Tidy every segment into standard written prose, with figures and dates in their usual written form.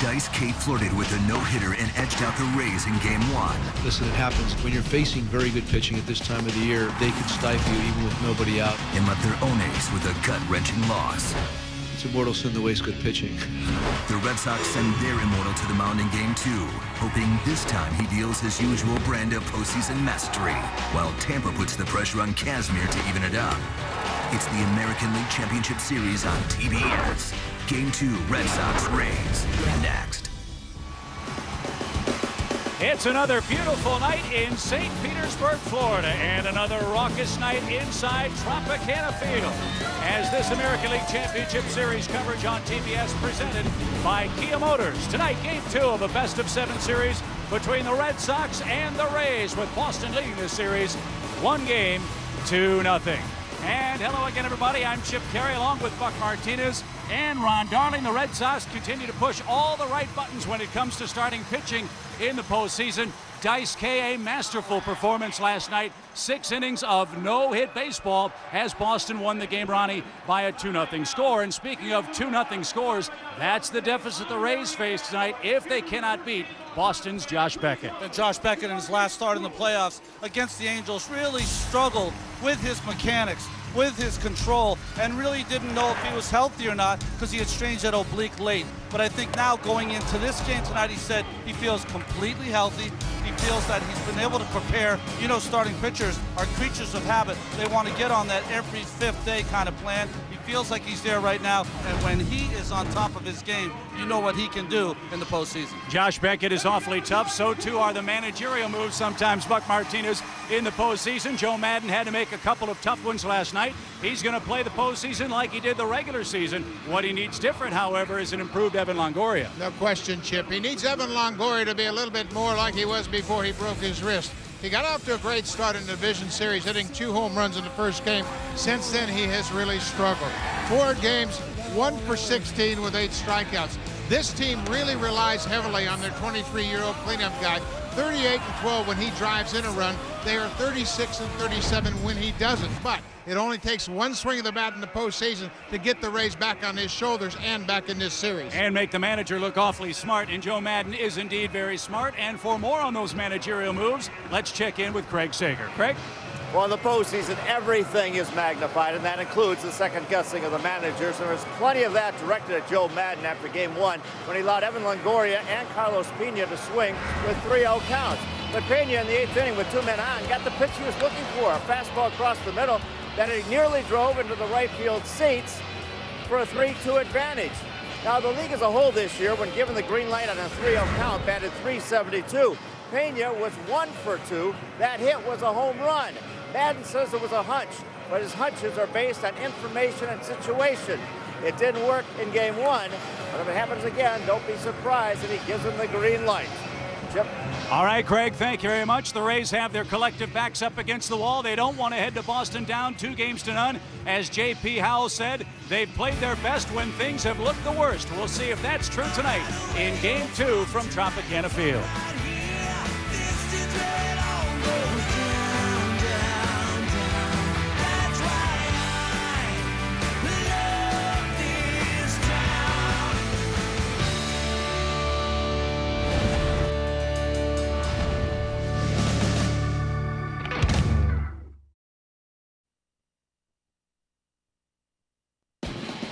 Dice K flirted with a no-hitter and edged out the Rays in Game 1. Listen, it happens. When you're facing very good pitching at this time of the year, they can stifle you even with nobody out. And left their own ace with a gut-wrenching loss. It's a mortal sin to waste good pitching. The Red Sox send their immortal to the mound in Game 2, hoping this time he deals his usual brand of postseason mastery, while Tampa puts the pressure on Kazmir to even it up. It's the American League Championship Series on TBS. Game 2, Red Sox-Rays. Next. It's another beautiful night in St. Petersburg, Florida, and another raucous night inside Tropicana Field as this American League Championship Series coverage on TBS presented by Kia Motors. Tonight, Game 2 of a best-of-7 series between the Red Sox and the Rays, with Boston leading this series 1-2. And hello again, everybody. I'm Chip Caray along with Buck Martinez and Ron Darling. The Red Sox continue to push all the right buttons when it comes to starting pitching in the postseason. Dice K, a masterful performance last night. 6 innings of no-hit baseball as Boston won the game, Ronnie, by a 2-0 score. And speaking of 2-0 scores, that's the deficit the Rays face tonight if they cannot beat Boston's Josh Beckett. And Josh Beckett in his last start in the playoffs against the Angels really struggled with his mechanics, with his control, and really didn't know if he was healthy or not because he had strained that oblique late. But I think now going into this game tonight, he said he feels completely healthy. He feels that he's been able to prepare. You know, starting pitchers are creatures of habit. They want to get on that every 5th day kind of plan. He feels like he's there right now, and when he is on top of his game, you know what he can do in the postseason. Josh Beckett is awfully tough. So too are the managerial moves sometimes, Buck Martinez, in the postseason. Joe Maddon had to make a couple of tough ones last night. He's going to play the postseason like he did the regular season. What he needs different, however, is an improved Evan Longoria. No question, Chip. He needs Evan Longoria to be a little bit more like he was before he broke his wrist. He got off to a great start in the Division Series, hitting 2 home runs in the first game. Since then, he has really struggled. 4 games, 1 for 16 with 8 strikeouts. This team really relies heavily on their 23-year-old cleanup guy. 38-12 when he drives in a run. They are 36-37 when he doesn't. But it only takes 1 swing of the bat in the postseason to get the Rays back on his shoulders and back in this series. And make the manager look awfully smart. And Joe Maddon is indeed very smart. And for more on those managerial moves, let's check in with Craig Sager. Craig? Well, in the postseason, everything is magnified, and that includes the second guessing of the managers. And there's plenty of that directed at Joe Maddon after Game 1 when he allowed Evan Longoria and Carlos Pena to swing with 3-0 counts. But Pena in the 8th inning with 2 men on got the pitch he was looking for, a fastball across the middle that he nearly drove into the right field seats for a 3-2 advantage. Now, the league as a whole this year, when given the green light on a 3-0 count, batted .372. Pena was 1 for 2. That hit was a home run. Maddon says it was a hunch, but his hunches are based on information and situation. It didn't work in Game 1, but if it happens again, don't be surprised that he gives him the green light. Chip? All right, Craig, thank you very much. The Rays have their collective backs up against the wall. They don't want to head to Boston down 2-0. As J.P. Howell said, they've played their best when things have looked the worst. We'll see if that's true tonight in Game 2 from Tropicana Field.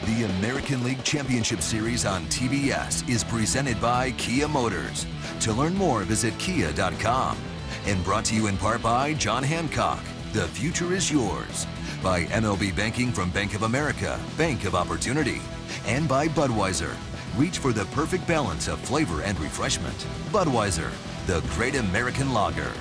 The American League Championship Series on TBS is presented by Kia Motors. To learn more, visit kia.com. And brought to you in part by John Hancock. The future is yours. By MLB Banking from Bank of America, Bank of Opportunity. And by Budweiser. Reach for the perfect balance of flavor and refreshment. Budweiser, the great American lager.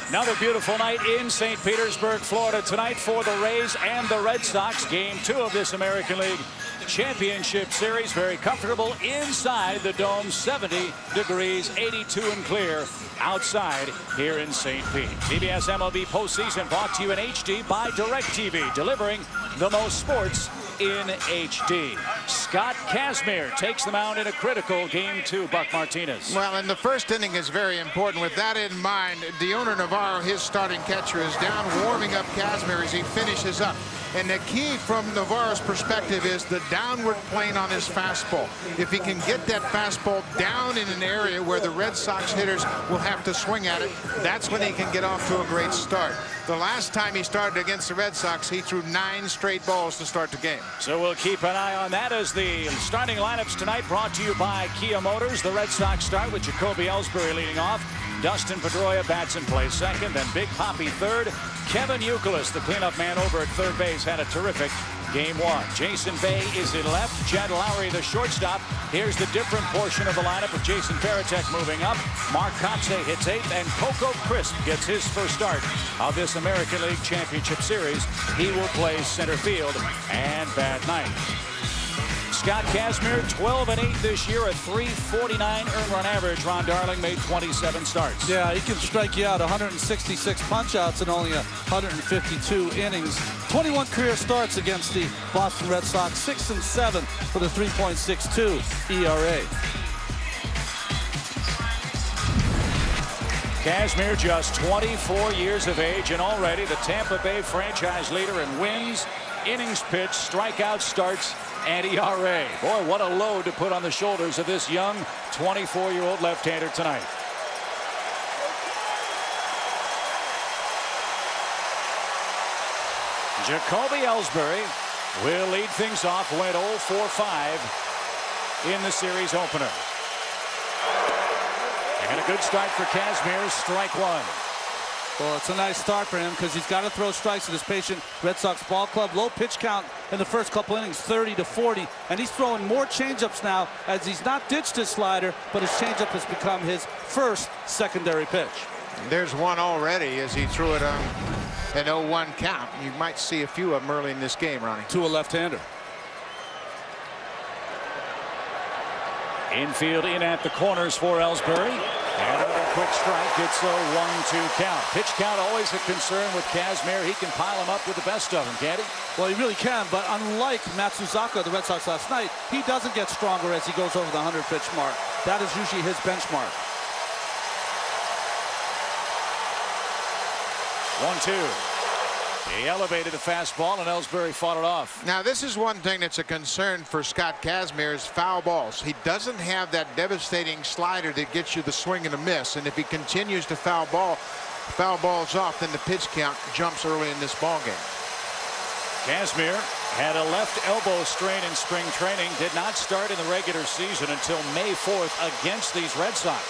Another beautiful night in St. Petersburg, Florida tonight for the Rays and the Red Sox. Game 2 of this American League Championship Series. Very comfortable inside the dome, 70 degrees, 82 and clear outside here in St. Pete. TBS MLB postseason brought to you in HD by DirecTV, delivering the most sports in HD. Scott Kazmir takes the mound in a critical Game 2. Buck Martinez. Well, and the first inning is very important. With that in mind, Dioner Navarro, his starting catcher, is down warming up Kazmir as he finishes up. And the key from Navarro's perspective is the downward plane on his fastball. If he can get that fastball down in an area where the Red Sox hitters will have to swing at it, that's when he can get off to a great start. The last time he started against the Red Sox, he threw 9 straight balls to start the game. So we'll keep an eye on that as the starting lineups tonight brought to you by Kia Motors. The Red Sox start with Jacoby Ellsbury leading off. Dustin Pedroia bats in play second, then Big Papi third. Kevin Youkilis, the cleanup man over at third base, had a terrific game 1. Jason Bay is in left. Jed Lowry, the shortstop. Here's the different portion of the lineup with Jason Varitek moving up. Mark Kotsay hits 8th, and Coco Crisp gets his first start of this American League Championship Series. He will play center field and bat 9th. Scott Kazmir, 12-8 this year, a .349 earned run average. Ron Darling made 27 starts. Yeah, he can strike you out 166 punch-outs in only 152 innings. 21 career starts against the Boston Red Sox, 6-7 for the 3.62 ERA. Kazmir just 24 years of age and already the Tampa Bay franchise leader in wins, innings pitched, strikeout starts, and ERA. Boy, what a load to put on the shoulders of this young 24-year-old left-hander tonight. Jacoby Ellsbury will lead things off, went 0 for 5 in the series opener. And a good start for Kazmir, strike 1. Well, it's a nice start for him because he's got to throw strikes at his patient Red Sox ball club. Low pitch count in the first couple innings, 30-40. And he's throwing more changeups now as he's not ditched his slider, but his changeup has become his first secondary pitch. There's one already as he threw it on an 0-1 count. You might see a few of them early in this game, Ronnie. To a left-hander. Infield in at the corners for Ellsbury. And another quick strike. It's a 1-2 count. Pitch count always a concern with Kazmir. He can pile him up with the best of them, can't he? Well, he really can, but unlike Matsuzaka, the Red Sox last night, he doesn't get stronger as he goes over the 100-pitch mark. That is usually his benchmark. 1-2. He elevated the fastball, and Ellsbury fought it off. Now, this is one thing that's a concern for Scott Kazmir is foul balls. He doesn't have that devastating slider that gets you the swing and a miss. And if he continues to foul balls off, then the pitch count jumps early in this ball game. Kazmir had a left elbow strain in spring training. Did not start in the regular season until May 4th against these Red Sox.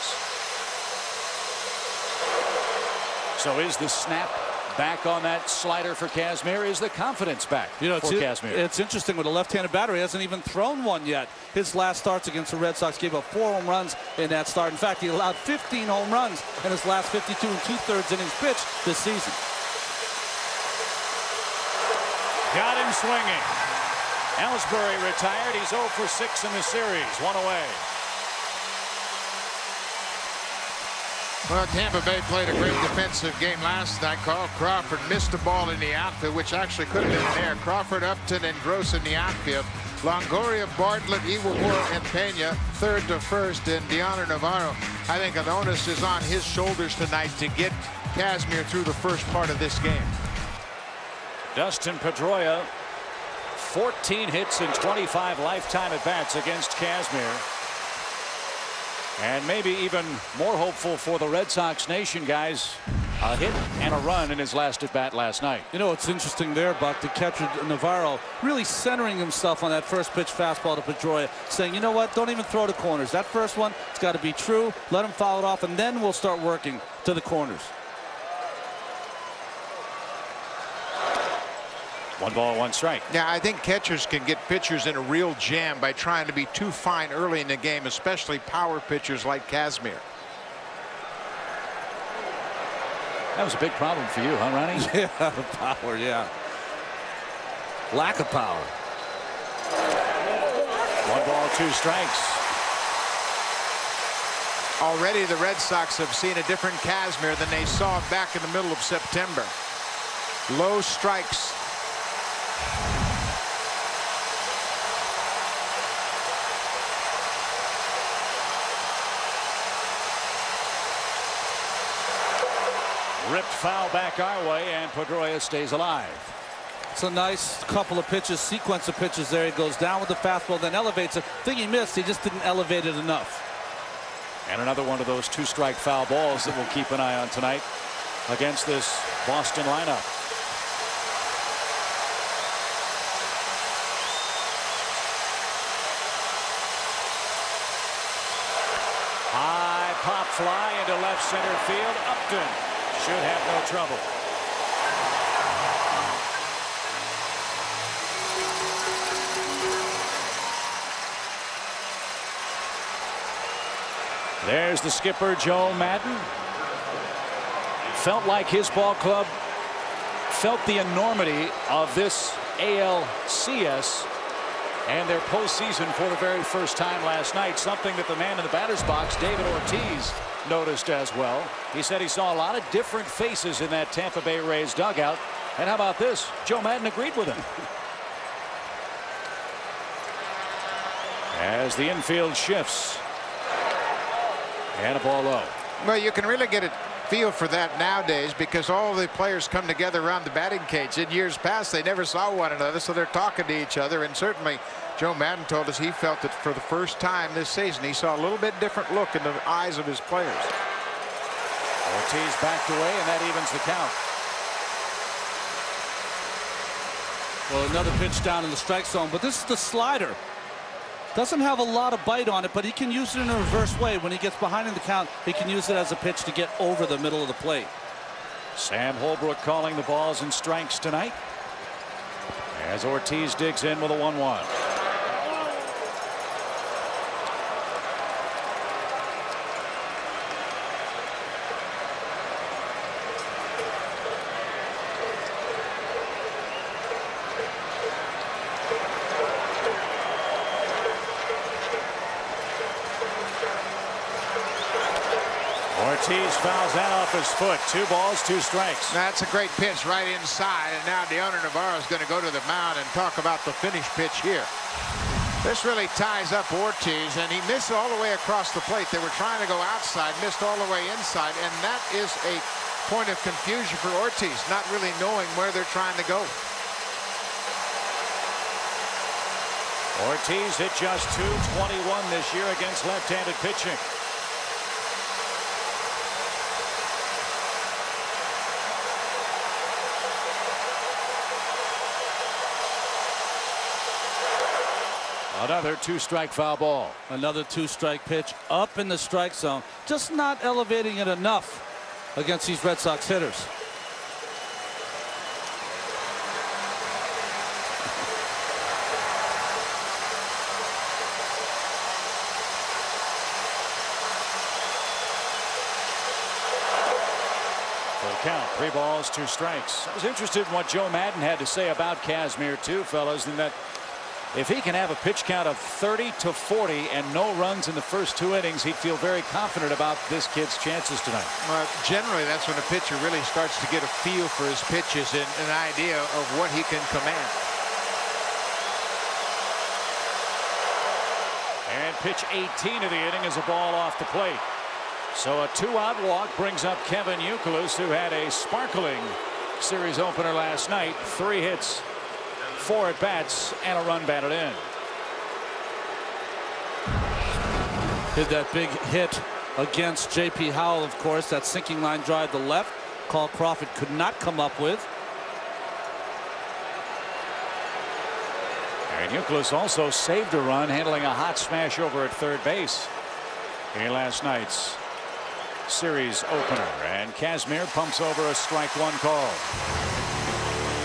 So is the snap back on that slider for Kazmir? Is the confidence back for Kazmir? It's interesting with a left-handed batter. He hasn't even thrown one yet. His last starts against the Red Sox gave up 4 home runs in that start. In fact, he allowed 15 home runs in his last 52 2/3 innings pitched this season. Got him swinging. Ellsbury retired. He's 0 for 6 in the series. 1 away. Well, Tampa Bay played a great defensive game last night. Carl Crawford missed a ball in the outfield, which actually could have been there. Crawford, Upton, and Gross in the outfield. Longoria, Bartlett, Iwamura, and Pena, third to first, and Dioner Navarro. I think an onus is on his shoulders tonight to get Kazmir through the first part of this game. Dustin Pedroia, 14 hits and 25 lifetime at-bats against Kazmir. And maybe even more hopeful for the Red Sox Nation, guys. A hit and a run in his last at-bat last night. You know, it's interesting there, Buck, the catcher Navarro really centering himself on that first pitch fastball to Pedroia, saying, you know what, don't even throw to corners. That first one, it's got to be true. Let him foul it off, and then we'll start working to the corners. 1 ball, 1 strike. Yeah, I think catchers can get pitchers in a real jam by trying to be too fine early in the game, especially power pitchers like Kazmir. That was a big problem for you, huh, Ronnie? Yeah, the power, yeah. Lack of power. 1 ball, 2 strikes. Already the Red Sox have seen a different Kazmir than they saw back in the middle of September. Low strikes. Ripped foul back our way, and Pedroia stays alive. It's a nice couple of pitches, sequence of pitches there. He goes down with the fastball, then elevates it. I think he missed. He just didn't elevate it enough. And another one of those 2-strike foul balls that we'll keep an eye on tonight against this Boston lineup. High pop fly into left center field. Upton should have no trouble. There's the skipper, Joe Maddon. Felt like his ball club felt the enormity of this ALCS and their postseason for the very first time last night, something that the man in the batter's box, David Ortiz, noticed as well. He said he saw a lot of different faces in that Tampa Bay Rays dugout. And how about this? Joe Maddon agreed with him. As the infield shifts. And a ball low. Well, you can really get a feel for that nowadays because all the players come together around the batting cage. In years past, they never saw one another, so they're talking to each other. And certainly, Joe Maddon told us he felt that for the first time this season, he saw a little bit different look in the eyes of his players. Ortiz backed away, and that evens the count. Well, another pitch down in the strike zone, but this is the slider. Doesn't have a lot of bite on it, but he can use it in a reverse way. When he gets behind in the count, he can use it as a pitch to get over the middle of the plate. Sam Holbrook calling the balls and strikes tonight as Ortiz digs in with a 1-1. Ortiz fouls that off his foot. 2 balls, 2 strikes. That's a great pitch right inside, and now Deoner Navarro is going to go to the mound and talk about the finish pitch here. This really ties up Ortiz, and he missed all the way across the plate. They were trying to go outside, missed all the way inside, and that is a point of confusion for Ortiz, not really knowing where they're trying to go. Ortiz hit just .221 this year against left-handed pitching. Another 2-strike foul ball. Another 2-strike pitch up in the strike zone. Just not elevating it enough against these Red Sox hitters. Full count, 3 balls, 2 strikes. I was interested in what Joe Maddon had to say about Kazmir too, fellas, in that if he can have a pitch count of 30-40 and no runs in the first 2 innings, he'd feel very confident about this kid's chances tonight. Well, generally, that's when a pitcher really starts to get a feel for his pitches and an idea of what he can command. And pitch 18 of the inning is a ball off the plate. So a 2-out walk brings up Kevin Youkilis, who had a sparkling series opener last night. 3 hits, 4 at-bats, and a run batted in. Did that big hit against J.P. Howell, of course. That sinking line drive to left. Carl Crawford could not come up with. And Youkilis also saved a run, handling a hot smash over at third base in last night's series opener. And Kazmir pumps over a strike-1 call.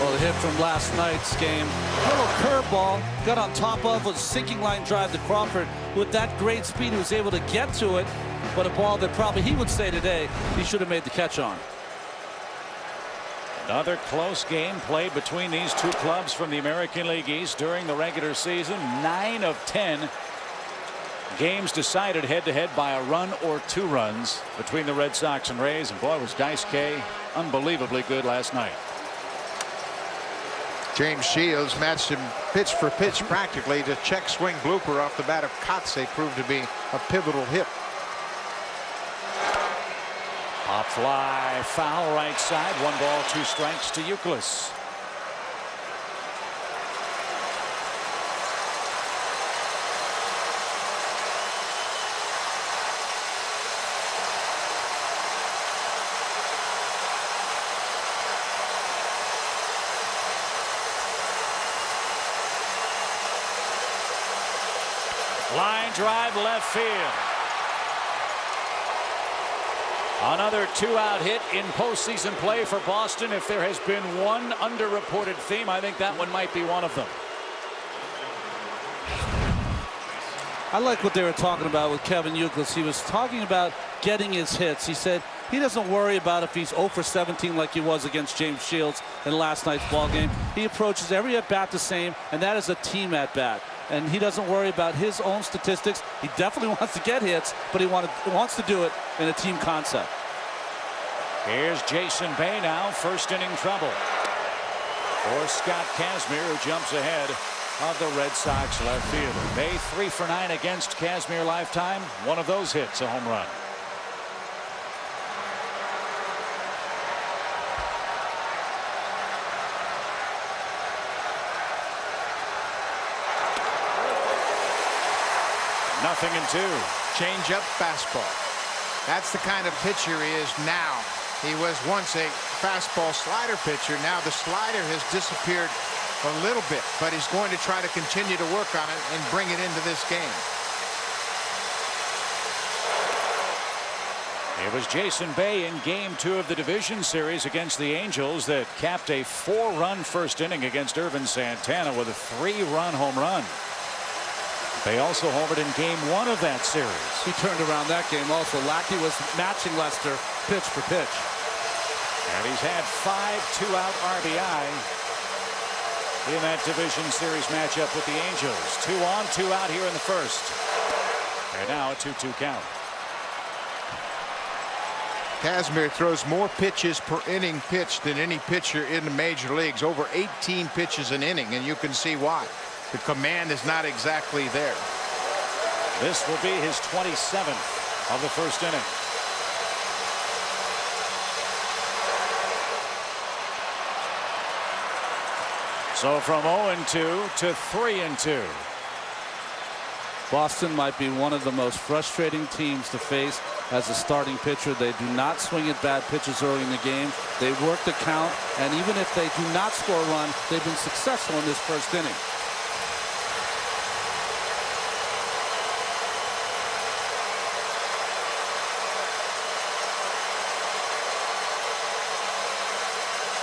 Well, the hit from last night's game, little curveball, got on top of a sinking line drive to Crawford. With that great speed, he was able to get to it, but a ball that probably he would say today he should have made the catch on. Another close game played between these 2 clubs from the American League East during the regular season. 9 of 10 games decided head-to-head by a run or 2 runs between the Red Sox and Rays, and boy, was Dice K unbelievably good last night. James Shields matched him pitch for pitch practically. The check swing blooper off the bat of Kotze proved to be a pivotal hit. Pop fly, foul right side. 1 ball, 2 strikes to Youkilis. Line drive left field. Another two-out hit in postseason play for Boston. If there has been one underreported theme, I think that one might be one of them. I like what they were talking about with Kevin Youkilis. He was talking about getting his hits. He said he doesn't worry about if he's 0 for 17 like he was against James Shields in last night's ball game. He approaches every at-bat the same, and that is a team at-bat. And he doesn't worry about his own statistics. He definitely wants to get hits, but he wants to do it in a team concept. Here's Jason Bay now, first inning trouble for Scott Kazmir, who jumps ahead of the Red Sox left fielder. Bay 3 for 9 against Kazmir lifetime. One of those hits, a home run. Nothing in 2. Change up fastball. That's the kind of pitcher he is now. He was once a fastball slider pitcher. Now the slider has disappeared a little bit, but he's going to try to continue to work on it and bring it into this game. It was Jason Bay in game 2 of the division series against the Angels that capped a 4-run first inning against Irvin Santana with a 3-run home run. They also homered in game 1 of that series. He turned around that game also. Lackey was matching Lester pitch for pitch. And he's had 5 2-out RBI in that division series matchup with the Angels. 2 on, 2 out here in the first. And now a 2-2 count. Kazmir throws more pitches per inning pitched than any pitcher in the major leagues. Over 18 pitches an inning, and you can see why. The command is not exactly there. This will be his 27th of the first inning. So from 0-2 to 3-2. Boston might be one of the most frustrating teams to face as a starting pitcher. They do not swing at bad pitches early in the game. They work the count, and even if they do not score a run, they've been successful in this first inning.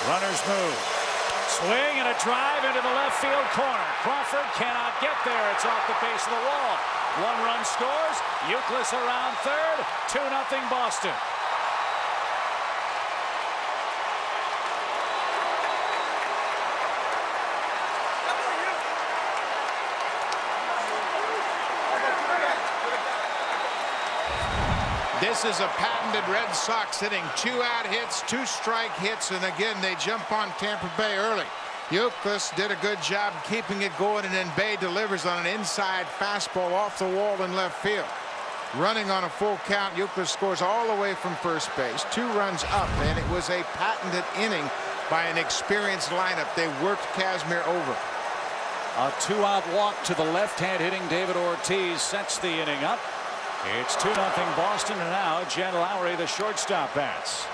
Runners move. Swing and a drive into the left field corner. Crawford cannot get there. It's off the base of the wall. 1 run scores. Youkilis around third. 2-0 Boston. This is a patented Red Sox hitting. 2-out hits, 2-strike hits, and again they jump on Tampa Bay early. Youkilis did a good job keeping it going, and then Bay delivers on an inside fastball off the wall in left field. Running on a full count, Youkilis scores all the way from first base. 2 runs up, and it was a patented inning by an experienced lineup. They worked Kazmir over. A 2-out walk to the left-hand hitting David Ortiz sets the inning up. It's 2-0 Boston, and now Jen Lowry, the shortstop, bats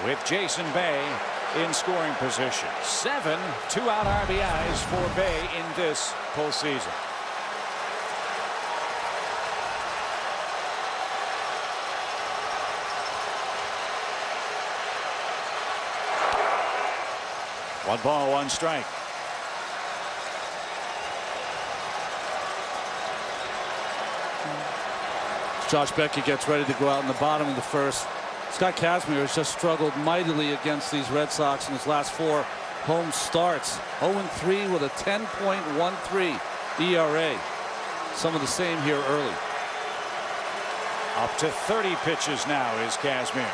with Jason Bay in scoring position. 7 2-out RBIs for Bay in this postseason. One ball, 1 strike. Josh Beckett gets ready to go out in the bottom of the first. Scott Kazmir has just struggled mightily against these Red Sox in his last 4 home starts. 0-3 with a 10.13 ERA. Some of the same here early. Up to 30 pitches now is Kazmir.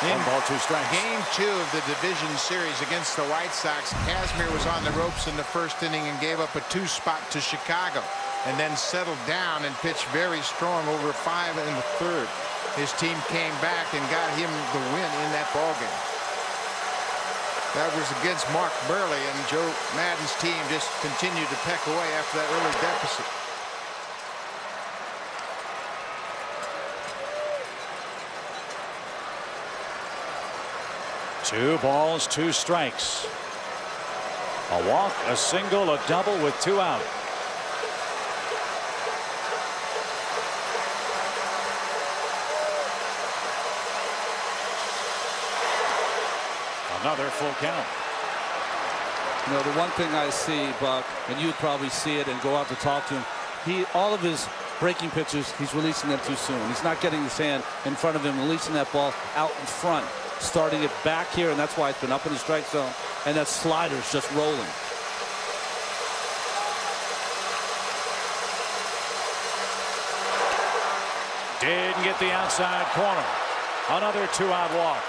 In 1 ball, 2 strikes. Game 2 of the division series against the White Sox, Kazmir was on the ropes in the first inning and gave up a 2 spot to Chicago, and then settled down and pitched very strong over 5 in the third. His team came back and got him the win in that ballgame. That was against Mark Burley, and Joe Maddon's team just continued to peck away after that early deficit. 2 balls, 2 strikes. A walk, a single, a double with 2 out. Another full count. You know, the one thing I see, Buck, and you'd probably see it and go out to talk to him, all of his breaking pitches, he's releasing them too soon. He's not getting his hand in front of him, releasing that ball out in front, starting it back here, and that's why it's been up in the strike zone, and that slider's just rolling. Didn't get the outside corner. Another 2-out walk.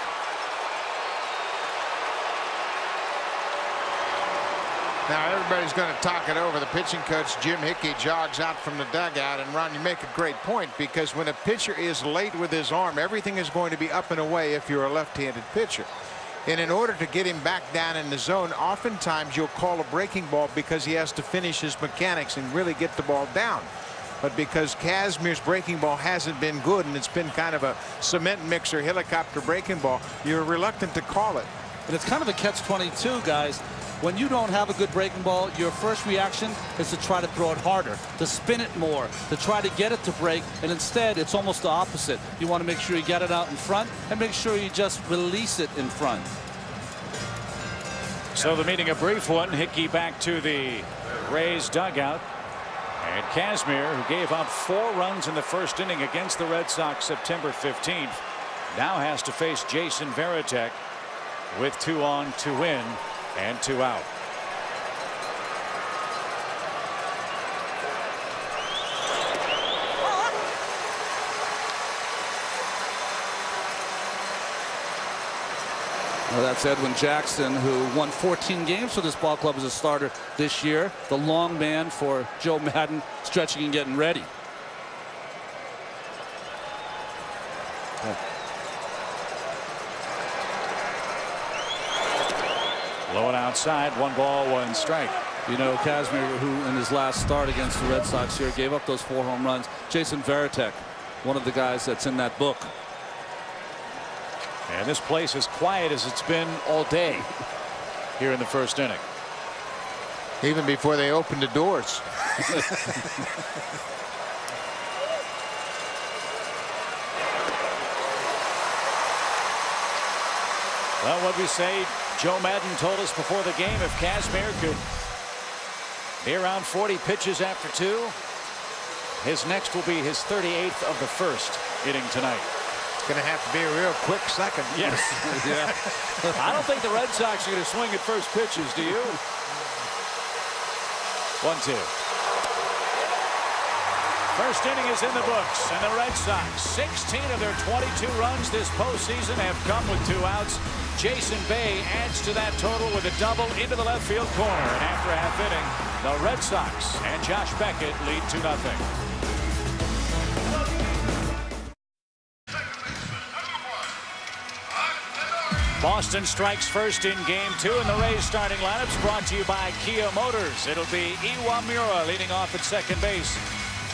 Now everybody's going to talk it over. The pitching coach, Jim Hickey, jogs out from the dugout. And Ron, you make a great point, because when a pitcher is late with his arm, everything is going to be up and away if you're a left-handed pitcher. And in order to get him back down in the zone, oftentimes you'll call a breaking ball because he has to finish his mechanics and really get the ball down. But because Kazmir's breaking ball hasn't been good, and it's been kind of a cement mixer helicopter breaking ball, you're reluctant to call it. And it's kind of a catch-22, guys. When you don't have a good breaking ball, your first reaction is to try to throw it harder, to spin it more, to try to get it to break, and instead it's almost the opposite. You want to make sure you get it out in front and make sure you just release it in front. So the meeting a brief one. Hickey back to the Rays dugout. And Kazmir, who gave up 4 runs in the first inning against the Red Sox September 15th, now has to face Jason Varitek with 2 on, 2 in, and 2 out. Well, that's Edwin Jackson, who won 14 games for this ball club as a starter this year. The long man for Joe Maddon, stretching and getting ready. Low and outside, 1 ball, 1 strike. You know, Kazmir, who in his last start against the Red Sox here gave up those 4 home runs. Jason Varitek, one of the guys that's in that book. And this place is quiet as it's been all day here in the first inning. Even before they opened the doors. Well, what we say, Joe Maddon told us before the game, if Kazmir could be around 40 pitches after 2, his next will be his 38th of the first inning tonight. It's going to have to be a real quick second. Yes. Yeah. I don't think the Red Sox are going to swing at first pitches, do you? 1-2. First inning is in the books, and the Red Sox, 16 of their 22 runs this postseason have come with 2 outs. Jason Bay adds to that total with a double into the left field corner. And after a half inning, the Red Sox and Josh Beckett lead 2-0. Boston strikes first in game 2, and the Rays starting lineups brought to you by Kia Motors. It'll be Iwamura leading off at second base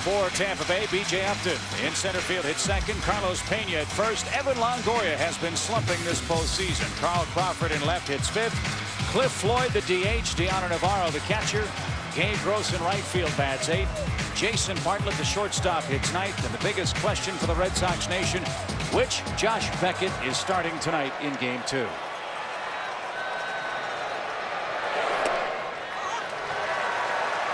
for Tampa Bay. B.J. Upton in center field hits second. Carlos Pena at first. Evan Longoria has been slumping this postseason. Carl Crawford in left hits fifth. Cliff Floyd the DH. Deanna Navarro the catcher. Gabe Gross in right field bats 8th. Jason Bartlett the shortstop hits 9th. And the biggest question for the Red Sox nation, which Josh Beckett is starting tonight in game 2.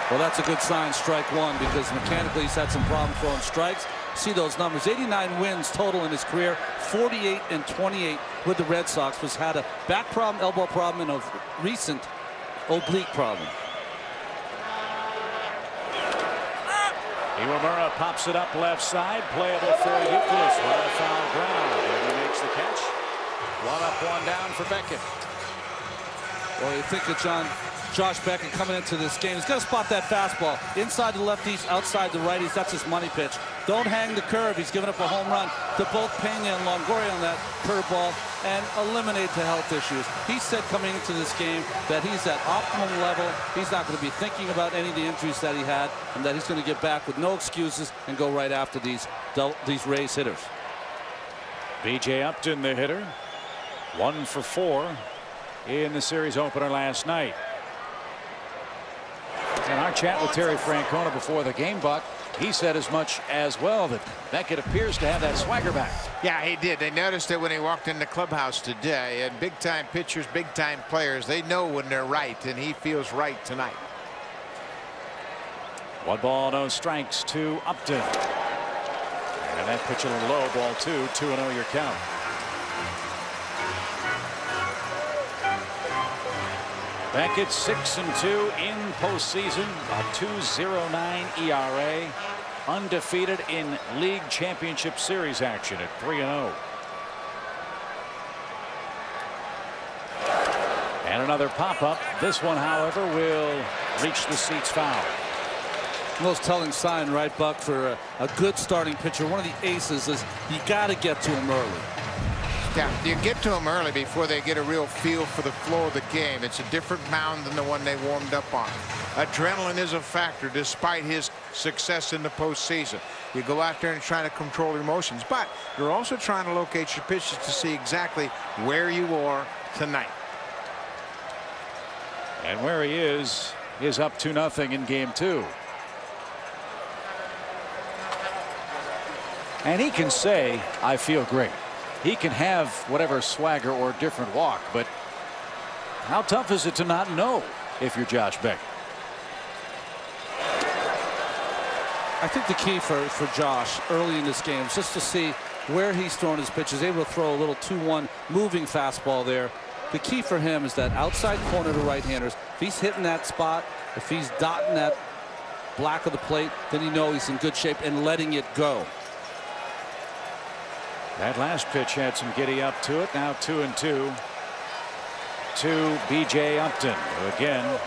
Well, that's a good sign, strike 1, because mechanically he's had some problems throwing strikes. See those numbers, 89 wins total in his career, 48 and 28 with the Red Sox. Was had a back problem, elbow problem, and a recent oblique problem. Iwamura pops it up left side, playable for Youkilis. Well, foul ground, and he makes the catch. 1 up, 1 down for Beckett. Well, you think of Josh Beckett coming into this game. He's got to spot that fastball. Inside the lefties, outside the righties. That's his money pitch. Don't hang the curve. He's given up a home run to both Pena and Longoria on that curveball and eliminate the health issues. He said coming into this game that he's at optimum level. He's not going to be thinking about any of the injuries that he had, and that he's going to get back with no excuses and go right after these Rays hitters. B.J. Upton, the hitter. 1 for 4 in the series opener last night. And our chat with Terry Francona before the game, Buck, he said as much as well, that Beckett appears to have that swagger back. Yeah, he did. They noticed it when he walked in the clubhouse today. And big-time pitchers, big-time players, they know when they're right, and he feels right tonight. 1 ball, no strikes to Upton. And that pitch a little low, ball 2, 2-0 your count. Beckett 6-2 in postseason, a 2.09 ERA, undefeated in league championship series action at 3-0. And another pop-up. This one, however, will reach the seats foul. Most telling sign, right, Buck, for a good starting pitcher. One of the aces is you got to get to him early. Yeah, you get to them early before they get a real feel for the flow of the game. It's a different mound than the one they warmed up on. Adrenaline is a factor despite his success in the postseason. You go out there and try to control your emotions, but you're also trying to locate your pitches to see exactly where you are tonight. And where he is up 2-0 in game 2. And he can say, I feel great. He can have whatever swagger or different walk, but how tough is it to not know if you're Josh Beckett? I think the key for Josh early in this game is just to see where he's throwing his pitches, able to throw a little 2-1 moving fastball there. The key for him is that outside corner to right-handers. If he's hitting that spot, if he's dotting that black of the plate, then you know he's in good shape and letting it go. That last pitch had some giddy up to it. Now 2-2 to B.J. Upton, who again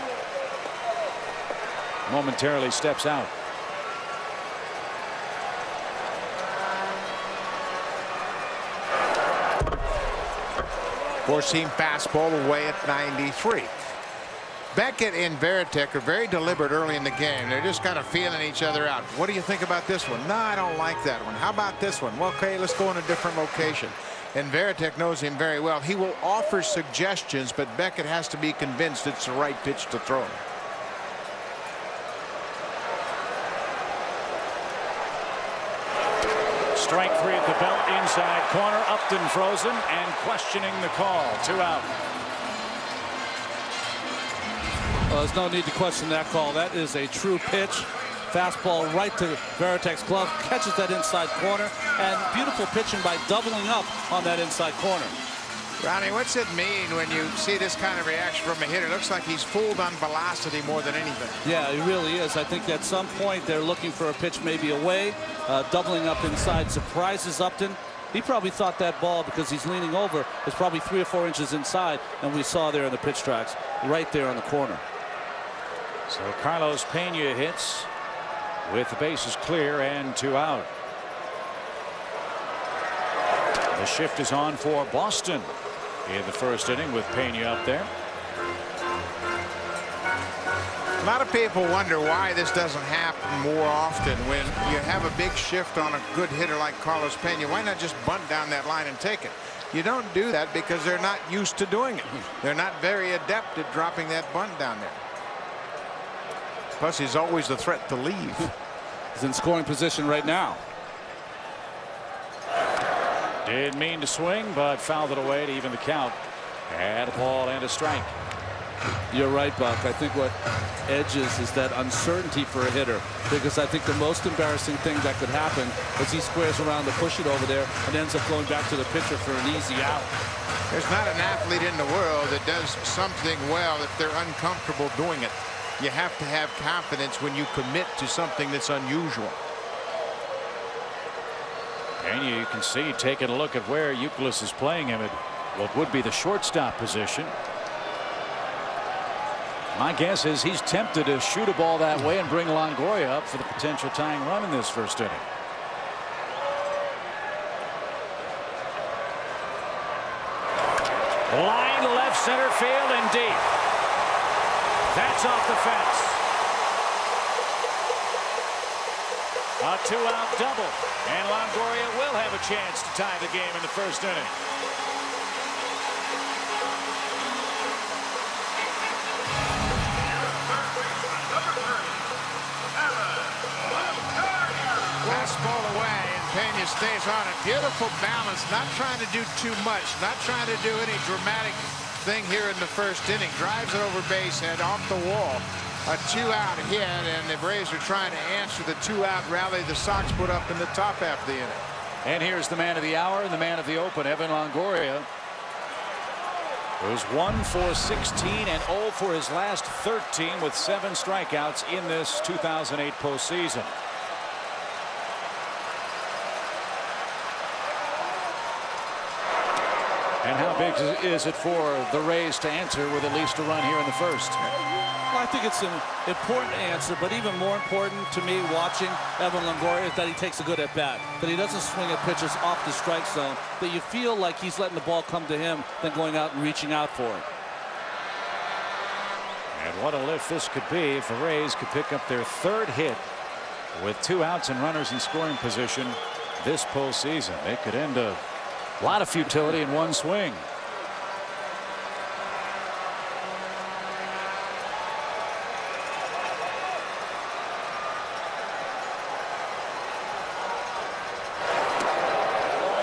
momentarily steps out. Four-seam fastball away at 93. Beckett and Varitek are very deliberate early in the game. They're just kind of feeling each other out. What do you think about this one? No, I don't like that one. How about this one? Well, okay, let's go in a different location. And Varitek knows him very well. He will offer suggestions, but Beckett has to be convinced it's the right pitch to throw. Strike 3 at the belt, inside corner. Upton frozen and questioning the call. 2 out. Well, there's no need to question that call. That is a true pitch. Fastball right to Varitek's glove. Catches that inside corner. And beautiful pitching by doubling up on that inside corner. Ronnie, what's it mean when you see this kind of reaction from a hitter? It looks like he's fooled on velocity more than anything. Yeah, he really is. I think at some point they're looking for a pitch maybe away. Doubling up inside surprises Upton. He probably thought that ball, because he's leaning over, is probably 3 or 4 inches inside. And we saw there in the pitch tracks right there on the corner. So Carlos Pena hits with the bases clear and 2 out. The shift is on for Boston in the first inning with Pena up there. A lot of people wonder why this doesn't happen more often when you have a big shift on a good hitter like Carlos Pena. Why not just bunt down that line and take it? You don't do that because they're not used to doing it. They're not very adept at dropping that bunt down there. Plus, he's always a threat to leave. He's in scoring position right now. Didn't mean to swing, but fouled it away to even the count. And a ball and a strike. You're right, Buck. I think what edges is that uncertainty for a hitter, because I think the most embarrassing thing that could happen is he squares around to push it over there and ends up going back to the pitcher for an easy out. There's not an athlete in the world that does something well if they're uncomfortable doing it. You have to have confidence when you commit to something that's unusual. And you can see, taking a look at where Youkilis is playing him at what would be the shortstop position. My guess is he's tempted to shoot a ball that way and bring Longoria up for the potential tying run in this first inning. Line left center field and deep. That's off the fence. A 2-out double, and Longoria will have a chance to tie the game in the first inning. stays on it. Beautiful balance, not trying to do too much, not trying to do any dramatic thing here in the first inning. Drives it over base head off the wall. A 2-out hit, and the Braves are trying to answer the 2-out rally the Sox put up in the top half of the inning. And here's the man of the hour and the man of the open, Evan Longoria, who's 1 for 16 and 0 for his last 13 with 7 strikeouts in this 2008 postseason. And how big is it for the Rays to answer with at least a run here in the first? Well, I think it's an important answer, but even more important to me watching Evan Longoria is that he takes a good at-bat, that he doesn't swing at pitches off the strike zone, that you feel like he's letting the ball come to him than going out and reaching out for it. And what a lift this could be if the Rays could pick up their 3rd hit with 2 outs and runners in scoring position this postseason. It could end a lot of futility in one swing.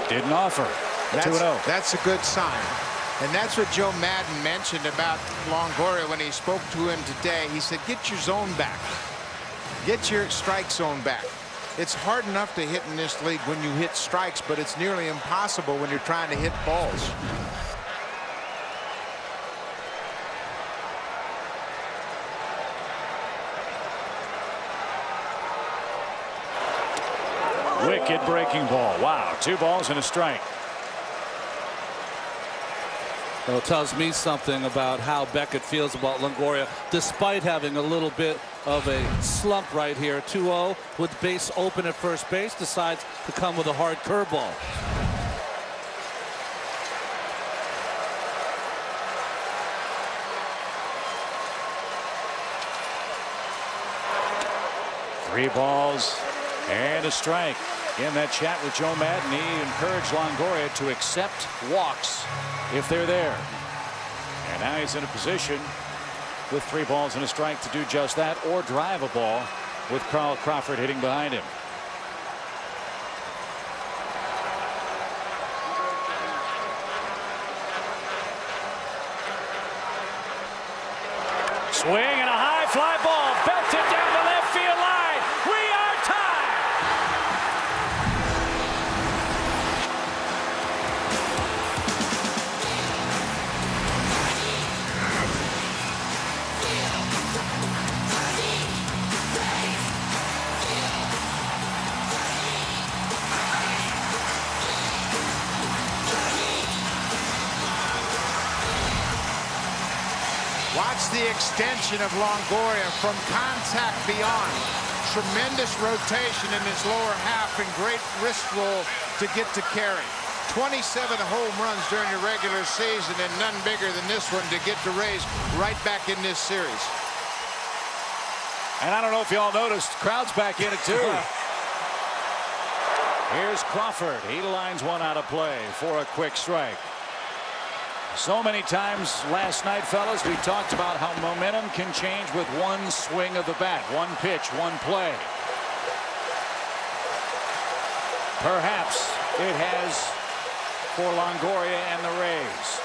Didn't offer. 2-0. That's a good sign. And that's what Joe Maddon mentioned about Longoria when he spoke to him today. He said, get your zone back. Get your strike zone back. It's hard enough to hit in this league when you hit strikes, but it's nearly impossible when you're trying to hit balls. Wicked breaking ball. Wow, 2 balls and a strike. Well, it tells me something about how Beckett feels about Longoria, despite having a little bit of a slump right here. 2-0 with base open at first base, decides to come with a hard curveball. Three balls and a strike. In that chat with Joe Maddon, he encouraged Longoria to accept walks if they're there. And now he's in a position with 3 balls and a strike to do just that, or drive a ball with Carl Crawford hitting behind him. Swing and a high fly ball belted down the left field line. We are tied. Watch the extension of Longoria from contact beyond. Tremendous rotation in his lower half and great wrist roll to get to carry. 27 home runs during the regular season and none bigger than this one to get the Rays right back in this series. And I don't know if y'all noticed, crowd's back in it too. Here's Crawford. He lines one out of play for a quick strike. So many times last night, fellas, we talked about how momentum can change with one swing of the bat, one pitch, one play. Perhaps it has for Longoria and the Rays.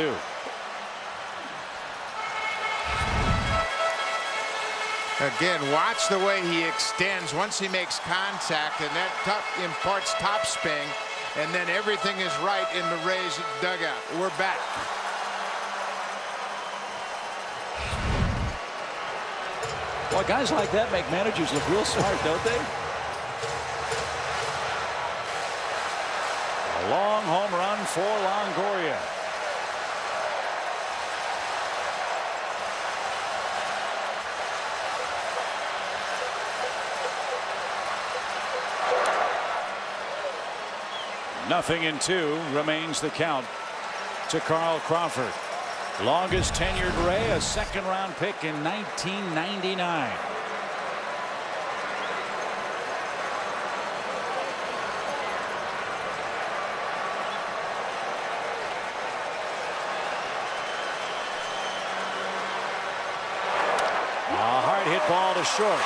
0-2. Again, watch the way he extends once he makes contact, and that imparts top spin, and then everything is right in the Rays dugout. We're back. Well, guys like that make managers look real smart, don't they? A long home run for Longoria. Nothing in 2 remains the count to Carl Crawford. Longest tenured Ray, a second-round pick in 1999. A hard hit ball to short.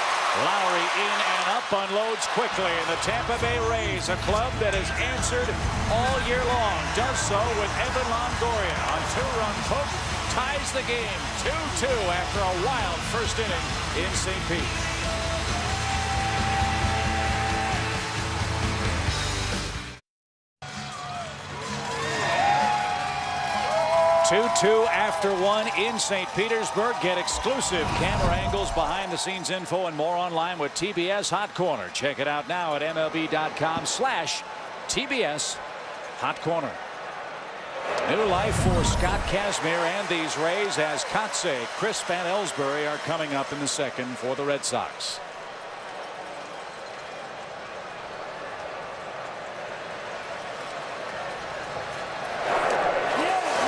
Lowry in and up, unloads quickly, and the Tampa Bay Rays, a club that has answered all year long, does so with Evan Longoria on 2-run hook, ties the game 2-2 after a wild first inning in St. Pete. 2-2 after 1 in St. Petersburg. Get exclusive camera angles, behind-the-scenes info, and more online with TBS Hot Corner. Check it out now at MLB.com/TBS Hot Corner. New life for Scott Kazmir and these Rays as Kotsay, Crisp, and Ellsbury are coming up in the second for the Red Sox.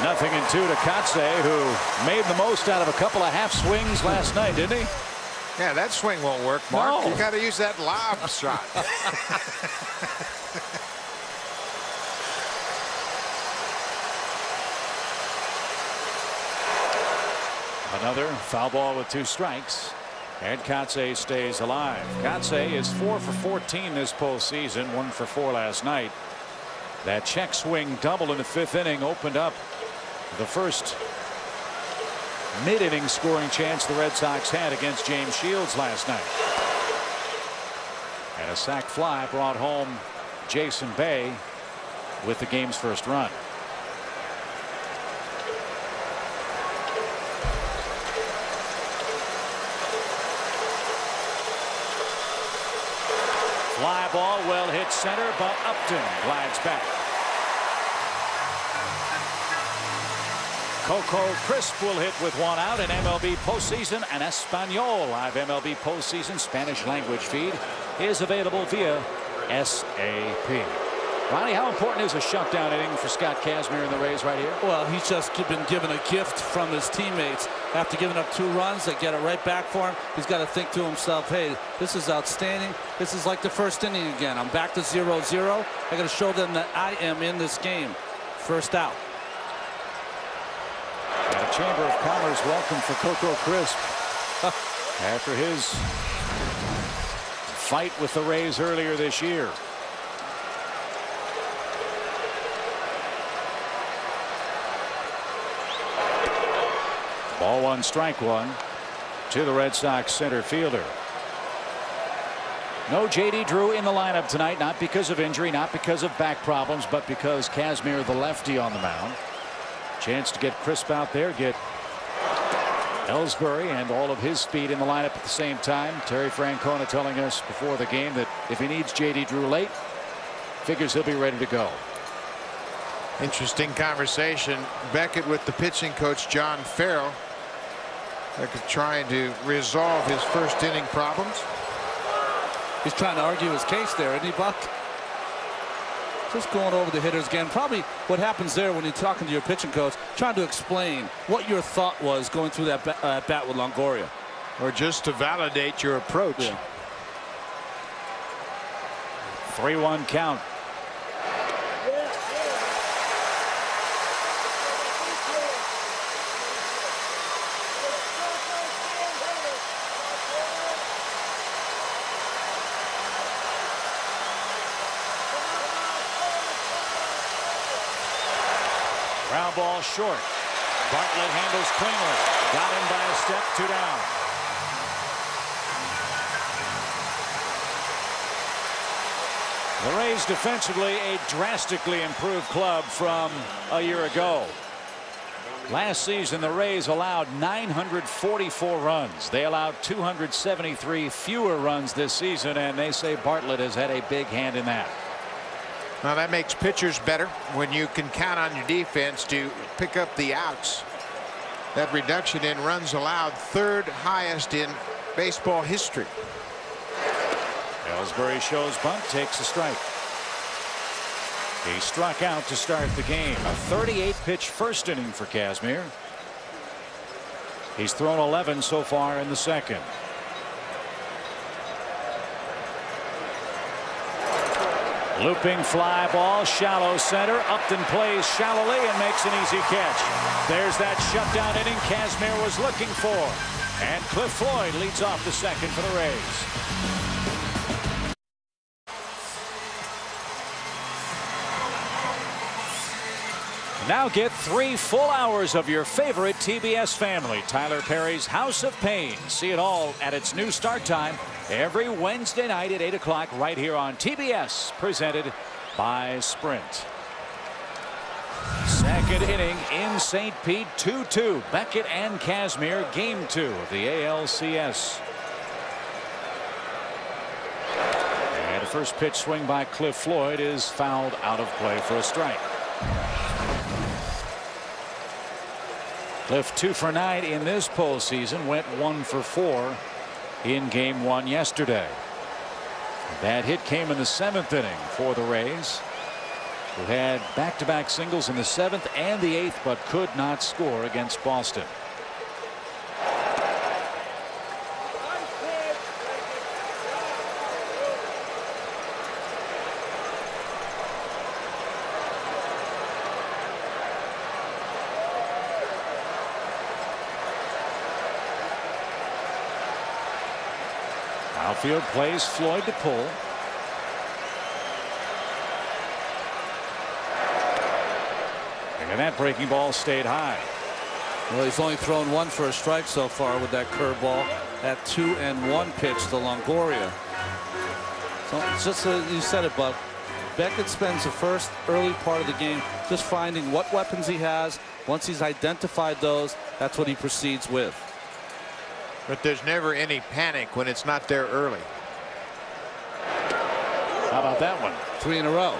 Nothing in 2 to Kotsay, who made the most out of a couple of half swings last night, didn't he? Yeah, that swing won't work, Mark. No. You got to use that lob shot. Another foul ball with 2 strikes, and Kotsay stays alive. Kotsay is 4 for 14 this postseason, 1 for 4 last night. That check swing double in the 5th inning opened up the first mid-inning scoring chance the Red Sox had against James Shields last night. And a sac fly brought home Jason Bay with the game's first run. Fly ball, well hit center, but Upton glides back. Coco Crisp will hit with 1 out in MLB postseason, and Espanol live MLB postseason Spanish language feed is available via SAP. Ronnie, how important is a shutdown inning for Scott Kazmir and the Rays right here? Well, he's just been given a gift from his teammates. After giving up 2 runs, they get it right back for him. He's got to think to himself, hey, this is outstanding. This is like the first inning again. I'm back to 0-0. I got to show them that I am in this game. First out. And a Chamber of Commerce welcome for Coco Crisp after his fight with the Rays earlier this year. Ball 1, strike 1 to the Red Sox center fielder. No J.D. Drew in the lineup tonight, not because of injury, not because of back problems, but because Kazmir, the lefty, on the mound. Chance to get Crisp out there, get Ellsbury and all of his speed in the lineup at the same time. Terry Francona telling us before the game that if he needs J.D. Drew late, figures he'll be ready to go. Interesting conversation. Beckett with the pitching coach, John Farrell. Beckett trying to resolve his first inning problems. He's trying to argue his case there, isn't he, Buck? Just going over the hitters again. Probably what happens there when you're talking to your pitching coach, trying to explain what your thought was going through that bat with Longoria. Or just to validate your approach. Yeah. 3-1 count. Ground ball short. Bartlett handles cleanly. Got him by a step, 2 down. The Rays defensively a drastically improved club from a year ago. Last season the Rays allowed 944 runs. They allowed 273 fewer runs this season, and they say Bartlett has had a big hand in that. Now that makes pitchers better when you can count on your defense to pick up the outs. That reduction in runs allowed, 3rd highest in baseball history. Ellsbury shows bunt, takes a strike. He struck out to start the game. A 38-pitch first inning for Kazmir. He's thrown 11 so far in the second. Looping fly ball, shallow center. Upton plays shallowly and makes an easy catch. There's that shutdown inning Kazmir was looking for. And Cliff Floyd leads off the second for the Rays. Now get 3 full hours of your favorite TBS family. Tyler Perry's House of Pain. See it all at its new start time every Wednesday night at 8 o'clock right here on TBS, presented by Sprint. Second inning in St. Pete, 2-2. Beckett and Kazmir, game 2 of the ALCS. And the first pitch swing by Cliff Floyd is fouled out of play for a strike. Cliff 2 for 9 in this postseason, went 1 for 4 in game 1 yesterday. That hit came in the 7th inning for the Rays, who had back-to-back singles in the 7th and the 8th, but could not score against Boston. Outfield plays Floyd to pull. And that breaking ball stayed high. Well, he's only thrown 1 for a strike so far with that curveball. That 2-1 pitch to Longoria. So it's just you said it, Buck. Beckett spends the first early part of the game just finding what weapons he has. Once he's identified those, that's what he proceeds with. But there's never any panic when it's not there early. How about that one? 3 in a row.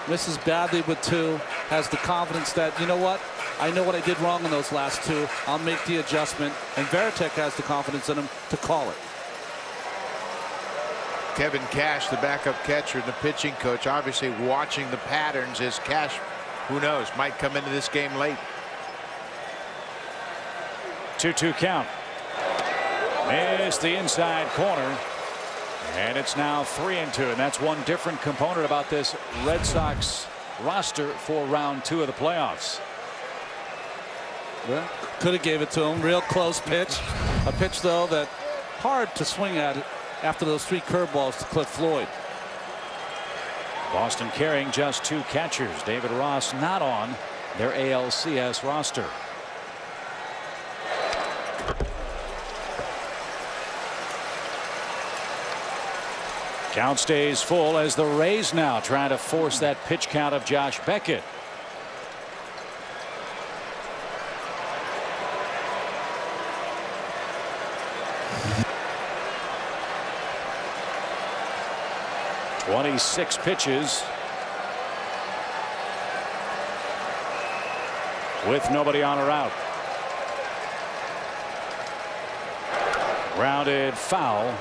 Misses badly with 2. Has the confidence that, you know what? I know what I did wrong in those last 2. I'll make the adjustment. And Varitek has the confidence in him to call it. Kevin Cash, the backup catcher and the pitching coach, obviously watching the patterns as Cash, who knows, might come into this game late. 2-2 count. Missed the inside corner. And it's now 3-2. And that's one different component about this Red Sox roster for round 2 of the playoffs. Well, could have gave it to him. Real close pitch. A pitch, though, that hard to swing at after those 3 curveballs to Cliff Floyd. Boston carrying just 2 catchers. David Ross not on their ALCS roster. Count stays full as the Rays now trying to force that pitch count of Josh Beckett. "26 pitches with nobody on or out." Grounded foul.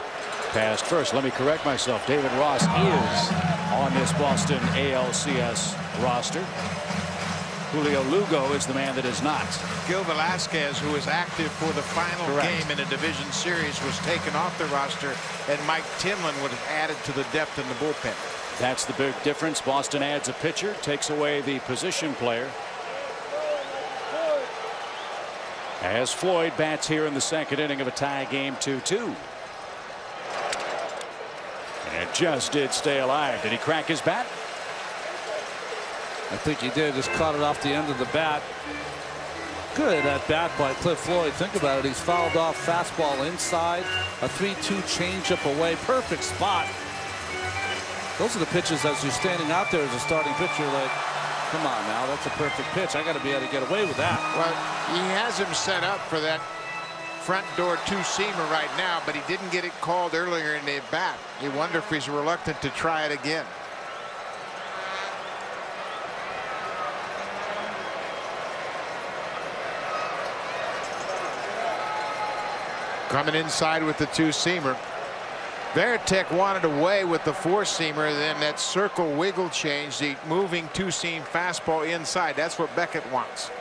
Past first. Let me correct myself. David Ross is on this Boston ALCS roster. Julio Lugo is the man that is not. Gil Velasquez, who was active for the final game in a division series, was taken off the roster, and Mike Timlin was added to the depth in the bullpen. That's the big difference. Boston adds a pitcher, takes away the position player. As Floyd bats here in the 2nd inning of a tie game, 2-2. And it just did stay alive. Did he crack his bat? I think he did. Just caught it off the end of the bat. Good at bat by Cliff Floyd. Think about it. He's fouled off fastball inside. A 3-2 changeup away. Perfect spot. Those are the pitches as you're standing out there as a starting pitcher. Like, come on now. That's a perfect pitch. I got to be able to get away with that. Well, he has him set up for that front door 2-seamer right now, but he didn't get it called earlier in the bat. You wonder if he's reluctant to try it again. Coming inside with the 2-seamer. Varitek wanted away with the 4-seamer, then that circle wiggle change, the moving 2-seam fastball inside. That's what Beckett wants.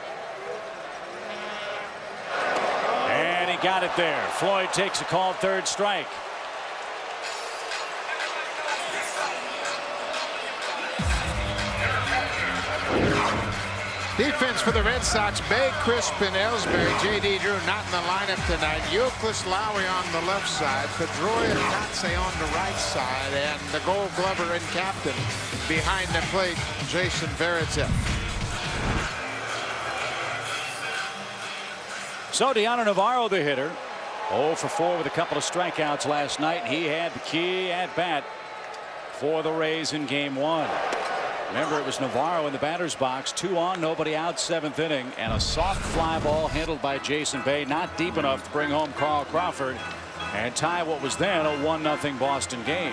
And he got it there. Floyd takes a called 3rd strike. Defense for the Red Sox, Bay, Crisp, and Ellsbury. J.D. Drew not in the lineup tonight. Euclid Lowry on the left side. Pedroia Kotze on the right side. And the Gold Glover and captain behind the plate, Jason Varitek. So Dioner Navarro, the hitter, 0 for 4 with a couple of strikeouts last night. He had the key at bat for the Rays in game 1. Remember, it was Navarro in the batter's box, 2 on, nobody out, 7th inning, and a soft fly ball handled by Jason Bay, not deep enough to bring home Carl Crawford and tie what was then a 1-0 Boston game.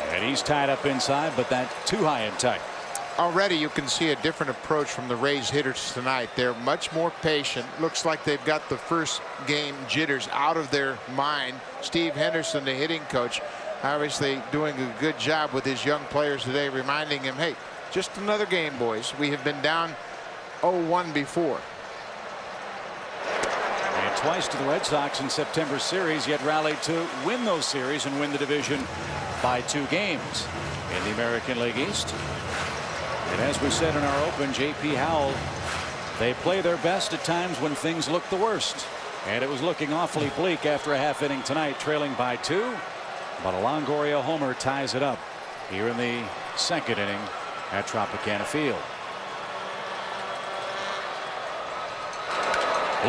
And he's tied up inside, but that's too high and tight. Already you can see a different approach from the Rays hitters tonight. They're much more patient. Looks like they've got the first game jitters out of their mind. Steve Henderson, the hitting coach, obviously doing a good job with his young players today, reminding him, hey, just another game, boys. We have been down 0-1 before. And twice to the Red Sox in September series, yet rallied to win those series and win the division by 2 games in the American League East. And as we said in our open, J.P. Howell, they play their best at times when things look the worst. And it was looking awfully bleak after a half inning tonight, trailing by 2. But a Longoria homer ties it up here in the 2nd inning at Tropicana Field.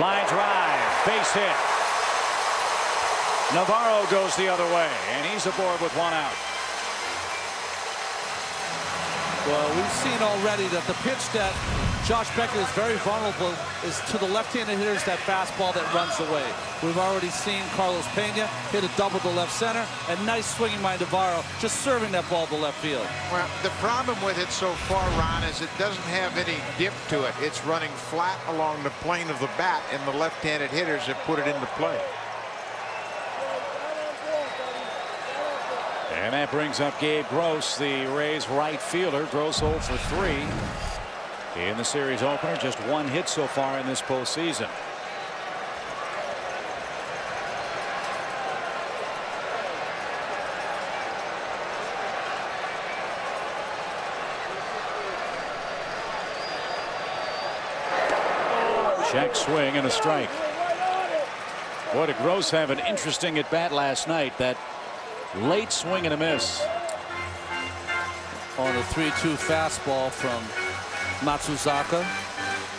Line drive, base hit. Navarro goes the other way, and he's aboard with 1 out. Well, we've seen already that the pitch that Josh Beckett is very vulnerable is to the left-handed hitters, that fastball that runs away. We've already seen Carlos Pena hit a double to left center, and nice swinging by Navarro, just serving that ball to left field. Well, the problem with it so far, Ron, is it doesn't have any dip to it. It's running flat along the plane of the bat, and the left-handed hitters have put it into play. And that brings up Gabe Gross, the Rays right fielder. Gross 0 for 3 in the series opener. Just 1 hit so far in this postseason. Check swing and a strike. Boy, did Gross have an interesting at bat last night. That late swing and a miss on the 3-2 fastball from Matsuzaka.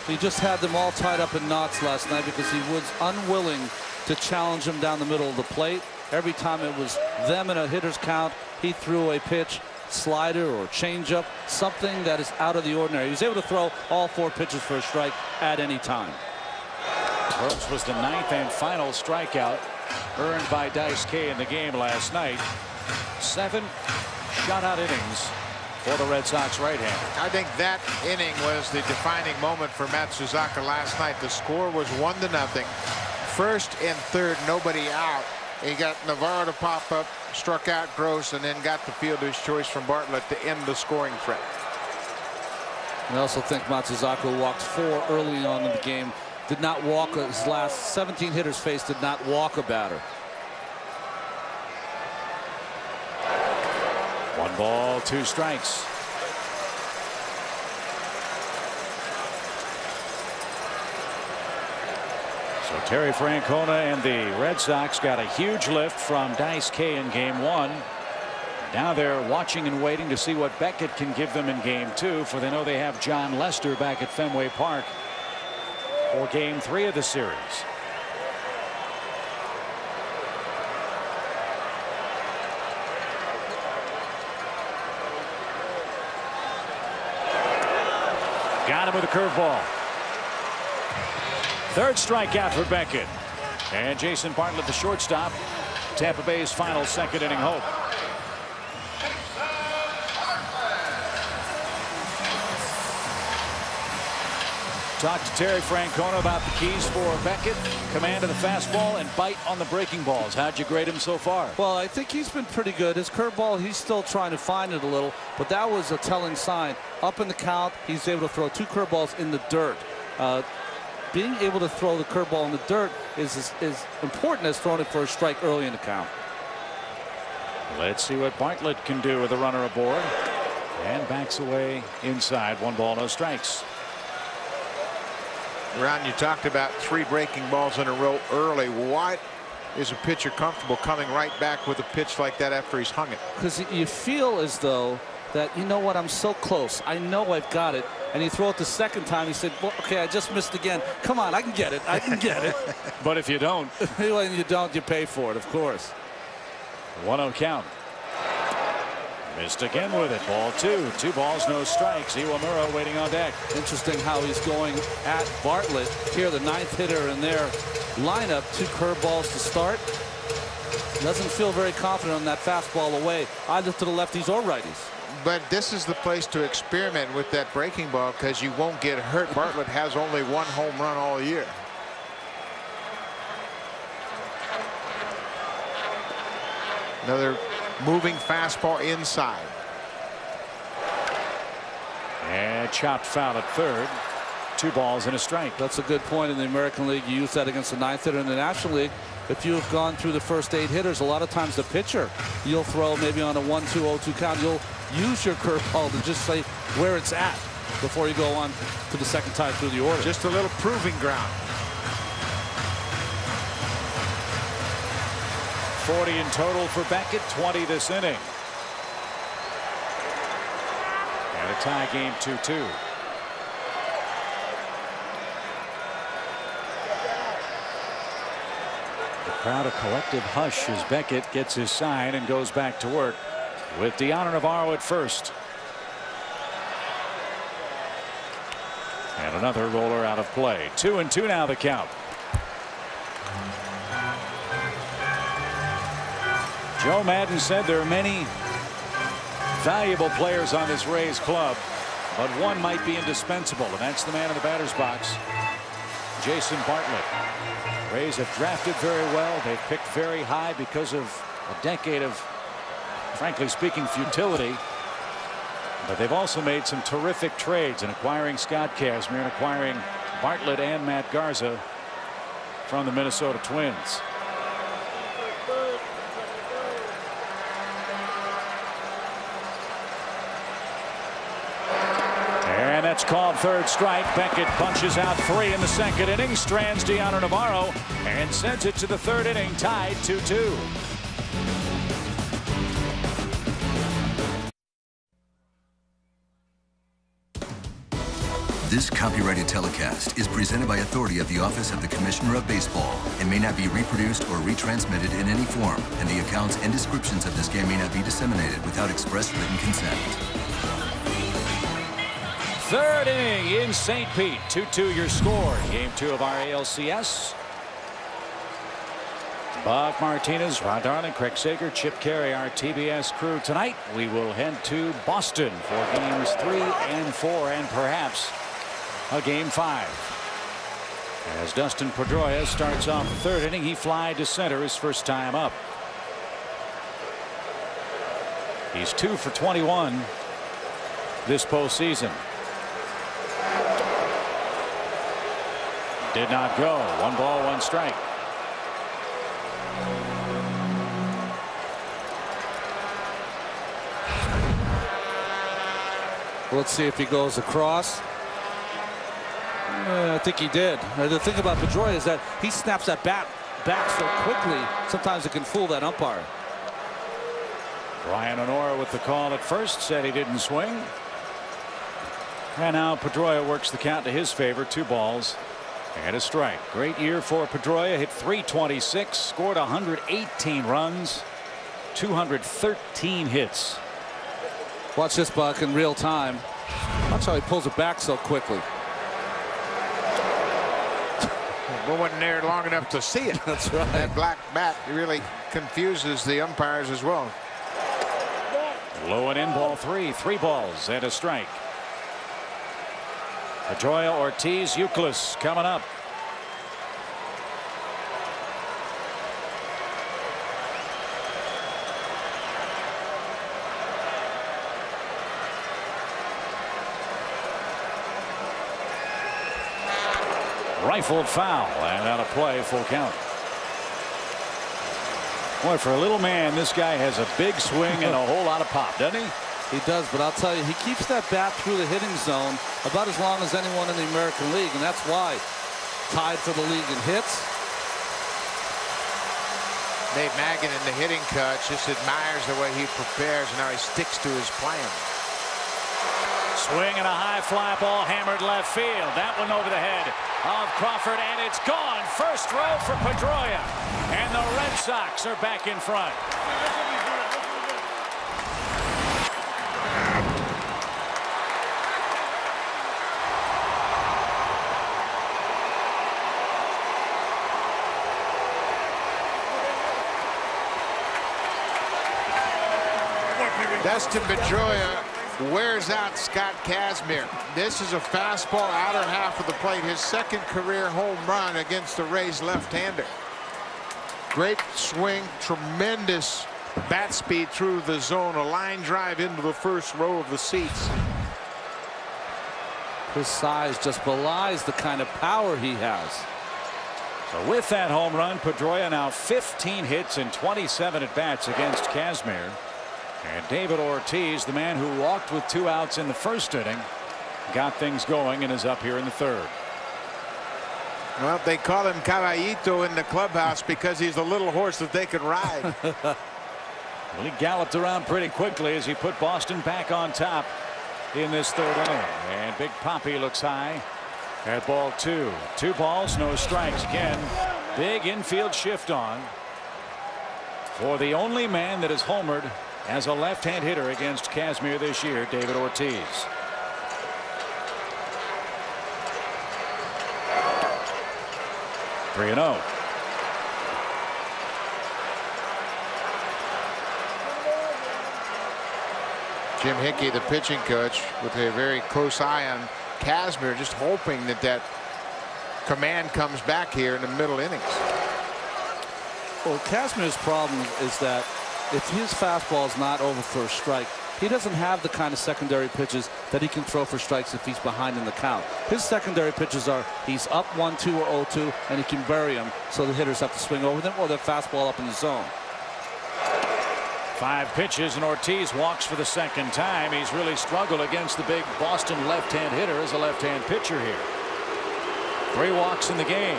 He just had them all tied up in knots last night because he was unwilling to challenge him down the middle of the plate. Every time it was them in a hitter's count, he threw a pitch, slider or changeup, something that is out of the ordinary. He was able to throw all 4 pitches for a strike at any time. Gross was the 9th and final strikeout earned by Dice K in the game last night. 7 shutout innings for the Red Sox right-hander. I think that inning was the defining moment for Matsuzaka last night. The score was 1-0. 1st and 3rd, nobody out. He got Navarro to pop up, struck out Gross, and then got the fielder's choice from Bartlett to end the scoring threat. I also think Matsuzaka walked 4 early on in the game. Did not walk. His last 17 hitters faced did not walk a batter. 1 ball, 2 strikes. So Terry Francona and the Red Sox got a huge lift from Dice K in game 1. Now they're watching and waiting to see what Beckett can give them in game 2, for they know they have John Lester back at Fenway Park for game 3 of the series. Got him with a curveball. 3rd strikeout for Beckett. And Jason Bartlett, the shortstop, Tampa Bay's final 2nd inning hope. Talked to Terry Francona about the keys for Beckett: command of the fastball and bite on the breaking balls. How'd you grade him so far? Well, I think he's been pretty good. His curveball, he's still trying to find it a little, but that was a telling sign. Up in the count, he's able to throw 2 curveballs in the dirt. being able to throw the curveball in the dirt is important as throwing it for a strike early in the count. Let's see what Bartlett can do with the runner aboard. And backs away inside. 1 ball, no strikes. Ron, you talked about 3 breaking balls in a row early. Why is a pitcher comfortable coming right back with a pitch like that after he's hung it? Because you feel as though that, you know what, I'm so close. I know I've got it. And you throw it the second time. He said, well, okay, I just missed again. Come on, I can get it. I can get it. But if you don't. When you don't, you pay for it, of course. 1-0 count. Missed again with it. Ball 2. 2 balls, no strikes. Iwamura waiting on deck. Interesting how he's going at Bartlett. Here, the 9th hitter in their lineup. 2 curveballs to start. Doesn't feel very confident on that fastball away, either to the lefties or righties. But this is the place to experiment with that breaking ball because you won't get hurt. Bartlett has only 1 home run all year. Another moving fastball inside. And chopped foul at third. 2 balls and a strike. That's a good point. In the American League, you use that against the 9th hitter. In the National League, if you have gone through the first 8 hitters, a lot of times the pitcher, you'll throw maybe on a 1-2-0-2 count. You'll use your curveball to just say where it's at before you go on to the second time through the order. Just a little proving ground. 40 in total for Beckett, 20 this inning. And a tie game 2-2. The crowd a collective hush as Beckett gets his sign and goes back to work with Deanna Navarro at first. And another roller out of play. 2-2 now the count. Joe Maddon said there are many valuable players on this Rays club, but one might be indispensable, and that's the man in the batter's box, Jason Bartlett. Rays have drafted very well. They've picked very high because of a decade of, frankly speaking, futility. But they've also made some terrific trades in acquiring Scott Kazmir and acquiring Bartlett and Matt Garza from the Minnesota Twins. And that's called third strike. Beckett punches out 3 in the second inning, strands Deanna Navarro, and sends it to the 3rd inning, tied 2-2. This copyrighted telecast is presented by authority of the Office of the Commissioner of Baseball and may not be reproduced or retransmitted in any form, and the accounts and descriptions of this game may not be disseminated without express written consent. 3rd inning in St. Pete. 2-2 your score. Game 2 of our ALCS. Buck Martinez, Ron Darling, Craig Sager, Chip Carey, our TBS crew. Tonight we will head to Boston for games 3 and 4 and perhaps a game 5. As Dustin Pedroia starts off the 3rd inning, he flied to center his first time up. He's 2 for 21 this postseason. Did not go. 1 ball, 1 strike. Let's see if he goes across. I think he did. The thing about Pedroia is that he snaps that bat back so quickly, sometimes it can fool that umpire. Brian Honora with the call at first, said he didn't swing. And now Pedroia works the count to his favor. 2 balls and a strike. Great year for Pedroia. Hit .326, scored 118 runs, 213 hits. Watch this, Buck, in real time. Watch how he pulls it back so quickly. We wasn't there long enough to see it. That's right. That black bat really confuses the umpires as well. Low and in, ball 3. 3 balls and a strike. Pedroia, Ortiz, Youkilis coming up. Rifled foul, and out of play, full count. Boy, for a little man, this guy has a big swing and a whole lot of pop, doesn't he? He does, but I'll tell you, he keeps that bat through the hitting zone about as long as anyone in the American League, and that's why tied for the league in hits. Nate Maggin in the hitting coach just admires the way he prepares and how he sticks to his plan. Swing and a high fly ball hammered left field. That one over the head of Crawford, and it's gone. First row for Pedroia, and the Red Sox are back in front. Dustin Pedroia wears out Scott Kazmir. This is a fastball outer half of the plate. His second career home run against the Rays left-hander. Great swing, tremendous bat speed through the zone. A line drive into the first row of the seats. His size just belies the kind of power he has. So with that home run, Pedroia now 15 hits and 27 at-bats against Kazmir. And David Ortiz, the man who walked with 2 outs in the first inning, got things going and is up here in the third. Well, they call him Caballito in the clubhouse because he's a little horse that they can ride. Well, he galloped around pretty quickly as he put Boston back on top in this third inning. And Big Papi looks high at ball 2. 2 balls, no strikes. Again, big infield shift on for the only man that has homered as a left-hand hitter against Kazmir this year, David Ortiz. Three and 0. Jim Hickey, the pitching coach, with a very close eye on Kazmir, just hoping that that command comes back here in the middle innings. Well, Kazmir's problem is that if his fastball is not over for a strike, he doesn't have the kind of secondary pitches that he can throw for strikes if he's behind in the count. His secondary pitches are he's up 1-2 or 0-2, and he can bury them, so the hitters have to swing over them or their fastball up in the zone. 5 pitches, and Ortiz walks for the second time. He's really struggled against the big Boston left-hand hitter as a left-hand pitcher here. 3 walks in the game.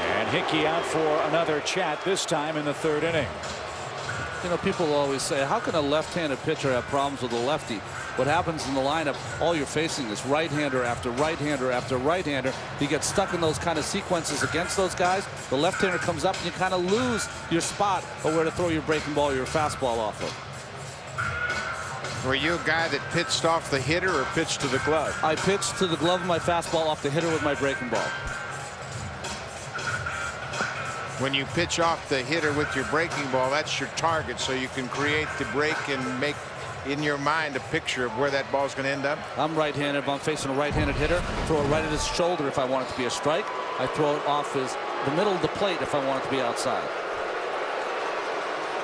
And Hickey out for another chat, this time in the third inning. You know, people always say, how can a left-handed pitcher have problems with a lefty? What happens in the lineup, all you're facing is right-hander after right-hander after right-hander. You get stuck in those kind of sequences against those guys. The left-hander comes up and you kind of lose your spot or where to throw your breaking ball or your fastball off of. Were you a guy that pitched off the hitter or pitched to the glove? I pitched to the glove of my fastball off the hitter with my breaking ball. When you pitch off the hitter with your breaking ball, that's your target, so you can create the break and make in your mind a picture of where that ball's going to end up. I'm right-handed. If I'm facing a right-handed hitter, throw it right at his shoulder if I want it to be a strike. I throw it off the middle of the plate if I want it to be outside.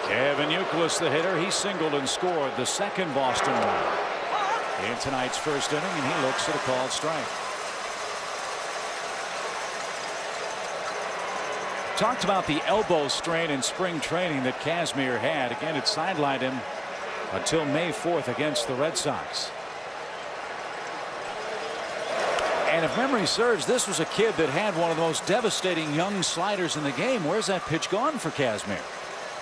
Kevin Youkilis, the hitter, he singled and scored the second Boston run in tonight's first inning, and he looks at a called strike. Talked about the elbow strain in spring training that Kazmir had. Again, it sidelined him until May 4th against the Red Sox. And if memory serves, this was a kid that had one of the most devastating young sliders in the game. Where's that pitch gone for Kazmir?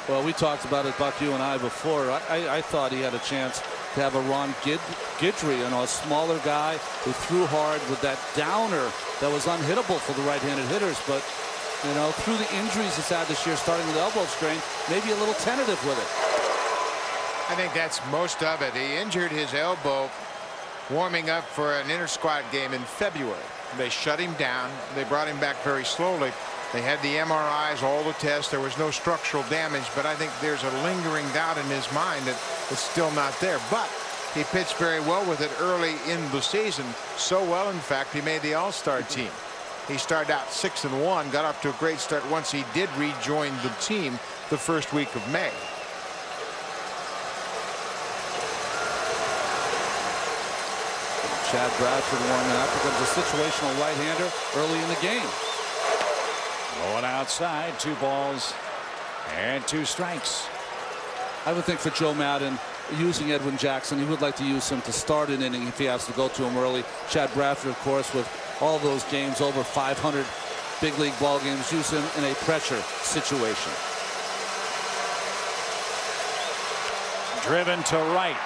Well, we talked about it, Buck, you and I, before. I thought he had a chance to have a Ron Guidry, you know, a smaller guy who threw hard with that downer that was unhittable for the right-handed hitters. But you know, through the injuries he's had this year, starting with elbow strain, maybe a little tentative with it. I think that's most of it. He injured his elbow warming up for an inter-squad game in February. They shut him down. They brought him back very slowly. They had the MRIs, all the tests. There was no structural damage, but I think there's a lingering doubt in his mind that it's still not there. But he pitched very well with it early in the season. So well, in fact, he made the All-Star team. He started out 6-1, got off to a great start once he did rejoin the team the first week of May. Chad Bradford warming up becomes a situational right-hander early in the game. Going outside, 2 balls and 2 strikes. I would think for Joe Maddon, using Edwin Jackson, he would like to use him to start an inning if he has to go to him early. Chad Bradford, of course, with all those games, over 500 big league ball games, use him in a pressure situation. Driven to right.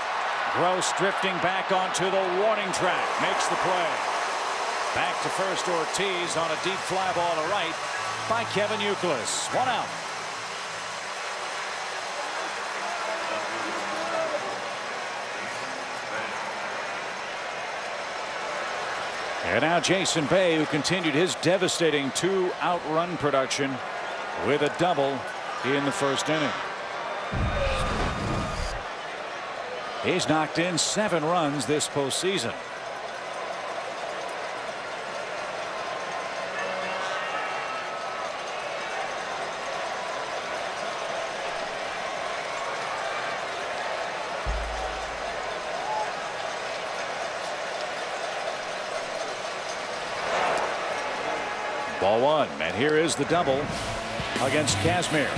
Gross drifting back onto the warning track. Makes the play. Back to first, Ortiz on a deep fly ball to right by Kevin Youkilis. 1 out. And now Jason Bay, who continued his devastating 2-out run production with a double in the first inning. He's knocked in 7 runs this postseason. Ball 1, and here is the double against Kazmir.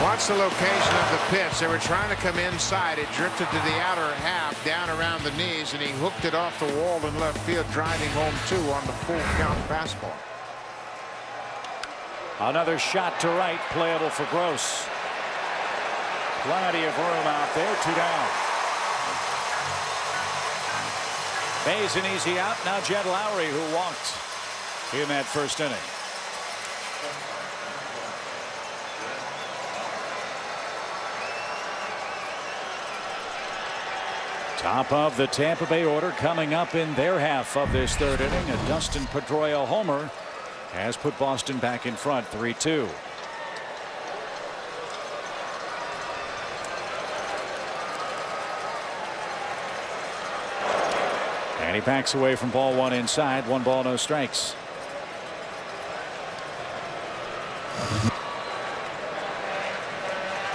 Watch the location of the pitch. They were trying to come inside. It drifted to the outer half, down around the knees, and he hooked it off the wall in left field, driving home 2 on the full count fastball. Another shot to right, playable for Gross. Plenty of room out there, 2 down. Bay's an easy out. Now Jed Lowry, who walked in that first inning. Top of the Tampa Bay order coming up in their half of this third inning. A Dustin Pedroia homer has put Boston back in front, 3-2. And he backs away from ball 1 inside. 1 ball, no strikes.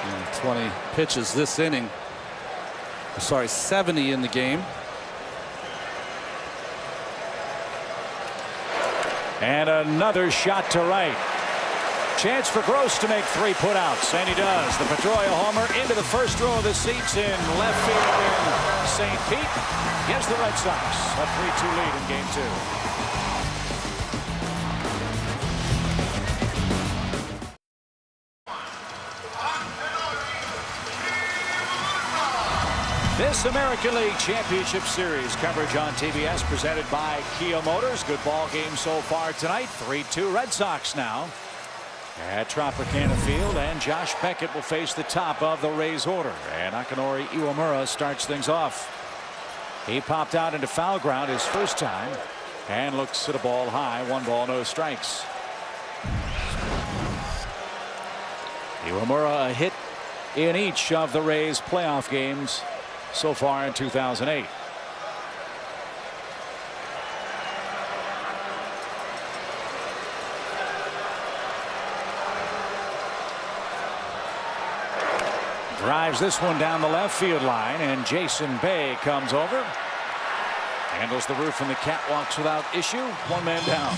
And 20 pitches this inning. Sorry, 70 in the game. And another shot to right. Chance for Gross to make 3 putouts, and he does. The Pedroia homer into the first row of the seats in left field in St. Pete. Gives the Red Sox a 3-2 lead in game 2. This American League Championship Series coverage on TBS presented by Kia Motors. Good ball game so far tonight. 3-2 Red Sox now at Tropicana Field, and Josh Beckett will face the top of the Rays order, and Akinori Iwamura starts things off. He popped out into foul ground his first time and looks at a ball high. 1 ball, no strikes. Iwamura a hit in each of the Rays playoff games so far in 2008. Drives this one down the left field line, and Jason Bay comes over, handles the roof and the catwalks without issue. 1 man down.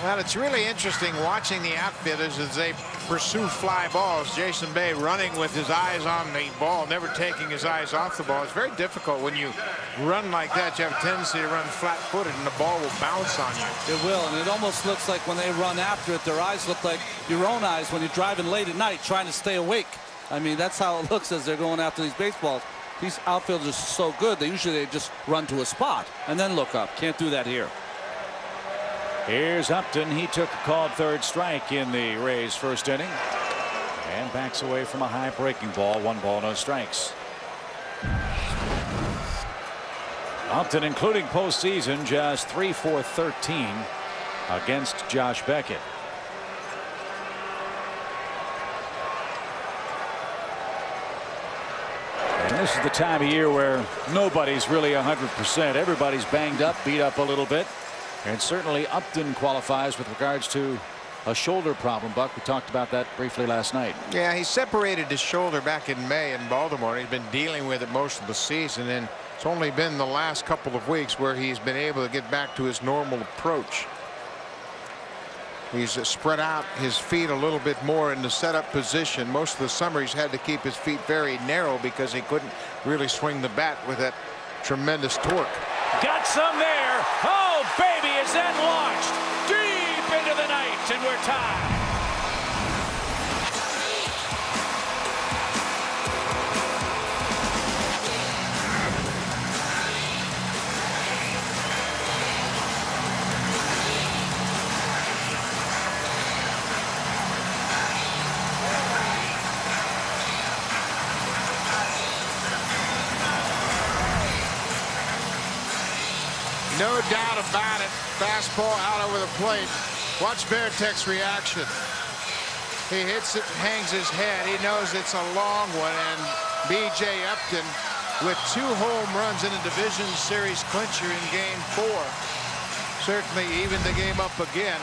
Well, it's really interesting watching the outfielders as they pursue fly balls. Jason Bay running with his eyes on the ball, never taking his eyes off the ball. It's very difficult when you run like that. You have a tendency to run flat-footed, and the ball will bounce on you. It will, and it almost looks like when they run after it, their eyes look like your own eyes when you're driving late at night trying to stay awake. I mean, that's how it looks as they're going after these baseballs. These outfielders are so good, they usually just run to a spot and then look up. Can't do that here. Here's Upton. He took a called 3rd strike in the Rays' first inning and backs away from a high breaking ball. 1 ball, no strikes. Upton, including postseason, just 3 for 13 against Josh Beckett. And this is the time of year where nobody's really 100%. Everybody's banged up, beat up a little bit. And certainly Upton qualifies with regards to a shoulder problem. Buck, we talked about that briefly last night. Yeah, he separated his shoulder back in May in Baltimore. He's been dealing with it most of the season, and It's only been the last couple of weeks where he's been able to get back to his normal approach. He's spread out his feet a little bit more in the setup position. Most of the summer he's had to keep his feet very narrow because he couldn't really swing the bat with that tremendous torque. Got some there. Oh, baby, is that launched deep into the night, and we're tied. No doubt about it. Fastball out over the plate. Watch Varitek's reaction. He hits it, hangs his head. He knows it's a long one. And B.J. Upton with 2 home runs in a division series clincher in Game 4. Certainly evened the game up again.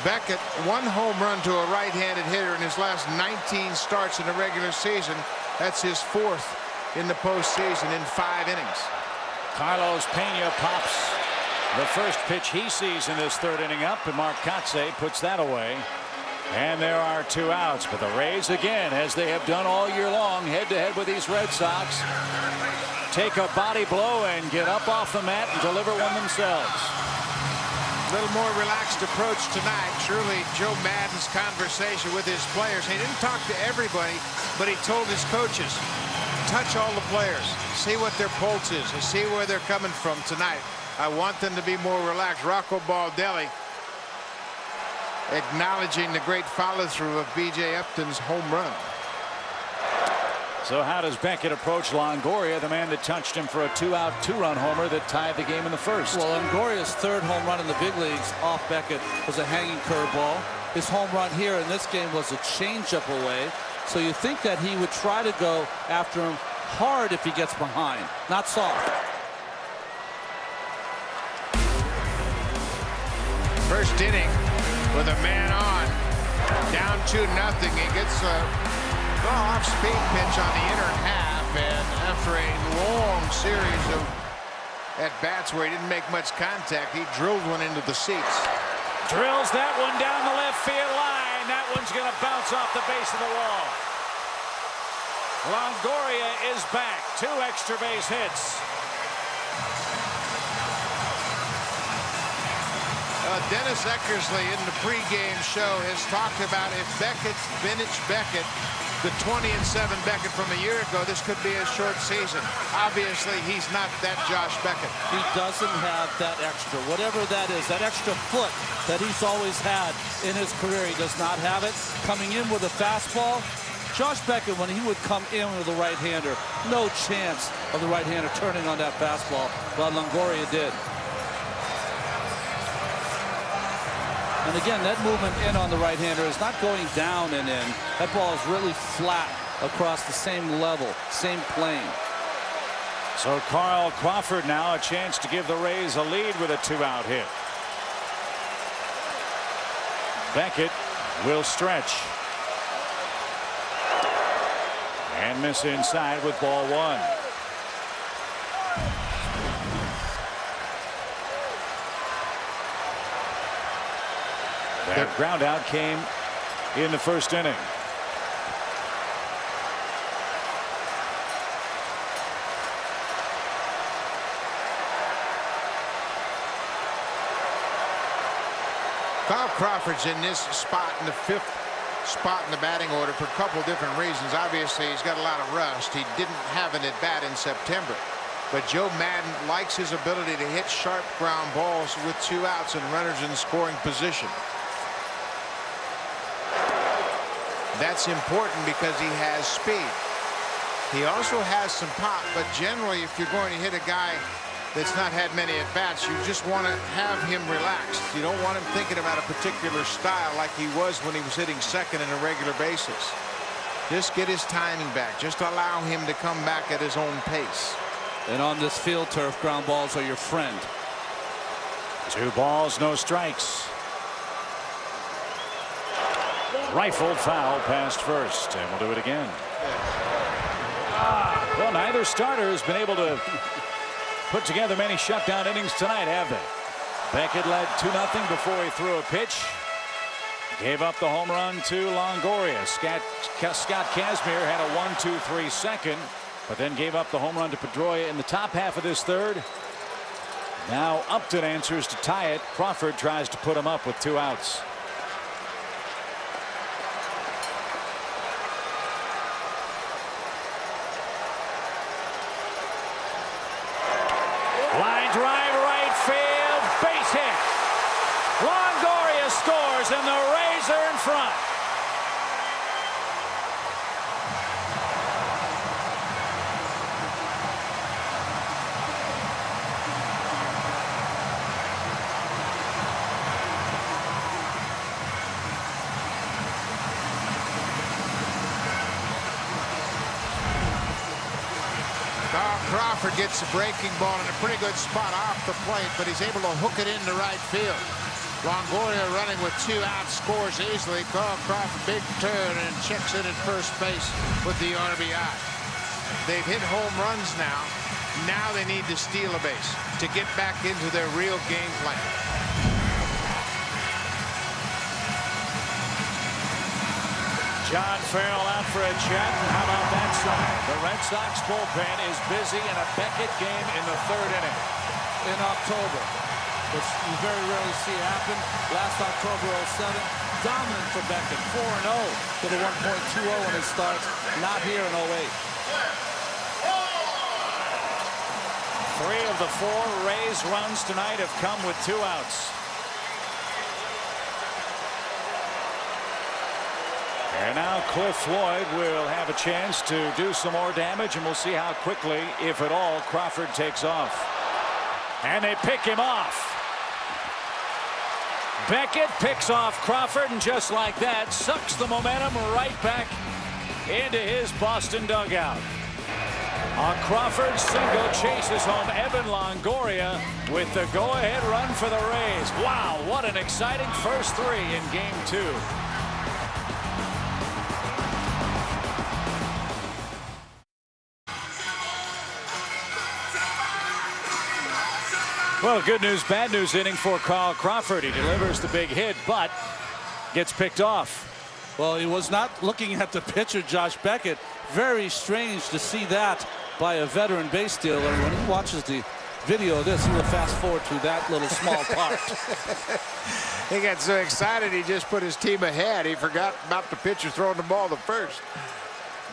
Beckett, 1 home run to a right-handed hitter in his last 19 starts in the regular season. That's his 4th in the postseason in 5 innings. Carlos Pena pops the first pitch he sees in this 3rd inning up, and Mark Kotsay puts that away. And there are 2 outs, but the Rays again, as they have done all year long, head-to-head with these Red Sox, take a body blow and get up off the mat and deliver one themselves. A little more relaxed approach tonight. Surely Joe Maddon's conversation with his players. He didn't talk to everybody, but he told his coaches, touch all the players, see what their pulse is, and see where they're coming from tonight. I want them to be more relaxed. Rocco Baldelli acknowledging the great follow-through of B.J. Upton's home run. So how does Beckett approach Longoria, the man that touched him for a 2-out, 2-run homer that tied the game in the 1st? Well, Longoria's 3rd home run in the big leagues off Beckett was a hanging curveball. His home run here in this game was a changeup away. So you think that he would try to go after him hard if he gets behind, not soft. First inning with a man on, down 2-0. He gets a off-speed pitch on the inner half, and after a long series of at-bats where he didn't make much contact, he drilled one into the seats. Drills that one down the left field line. That one's going to bounce off the base of the wall. Longoria is back. 2 extra base hits. Dennis Eckersley in the pregame show has talked about if Beckett's vintage Beckett, the 20-7 Beckett from a year ago, this could be a short season. Obviously, he's not that Josh Beckett. He doesn't have that extra, whatever that is, that extra foot that he's always had in his career. He does not have it. Coming in with a fastball, Josh Beckett, when he would come in with a right-hander, no chance of the right-hander turning on that fastball, while Longoria did. And again, that movement in on the right-hander is not going down and in. That ball is really flat across the same level, same plane. So Carl Crawford now a chance to give the Rays a lead with a 2-out hit. Beckett will stretch. And miss inside with ball 1. That ground out came in the 1st inning. Carl Crawford's in this spot in the 5th spot in the batting order for a couple of different reasons. Obviously, he's got a lot of rust. He didn't have an at-bat in September. But Joe Maddon likes his ability to hit sharp ground balls with 2 outs and runners in scoring position. That's important because he has speed. He also has some pop, but generally, if you're going to hit a guy that's not had many at-bats, you just want to have him relaxed. You don't want him thinking about a particular style like he was when he was hitting second on a regular basis. Just get his timing back. Just allow him to come back at his own pace. And on this field turf, ground balls are your friend. 2 balls, no strikes. Rifled foul past first, and we'll do it again. Well, neither starter has been able to put together many shutdown innings tonight, have they? Beckett led 2-0 before he threw a pitch. Gave up the home run to Longoria. Scott Kazmir had a 1-2-3 second, but then gave up the home run to Pedroia in the top half of this third. Now Upton answers to tie it. Crawford tries to put him up with 2 outs. Line drive right field, base hit. Longoria scores and the Rays are in front. Crawford gets a breaking ball in a pretty good spot off the plate, but he's able to hook it into right field. Longoria running with 2 outs, scores easily. Carl Crawford, big turn, and checks in at first base with the RBI. They've hit home runs now. Now they need to steal a base to get back into their real game plan. John Farrell out for a check. How about that side? The Red Sox bullpen is busy in a Beckett game in the 3rd inning. In October, which you very rarely see happen. Last October 07, dominant for Beckett, 4-0 to the 1.20 when it starts. Not here in 08. 3 of the 4 Rays runs tonight have come with 2 outs. And now Cliff Floyd will have a chance to do some more damage, and we'll see how quickly, if at all, Crawford takes off. And they pick him off. Beckett picks off Crawford, and just like that, sucks the momentum right back into his Boston dugout. A Crawford single chases home Evan Longoria with the go-ahead run for the Rays. Wow, what an exciting first 3 in Game 2. Well, good news, bad news inning for Carl Crawford. He delivers the big hit, but gets picked off. Well, he was not looking at the pitcher, Josh Beckett. Very strange to see that by a veteran base stealer. When he watches the video of this, he will fast forward to that little small part. He got so excited he just put his team ahead. He forgot about the pitcher throwing the ball to first.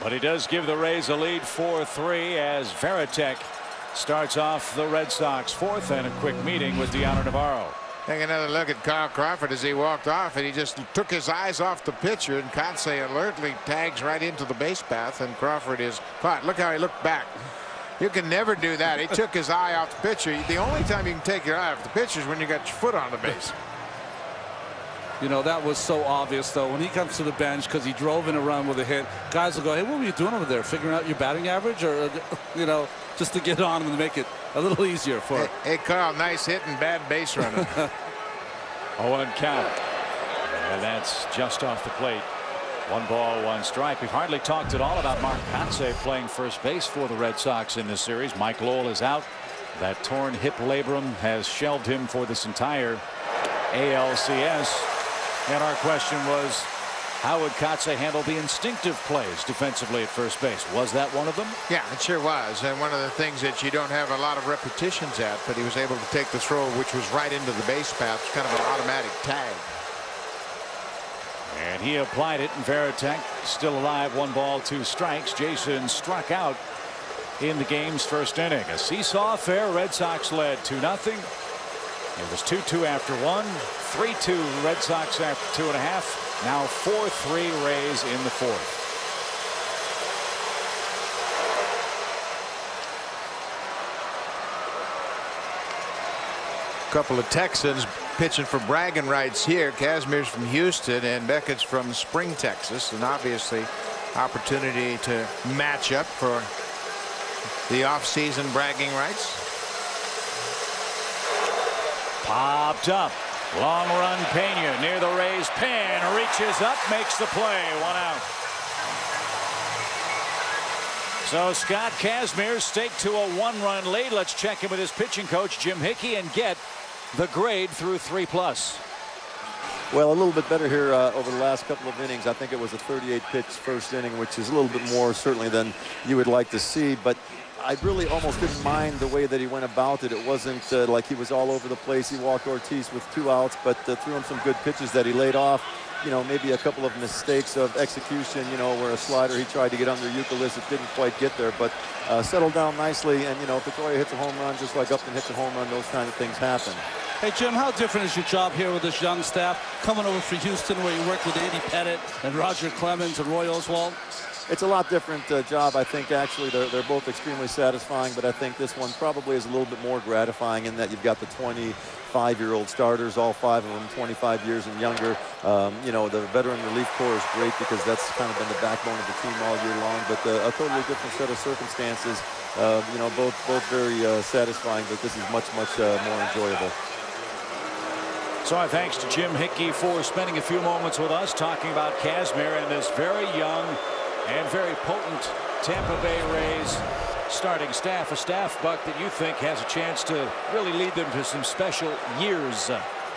But he does give the Rays a lead 4-3 as Varitek starts off the Red Sox 4th, and a quick meeting with Deanna Navarro. Take another look at Carl Crawford as he walked off, and he just took his eyes off the pitcher, and Kotsay alertly tags right into the base path, and Crawford is caught. Look how he looked back. You can never do that. He took his eye off the pitcher. The only time you can take your eye off the pitcher is when you got your foot on the base. You know, that was so obvious, though. When he comes to the bench, because he drove in a run with a hit, guys will go, hey, what were you doing over there? Figuring out your batting average? Or, you know, just to get on and make it a little easier for Hey, Carl, nice hit and bad base running. 0-1 count. And that's just off the plate. 1 ball, 1 strike. We've hardly talked at all about Mark Kotsay playing first base for the Red Sox in this series. Mike Lowell is out. That torn hip labrum has shelved him for this entire ALCS. And our question was, how would Kotsay handle the instinctive plays defensively at first base? Was that one of them? Yeah, it sure was. And one of the things that you don't have a lot of repetitions at, but he was able to take the throw, which was right into the base path, kind of an automatic tag. And he applied it, and Varitek still alive. 1 ball, 2 strikes. Jason struck out in the game's first inning. A seesaw affair. Red Sox led 2-0. It was 2-2 after 1, 3-2 Red Sox after 2.5. Now 4-3 Rays in the 4th. Couple of Texans pitching for bragging rights here. Kazmir's from Houston and Beckett's from Spring, Texas, and obviously opportunity to match up for the off-season bragging rights. Popped up. Long run Pena near the Rays pen. Reaches up, makes the play. 1 out. So Scott Kazmir staked to a 1-run lead. Let's check in with his pitching coach, Jim Hickey, and get the grade through 3+. Well, a little bit better here over the last couple of innings. I think it was a 38-pitch first inning, which is a little bit more certainly than you would like to see. But I really almost didn't mind the way that he went about it. It wasn't like he was all over the place. He walked Ortiz with 2 outs, but threw him some good pitches that he laid off. You know, maybe a couple of mistakes of execution, you know, where a slider he tried to get under Youkilis, it didn't quite get there, but settled down nicely. And, you know, Pedroia hits a home run just like Upton hits a home run. Those kind of things happen. Hey, Jim, how different is your job here with this young staff, coming over for Houston where you worked with Andy Pettit and Roger Clemens and Roy Oswalt? It's a lot different job. I think actually they're both extremely satisfying, but I think this one probably is a little bit more gratifying in that you've got the 25-year-old starters, all 5 of them 25 years and younger. You know, the veteran relief corps is great because that's kind of been the backbone of the team all year long, but a totally different set of circumstances. You know, both very satisfying, but this is much more enjoyable. So our thanks to Jim Hickey for spending a few moments with us talking about Kazmir and this very young and very potent Tampa Bay Rays starting staff, a staff, Buck, that you think has a chance to really lead them to some special years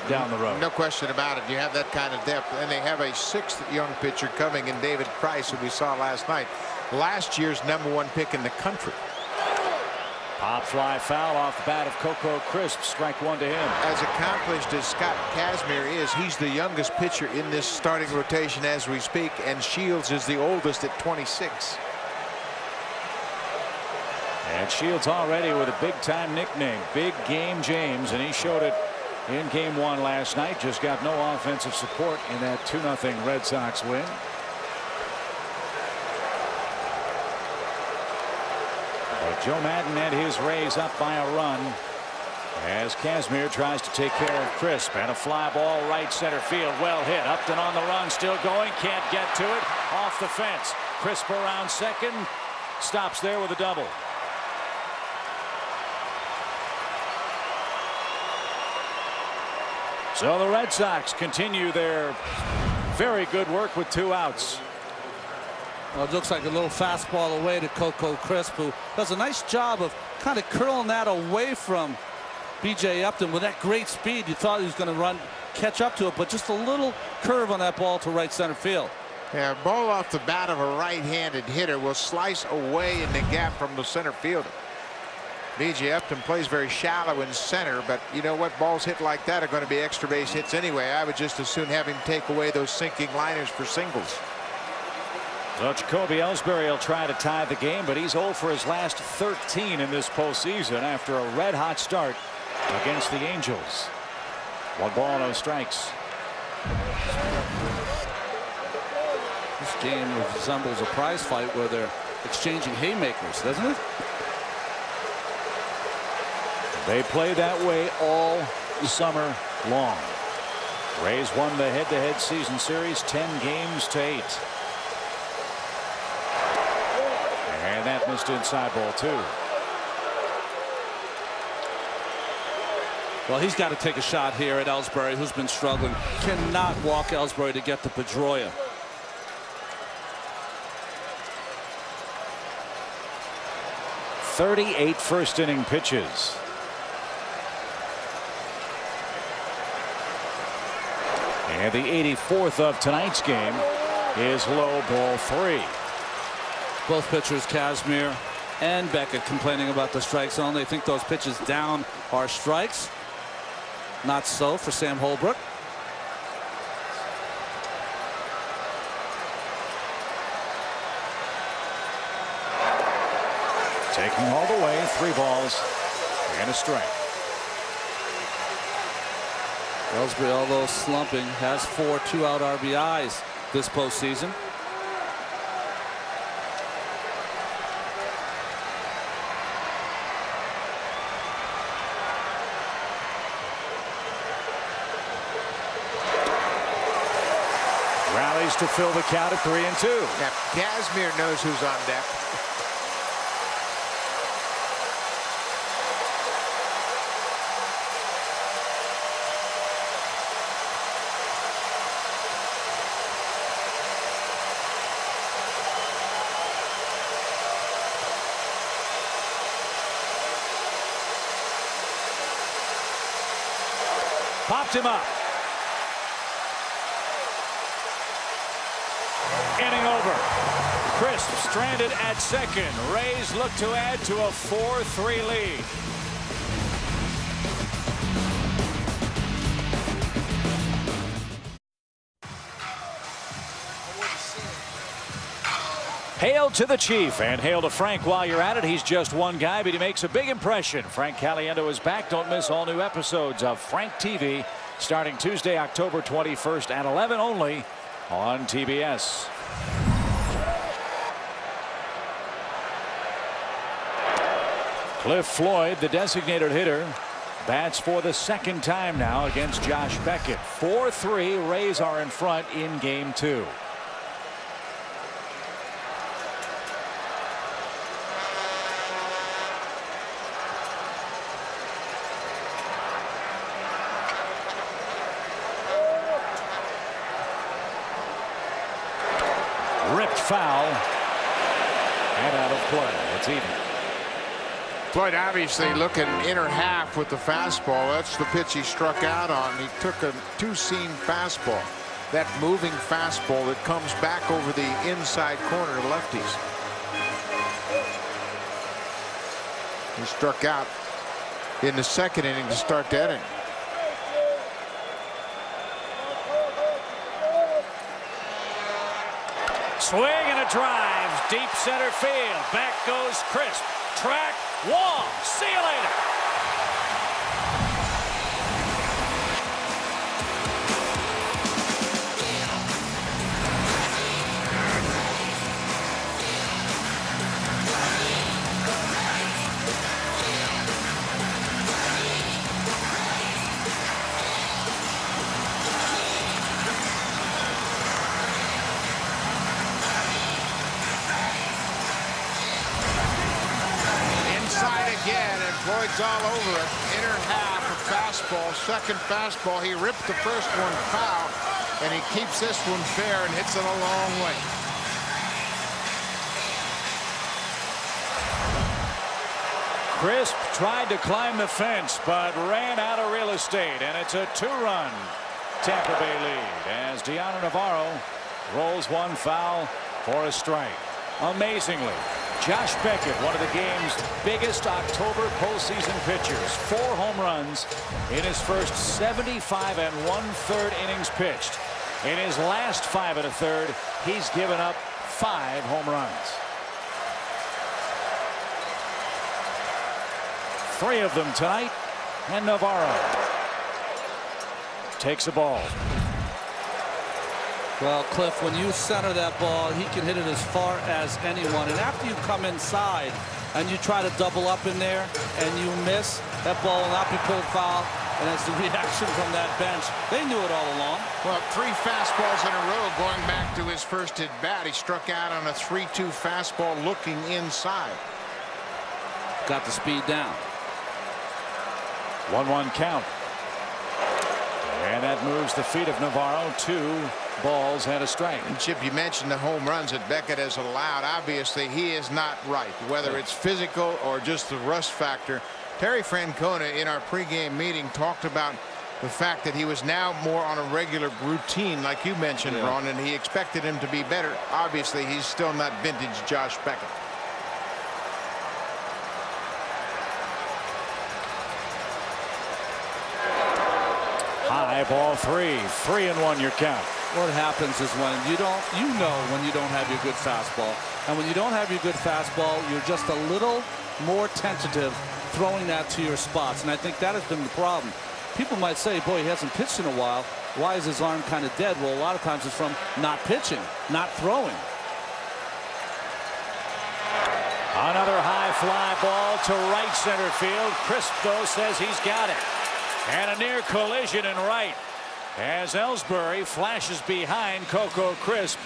down the road. No question about it. You have that kind of depth, and they have a 6th young pitcher coming in David Price, who we saw last night, last year's #1 pick in the country. Pop fly foul off the bat of Coco Crisp. Strike 1 to him. As accomplished as Scott Kazmir is, he's the youngest pitcher in this starting rotation as we speak, and Shields is the oldest at 26. And Shields already with a big-time nickname, Big Game James, and he showed it in Game 1 last night. Just got no offensive support in that 2-0 Red Sox win. Joe Maddon and his Rays up by a run as Kazmir tries to take care of Crisp, and a fly ball right center field, well hit. Upton on the run, still going, can't get to it, off the fence. Crisp around second, stops there with a double. So the Red Sox continue their very good work with 2 outs. Well, it looks like a little fastball away to Coco Crisp, who does a nice job of kind of curling that away from B.J. Upton with that great speed. You thought he was going to catch up to it, but just a little curve on that ball to right center field. Yeah, a ball off the bat of a right-handed hitter will slice away in the gap from the center fielder. B.J. Upton plays very shallow in center, but you know what? Balls hit like that are going to be extra base hits anyway. I would just as soon have him take away those sinking liners for singles. So Jacoby Ellsbury will try to tie the game, but he's 0 for his last 13 in this postseason after a red-hot start against the Angels. 1 ball, no strikes. This game resembles a prize fight where they're exchanging haymakers, doesn't it? They play that way all summer long. Rays won the head-to-head season series 10 games to 8. And that missed inside ball 2. Well, he's got to take a shot here at Ellsbury, who's been struggling. Cannot walk Ellsbury to get to Pedroia. .38 first-inning pitches. And the 84th of tonight's game is low, ball 3. Both pitchers, Kazmir and Beckett, complaining about the strike zone. They think those pitches down are strikes. Not so for Sam Holbrook. Taking all the way, 3 balls and a strike. Ellsbury, although slumping, has 4 2-out RBIs this postseason. Rallies to fill the count at 3-2. Now, Kazmir knows who's on deck. Popped him up. Inning over. Crisp stranded at second. Rays look to add to a 4-3 lead. Hail to the Chief and hail to Frank while you're at it. He's just one guy, but he makes a big impression. Frank Caliendo is back. Don't miss all new episodes of Frank TV starting Tuesday, October 21st at 11 only on TBS. Cliff Floyd, the designated hitter, bats for the second time now against Josh Beckett. 4-3. Rays are in front in game 2. Ripped foul and out of play. It's even. Floyd obviously looking inner half with the fastball. That's the pitch he struck out on. He took a two-seam fastball. That moving fastball that comes back over the inside corner to lefties. He struck out in the second inning to start that inning. Swing and a drive. Deep center field. Back goes Crisp. Track. Wall. See you later. Floyd's all over it. Inner half of fastball. Second fastball. He ripped the first one foul, and he keeps this one fair and hits it a long way. Crisp tried to climb the fence, but ran out of real estate, and it's a 2-run Tampa Bay lead as Dioner Navarro rolls one foul for a strike. Amazingly, Josh Beckett, one of the game's biggest October postseason pitchers, 4 home runs in his first 75 1/3 innings pitched. In his last 5 1/3, he's given up 5 home runs. 3 of them tonight, and Navarro takes a ball. Well, Cliff, when you center that ball, he can hit it as far as anyone. And after you come inside and you try to double up in there and you miss, that ball will not be pulled foul. And that's the reaction from that bench. They knew it all along. Well, 3 fastballs in a row going back to his first at bat. He struck out on a 3-2 fastball looking inside. Got the speed down. 1-1 count. And that moves the feet of Navarro. 2 balls and a strike. And Chip, you mentioned the home runs that Beckett has allowed. Obviously, he is not right, whether it's physical or just the rust factor. Terry Francona in our pregame meeting talked about the fact that he was now more on a regular routine, like you mentioned, Ron, and he expected him to be better. Obviously, he's still not vintage Josh Beckett. High ball 3. 3-1 your count. What happens is when you don't have your good fastball, and when you don't have your good fastball, you're just a little more tentative throwing that to your spots, and I think that has been the problem. People might say, boy, he hasn't pitched in a while. Why is his arm kind of dead? Well, a lot of times it's from not pitching, not throwing. Another high fly ball to right center field. Crisp, though, says he's got it. And a near collision in right as Ellsbury flashes behind Coco Crisp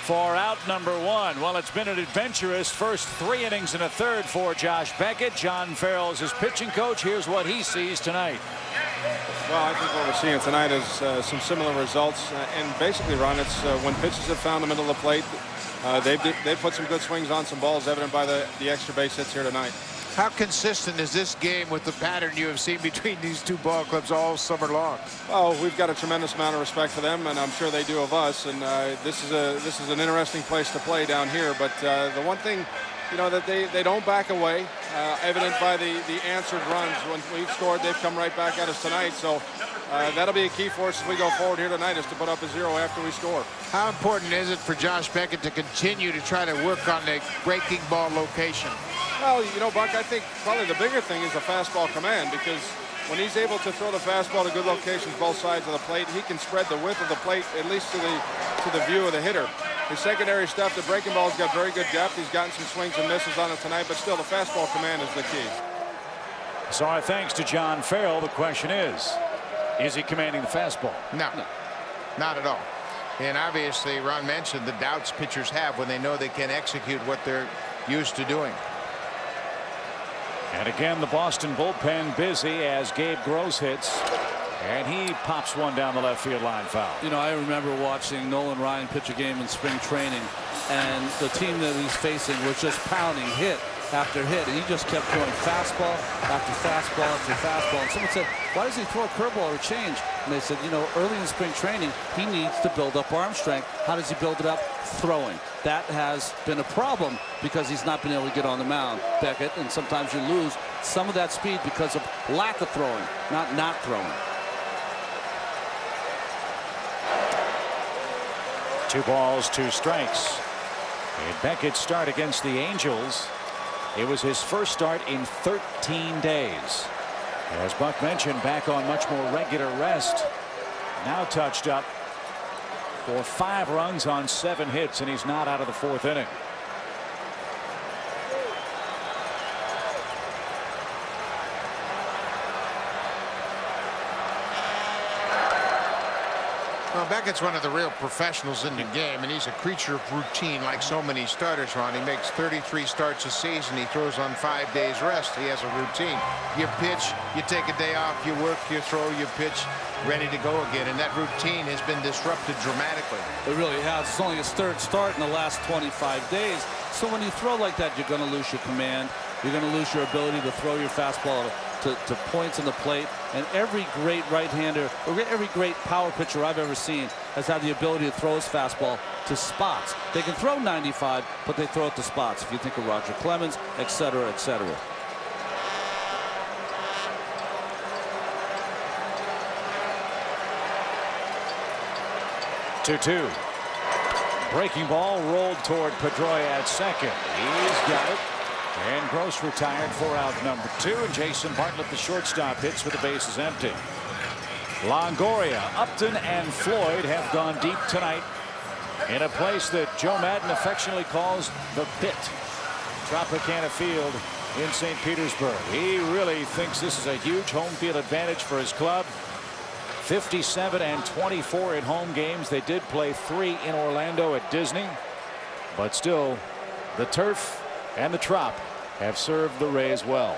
for out number 1. Well, it's been an adventurous first 3 innings and a third for Josh Beckett. John Farrell's his pitching coach. Here's what he sees tonight. Well, I think what we're seeing tonight is some similar results. And basically, Ron, it's when pitchers have found the middle of the plate, they've put some good swings on some balls, evident by the extra base hits here tonight. How consistent is this game with the pattern you have seen between these two ball clubs all summer long? Oh, we've got a tremendous amount of respect for them, and I'm sure they do of us. And this is an interesting place to play down here. But the one thing, you know, that they don't back away, evident by the answered runs. When we've scored, they've come right back at us tonight. So that'll be a key for us as we go forward here tonight, is to put up a 0 after we score. How important is it for Josh Beckett to continue to try to work on the breaking ball location? Well, you know, Buck, I think probably the bigger thing is the fastball command, because when he's able to throw the fastball to good locations both sides of the plate, he can spread the width of the plate at least to the view of the hitter. His secondary stuff, the breaking ball's got very good depth. He's gotten some swings and misses on it tonight, but still the fastball command is the key. So our thanks to John Farrell. The question is he commanding the fastball? No, not at all. And obviously, Ron mentioned the doubts pitchers have when they know they can execute what they're used to doing. And again, the Boston bullpen busy as Gabe Gross hits. And he pops one down the left field line, foul. You know, I remember watching Nolan Ryan pitch a game in spring training, and the team that he's facing was just pounding hit after hit, and he just kept throwing fastball after fastball after fastball. And someone said, why does he throw a curveball or change? And they said, you know, early in spring training, he needs to build up arm strength. How does he build it up? Throwing. That has been a problem because he's not been able to get on the mound, Beckett, and sometimes you lose some of that speed because of lack of throwing, not throwing. 2 balls, 2 strikes. In Beckett's start against the Angels, it was his first start in 13 days. As Buck mentioned, back on much more regular rest. Now touched up for 5 runs on 7 hits, and he's not out of the 4th inning. Well, Beckett's one of the real professionals in the game, and he's a creature of routine like so many starters, Ron. He makes 33 starts a season. He throws on 5 days rest. He has a routine. You pitch, you take a day off, you work, you throw, you pitch, ready to go again. And that routine has been disrupted dramatically. It really has. It's only his 3rd start in the last 25 days. So when you throw like that, you're going to lose your command. You're going to lose your ability to throw your fastball to points on the plate. And every great right-hander, or every great power pitcher I've ever seen has had the ability to throw his fastball to spots. They can throw 95, but they throw it to spots. If you think of Roger Clemens, et cetera, et cetera. Two. Breaking ball rolled toward Pedroia at second. He's got it. And Gross retired for out number 2. And Jason Bartlett, the shortstop, hits with the bases empty. Longoria, Upton, and Floyd have gone deep tonight in a place that Joe Madden affectionately calls the Pit. Tropicana Field in St. Petersburg. He really thinks this is a huge home field advantage for his club. 57 and 24 in home games. They did play 3 in Orlando at Disney, but still the turf and the Trop have served the Rays well.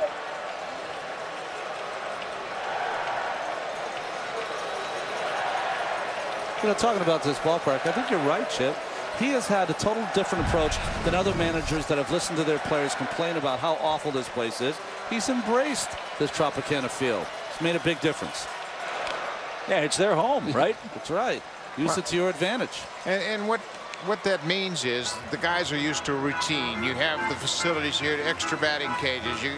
You know, talking about this ballpark, I think you're right, Chip. He has had a total different approach than other managers that have listened to their players complain about how awful this place is. He's embraced this Tropicana Field. It's made a big difference. Yeah, it's their home, right? That's right. Use it to your advantage. And what that means is the guys are used to a routine. You have the facilities here, extra batting cages. You're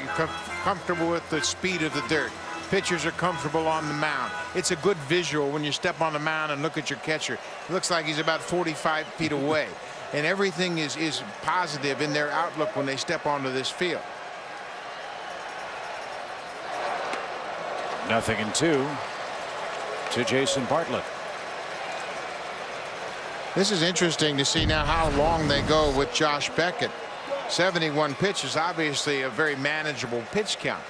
comfortable with the speed of the dirt. Pitchers are comfortable on the mound. It's a good visual when you step on the mound and look at your catcher. It looks like he's about 45 feet away. And everything is positive in their outlook when they step onto this field. 0-2 to Jason Bartlett. This is interesting to see now how long they go with Josh Beckett. 71 pitches, obviously a very manageable pitch count.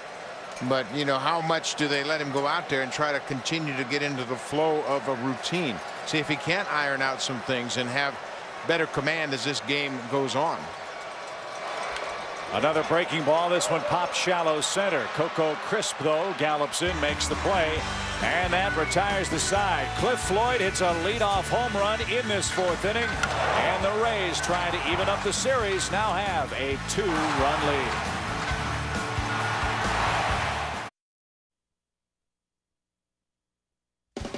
But, you know, how much do they let him go out there and try to continue to get into the flow of a routine? See if he can't iron out some things and have better command as this game goes on. Another breaking ball. This one pops shallow center. Coco Crisp, though, gallops in, makes the play, and that retires the side. Cliff Floyd hits a leadoff home run in this 4th inning, and the Rays, trying to even up the series, now have a 2-run lead.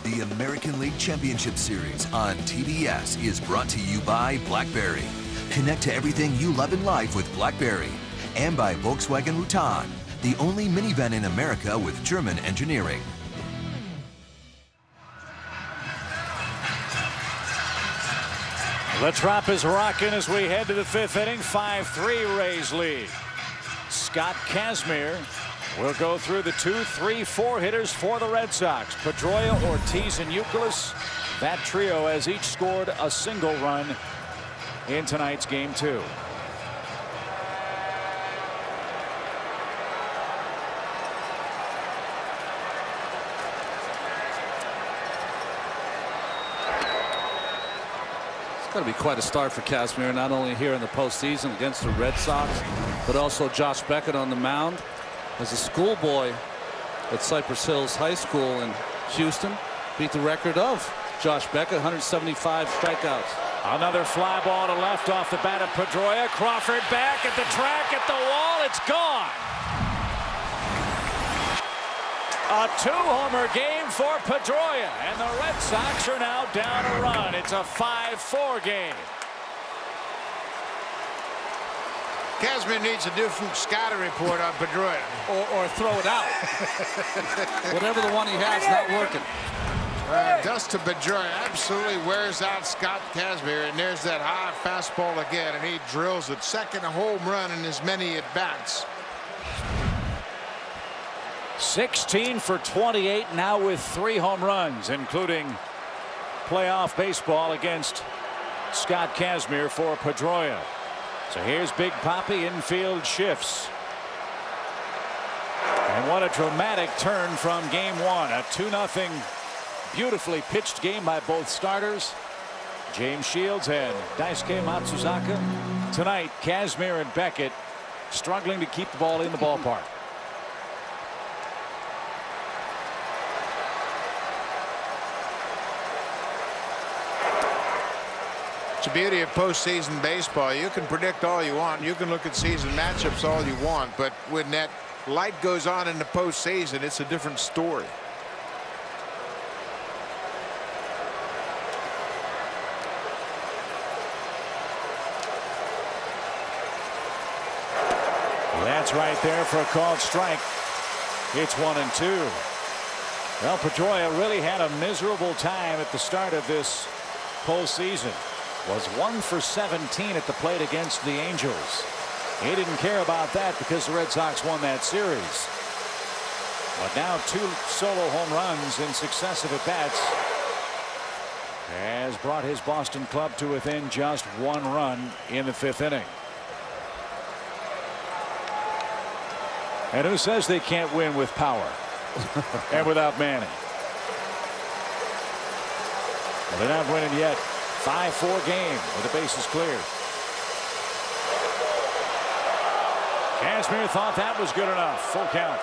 The American League Championship Series on TBS is brought to you by BlackBerry. Connect to everything you love in life with BlackBerry. And by Volkswagen Rutan, the only minivan in America with German engineering. The Trop is rocking as we head to the 5th inning. 5-3 Rays lead. Scott Kazmir will go through the 2, 3, 4 hitters for the Red Sox. Pedroia, Ortiz, and Youkilis. That trio has each scored a single run in tonight's game 2. It's going to be quite a start for Kazmir, not only here in the postseason against the Red Sox, but also Josh Beckett on the mound. As a schoolboy at Cypress Hills High School in Houston, beat the record of Josh Beckett, 175 strikeouts. Another fly ball to left off the bat of Pedroia. Crawford back at the track, at the wall. It's gone. A 2-homer game for Pedroia, and the Red Sox are now down a run. It's a 5-4 game. Kazmir needs a different scouting report on Pedroia. Or throw it out. Whatever the one he has not working. Dust to Pedroia absolutely wears out Scott Kazmir, and there's that high fastball again, and he drills it. Second home run in as many at-bats. 16 for 28 now with 3 home runs, including playoff baseball against Scott Kazmir for Pedroia. So here's Big Papi. Infield shifts. And what a dramatic turn from game 1. A 2-0 beautifully pitched game by both starters, James Shields and Daisuke Matsuzaka. Tonight, Kazmir and Beckett struggling to keep the ball in the ballpark. It's the beauty of postseason baseball. You can predict all you want. You can look at season matchups all you want. But when that light goes on in the postseason, it's a different story. That's right there for a called strike. It's 1-2. Well, Pedroia really had a miserable time at the start of this postseason. Was 1 for 17 at the plate against the Angels. He didn't care about that because the Red Sox won that series. But now 2 solo home runs in successive at-bats has brought his Boston club to within just 1 run in the 5th inning. And who says they can't win with power and without Manning? Well, they're not winning yet. 5-4 game with the bases cleared. Kazmir thought that was good enough. Full count.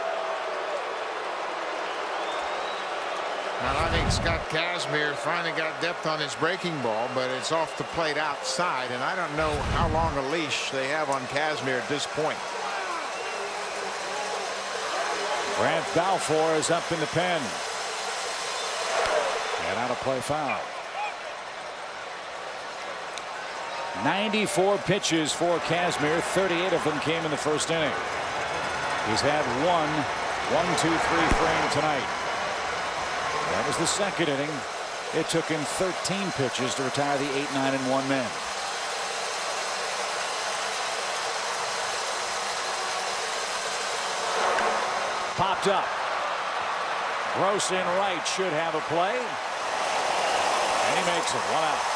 Well, I think Scott Kazmir finally got depth on his breaking ball, but it's off the plate outside, and I don't know how long a leash they have on Kazmir at this point. Brant Balfour is up in the pen. And out of play foul. 94 pitches for Kazmir. 38 of them came in the first inning. He's had 1-2-3 frame tonight. That was the second inning. It took him 13 pitches to retire the 8-9-1 men. Popped up. Gross in right should have a play. And he makes it. 1 out.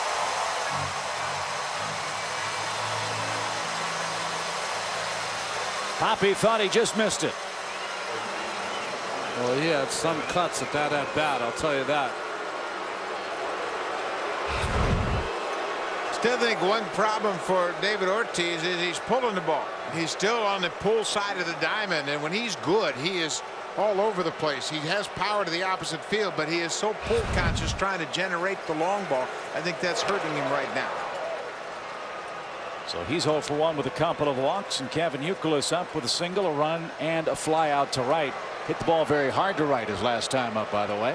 Papi thought he just missed it. Well, he had some cuts at that at-bat, I'll tell you that. Still think one problem for David Ortiz is he's pulling the ball. He's still on the pull side of the diamond, and when he's good, he is all over the place. He has power to the opposite field, but he is so pull conscious trying to generate the long ball. I think that's hurting him right now. So he's 0 for 1 with a couple of walks, and Kevin Youkilis up with a single, a run, and a fly out to right. Hit the ball very hard to right his last time up, by the way.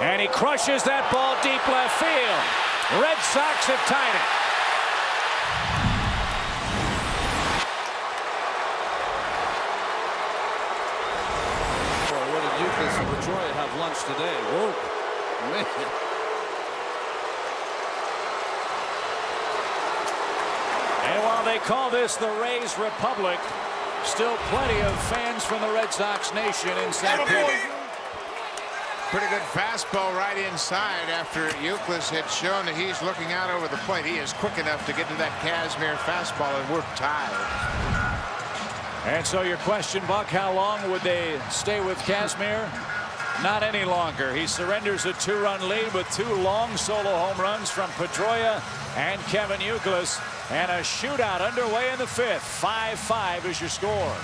And he crushes that ball deep left field. Red Sox have tied it. Boy, what did Youkilis and Pedroia have lunch today? Whoa, man. And while they call this the Rays Republic, still plenty of fans from the Red Sox nation in St. Pete. Pretty good fastball right inside after Youkilis had shown that he's looking out over the plate. He is quick enough to get to that Kazmir fastball, and we're tied. And so your question, Buck, how long would they stay with Kazmir? Not any longer. He surrenders a 2-run lead with 2 long solo home runs from Pedroia and Kevin Youkilis. And a shootout underway in the 5th. 5-5 is your score.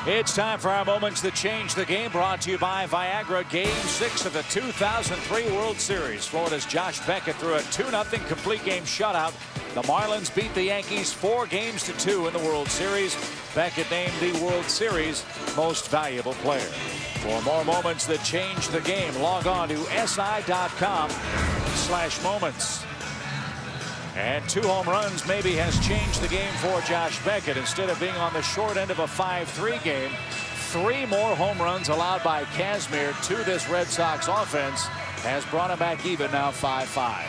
It's time for our moments that change the game, brought to you by Viagra. Game 6 of the 2003 World Series. Florida's Josh Beckett threw a 2-0 complete game shutout. The Marlins beat the Yankees 4-2 in the World Series. Beckett named the World Series Most Valuable Player. For more moments that change the game, log on to si.com/moments. And 2 home runs maybe has changed the game for Josh Beckett. Instead of being on the short end of a 5-3 game, 3 more home runs allowed by Kazmir to this Red Sox offense has brought him back even, now 5-5.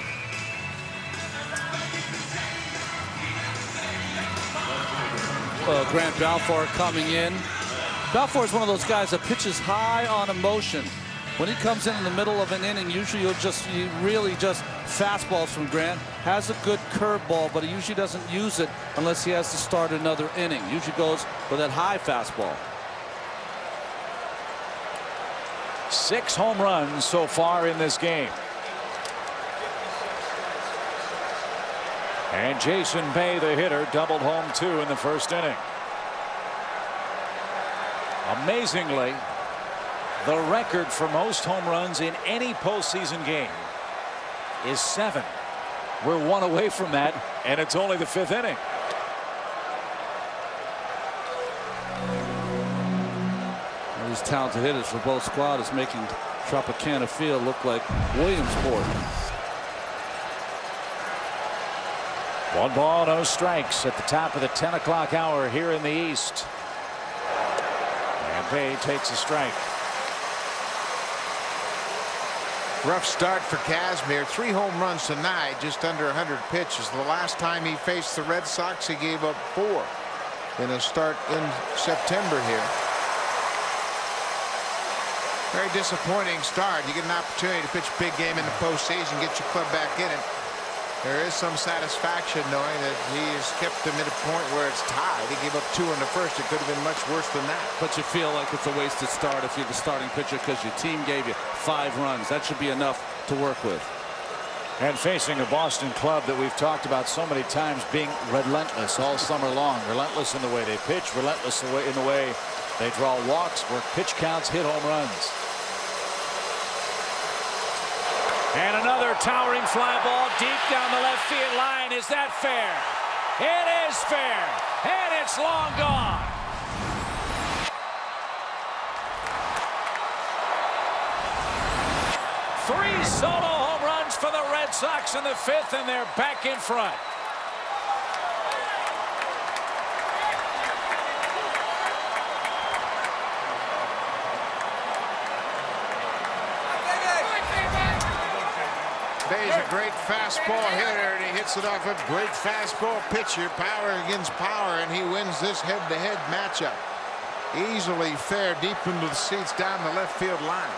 Grant Balfour coming in. Balfour is one of those guys that pitches high on emotion. When he comes in the middle of an inning, usually you really just fastballs from Grant. Has a good curveball, but he usually doesn't use it unless he has to start another inning. Usually goes for that high fastball. 6 home runs so far in this game. And Jason Bay, the hitter, doubled home 2 in the 1st inning. Amazingly, the record for most home runs in any postseason game is 7. We're 1 away from that, and it's only the 5th inning. Well, these talented hitters for both squads is making Tropicana Field look like Williamsport. 1 ball, no strikes at the top of the 10 o'clock hour here in the East. And Bay takes a strike. Rough start for Kazmir. 3 home runs tonight, just under 100 pitches. The last time he faced the Red Sox, he gave up 4 in a start in September here. Very disappointing start. You get an opportunity to pitch a big game in the postseason, get your club back in it. There is some satisfaction knowing that he's kept them at a point where it's tied. He gave up 2 in the 1st. It could have been much worse than that. But you feel like it's a wasted start if you're the starting pitcher because your team gave you 5 runs. That should be enough to work with. And facing a Boston club that we've talked about so many times being relentless all summer long. Relentless in the way they pitch, relentless in the way they draw walks, work pitch counts, hit home runs. And another towering fly ball deep down the left field line. Is that fair? It is fair. And it's long gone. Three solo home runs for the Red Sox in the 5th, and they're back in front. Bay's a great fastball hitter, and he hits it off a great fastball pitcher. Power against power, and he wins this head-to-head matchup. Easily fair, deep into the seats down the left field line.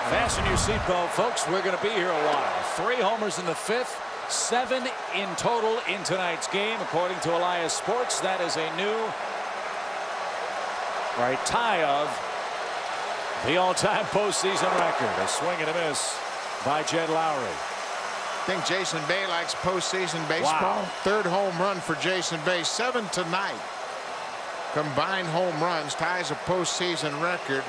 Fasten your seatbelt, folks. We're going to be here a while. 3 homers in the 5th. 7 in total in tonight's game, according to Elias Sports. That is a new tie of the all-time postseason record. A swing and a miss by Jed Lowry. I think Jason Bay likes postseason baseball. Wow. 3rd home run for Jason Bay. 7 tonight. Combined home runs ties a postseason record.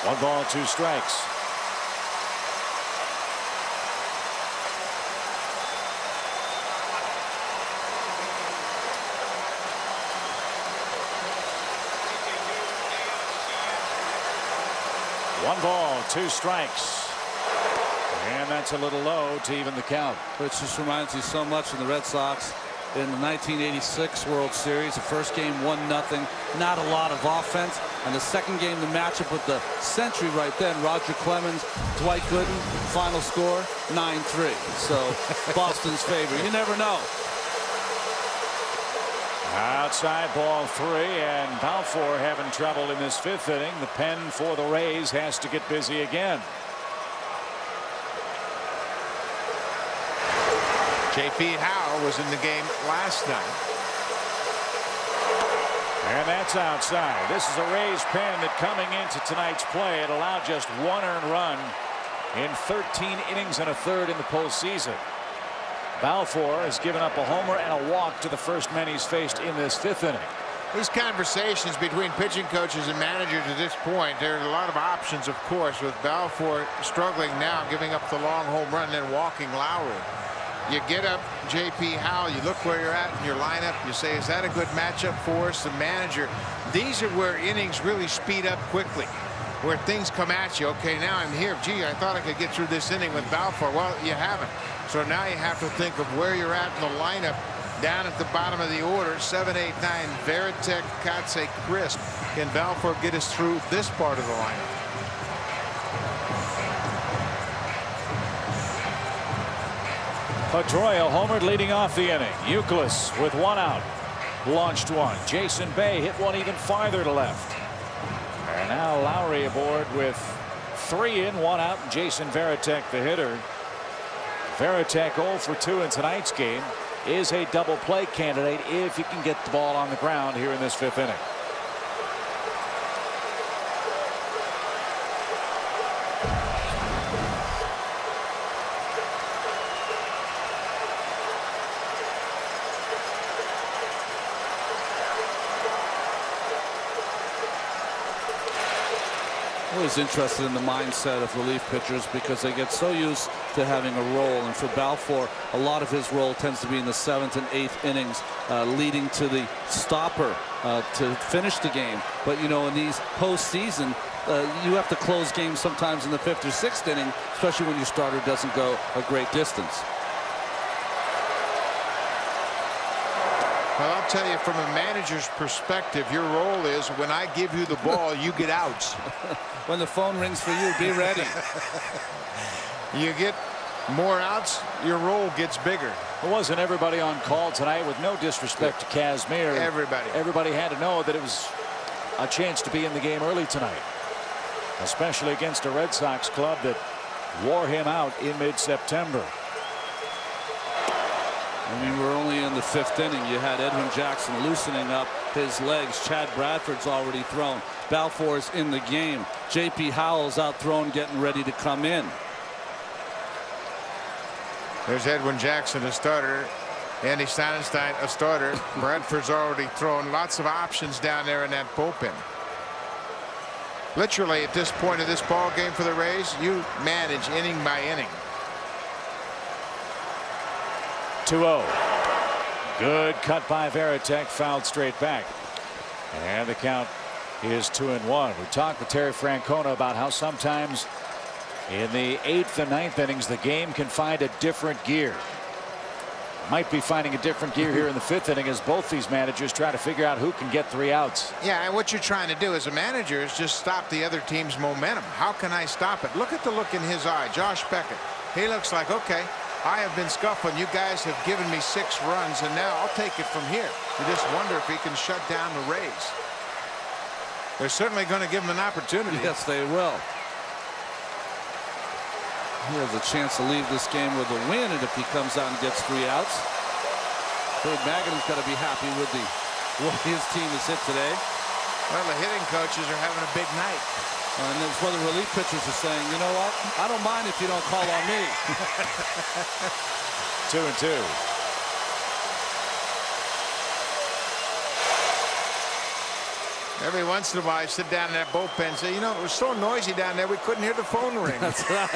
1 ball, 2 strikes. One ball, 2 strikes. And that's a little low to even the count. Which just reminds you so much of the Red Sox in the 1986 World Series. The first game 1-0, not a lot of offense. And the second game, the matchup with the century right then, Roger Clemens, Dwight Gooden, final score 9-3. So Boston's favorite. You never know. Outside ball 3, and Balfour having trouble in this 5th inning. The pen for the Rays has to get busy again. J.P. Howell was in the game last night. And that's outside. This is a Rays pen that coming into tonight's play, it allowed just 1 earned run in 13 innings and a third in the postseason. Balfour has given up a homer and a walk to the first men he's faced in this 5th inning. These conversations between pitching coaches and managers at this point, there are a lot of options, of course, with Balfour struggling now, giving up the long home run and then walking Lowry. You get up J.P. Howell, you look where you're at in your lineup, you say, is that a good matchup for us? The manager, these are where innings really speed up quickly, where things come at you. Okay, now I'm here. Gee, I thought I could get through this inning with Balfour. Well, you haven't. So now you have to think of where you're at in the lineup. Down at the bottom of the order, 7, 8, 9, Varitek, Kotsay, Crisp. Can Balfour get us through this part of the lineup? Pedroia homered leading off the inning. Youkilis with 1 out. Launched 1. Jason Bay hit 1 even farther to left. And now Lowry aboard with 3 in, 1 out. And Jason Varitek, the hitter. Varitek 0 for 2 in tonight's game. Is a double play candidate if he can get the ball on the ground here in this 5th inning. Always interested in the mindset of relief pitchers because they get so used to having a role, and for Balfour, a lot of his role tends to be in the 7th and 8th innings, leading to the stopper to finish the game. But you know, in these postseason, you have to close games sometimes in the 5th or 6th inning, especially when your starter doesn't go a great distance. Well, I'll tell you, from a manager's perspective, your role is when I give you the ball, you get outs. When the phone rings for you, be ready. You get more outs, your role gets bigger. It wasn't everybody on call tonight, with no disrespect to Kazmir. Everybody had to know that it was a chance to be in the game early tonight, especially against a Red Sox club that wore him out in mid-September. I mean, we're only in the 5th inning. You had Edwin Jackson loosening up his legs. Chad Bradford's already thrown. Balfour's in the game. J.P. Howell's out thrown, getting ready to come in. There's Edwin Jackson, a starter. Andy Sonnenstein, a starter. Bradford's already thrown. Lots of options down there in that bullpen. Literally, at this point of this ball game for the Rays, you manage inning by inning. 2-0. Good cut by Varitek, fouled straight back. And the count is 2-1. We talked with Terry Francona about how sometimes in the 8th and 9th innings the game can find a different gear. Might be finding a different gear here in the 5th inning as both these managers try to figure out who can get 3 outs. Yeah, and what you're trying to do as a manager is just stop the other team's momentum. How can I stop it? Look at the look in his eye. Josh Beckett. He looks like, okay, I have been scuffling. You guys have given me 6 runs, and now I'll take it from here. You just wonder if he can shut down the Rays. They're certainly going to give him an opportunity. Yes, they will. He has a chance to leave this game with a win, and if he comes out and gets 3 outs, Dave Magadan's got to be happy with what his team has hit today. Well, the hitting coaches are having a big night. And that's why the relief pitchers are saying, you know what? I don't mind if you don't call on me. 2-2. Every once in a while, I sit down in that bullpen and say, you know, it was so noisy down there, we couldn't hear the phone ring. That's right.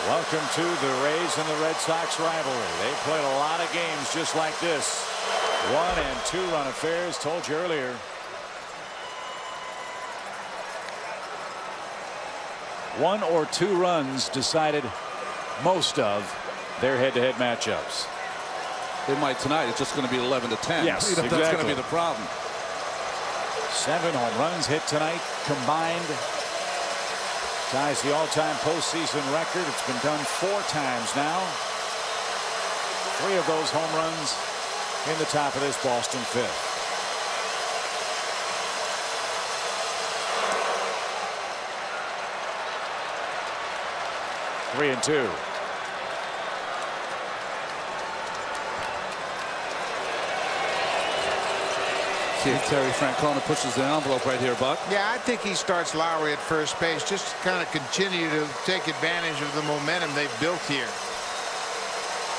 Welcome to the Rays and the Red Sox rivalry. They've played a lot of games just like this. 1- and 2-run affairs. Told you earlier. One or two runs decided most of their head-to-head matchups. They might tonight. It's just going to be 11-10. Yes, That's exactly. going to be the problem. 7 home runs hit tonight combined. Ties the all-time postseason record. It's been done 4 times now. 3 of those home runs in the top of this Boston 5th. Three and 2. See if Terry Francona pushes the envelope right here, Buck. Yeah, I think he starts Lowry at first base just to kind of continue to take advantage of the momentum they've built here.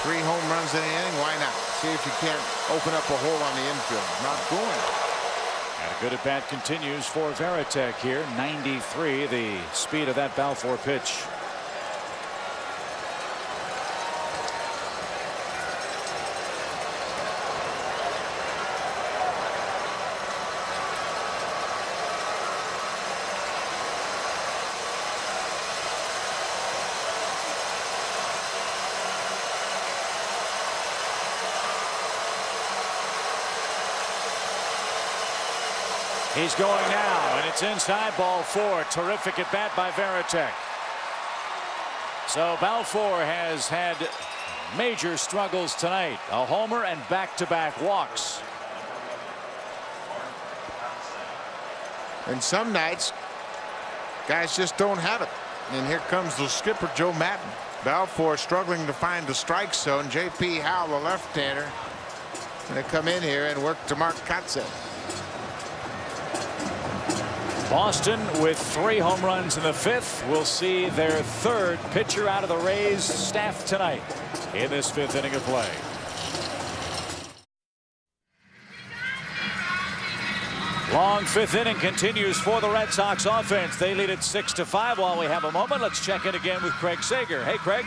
3 home runs in the inning. Why not? See if you can't open up a hole on the infield. Not going. And a good at bat continues for Varitek here. 93, the speed of that Balfour pitch. He's going now, and it's inside, ball 4. Terrific at bat by Varitek. So Balfour has had major struggles tonight. A homer and back-to-back walks. And some nights, guys just don't have it. And here comes the skipper, Joe Maddon. Balfour struggling to find the strike zone. J.P. Howell, the left-hander, going to come in here and work to Mark Kotsay. Boston with 3 home runs in the 5th. We'll see their 3rd pitcher out of the Rays staff tonight in this 5th inning of play. Long 5th inning continues for the Red Sox offense. They lead it 6-5. While we have a moment, let's check in again with Craig Sager. Hey, Craig.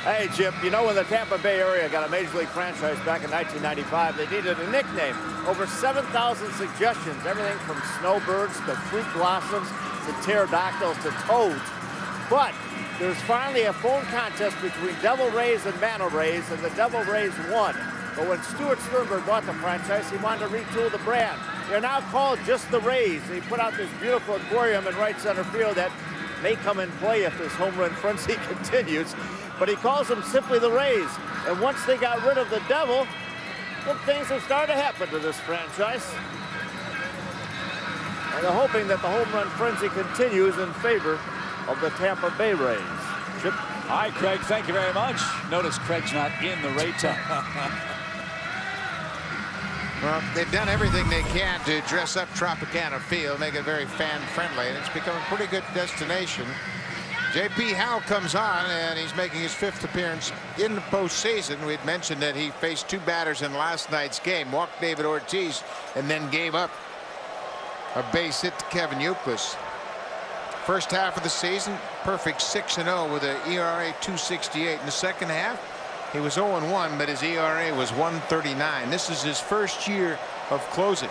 Hey, Chip, you know when the Tampa Bay area got a Major League franchise back in 1995, they needed a nickname. Over 7,000 suggestions, everything from snowbirds to fruit blossoms to pterodactyls to toads. But there's finally a phone contest between Devil Rays and Manta Rays, and the Devil Rays won. But when Stuart Sternberg bought the franchise, he wanted to retool the brand. They're now called just the Rays. He put out this beautiful aquarium in right center field that may come in play if this home run frenzy continues. But he calls them simply the Rays. And once they got rid of the Devil, good things have started to happen to this franchise. And they're hoping that the home run frenzy continues in favor of the Tampa Bay Rays. Chip. Hi, Craig. Thank you very much. Notice Craig's not in the Ray tub. Well, they've done everything they can to dress up Tropicana Field, make it very fan-friendly, and it's become a pretty good destination. J.P. Howell comes on, and he's making his 5th appearance in the postseason. We'd mentioned that he faced 2 batters in last night's game, walked David Ortiz, and then gave up a base hit to Kevin Youkilis. First half of the season, perfect 6-0 with an ERA 2.68. In the second half, he was 0-1, but his ERA was 1.39. This is his first year of closing.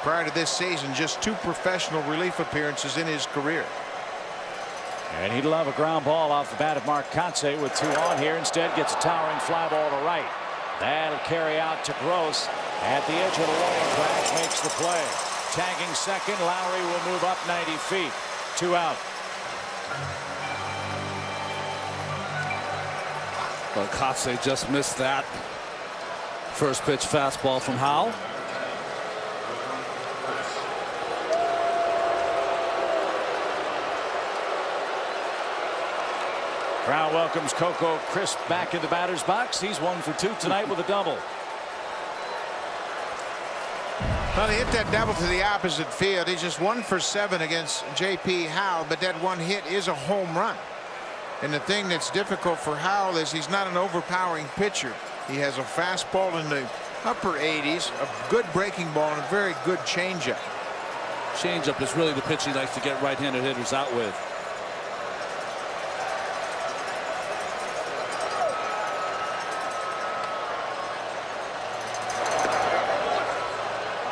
Prior to this season, just 2 professional relief appearances in his career. And he'd love a ground ball off the bat of Mark Kotsay with 2 on here. Instead gets a towering fly ball to right. That'll carry out to Gross at the edge of the warning track. Makes the play. Tagging second. Lowry will move up 90 feet. 2 out. But Kotsay just missed that. First pitch fastball from Howell. Crowd welcomes Coco Crisp back in the batter's box. He's 1 for 2 tonight with a double. Well, he hit that double to the opposite field. He's just 1 for 7 against J.P. Howell, but that one hit is a home run. And the thing that's difficult for Howell is he's not an overpowering pitcher. He has a fastball in the upper 80s, a good breaking ball, and a very good changeup. Changeup is really the pitch he likes to get right-handed hitters out with.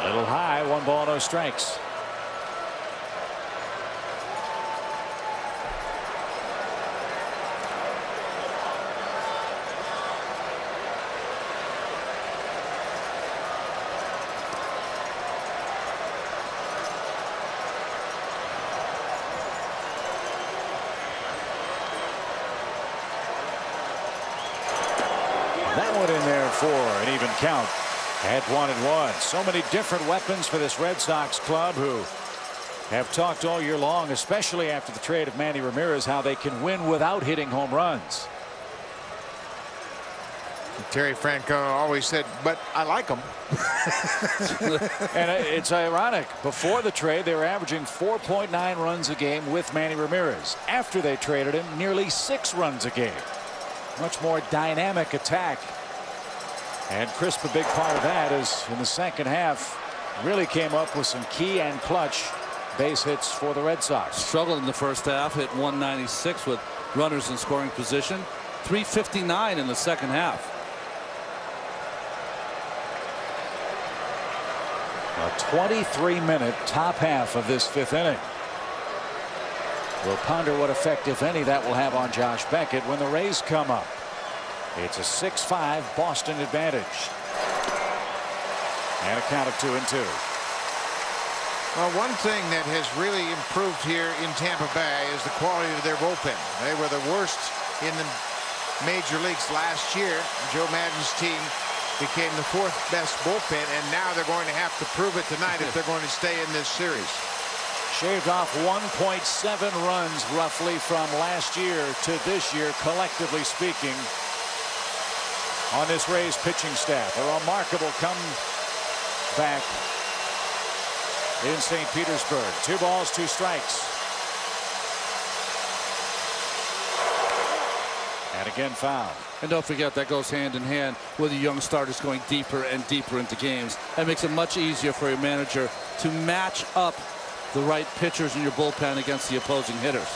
A little high, 1 ball, no strikes. That one in there for an even count at 1-1. So many different weapons for this Red Sox club, who have talked all year long, especially after the trade of Manny Ramirez, how they can win without hitting home runs. Terry Francona always said, but I like them. And it's ironic. Before the trade, they were averaging 4.9 runs a game with Manny Ramirez. After they traded him, nearly 6 runs a game. Much more dynamic attack. And Crisp, a big part of that is in the second half, really came up with some key and clutch base hits for the Red Sox. Struggled in the first half, hit 196 with runners in scoring position, 359 in the second half. A 23-minute top half of this 5th inning. We'll ponder what effect, if any, that will have on Josh Beckett when the Rays come up. It's a 6-5 Boston advantage. And a count of 2-2. Well, one thing that has really improved here in Tampa Bay is the quality of their bullpen. They were the worst in the major leagues last year. Joe Maddon's team became the 4th best bullpen, and now they're going to have to prove it tonight if they're going to stay in this series. Shaved off 1.7 runs roughly from last year to this year, collectively speaking, on this Rays pitching staff. A remarkable comeback in St. Petersburg. 2 balls, 2 strikes. And again fouled. And don't forget, that goes hand in hand with the young starters going deeper and deeper into games. That makes it much easier for your manager to match up the right pitchers in your bullpen against the opposing hitters.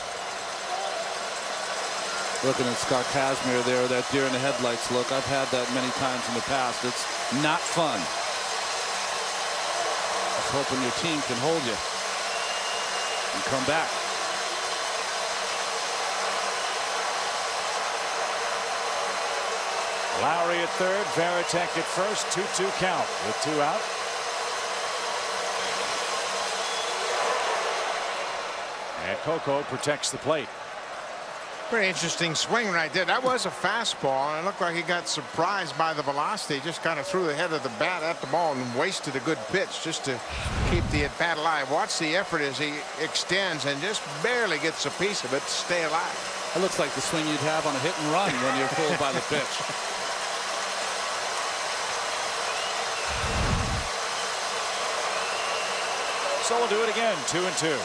Looking at Scott Kazmir there, that deer in the headlights look. I've had that many times in the past. It's not fun. Just hoping your team can hold you and come back. Lowry at third, Varitek at first, 2-2 count with 2 out. And Coco protects the plate. Pretty interesting swing right there. That was a fastball, and it looked like he got surprised by the velocity. Just kind of threw the head of the bat at the ball and wasted a good pitch just to keep the at-bat alive. Watch the effort as he extends and just barely gets a piece of it to stay alive. It looks like the swing you'd have on a hit and run when you're fooled by the pitch. So we'll do it again, 2-2.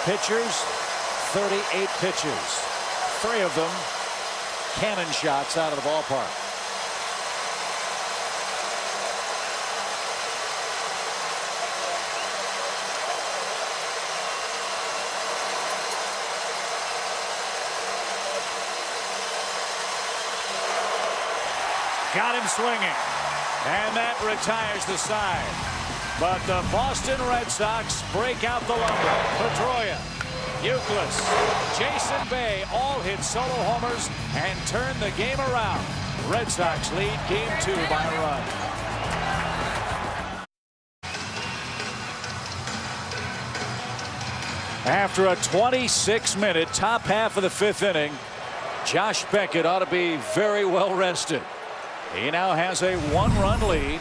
Pitchers, 38 pitches. 3 of them cannon shots out of the ballpark. Got him swinging, and that retires the side. But the Boston Red Sox break out the lumber. Pedroia, Youkilis, Jason Bay all hit solo homers and turn the game around. Red Sox lead game 2 by a run. After a 26-minute top half of the 5th inning, Josh Beckett ought to be very well rested. He now has a 1-run lead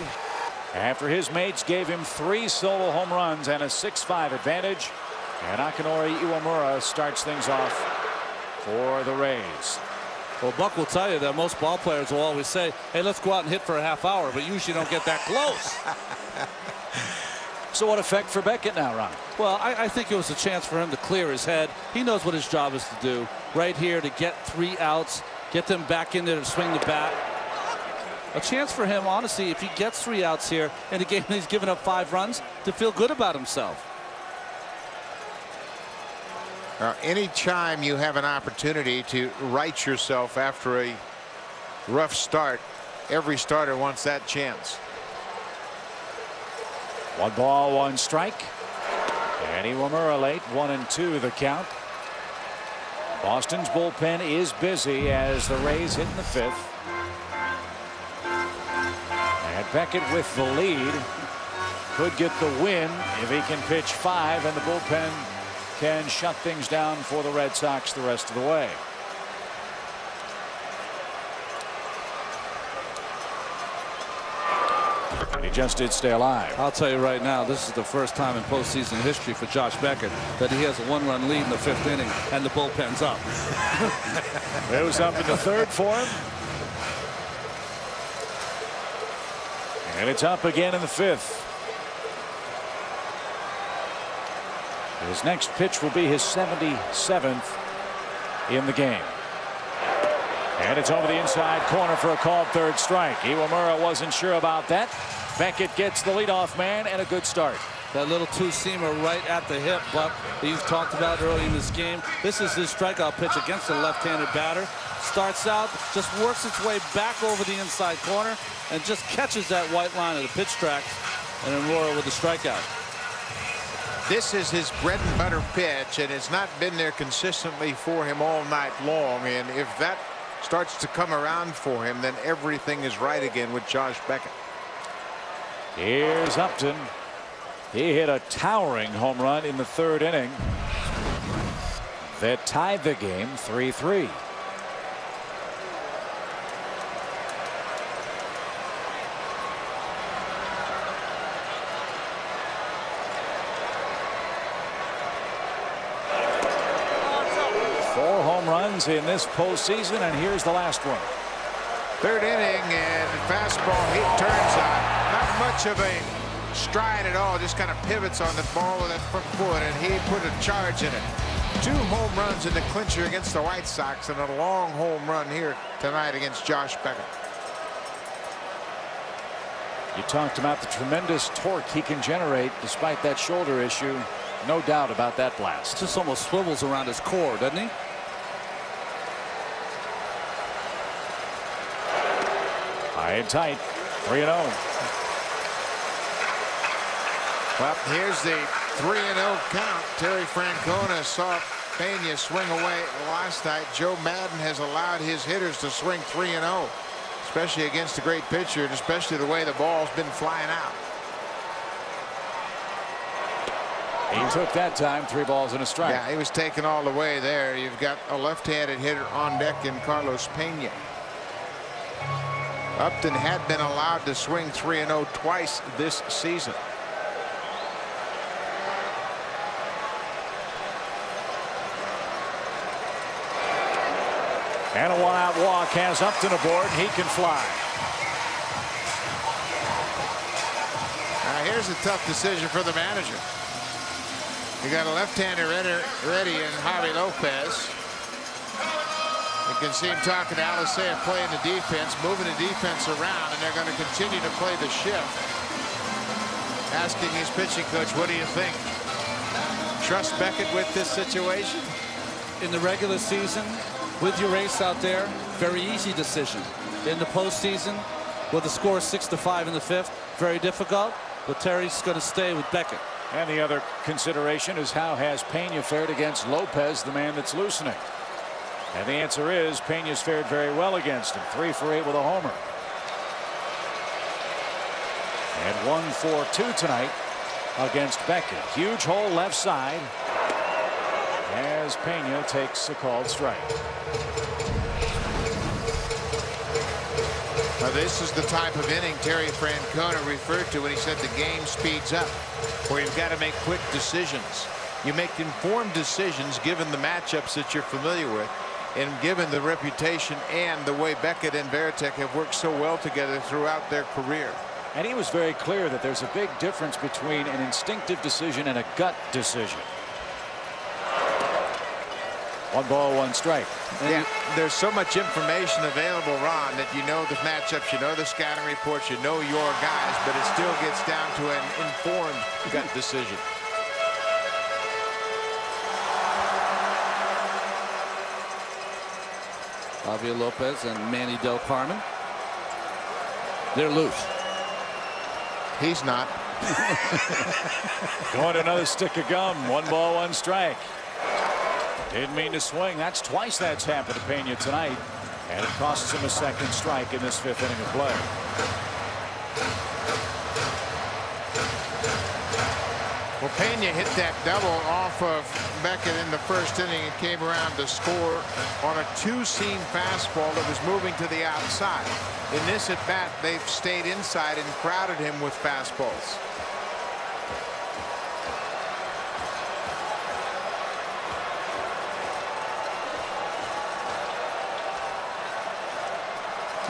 after his mates gave him 3 solo home runs and a 6-5 advantage. And Akinori Iwamura starts things off for the Rays. Well, Buck will tell you that most ball players will always say, hey, let's go out and hit for a half hour, but usually don't get that close. So what effect for Beckett now, Ron? Well, I think it was a chance for him to clear his head. He knows what his job is to do right here, to get 3 outs, get them back in there to swing the bat. A chance for him, honestly, if he gets 3 outs here in a game and he's given up 5 runs, to feel good about himself. Anytime you have an opportunity to right yourself after a rough start, every starter wants that chance. 1 ball, 1 strike. And Iwamura late, 1-2 the count. Boston's bullpen is busy as the Rays hit in the 5th. And Beckett with the lead could get the win if he can pitch 5 and the bullpen can shut things down for the Red Sox the rest of the way. And he just did stay alive. I'll tell you right now, this is the first time in postseason history for Josh Beckett that he has a 1-run lead in the 5th inning and the bullpen's up. It was up in the 3rd for him. And it's up again in the 5th. His next pitch will be his 77th in the game. And it's over the inside corner for a called 3rd strike. Iwamura wasn't sure about that. Beckett gets the leadoff man and a good start. That little 2-seamer right at the hip, Buck, that you've talked about early in this game. This is his strikeout pitch against the left-handed batter. Starts out, just works its way back over the inside corner and just catches that white line of the pitch tracks. And then Royal with the strikeout. This is his bread and butter pitch, and it's not been there consistently for him all night long. And if that starts to come around for him, then everything is right again with Josh Beckett. Here's Upton. He hit a towering home run in the 3rd inning that tied the game 3-3. In this postseason, and here's the last one. 3rd inning, and fastball he turns on. Not much of a stride at all, just kind of pivots on the ball with that front foot, and he put a charge in it. 2 home runs in the clincher against the White Sox, and a long home run here tonight against Josh Beckett. You talked about the tremendous torque he can generate despite that shoulder issue. No doubt about that blast. Just almost swivels around his core, doesn't he? High and tight, 3-0. Well, here's the 3-0 count. Terry Francona saw Pena swing away last night. Joe Madden has allowed his hitters to swing 3-0, especially against a great pitcher, and especially the way the ball's been flying out. He took that time, 3 balls and a strike. Yeah, he was taken all the way there. You've got a left-handed hitter on deck in Carlos Pena. Upton had been allowed to swing 3-0 twice this season. And a 1-out walk has Upton aboard. He can fly. Now here's a tough decision for the manager. You got a left-hander ready in Javi Lopez. You can see him talking to Alicea, playing the defense, moving the defense around, and they're going to continue to play the shift. Asking his pitching coach, what do you think? Trust Beckett with this situation? In the regular season, with your ace out there, very easy decision. In the postseason, with the score 6-5 in the 5th, very difficult, but Terry's going to stay with Beckett. And the other consideration is how has Pena fared against Lopez, the man that's loosening? And the answer is Pena's fared very well against him. 3 for 8 with a homer. And 1 for 2 tonight against Beckett. Huge hole left side as Pena takes a called strike. Now, this is the type of inning Terry Francona referred to when he said the game speeds up, where you've got to make quick decisions. You make informed decisions given the matchups that you're familiar with, and given the reputation and the way Beckett and Varitek have worked so well together throughout their career. And he was very clear that there's a big difference between an instinctive decision and a gut decision. 1 ball, 1 strike. Yeah, there's so much information available, Ron, that you know the matchups, you know the scouting reports, you know your guys, but it still gets down to an informed gut decision. Javier Lopez and Manny Del Carmen. They're loose. He's not. Going another stick of gum. 1 ball, 1 strike. Didn't mean to swing. That's twice that's happened to Pena tonight. And it costs him a 2nd strike in this 5th inning of play. Well, Pena hit that double off of Beckett in the 1st inning and came around to score on a 2-seam fastball that was moving to the outside. In this at bat, they've stayed inside and crowded him with fastballs.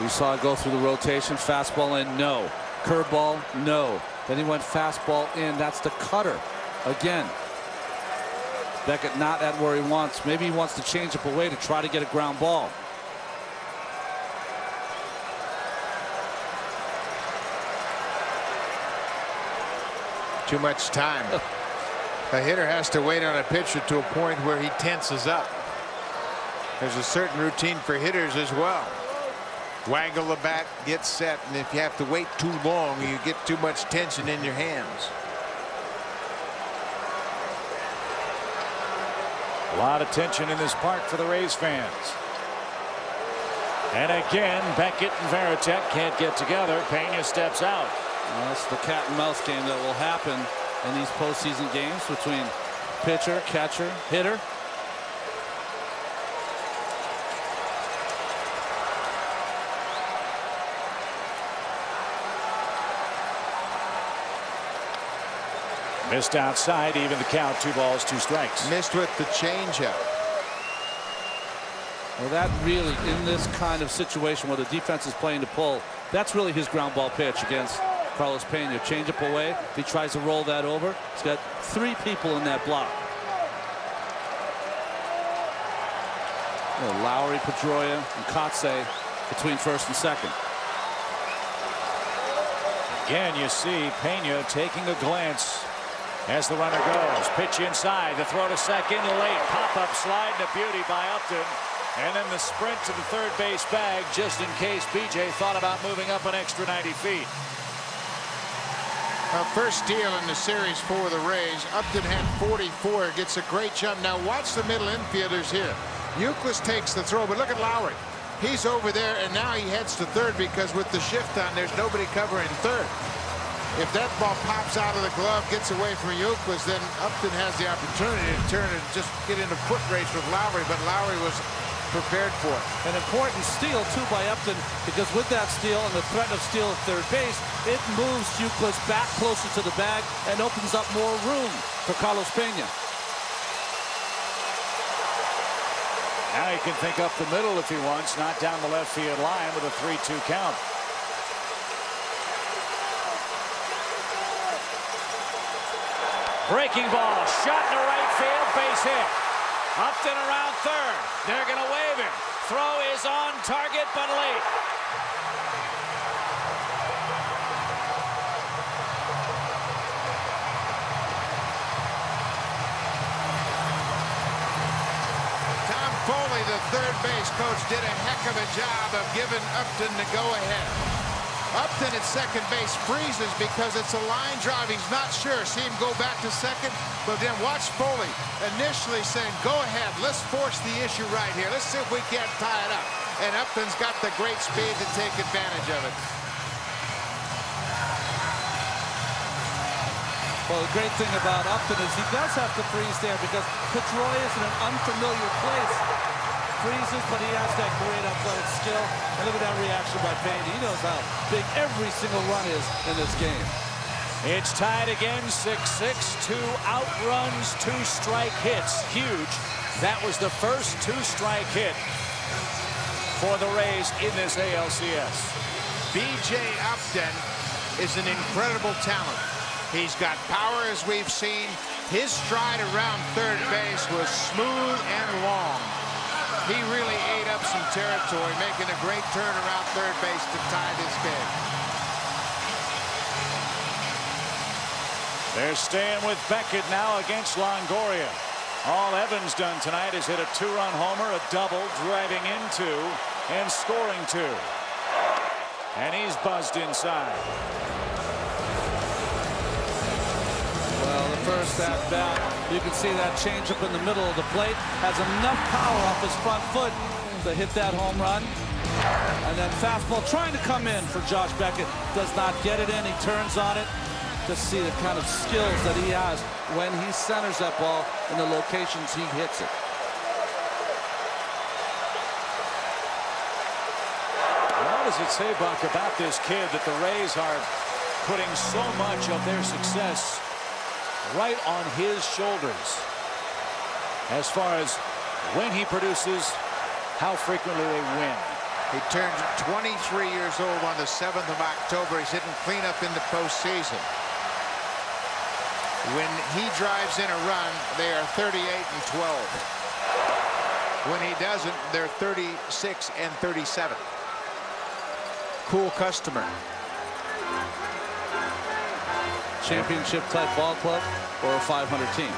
We saw it go through the rotation. Fastball in, no. Curveball, no. Then he went fastball in. That's the cutter again. Beckett not at where he wants. Maybe he wants to change up away to try to get a ground ball. Too much time. A hitter has to wait on a pitcher to a point where he tenses up. There's a certain routine for hitters as well. Waggle the bat, get set, and if you have to wait too long, you get too much tension in your hands. A lot of tension in this park for the Rays fans. And again, Beckett and Varitek can't get together. Pena steps out. Well, that's the cat and mouse game that will happen in these postseason games between pitcher, catcher, hitter. Missed outside, even the count, 2 balls, 2 strikes. Missed with the changeup. Well, that really, in this kind of situation where the defense is playing to pull, that's really his ground ball pitch against Carlos Pena. Changeup away. If he tries to roll that over, he's got 3 people in that block. Well, Lowry, Pedroia, and Kotsay between 1st and 2nd. Again, you see Pena taking a glance as the runner goes. Pitch inside, the throw to 2nd, late pop-up slide, and a beauty by Upton. And then the sprint to the 3rd base bag, just in case BJ thought about moving up an extra 90 feet. First steal in the series for the Rays. Upton had 44, gets a great jump. Now watch the middle infielders here. Youkilis takes the throw, but look at Lowry. He's over there, and now he heads to 3rd because with the shift on, there's nobody covering 3rd. If that ball pops out of the glove, gets away from Youkilis, then Upton has the opportunity to turn and just get into foot race with Lowry, but Lowry was prepared for it. An important steal, too, by Upton, because with that steal and the threat of steal at 3rd base, it moves Youkilis back closer to the bag and opens up more room for Carlos Pena. Now he can think up the middle if he wants, not down the left field line with a 3-2 count. Breaking ball, shot in the right field, base hit. Upton around 3rd. They're going to wave him. Throw is on target, but late. Tom Foley, the 3rd base coach, did a heck of a job of giving Upton the go-ahead. Upton at 2nd base freezes because it's a line drive. He's not sure. See him go back to 2nd, but then watch Foley initially saying, go ahead, let's force the issue right here. Let's see if we can't tie it up. And Upton's got the great speed to take advantage of it. Well, the great thing about Upton is he does have to freeze there because Pedroia is in an unfamiliar place. freezes, but he has that great athletic skill. And look at that reaction by Pena. He knows how big every single run is in this game. It's tied again, 6-6. 2 outruns, 2 strike hits. Huge. That was the first 2-strike hit for the Rays in this ALCS. B.J. Upton is an incredible talent. He's got power, as we've seen. His stride around third base was smooth and long. He really ate up some territory, making a great turn around third base to tie this game. They're staying with Beckett now against Longoria. All Evans done tonight is hit a 2-run homer, a double, driving into and scoring 2. And he's buzzed inside. Well, the first at bat, you can see that changeup in the middle of the plate. Has enough power off his front foot to hit that home run. And then fastball trying to come in for Josh Beckett. Does not get it in. He turns on it. To see the kind of skills that he has when he centers that ball in the locations he hits it. What does it say, Buck, about this kid that the Rays are putting so much of their success right on his shoulders? As far as when he produces, how frequently they win. He turned 23 years old on the 7th of October. He's hitting cleanup in the postseason. When he drives in a run, they are 38-12. When he doesn't, they're 36-37. Cool customer. Championship type ball club or a 500 team.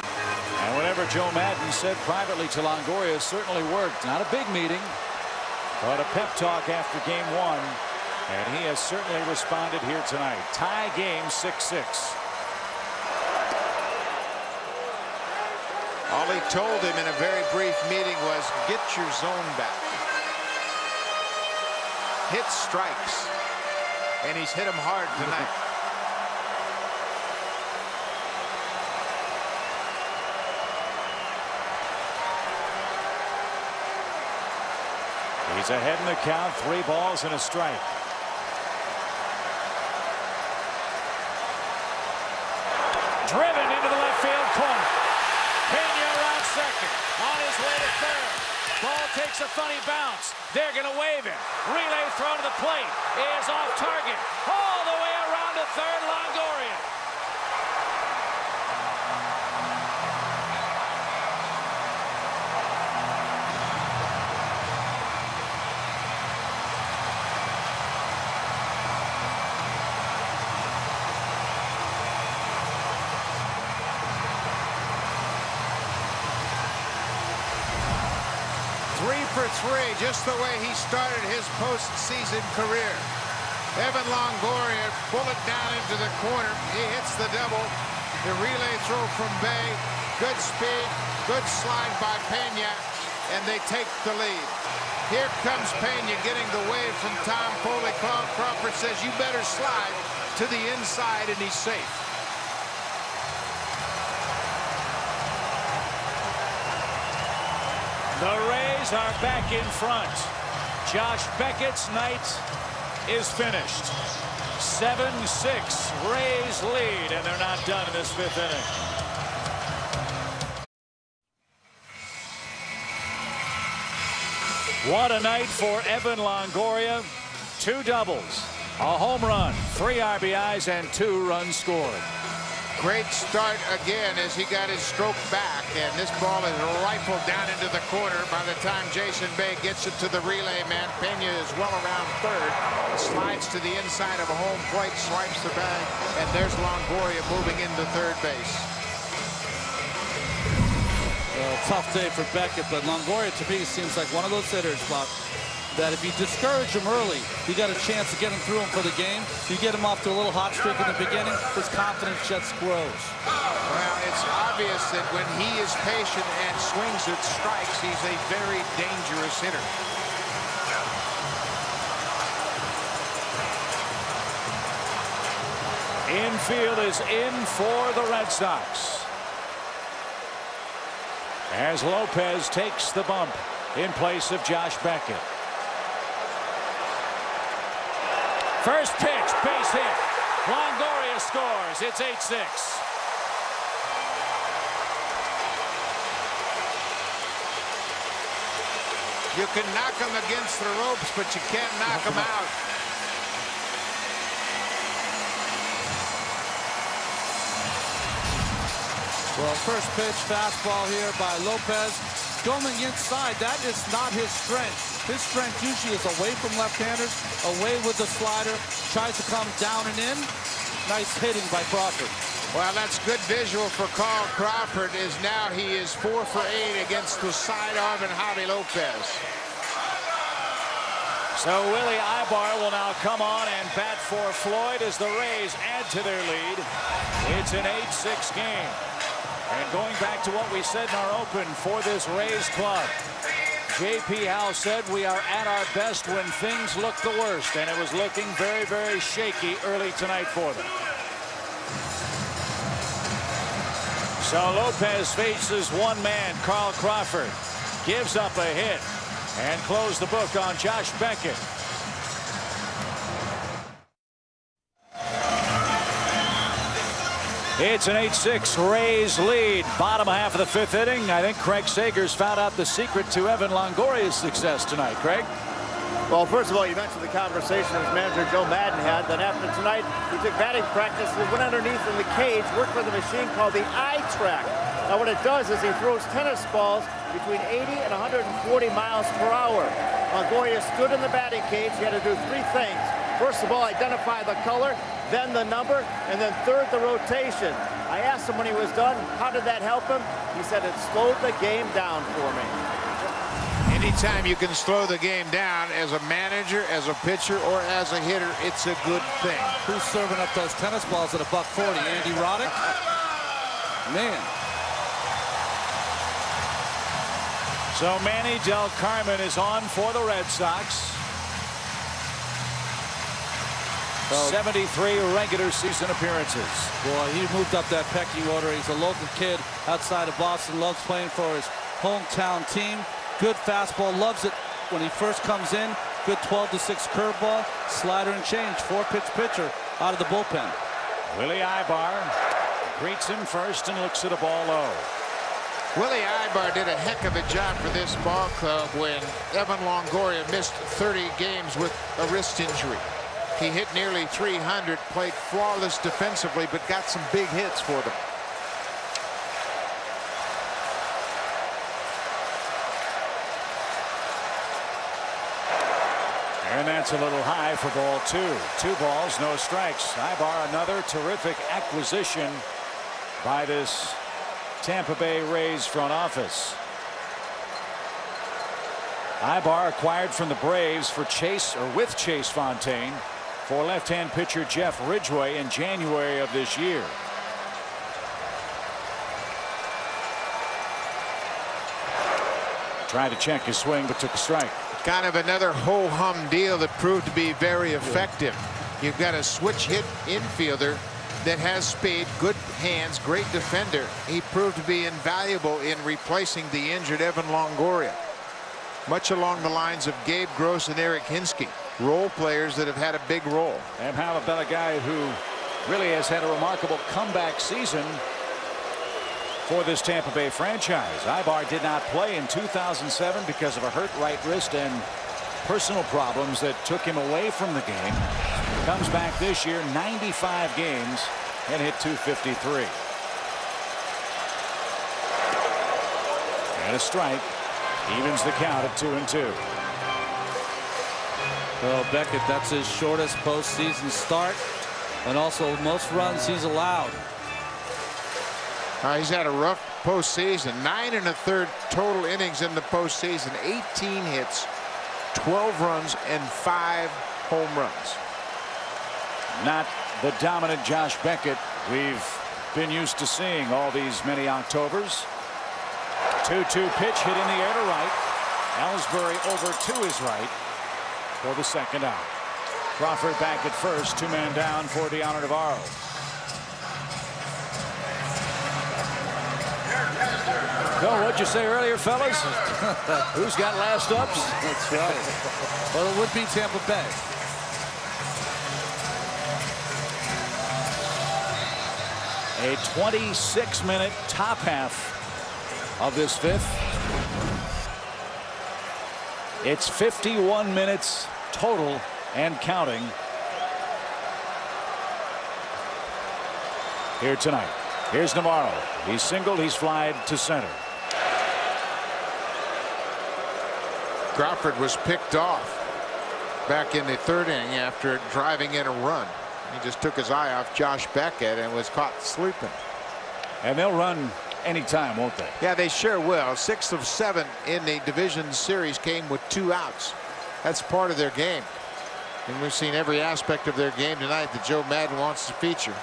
And whatever Joe Maddon said privately to Longoria certainly worked. Not a big meeting, but a pep talk after game 1. And he has certainly responded here tonight. Tie game 6-6. All he told him in a very brief meeting was, get your zone back. Hit strikes. And he's hit them hard tonight. He's ahead in the count. 3 balls and a strike. Driven into the left field corner. Pena around second. On his way to third. Ball takes a funny bounce. They're going to wave him. Relay throw to the plate is off target. All the way around to third. Longoria. For 3, just the way he started his postseason career. Evan Longoria, bullet down into the corner. He hits the double. The relay throw from Bay. Good speed, good slide by Pena, and they take the lead. Here comes Pena getting the wave from Tom Foley. Crawford says, you better slide to the inside, and he's safe. The Rays are back in front. Josh Beckett's night is finished. 7-6. Rays lead, and they're not done in this 5th inning. What a night for Evan Longoria. 2 doubles, a home run, 3 RBIs, and 2 runs scored. Great start again as he got his stroke back, and this ball is rifled down into the corner. By the time Jason Bay gets it to the relay man, Pena is well around third, slides to the inside of a home plate, swipes the bag, and there's Longoria moving into third base. Well, tough day for Beckett, but Longoria to me seems like one of those hitters, Buck, that if you discourage him early, you got a chance to get him through him for the game. You get him off to a little hot streak in the beginning, his confidence just grows. Well, it's obvious that when he is patient and swings at strikes, he's a very dangerous hitter. Infield is in for the Red Sox. as Lopez takes the bump in place of Josh Beckett. First pitch, base hit. Longoria scores. It's 8-6. You can knock them against the ropes, but you can't knock them out. Well, first pitch, fastball here by Lopez. Going inside, that is not his strength. His strength usually is away from left-handers, away with the slider, tries to come down and in. Nice hitting by Crawford. Well, that's good visual for Carl Crawford, as now he is 4 for 8 against the sidearm and Javi Lopez. So Willie Ibar will now come on and bat for Floyd as the Rays add to their lead. It's an 8-6 game. And going back to what we said in our open for this Rays club, J.P. Howe said we are at our best when things look the worst, and it was looking very, very shaky early tonight for them. So Lopez faces one man, Carl Crawford, gives up a hit and close the book on Josh Beckett. It's an 8-6 Rays lead. Bottom half of the 5th inning. I think Craig Sagers found out the secret to Evan Longoria's success tonight. Craig? Well, first of all, you mentioned the conversation his manager Joe Madden had. Then after tonight, he took batting practice and went underneath in the cage, worked with a machine called the iTrack. Now what it does is he throws tennis balls between 80 and 140 miles per hour. Longoria stood in the batting cage. He had to do 3 things. First of all, identify the color, then the number, and then third, the rotation. I asked him when he was done, how did that help him? He said it slowed the game down for me. Anytime you can slow the game down as a manager, as a pitcher, or as a hitter, it's a good thing. Who's serving up those tennis balls at $140? Andy Roddick? Man. So Manny Del Carmen is on for the Red Sox. 73 regular season appearances. Boy, he moved up that pecking order. He's a local kid outside of Boston, loves playing for his hometown team. Good fastball, loves it when he first comes in. Good 12-6 curveball, slider and change. 4-pitch pitcher out of the bullpen. Willie Ibar greets him first and looks at a ball low. Willie Ibar did a heck of a job for this ball club when Evan Longoria missed 30 games with a wrist injury. He hit nearly 300, played flawless defensively, but got some big hits for them. And that's a little high for ball 2. 2 balls, no strikes. Ibar, another terrific acquisition by this Tampa Bay Rays front office. Ibar acquired from the Braves for with Chase Fontaine for left-hand pitcher Jeff Ridgway in January of this year. Tried to check his swing but took a strike. Kind of another ho-hum deal that proved to be very effective. You've got a switch hit infielder that has speed, good hands, great defender. He proved to be invaluable in replacing the injured Evan Longoria. Much along the lines of Gabe Gross and Eric Hinsky, role players that have had a big role. And how about a guy who really has had a remarkable comeback season for this Tampa Bay franchise. Ibar did not play in 2007 because of a hurt right wrist and personal problems that took him away from the game. Comes back this year, 95 games, and hit .253. And a strike. Evens the count at 2-2. Well, Beckett, that's his shortest postseason start, and also most runs he's allowed. He's had a rough postseason. 9 1/3 total innings in the postseason. 18 hits, 12 runs, and 5 home runs. Not the dominant Josh Beckett we've been used to seeing all these many Octobers. 2-2 pitch hit in the air to right. Ellsbury over to his right for the second out. Crawford back at first, 2-man down for Deanna Navarro. Well, what'd you say earlier, fellas? Who's got last ups? That's right. Well, it would be Tampa Bay. A 26-minute top half of this fifth. It's 51 minutes total and counting here tonight. Here's Navarro. He's singled. He's flied to center. Crawford was picked off back in the third inning after driving in a run. He just took his eye off Josh Beckett and was caught sleeping. And they'll run anytime, won't they? Yeah, they sure will. 6 of 7 in the division series came with 2 outs. That's part of their game. And we've seen every aspect of their game tonight that Joe Maddon wants to feature.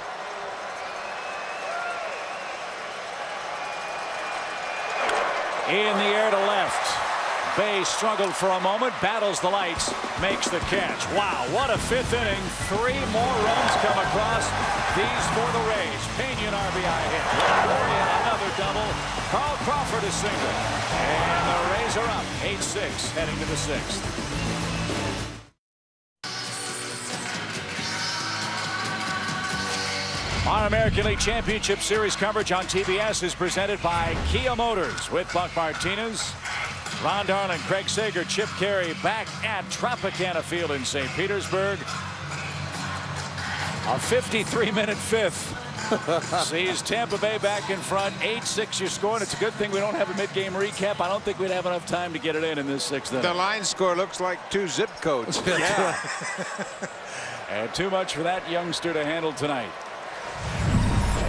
In the air to left. Bay struggled for a moment, battles the lights, makes the catch. Wow, what a fifth inning. 3 more runs come across. These for the Rays. Pena an RBI hit. Longoria another double. Carl Crawford is single. And the Rays are up 8-6 heading to the 6th. Our American League Championship Series coverage on TBS is presented by Kia Motors with Buck Martinez, Ron Darling, Craig Sager, Chip Carey back at Tropicana Field in St. Petersburg. A 53-minute fifth sees Tampa Bay back in front. 8-6 your score, and it's a good thing we don't have a mid-game recap. I don't think we'd have enough time to get it in this 6th inning. The line score looks like 2 zip codes. Yeah. And too much for that youngster to handle tonight.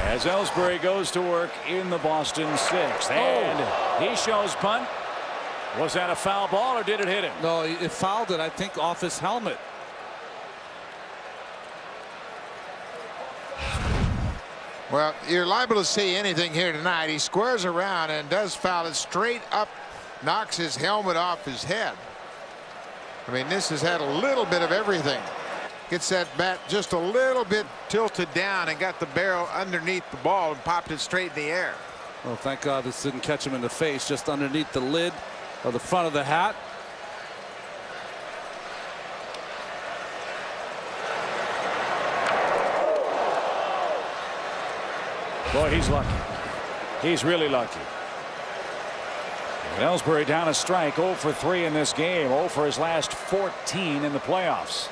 As Ellsbury goes to work in the Boston 6th. And he shows punt. Was that a foul ball or did it hit him? No, it fouled it, I think, off his helmet. Well, you're liable to see anything here tonight. He squares around and does foul it straight up, knocks his helmet off his head. I mean, this has had a little bit of everything. Gets that bat just a little bit tilted down and got the barrel underneath the ball and popped it straight in the air. Well, thank God this didn't catch him in the face, just underneath the lid or the front of the hat. Boy, he's lucky. He's really lucky. And Ellsbury down a strike, 0 for 3 in this game, 0 for his last 14 in the playoffs.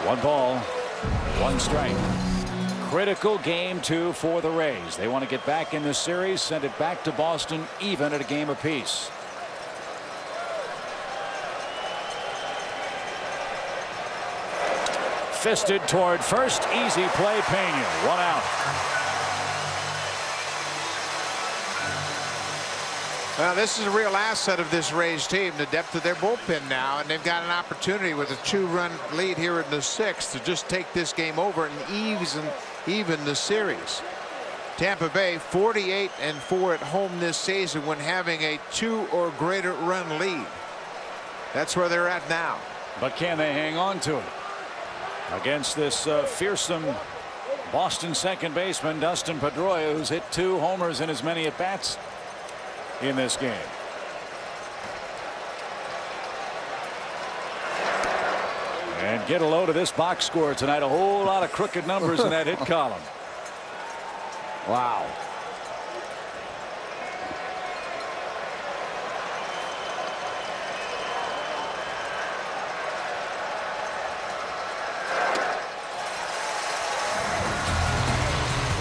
One ball, 1 strike. Critical game 2 for the Rays. They want to get back in this series, send it back to Boston even at a game apiece. Fisted toward first. Easy play. Pena. 1 out. Well, this is a real asset of this Rays team, the depth of their bullpen now, and they've got an opportunity with a 2-run lead here in the 6th to just take this game over and even the series. Tampa Bay 48-4 at home this season when having a 2 or greater run lead. That's where they're at now. But can they hang on to it against this fearsome Boston second baseman Dustin Pedroia, who's hit 2 homers in as many at bats in this game? And get a load of this box score tonight. A whole lot of crooked numbers in that hit column. Wow.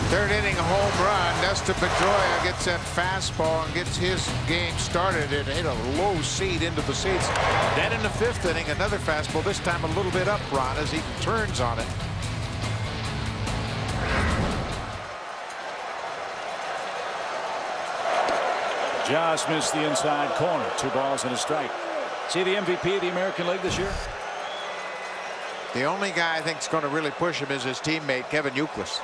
Third inning home run. Dustin Pedroia gets that fastball and gets his game started and hit a low seed into the seats. Then in the 5th inning, another fastball, this time a little bit up, Ron, as he turns on it. Just missed the inside corner. 2 balls and a strike. See the MVP of the American League this year? The only guy I think is going to really push him is his teammate Kevin Youkilis.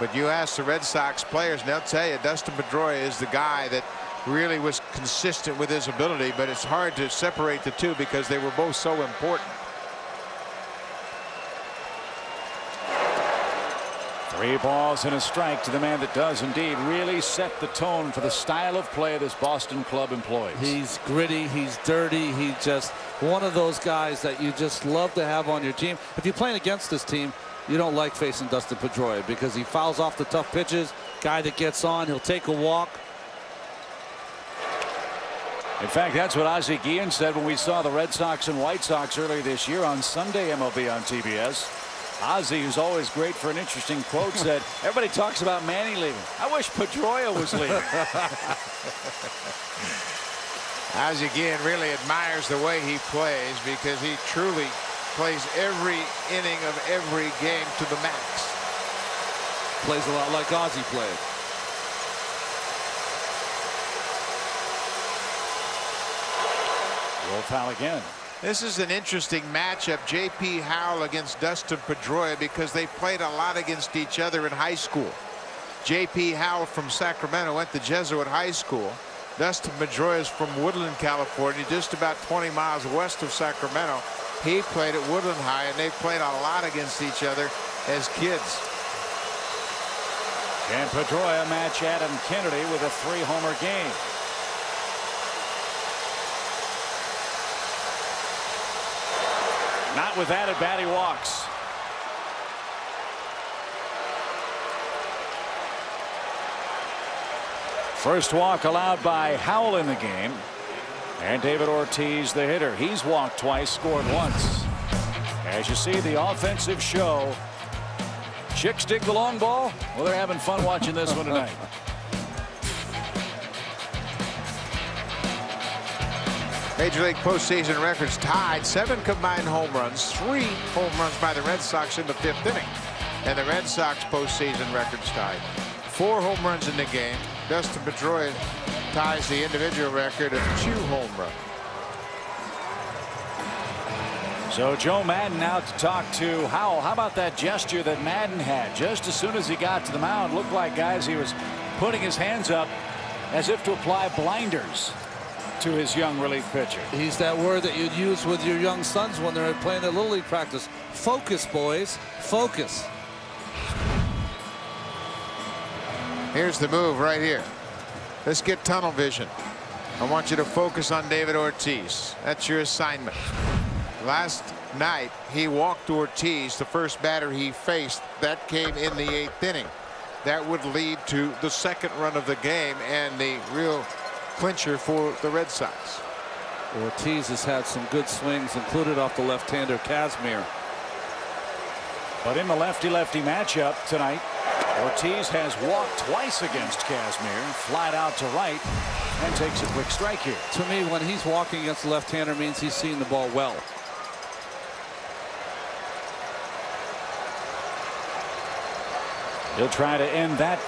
But you ask the Red Sox players and they'll tell you Dustin Pedroia is the guy that really was consistent with his ability, but it's hard to separate the two because they were both so important. 3 balls and a strike to the man that does indeed really set the tone for the style of play this Boston club employs. He's gritty, he's dirty, he's just one of those guys that you just love to have on your team. If you're playing against this team, you don't like facing Dustin Pedroia because he fouls off the tough pitches. Guy that gets on, he'll take a walk. In fact, that's what Ozzie Guillen said when we saw the Red Sox and White Sox earlier this year on Sunday MLB on TBS. Ozzie, who's always great for an interesting quote, said, everybody talks about Manny leaving. I wish Pedroia was leaving. Ozzie Guillen really admires the way he plays because he truly plays every inning of every game to the max. Plays a lot like Ozzie played. Roll foul again. This is an interesting matchup, J.P. Howell against Dustin Pedroia, because they played a lot against each other in high school. J.P. Howell from Sacramento went to Jesuit High School. Dustin Pedroia is from Woodland, California, just about 20 miles west of Sacramento. He played at Woodland High, and they played a lot against each other as kids. Can Pedroia match Adam Kennedy with a 3-homer game? Not with that at bat, he walks. First walk allowed by Howell in the game. And David Ortiz, the hitter. He's walked twice, scored once. As you see, the offensive show. Chicks dig the long ball. Well, they're having fun watching this one tonight. Major League postseason records tied. 7 combined home runs, 3 home runs by the Red Sox in the 5th inning. And the Red Sox postseason records tied. 4 home runs in the game. Dustin Pedroia ties the individual record of 2 home runs. So Joe Maddon out to talk to Howell. How about that gesture that Maddon had just as soon as he got to the mound? Looked like, guys, he was putting his hands up as if to apply blinders to his young relief pitcher. He's that word that you'd use with your young sons when they're playing at Little League practice. Focus, boys. Focus. Here's the move right here. Let's get tunnel vision. I want you to focus on David Ortiz. That's your assignment. Last night, he walked Ortiz, the first batter he faced. That came in the 8th inning. That would lead to the 2nd run of the game and the real clincher for the Red Sox. Ortiz has had some good swings, included off the left-hander Kazmir. But in the lefty-lefty matchup tonight, Ortiz has walked twice against Kazmir, flied out to right, and takes a quick strike here. To me, when he's walking against the left-hander, means he's seeing the ball well. He'll try to end that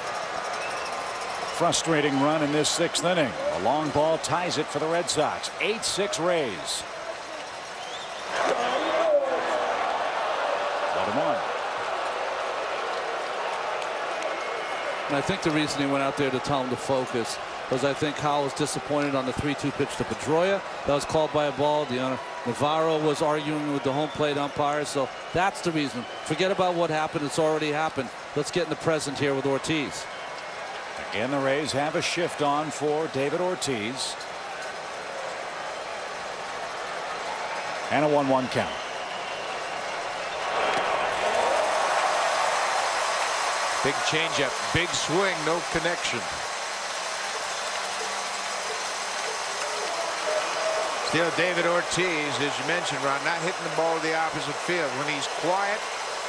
frustrating run in this 6th inning. A long ball ties it for the Red Sox. 8-6 Rays. 1-1. And I think the reason he went out there to tell him to focus was I think Howell was disappointed on the 3-2 pitch to Pedroia. That was called by a ball. Navarro was arguing with the home plate umpire. So that's the reason. Forget about what happened. It's already happened. Let's get in the present here with Ortiz. Again, the Rays have a shift on for David Ortiz. And a 1-1 count. Big changeup, big swing, no connection. Still David Ortiz, as you mentioned, Ron, not hitting the ball to the opposite field. When he's quiet,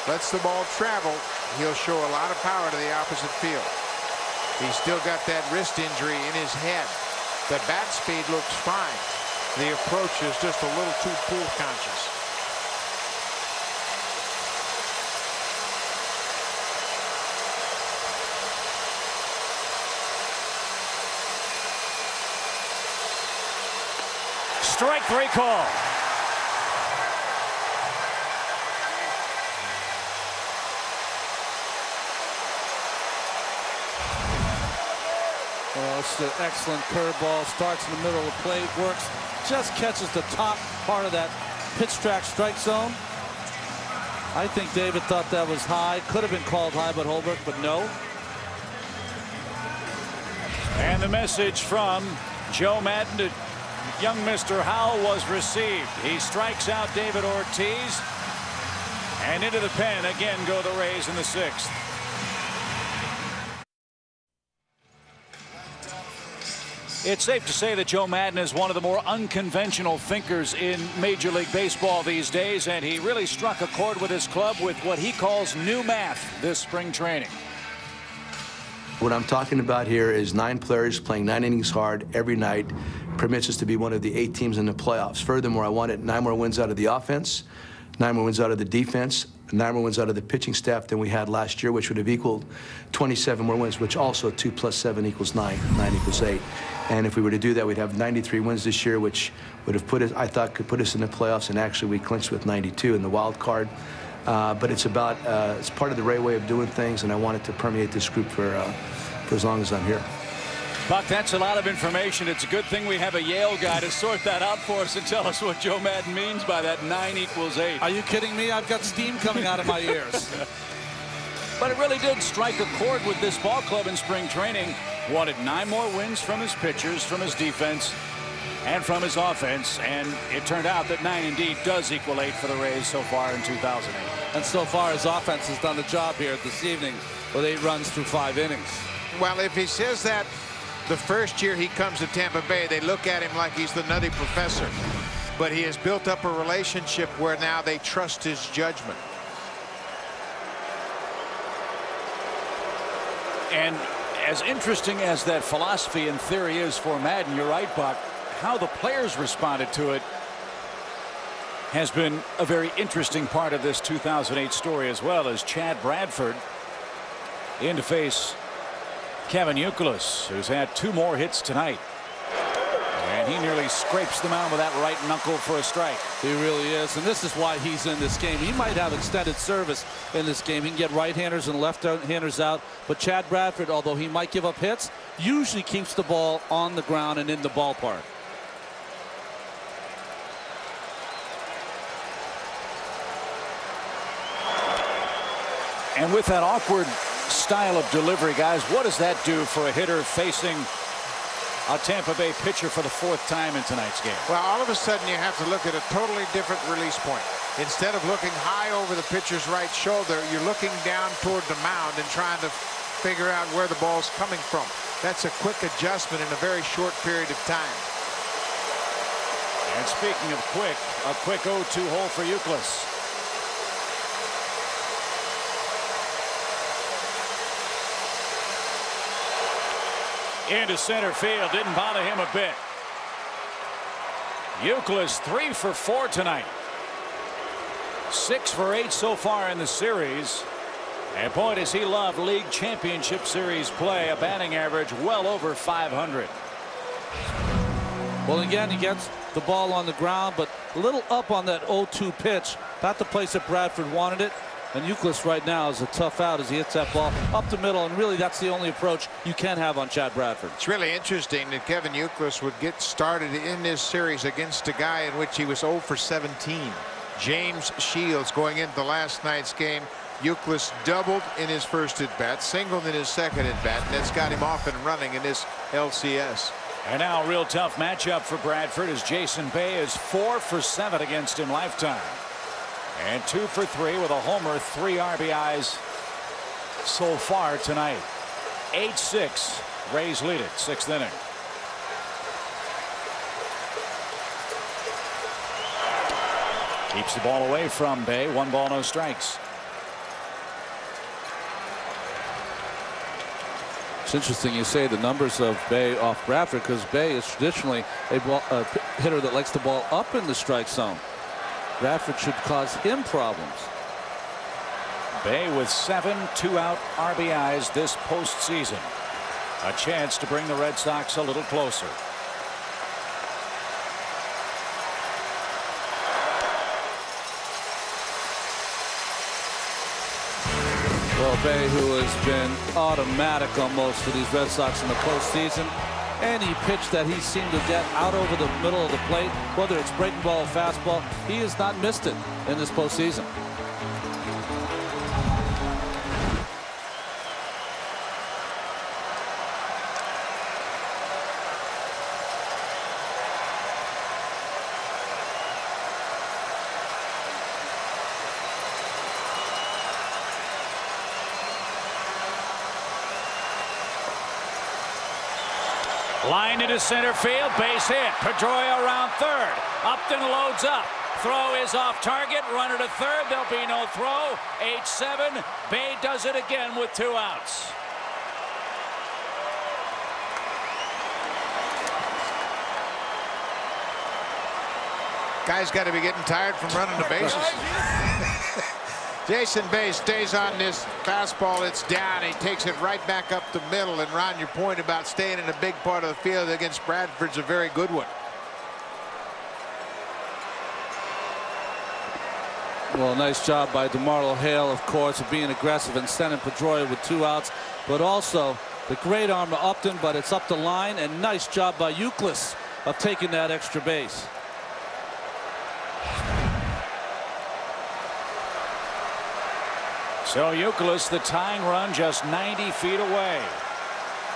lets the ball travel, he'll show a lot of power to the opposite field. He's still got that wrist injury in his head. The bat speed looks fine. The approach is just a little too pool conscious. Strike 3 call. Well, it's an excellent curveball. Starts in the middle of the plate, works, just catches the top part of that pitch track strike zone. I think David thought that was high. Could have been called high, but Holbrook, but no. And the message from Joe Maddon to young Mr. Howell was received. He strikes out David Ortiz. And into the pen again go the Rays in the 6th. It's safe to say that Joe Maddon is one of the more unconventional thinkers in Major League Baseball these days, and he really struck a chord with his club with what he calls new math this spring training. What I'm talking about here is 9 players playing 9 innings hard every night permits us to be one of the 8 teams in the playoffs. Furthermore, I wanted 9 more wins out of the offense, 9 more wins out of the defense, 9 more wins out of the pitching staff than we had last year, which would have equaled 27 more wins, which also 2 + 7 = 9, 9 = 8. And if we were to do that, we'd have 93 wins this year, which would have put us, I thought, could put us in the playoffs. And actually, we clinched with 92 in the wild card. But it's about, it's part of the Ray way of doing things, and I wanted to permeate this group for as long as I'm here. Buck, that's a lot of information. It's a good thing we have a Yale guy to sort that out for us and tell us what Joe Maddon means by that 9 = 8. Are you kidding me? I've got steam coming out of my ears. But it really did strike a chord with this ball club in spring training. Wanted 9 more wins from his pitchers, from his defense, and from his offense. And it turned out that 9 indeed does equal 8 for the Rays so far in 2008. And so far, his offense has done the job here this evening with 8 runs through 5 innings. Well, if he says that the first year he comes to Tampa Bay, they look at him like he's the nutty professor. But he has built up a relationship where now they trust his judgment. And as interesting as that philosophy and theory is for Maddon, you're right, Buck, how the players responded to it has been a very interesting part of this 2008 story, as well as Chad Bradford in to face Kevin Youkilis, who's had 2 more hits tonight. And he nearly scrapes the mound with that right knuckle for a strike. He really is, and this is why he's in this game. He might have extended service in this game. He can get right-handers and left-handers out, but Chad Bradford, although he might give up hits, usually keeps the ball on the ground and in the ballpark. And with that awkward style of delivery, guys, what does that do for a hitter facing a Tampa Bay pitcher for the 4th time in tonight's game? Well, all of a sudden you have to look at a totally different release point. Instead of looking high over the pitcher's right shoulder, you're looking down toward the mound and trying to figure out where the ball's coming from. That's a quick adjustment in a very short period of time. And speaking of quick, a quick 0-2 hole for Youkilis. Into center field, didn't bother him a bit. Youkilis 3 for 4 tonight. 6 for 8 so far in the series. And boy, does he love league championship series play. A batting average well over 500. Well, again, he gets the ball on the ground, but a little up on that 0-2 pitch. Not the place that Bradford wanted it. And Youkilis right now is a tough out as he hits that ball up the middle, and really that's the only approach you can have on Chad Bradford. It's really interesting that Kevin Youkilis would get started in this series against a guy in which he was 0 for 17. James Shields going into last night's game. Youkilis doubled in his first at-bat, singled in his second at-bat, and that's got him off and running in this LCS. And now a real tough matchup for Bradford as Jason Bay is 4 for 7 against him lifetime. And 2 for 3 with a homer, 3 RBIs so far tonight. 8-6. Rays lead it, 6th inning. Keeps the ball away from Bay. 1 ball, no strikes. It's interesting you say the numbers of Bay off Bradford, because Bay is traditionally a hitter that likes the ball up in the strike zone. Bradford should cause him problems. Bay with 7 2-out RBIs this postseason. A chance to bring the Red Sox a little closer. Well, Bay, who has been automatic almost for these Red Sox in the postseason. Any pitch that he seemed to get out over the middle of the plate, whether it's breaking ball or fastball, he has not missed it in this postseason. Line into center field, base hit. Pedroia around third. Upton loads up. Throw is off target. Runner to third. There'll be no throw. 8-7. Bay does it again with 2 outs. Guy's got to be getting tired from running the bases. Jason Bay stays on this fastball. It's down. He takes it right back up the middle. And Ron, your point about staying in a big part of the field against Bradford's a very good one. Well, nice job by DeMarlo Hale, of course, of being aggressive and sending Pedroia with 2 outs, but also the great arm of Upton, but it's up the line, and nice job by Youkilis of taking that extra base. So Youkilis, the tying run, just 90 feet away.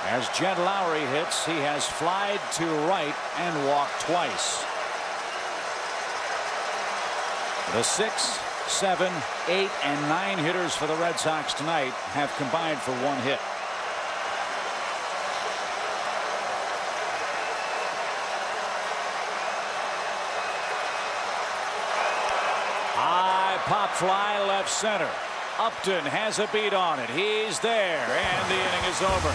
As Jed Lowry hits, he has flied to right and walked twice. The 6, 7, 8, and 9 hitters for the Red Sox tonight have combined for 1 hit. High pop fly left center. Upton has a beat on it. He's there, and the inning is over.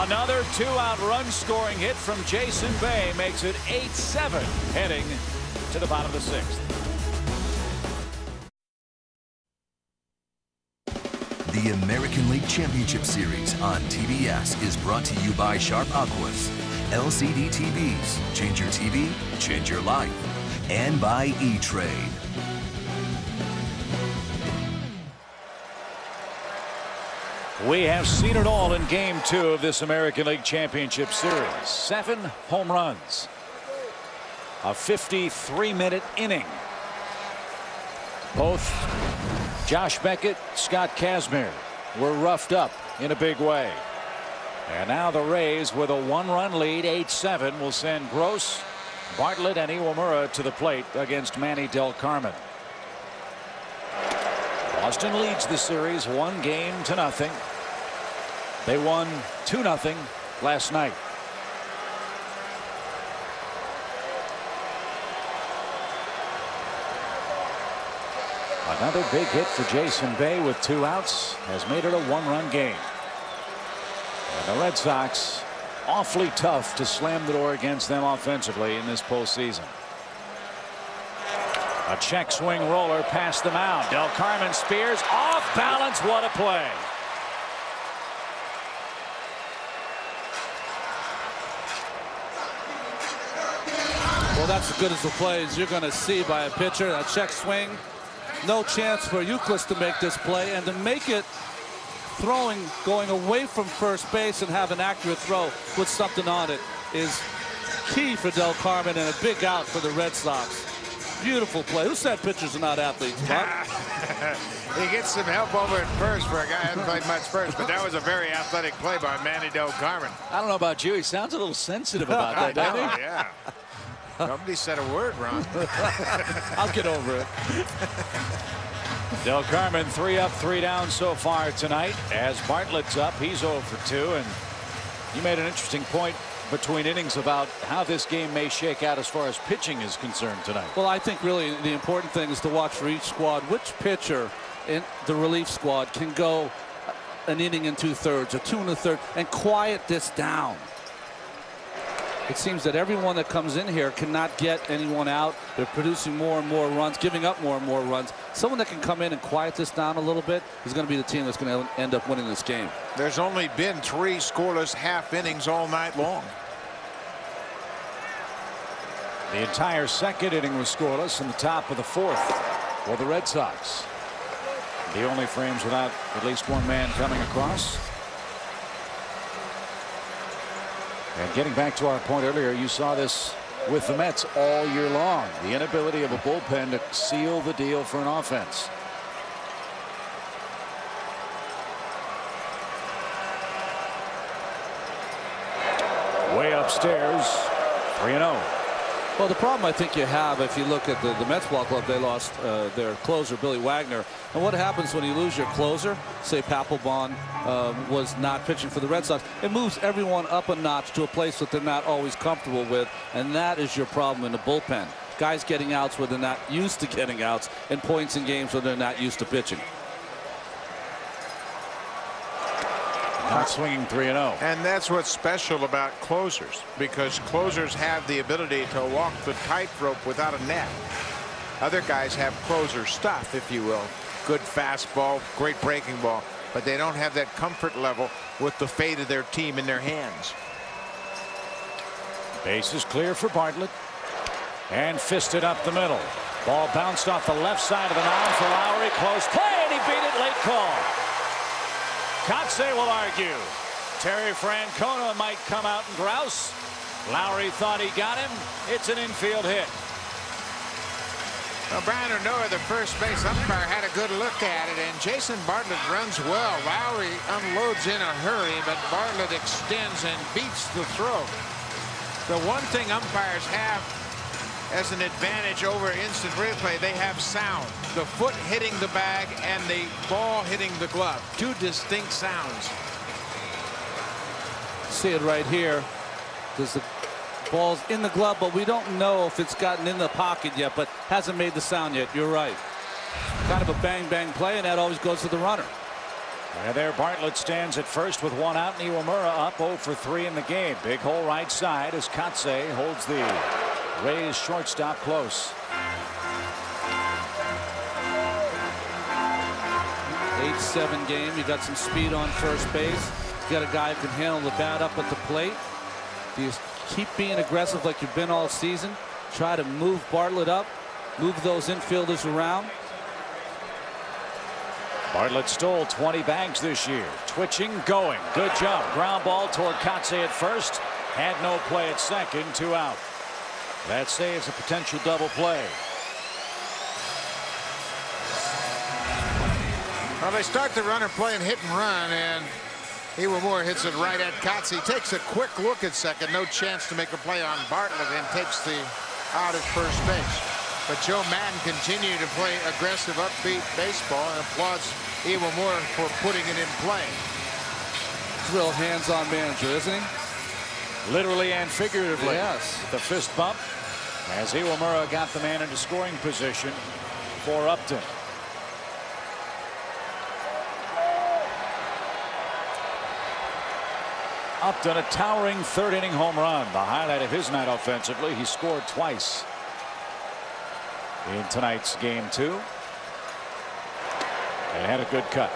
Another 2-out run-scoring hit from Jason Bay makes it 8-7, heading to the bottom of the 6th. The American League Championship Series on TBS is brought to you by Sharp Aquas, LCD TVs, change your TV, change your life, and by E-Trade. We have seen it all in Game 2 of this American League Championship Series. 7 home runs. A 53-minute inning. Both Josh Beckett, Scott Kazmir were roughed up in a big way. And now the Rays, with a 1-run lead, 8-7, will send Gross, Bartlett, and Iwamura to the plate against Manny Del Carmen. Boston leads the series 1-0. They won 2-0 last night. Another big hit for Jason Bay with 2 outs has made it a 1-run game. And the Red Sox awfully tough to slam the door against them offensively in this postseason. A check swing roller past the mound. Del Carmen spears off balance. What a play. Well, that's as good as the plays you're going to see by a pitcher. A check swing. No chance for Youkilis to make this play, and to make it throwing, going away from first base and have an accurate throw with something on it is key for Del Carmen, and a big out for the Red Sox. Beautiful play. Who said pitchers are not athletes, Buck? He gets some help over at first for a guy who hasn't played much first, but that was a very athletic play by Manny Del Carmen. I don't know about you. He sounds a little sensitive about that, doesn't he? Yeah. Nobody said a word, Ron. I'll get over it. Del Carmen 3 up, 3 down so far tonight. As Bartlett's up, he's 0 for 2, and you made an interesting point between innings about how this game may shake out as far as pitching is concerned tonight. Well, I think really the important thing is to watch for each squad which pitcher in the relief squad can go an inning and 2/3, or 2 1/3, and quiet this down. It seems that everyone that comes in here cannot get anyone out. They're producing more and more runs, giving up more and more runs. Someone that can come in and quiet this down a little bit is going to be the team that's going to end up winning this game. There's only been 3 scoreless half innings all night long. The entire second inning was scoreless in the top of the 4th for the Red Sox. The only frames without at least one man coming across. And getting back to our point earlier, you saw this with the Mets all year long. The inability of a bullpen to seal the deal for an offense. Way upstairs, 3-0. Well, the problem I think you have, if you look at the Mets ball club, they lost their closer, Billy Wagner. And what happens when you lose your closer, say Papelbon was not pitching for the Red Sox, it moves everyone up a notch to a place that they're not always comfortable with. And that is your problem in the bullpen. Guys getting outs where they're not used to getting outs, and points in games where they're not used to pitching. Not swinging 3-0. And that's what's special about closers, because closers have the ability to walk the tightrope without a net. Other guys have closer stuff, if you will. Good fastball, great breaking ball, but they don't have that comfort level with the fate of their team in their hands. Base is clear for Bartlett. And fisted up the middle. Ball bounced off the left side of the mound for Lowry. Close play, and he beat it. Late call. Kotsay will argue. Terry Francona might come out and grouse. Lowry thought he got him. It's an infield hit. Well, Brian Urnoa, the first base umpire, had a good look at it, and Jason Bartlett runs well. Lowry unloads in a hurry, but Bartlett extends and beats the throw. The one thing umpires have as an advantage over instant replay, they have sound. The foot hitting the bag and the ball hitting the glove. Two distinct sounds. See it right here. There's the ball's in the glove, but we don't know if it's gotten in the pocket yet, but hasn't made the sound yet. You're right. Kind of a bang-bang play, and that always goes to the runner. And there Bartlett stands at first with one out, and Iwamura up 0 for 3 in the game. Big hole right side as Kotsay holds the Rays shortstop close. 8-7 game. You got some speed on first base. You got a guy who can handle the bat up at the plate. Do you keep being aggressive like you've been all season? Try to move Bartlett up, move those infielders around. Bartlett stole 20 bags this year. Twitching, going. Good job. Ground ball toward Kotsay at first. Had no play at second. 2 out. That saves a potential double play. Well, they start the runner playing hit and run, and Iwamura hits it right at Kotsay. Takes a quick look at second. No chance to make a play on Bartlett, and takes the out at first base. But Joe Maddon continued to play aggressive, upbeat baseball, and applauds Iwamura for putting it in play. He's a real hands-on manager, isn't he? Literally and figuratively. Yes. The fist bump as Iwamura got the man into scoring position for Upton. Upton, a towering third-inning home run. The highlight of his night offensively. He scored twice in tonight's game 2. And had a good cut.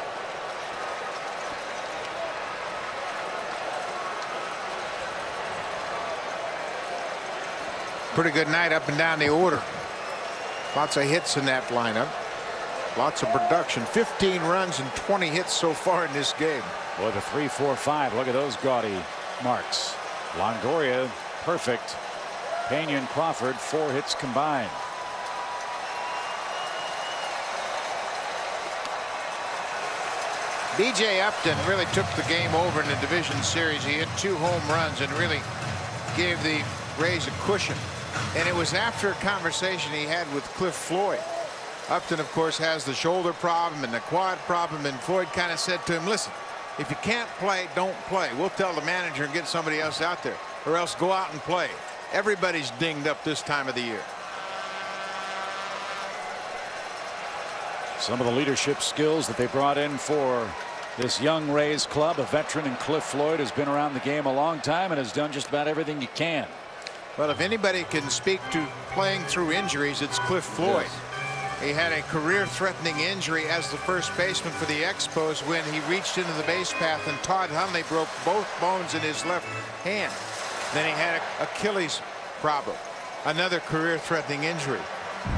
Pretty good night up and down the order. Lots of hits in that lineup. Lots of production. 15 runs and 20 hits so far in this game. Boy, the 3, 4, 5. Look at those gaudy marks. Longoria perfect. Pena and Crawford 4 hits combined. B.J. Upton really took the game over in the division series. He hit 2 home runs and really gave the Rays a cushion. And it was after a conversation he had with Cliff Floyd. Upton, of course, has the shoulder problem and the quad problem, and Floyd kind of said to him, listen, if you can't play, don't play. We'll tell the manager and get somebody else out there, or else go out and play. Everybody's dinged up this time of the year. Some of the leadership skills that they brought in for this young Rays club. A veteran in Cliff Floyd has been around the game a long time and has done just about everything he can. Well, if anybody can speak to playing through injuries, it's Cliff Floyd. Yes. He had a career-threatening injury as the first baseman for the Expos when he reached into the base path and Todd Hundley broke both bones in his left hand. Then he had an Achilles problem, another career-threatening injury.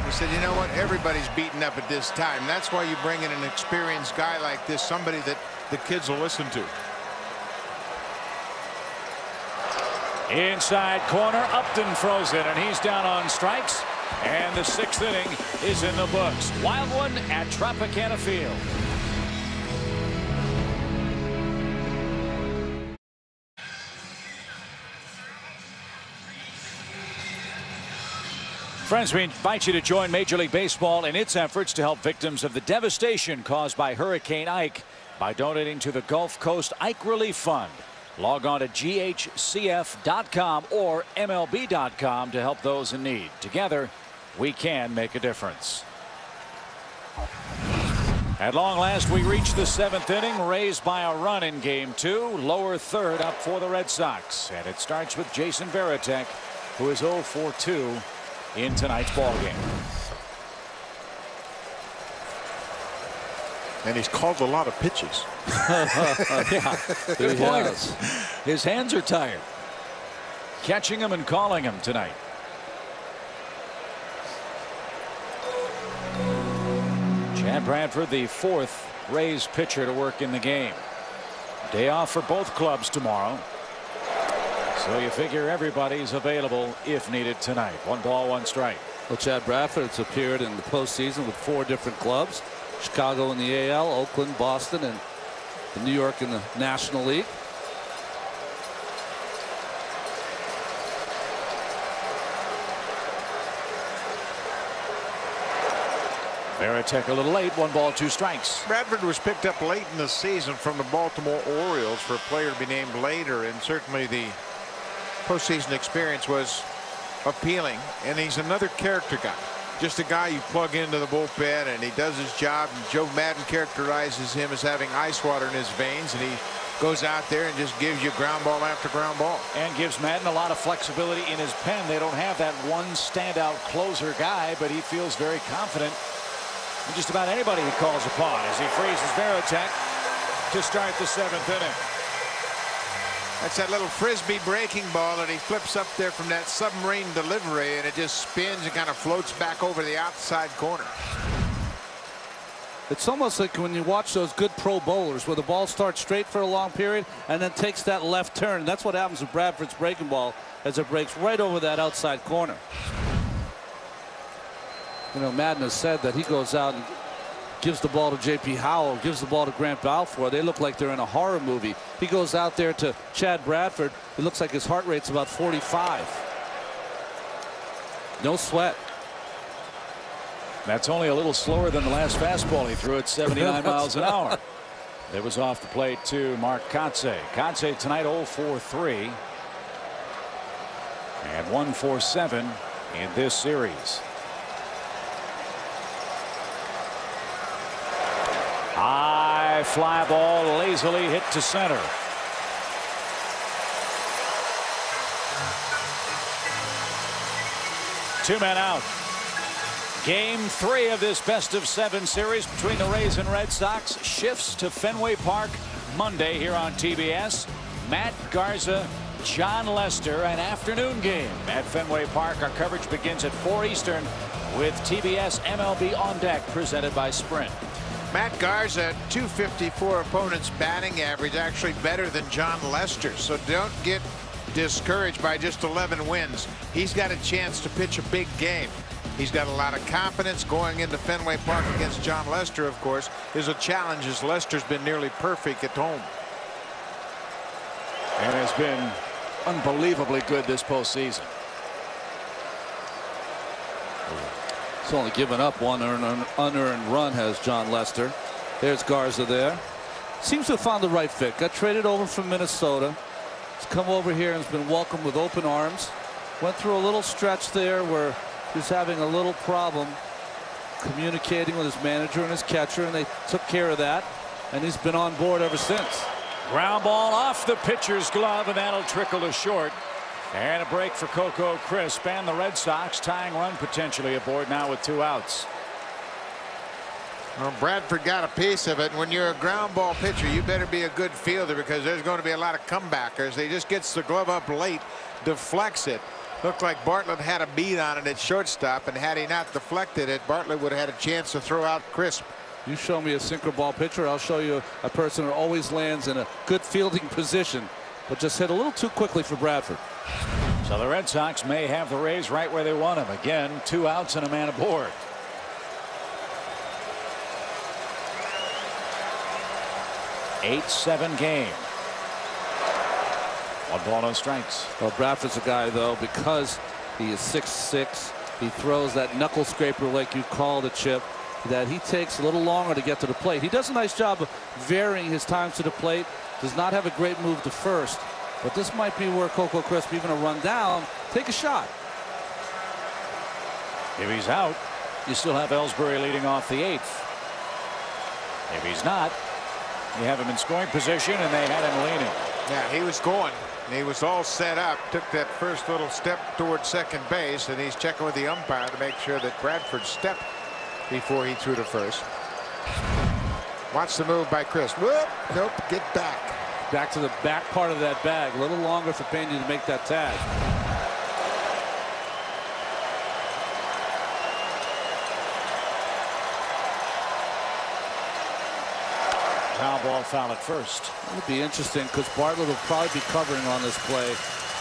He said, you know what, everybody's beaten up at this time. That's why you bring in an experienced guy like this, somebody that the kids will listen to. Inside corner, Upton frozen, and he's down on strikes. And the 6th inning is in the books. Wild one at Tropicana Field. Friends, we invite you to join Major League Baseball in its efforts to help victims of the devastation caused by Hurricane Ike by donating to the Gulf Coast Ike Relief Fund. Log on to ghcf.com or MLB.com to help those in need. Together, we can make a difference. At long last, we reach the 7th inning, raised by a run in Game 2. Lower third up for the Red Sox. And it starts with Jason Varitek, who is 0 for 2 in tonight's ballgame. And he's called a lot of pitches. Yeah, good point. His hands are tired. Catching him and calling him tonight. Chad Bradford, the 4th Rays pitcher to work in the game. Day off for both clubs tomorrow. So you figure everybody's available if needed tonight. 1 ball, 1 strike. Well, Chad Bradford has appeared in the postseason with 4 different clubs. Chicago in the AL, Oakland, Boston, and New York in the National League. Varitek a little late. 1 ball, 2 strikes. Bradford was picked up late in the season from the Baltimore Orioles for a player to be named later, and certainly the postseason experience was appealing. And he's another character guy. Just a guy you plug into the bullpen and he does his job. And Joe Madden characterizes him as having ice water in his veins, and he goes out there and just gives you ground ball after ground ball. And gives Madden a lot of flexibility in his pen. They don't have that one standout closer guy, but he feels very confident in just about anybody he calls upon as he freezes Varitek to start the 7th inning. That's that little frisbee breaking ball that he flips up there from that submarine delivery, and it just spins and kind of floats back over the outside corner. It's almost like when you watch those good pro bowlers where the ball starts straight for a long period and then takes that left turn. That's what happens with Bradford's breaking ball as it breaks right over that outside corner. You know, Madden has said that he goes out and gives the ball to J.P. Howell, gives the ball to Grant Balfour. They look like they're in a horror movie. He goes out there to Chad Bradford. It looks like his heart rate's about 45. No sweat. That's only a little slower than the last fastball he threw at 79 miles an hour. It was off the plate to Mark Kotsay. Kotsay tonight 0 for 3. And 1 for 7 in this series. High fly ball lazily hit to center. Two men out. Game 3 of this best-of-7 series between the Rays and Red Sox shifts to Fenway Park Monday here on TBS. Matt Garza, John Lester, an afternoon game at Fenway Park. Our coverage begins at 4 Eastern with TBS MLB On Deck, presented by Sprint. Matt Garza, 254 opponents batting average, actually better than John Lester. So don't get discouraged by just 11 wins. He's got a chance to pitch a big game. He's got a lot of confidence going into Fenway Park against John Lester, of course, is a challenge as Lester's been nearly perfect at home. And has been unbelievably good this postseason. He's only given up 1 unearned run, has John Lester. There's Garza there. Seems to have found the right fit. Got traded over from Minnesota. He's come over here and has been welcomed with open arms. Went through a little stretch there where he was having a little problem communicating with his manager and his catcher, and they took care of that, and he's been on board ever since. Ground ball off the pitcher's glove, and that'll trickle to short. And a break for Coco Crisp and the Red Sox. Tying run potentially aboard now with 2 outs. Well, Bradford got a piece of it. When you're a ground ball pitcher, you better be a good fielder because there's going to be a lot of comebackers. He just gets the glove up late, deflects it. Looked like Bartlett had a beat on it at shortstop, and had he not deflected it, Bartlett would have had a chance to throw out Crisp. You show me a sinker ball pitcher, I'll show you a person who always lands in a good fielding position, but just hit a little too quickly for Bradford. So the Red Sox may have the Rays right where they want them. Again, 2 outs and a man aboard. Eight-7 game. 1 ball, no strikes. Well, Bradford's a guy, though, because he is 6'6", He throws that knuckle scraper, like you call the Chip, that he takes a little longer to get to the plate. He does a nice job of varying his times to the plate. Does not have a great move to first. But this might be where Coco Crisp, even a run down, take a shot. If he's out, you still have Ellsbury leading off the 8th. If he's not, you have him in scoring position, and they had him leaning. Yeah, he was going. He was all set up, took that first little step towards second base, and he's checking with the umpire to make sure that Bradford stepped before he threw to first. Watch the move by Chris. Whoop, nope, get back. Back to the back part of that bag. A little longer for Pena to make that tag. Foul ball, foul at first. It would be interesting because Bartlett will probably be covering on this play.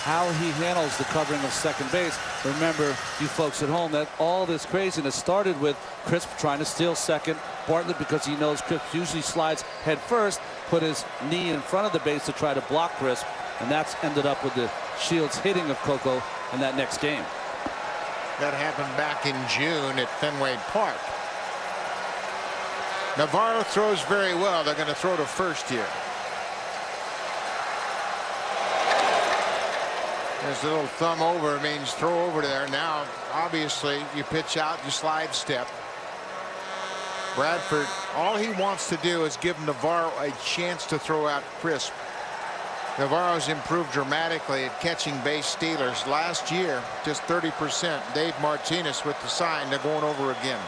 How he handles the covering of second base. Remember, you folks at home, that all this craziness started with Crisp trying to steal second. Bartlett, because he knows Crisp usually slides head first, put his knee in front of the base to try to block Crisp, and that's ended up with the Shields hitting of Coco in that next game. That happened back in June at Fenway Park. Navarro throws very well. They're going to throw to first here. There's a little thumb over, means throw over there. Now, obviously, you pitch out, you slide step. Bradford, all he wants to do is give Navarro a chance to throw out Crisp. Navarro's improved dramatically at catching base stealers. Last year, just 30%. Dave Martinez with the sign. They're going over again.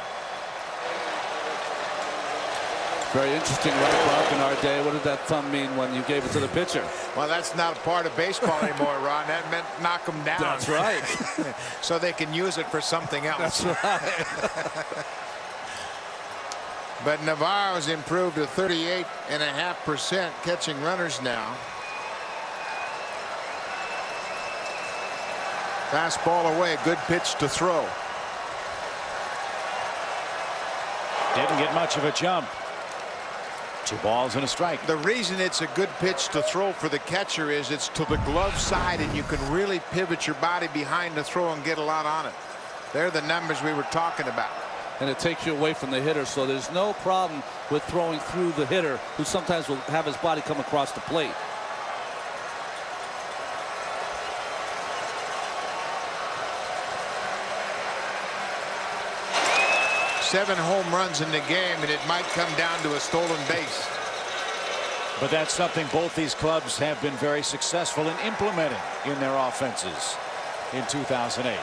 Very interesting right, Buck, in our day. What did that thumb mean when you gave it to the pitcher? Well, that's not a part of baseball anymore, Ron. That meant knock them down. That's right. So they can use it for something else. That's right. But Navarro's improved to 38.5% catching runners now. Fastball away, good pitch to throw. Didn't get much of a jump. 2 balls and a strike. The reason it's a good pitch to throw for the catcher is it's to the glove side, and you can really pivot your body behind the throw and get a lot on it. They're the numbers we were talking about. And it takes you away from the hitter, so there's no problem with throwing through the hitter, who sometimes will have his body come across the plate. Seven home runs in the game, and it might come down to a stolen base. But that's something both these clubs have been very successful in implementing in their offenses in 2008.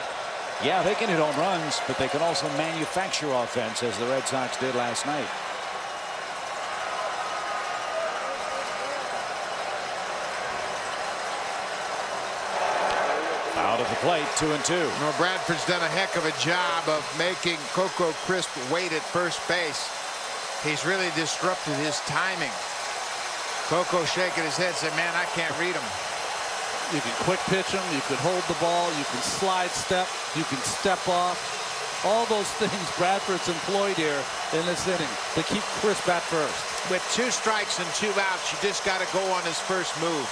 Yeah, they can hit home runs, but they can also manufacture offense, as the Red Sox did last night. Out of the plate, 2-2. Well, Bradford's done a heck of a job of making Coco Crisp wait at first base. He's really disrupted his timing. Coco shaking his head, said, man, I can't read him. You can quick pitch him, you can hold the ball, you can slide step, you can step off. All those things Bradford's employed here in this inning to keep Crisp at first. With 2 strikes and 2 outs, you just got to go on his first move.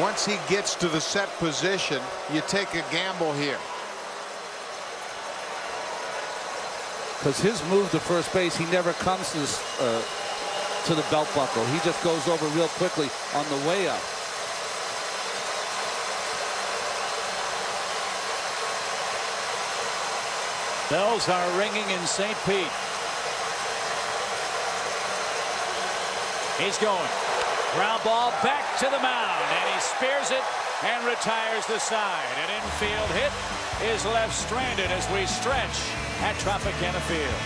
Once he gets to the set position, you take a gamble here. Because his move to first base, he never comes to the belt buckle. He just goes over real quickly on the way up. Bells are ringing in St. Pete. He's going. Ground ball back to the mound, and he spears it and retires the side. An infield hit is left stranded as we stretch at Tropicana Field.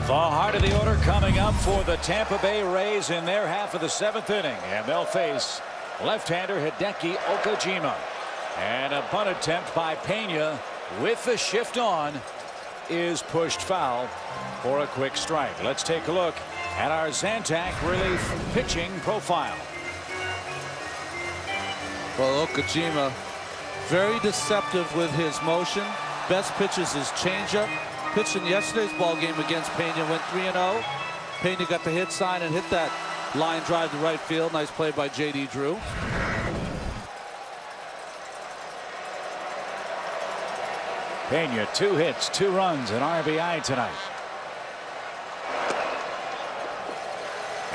The start of the order coming up for the Tampa Bay Rays in their half of the 7th inning, and they'll face left-hander Hideki Okajima. And a bunt attempt by Pena with the shift on is pushed foul for a quick strike. Let's take a look at our Zantac relief pitching profile. Well, Okajima, very deceptive with his motion. Best pitches his changeup. Pitched in yesterday's ball game against Pena, went 3-0. Pena got the hit sign and hit that line drive to right field. Nice play by J.D. Drew. Pena, 2 hits, 2 runs, and RBI tonight.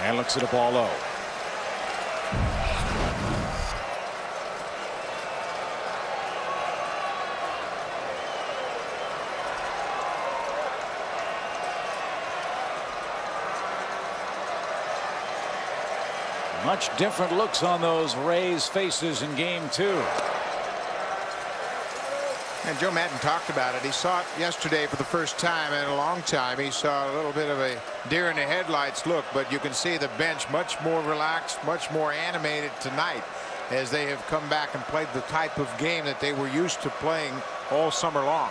And looks at a ball low. Much different looks on those Rays faces in game 2. And Joe Maddon talked about it. He saw it yesterday for the first time in a long time. He saw a little bit of a deer in the headlights look, but you can see the bench much more relaxed, much more animated tonight as they have come back and played the type of game that they were used to playing all summer long.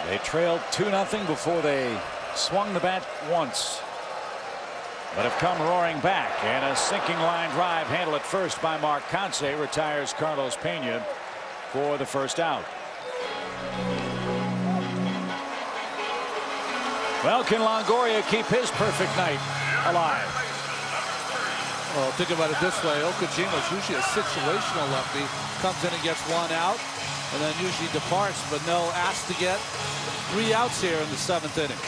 They trailed 2-0 before they swung the bat once, but have come roaring back, and a sinking line drive handled at first by Mark Kotsay retires Carlos Pena for the first out. Well, can Longoria keep his perfect night alive? Well, think about it this way. Okajima is usually a situational lefty. Comes in and gets 1 out and then usually departs, but no, asked to get 3 outs here in the 7th inning.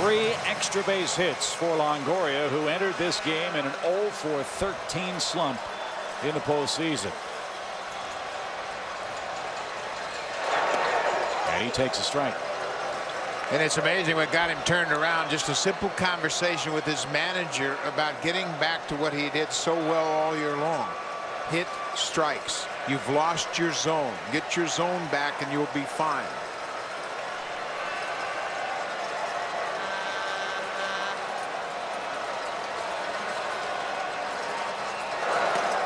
Three extra base hits for Longoria, who entered this game in an 0-for-13 slump in the postseason. And he takes a strike. And it's amazing what got him turned around. Just a simple conversation with his manager about getting back to what he did so well all year long. Hit strikes. You've lost your zone. Get your zone back and you'll be fine.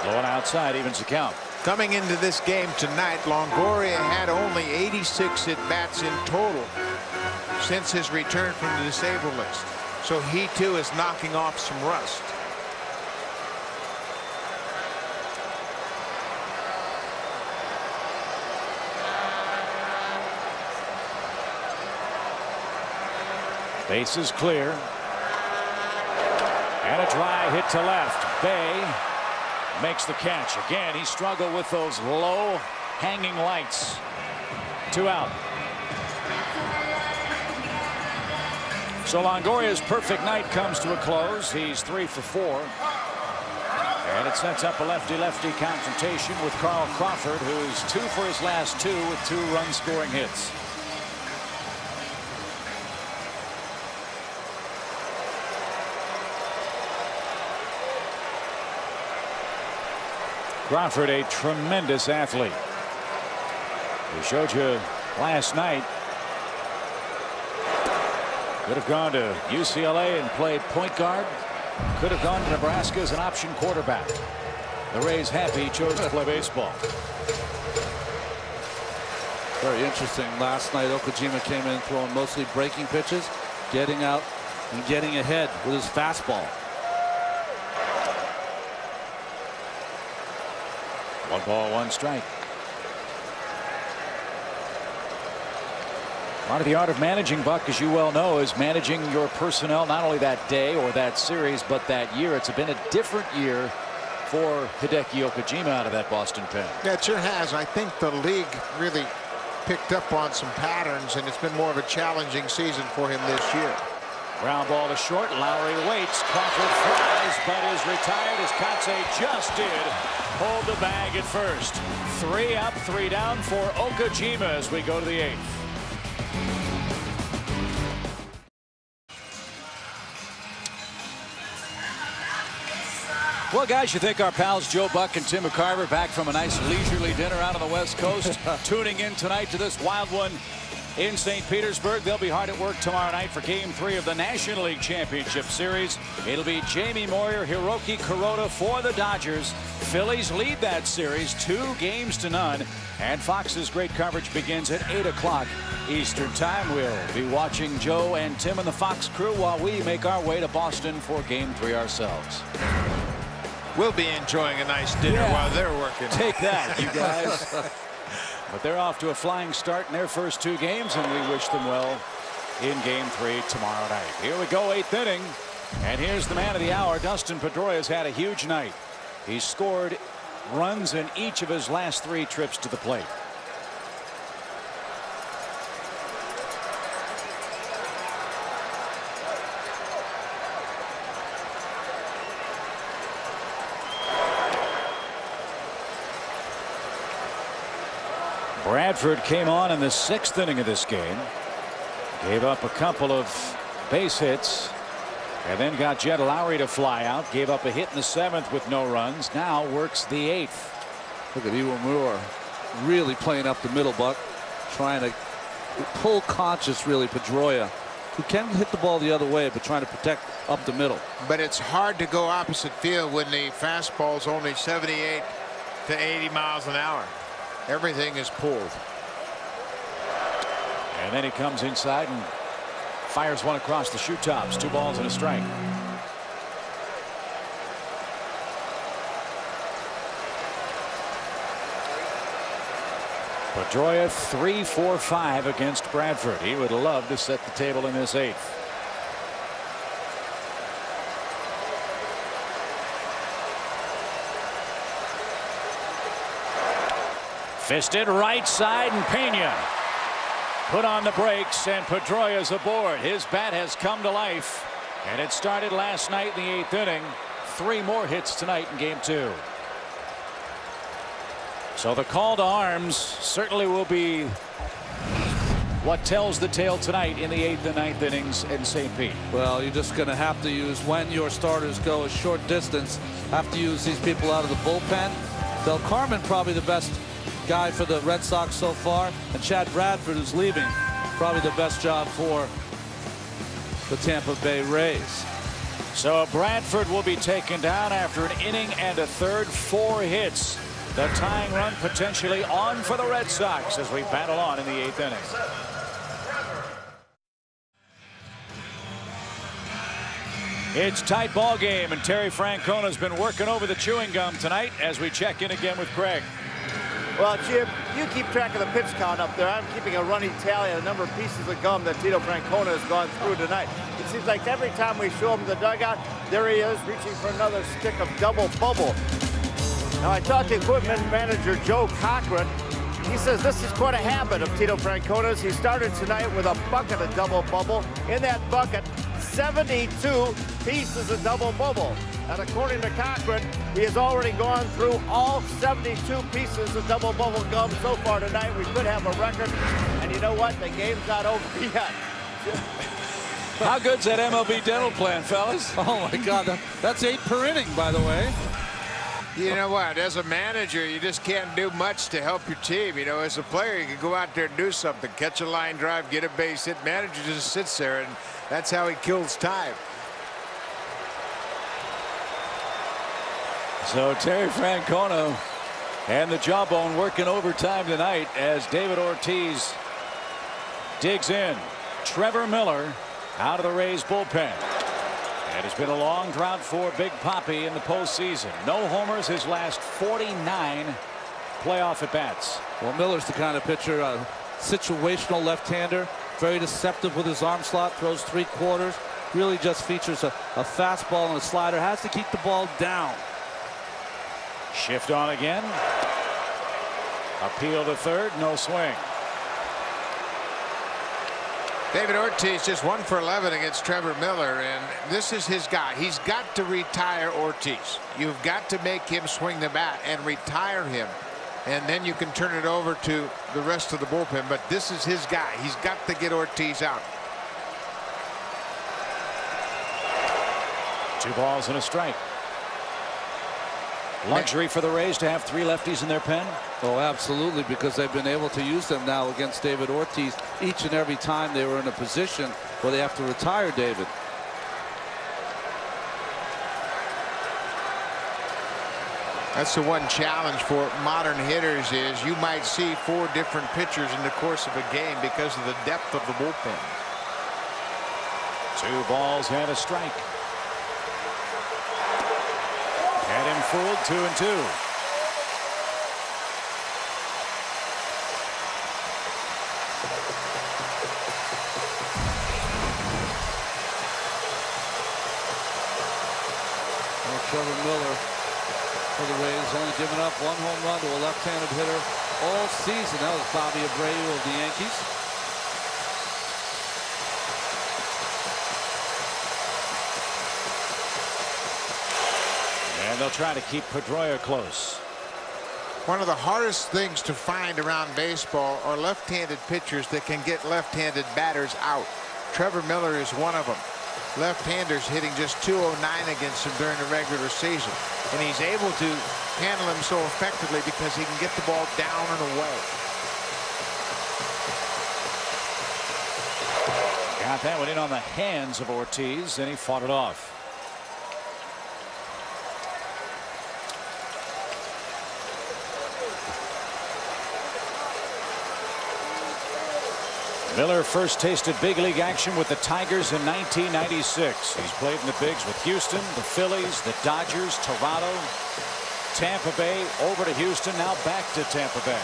Low and outside evens the count. Coming into this game tonight, Longoria had only 86 at-bats in total since his return from the disabled list. So he too is knocking off some rust. Base is clear. And a dry hit to left. Bay makes the catch. Again, he struggled with those low hanging lights. 2 out. So Longoria's perfect night comes to a close. He's 3 for 4. And it sets up a lefty-lefty confrontation with Carl Crawford, who's 2 for his last 2 with 2 run-scoring hits. Crawford, a tremendous athlete. We showed you last night. Could have gone to UCLA and played point guard. Could have gone to Nebraska as an option quarterback. The Rays happy he chose to play baseball. Very interesting. Last night, Okajima came in throwing mostly breaking pitches, getting out and getting ahead with his fastball. 1 ball, 1 strike. Part of the art of managing, Buck, as you well know, is managing your personnel not only that day or that series, but that year. It's been a different year for Hideki Okajima out of that Boston pen. Yeah, it sure has. I think the league really picked up on some patterns, and it's been more of a challenging season for him this year. Ground ball to short. Lowry waits. Crawford flies, but is retired as Kotsay just did hold the bag at first. 3 up, 3 down for Okajima as we go to the 8th. Well, guys, you think our pals Joe Buck and Tim McCarver back from a nice leisurely dinner out on the West Coast, tuning in tonight to this wild one in St. Petersburg. They'll be hard at work tomorrow night for Game 3 of the National League Championship Series. It'll be Jamie Moyer, Hiroki Kuroda for the Dodgers. Phillies lead that series 2-0. And Fox's great coverage begins at 8 o'clock Eastern Time. We'll be watching Joe and Tim and the Fox crew while we make our way to Boston for Game 3 ourselves. We'll be enjoying a nice dinner while they're working. Take that, you guys. But they're off to a flying start in their first 2 games, and we wish them well in Game 3 tomorrow night. Here we go, 8th inning. And here's the man of the hour. Dustin Pedroia has had a huge night. He's scored runs in each of his last 3 trips to the plate. Bradford came on in the 6th inning of this game. Gave up a couple of base hits. And then got Jed Lowry to fly out. Gave up a hit in the 7th with no runs. Now works the 8th. Look at Iwamura really playing up the middle, Buck. Trying to pull conscious, really, Pedroia, who can hit the ball the other way, but trying to protect up the middle. But it's hard to go opposite field when the fastball's only 78 to 80 miles an hour. Everything is pulled. And then he comes inside and fires one across the shoe tops. 2 balls and a strike. Pedroia 3-for-5 against Bradford. He would love to set the table in this 8th. Fisted right side, and Pena put on the brakes, and Pedroia's aboard. His bat has come to life, and it started last night in the 8th inning. 3 more hits tonight in Game 2. So the call to arms certainly will be what tells the tale tonight in the 8th and 9th innings in St. Pete. Well, you're just going to have to use, when your starters go a short distance, have to use these people out of the bullpen. Del Carmen probably the best guy for the Red Sox so far, and Chad Bradford, who's leaving, probably the best job for the Tampa Bay Rays. So Bradford will be taken down after an inning and a third. 4 hits. The tying run potentially on for the Red Sox as we battle on in the 8th inning. It's tight ball game, and Terry Francona's been working over the chewing gum tonight as we check in again with Craig. Well, Jim, you keep track of the pitch count up there. I'm keeping a running tally of the number of pieces of gum that Tito Francona has gone through tonight. It seems like every time we show him the dugout, there he is reaching for another stick of double bubble. Now, I talked to equipment manager Joe Cochran. He says this is quite a habit of Tito Francona's. He started tonight with a bucket of double bubble. In that bucket, 72 pieces of double bubble. And according to Cochran, he has already gone through all 72 pieces of double bubble gum so far tonight. We could have a record. And you know what? The game's not over yet. How good's that MLB dental plan, fellas? Oh, my God. That's 8 per inning, by the way. You know what? As a manager, you just can't do much to help your team. You know, as a player, you can go out there and do something. Catch a line drive, get a base hit. Manager just sits there, and that's how he kills time. So Terry Francona and the jawbone working overtime tonight as David Ortiz digs in. Trevor Miller out of the Rays bullpen. It has been a long drought for Big Papi in the postseason. No homers his last 49 playoff at-bats. Well, Miller's the kind of pitcher, situational left-hander, very deceptive with his arm slot, throws 3/4, really just features a fastball and a slider, has to keep the ball down. Shift on again. Appeal to third, no swing. David Ortiz just 1 for 11 against Trevor Miller, and this is his guy. He's got to retire Ortiz. You've got to make him swing the bat and retire him, and then you can turn it over to the rest of the bullpen. But this is his guy. He's got to get Ortiz out. 2 balls and a strike. Luxury for the Rays to have 3 lefties in their pen? Oh, absolutely, because they've been able to use them now against David Ortiz each and every time they were in a position where they have to retire David. That's the one challenge for modern hitters is you might see 4 different pitchers in the course of a game because of the depth of the bullpen. 2 balls and a strike. Had him fooled, 2-2. Trevor Miller for the Rays, only given up 1 home run to a left-handed hitter all season. That was Bobby Abreu of the Yankees. And they'll try to keep Pedroia close. One of the hardest things to find around baseball are left-handed pitchers that can get left-handed batters out. Trevor Miller is one of them. Left-handers hitting just .209 against him during the regular season. And he's able to handle him so effectively because he can get the ball down and away. Got that one in on the hands of Ortiz, and he fought it off. Miller first tasted big league action with the Tigers in 1996. He's played in the bigs with Houston, the Phillies, the Dodgers, Toronto, Tampa Bay, over to Houston, now back to Tampa Bay.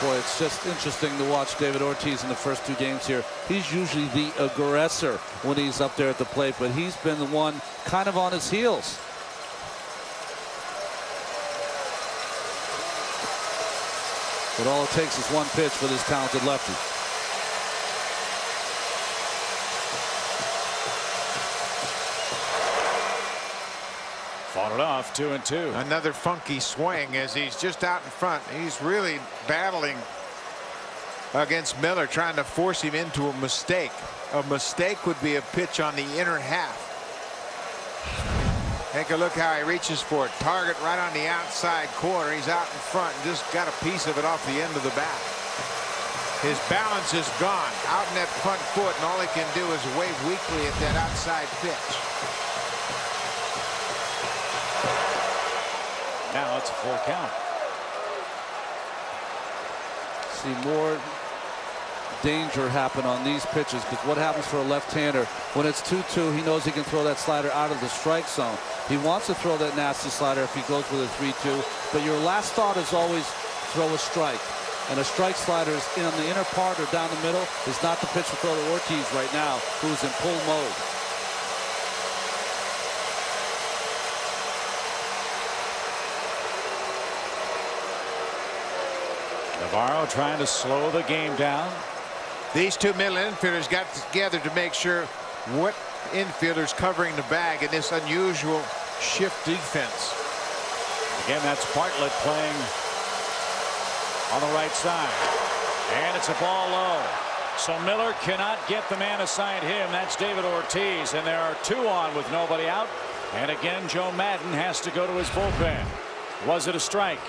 Boy, it's just interesting to watch David Ortiz in the first 2 games here. He's usually the aggressor when he's up there at the plate, but he's been the one kind of on his heels. But all it takes is 1 pitch for this talented lefty. Fought it off, 2-2. Another funky swing as he's just out in front. He's really battling against Miller, trying to force him into a mistake. A mistake would be a pitch on the inner half. Take a look how he reaches for it. Target right on the outside corner. He's out in front and just got a piece of it off the end of the bat. His balance is gone out in that front foot, and all he can do is wave weakly at that outside pitch. Now it's a full count. See more danger happen on these pitches, because what happens for a left-hander when it's 2-2, he knows he can throw that slider out of the strike zone. He wants to throw that nasty slider if he goes with a 3-2, but your last thought is always throw a strike, and a strike slider is in on the inner part or down the middle is not the pitch to throw to Ortiz right now, who's in pull mode. Navarro trying to slow the game down. These 2 middle infielders got together to make sure what infielders covering the bag in this unusual shift defense. Again, that's Bartlett playing on the right side, and it's a ball low. So Miller cannot get the man assigned him. That's David Ortiz, and there are 2 on with nobody out. And again, Joe Maddon has to go to his bullpen. Was it a strike?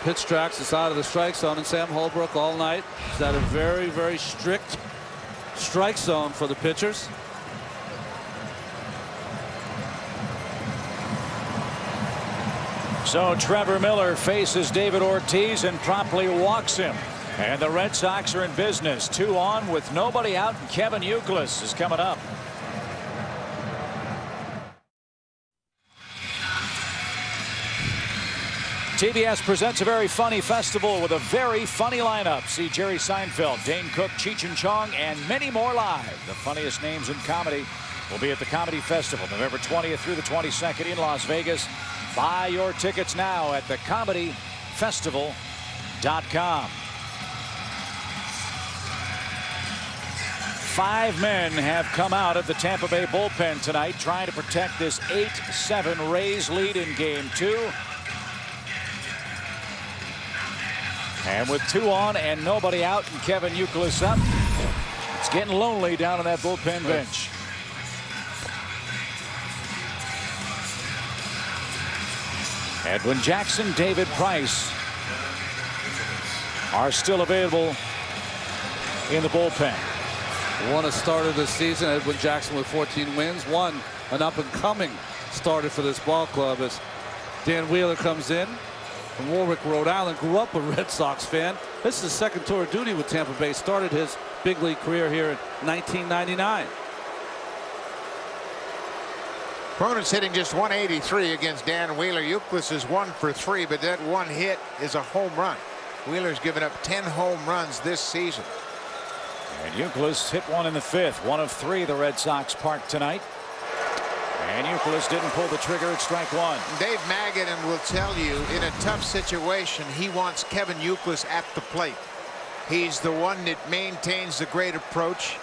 Pitch tracks is out of the strike zone, and Sam Holbrook all night has had a very, very strict strike zone for the pitchers. So Trevor Miller faces David Ortiz and promptly walks him. And the Red Sox are in business. 2 on with nobody out, and Kevin Youkilis is coming up. TBS presents a very funny festival with a very funny lineup. See Jerry Seinfeld, Dane Cook, Cheech and Chong, and many more live. The funniest names in comedy will be at the Comedy Festival, November 20th through the 22nd in Las Vegas. Buy your tickets now at thecomedyfestival.com. 5 men have come out of the Tampa Bay bullpen tonight trying to protect this 8-7 Rays lead in Game 2. And with 2 on and nobody out and Kevin Youkilis up, it's getting lonely down on that bullpen bench. Edwin Jackson, David Price are still available in the bullpen. One a starter this season, Edwin Jackson with 14 wins. One an up-and-coming starter for this ball club as Dan Wheeler comes in from Warwick, Rhode Island. Grew up a Red Sox fan. This is his second tour of duty with Tampa Bay. Started his big league career here in 1999. Opponent's hitting just 183 against Dan Wheeler. Youkilis is 1 for 3, but that one hit is a home run. Wheeler's given up 10 home runs this season. And Youkilis hit one in the 5th. 1 of 3 the Red Sox parked tonight. And Youkilis didn't pull the trigger at strike 1. Dave Magadan will tell you in a tough situation he wants Kevin Youkilis at the plate. He's the one that maintains the great approach.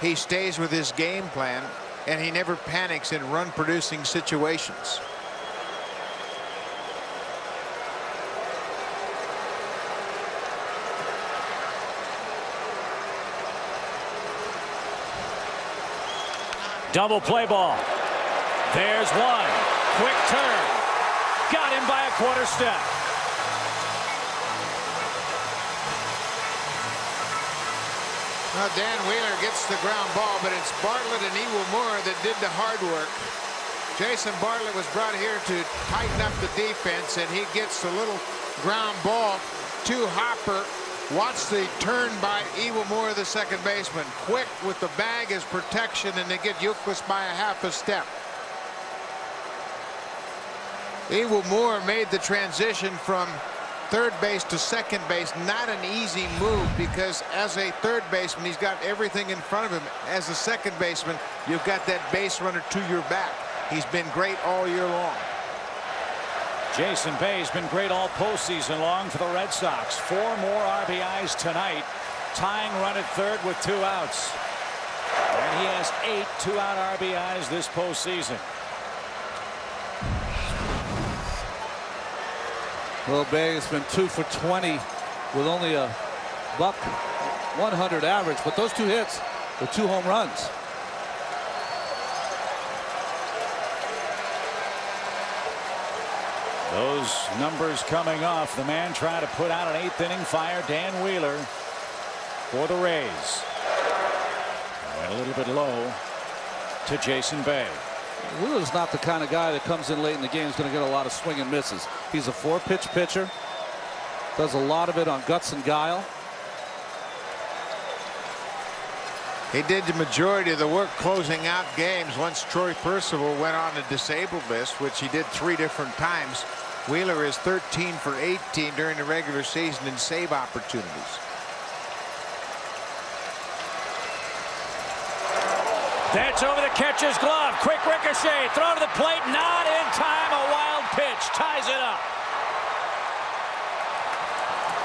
He stays with his game plan, and he never panics in run-producing situations. Double play ball. There's one. Quick turn. Got him by a quarter step. Well, Dan Wheeler gets the ground ball, but it's Bartlett and Iwamura that did the hard work. Jason Bartlett was brought here to tighten up the defense, and he gets the little ground ball to Hopper. Watch the turn by Iwamura, the second baseman. Quick with the bag as protection, and they get Youkilis by a half a step. Iwamura made the transition from third base to second base. Not an easy move, because as a third baseman, he's got everything in front of him. As a second baseman, you've got that base runner to your back. He's been great all year long. Jason Bay's been great all postseason long for the Red Sox. 4 more RBIs tonight. Tying run at third with 2 outs. And he has 8 2-out RBIs this postseason. Well, Bay has been 2 for 20 with only a .100 average, but those 2 hits were 2 home runs. Those numbers coming off the man trying to put out an 8th inning fire, Dan Wheeler, for the Rays. And a little bit low to Jason Bay. Wheeler's not the kind of guy that comes in late in the game is going to get a lot of swing and misses. He's a 4-pitch pitcher. Does a lot of it on guts and guile. He did the majority of the work closing out games once Troy Percival went on the disabled list, which he did 3 different times. Wheeler is 13 for 18 during the regular season in save opportunities. That's over the catcher's glove. Quick ricochet. Throw to the plate. Not in time. A wild pitch. Ties it up.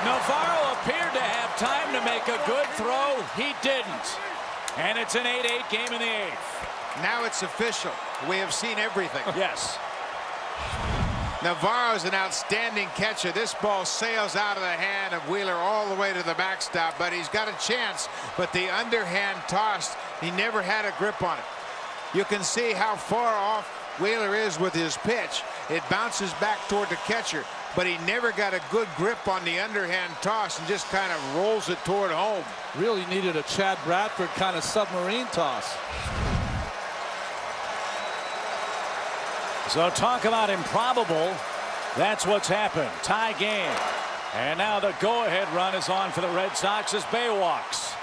Navarro appeared to have time to make a good throw. He didn't. And it's an 8-8 game in the 8th. Now it's official. We have seen everything. Yes. Navarro's an outstanding catcher. This ball sails out of the hand of Wheeler all the way to the backstop, but he's got a chance. But the underhand toss, he never had a grip on it. You can see how far off Wheeler is with his pitch. It bounces back toward the catcher, but he never got a good grip on the underhand toss and just kind of rolls it toward home. Really needed a Chad Bradford kind of submarine toss. So talk about improbable. That's what's happened. Tie game. And now the go-ahead run is on for the Red Sox as Bay walks.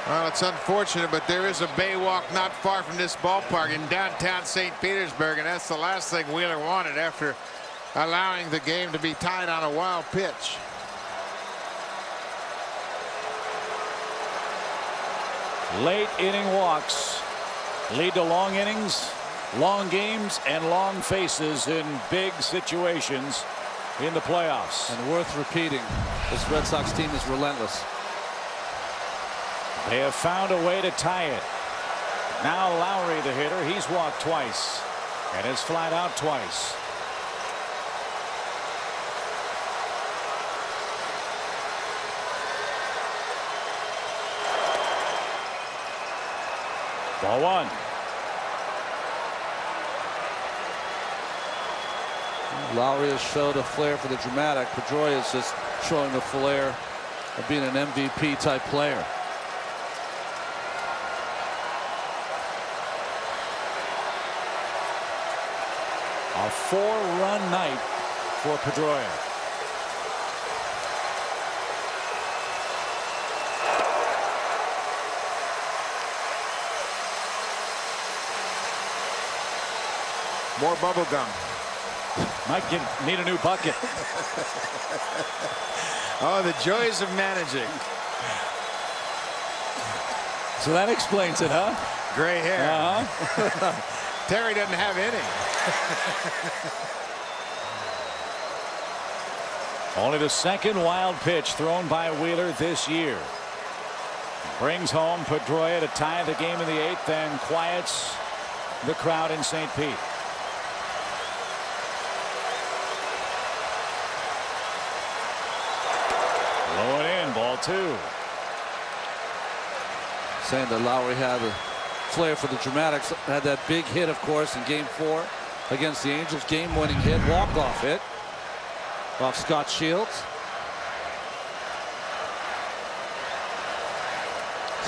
Well, it's unfortunate, but there is a Bay walk not far from this ballpark in downtown St. Petersburg, and that's the last thing Wheeler wanted after allowing the game to be tied on a wild pitch. Late inning walks lead to long innings, long games, and long faces in big situations in the playoffs. And worth repeating, this Red Sox team is relentless. They have found a way to tie it. Now Lowry, the hitter, he's walked twice and has flied out twice. Ball 1. Lowry has showed a flair for the dramatic. Pedroia is just showing the flair of being an MVP type player. A 4-run night for Pedroia. More bubble gum. Might need a new bucket. Oh, the joys of managing. So that explains it, huh? Gray hair. Terry doesn't have any. Only the second wild pitch thrown by Wheeler this year. Brings home Pedroia to tie the game in the 8th and quiets the crowd in St. Pete. Low and in, ball 2. Saying that Lowry had a flair for the dramatics. Had that big hit, of course, in Game 4 against the Angels. Game-winning hit, walk-off hit off Scott Shields.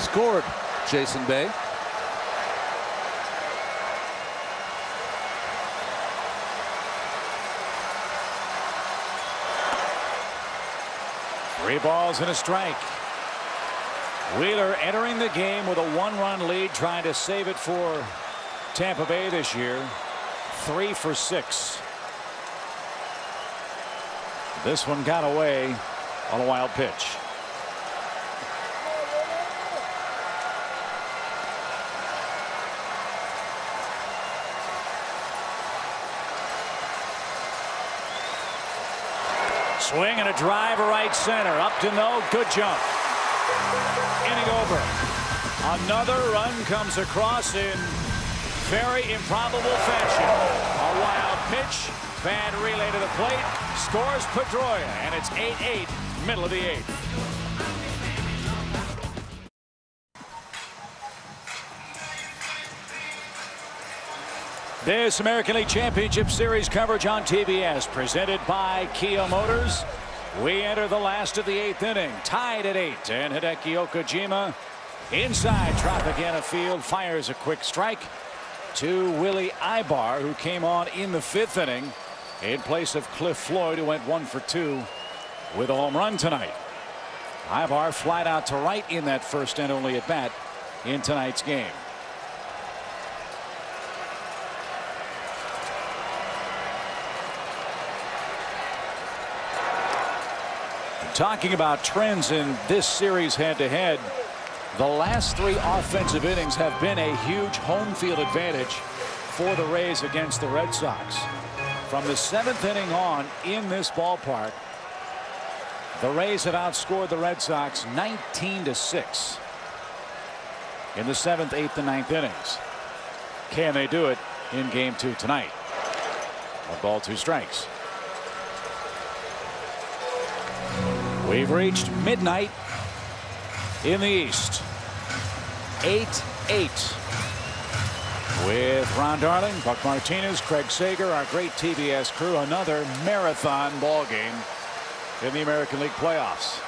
Scored Jason Bay. Three balls and a strike. Wheeler entering the game with a 1-run lead, trying to save it for Tampa Bay this year. 3 for 6. This one got away on a wild pitch. Swing and a drive right center. Up to no. Good jump. Inning over. Another run comes across in very improbable fashion. A wild pitch. Bad relay to the plate. Scores Pedroia, and it's 8-8, middle of the 8th. This American League Championship Series coverage on TBS, presented by Kia Motors. We enter the last of the 8th inning, tied at 8, and Hideki Okajima inside Tropicana Field fires a quick strike to Willie Ibar, who came on in the 5th inning in place of Cliff Floyd, who went 1 for 2 with a home run tonight. Ibar flied out to right in that first and only at bat in tonight's game. Talking about trends in this series head-to-head, the last 3 offensive innings have been a huge home field advantage for the Rays against the Red Sox. From the 7th inning on in this ballpark, the Rays have outscored the Red Sox 19-6 in the 7th, 8th, and 9th innings. Can they do it in Game 2 tonight? 1 ball, 2 strikes. We've reached midnight in the East. 8-8. With Ron Darling, Buck Martinez, Craig Sager, our great TBS crew. Another marathon ball game in the American League playoffs.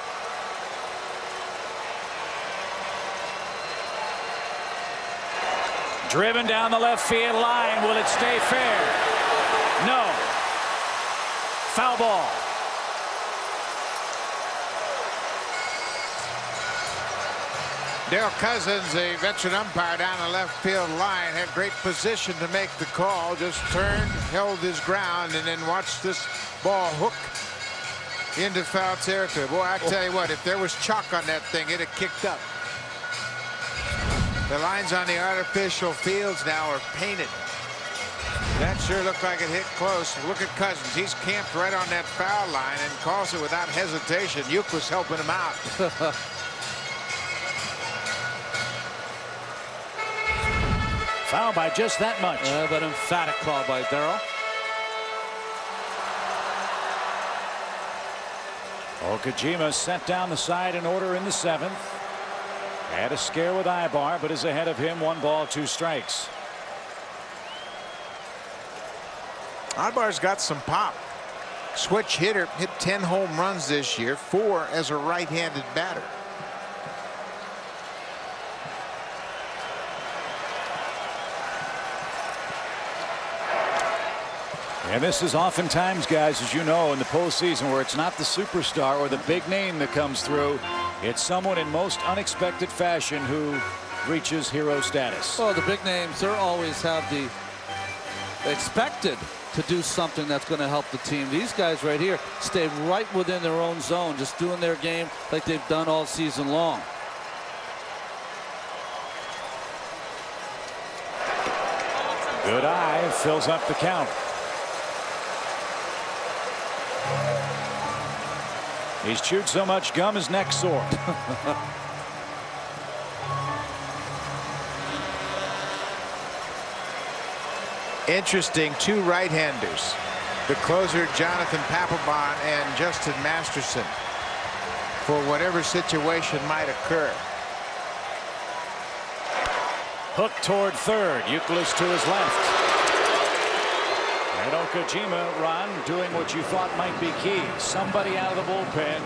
Driven down the left field line. Will it stay fair? No. Foul ball. Dale Cousins, a veteran umpire down the left field line, had great position to make the call. Just turned, held his ground, and then watched this ball hook into foul territory. Boy, I tell you what, if there was chalk on that thing, it'd have kicked up. The lines on the artificial fields now are painted. That sure looked like it hit close. Look at Cousins. He's camped right on that foul line and calls it without hesitation. Uke was helping him out. Foul by just that much. But emphatic call by Darrell. Okajima sent down the side in order in the 7th. Had a scare with Ibar, but is ahead of him. 1 ball, 2 strikes. Ibar's got some pop. switch hitter, hit 10 home runs this year, 4 as a right-handed batter. And this is oftentimes, guys, as you know, in the postseason where it's not the superstar or the big name that comes through. It's someone in most unexpected fashion who reaches hero status. Well, the big names, they always have the expected to do something that's going to help the team. These guys right here stay right within their own zone, just doing their game like they've done all season long. Good eye, fills up the count. He's chewed so much gum his neck's sore. Interesting, 2 right-handers. The closer Jonathan Papelbon and Justin Masterson for whatever situation might occur. Hook toward third. Youkilis to his left. And Okajima, Ron, doing what you thought might be key. Somebody out of the bullpen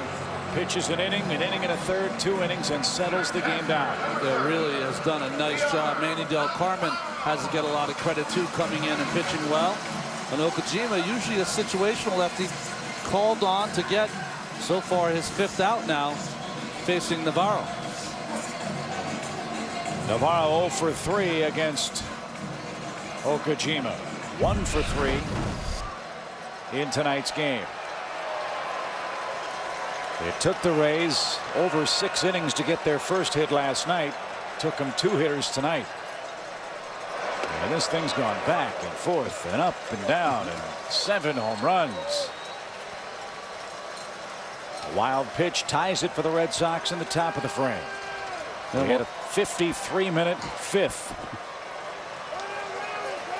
pitches an inning and a third, 2 innings, and settles the game down. Yeah, really has done a nice job. Manny Del Carmen has to get a lot of credit too, coming in and pitching well. And Okajima, usually a situational lefty, called on to get so far his 5th out now, facing Navarro. Navarro 0 for 3 against Okajima. 1 for 3 in tonight's game. It took the Rays over 6 innings to get their first hit last night. Took them 2 hitters tonight. And this thing's gone back and forth and up and down, and 7 home runs. A wild pitch ties it for the Red Sox in the top of the frame. We had a 53-minute 5th.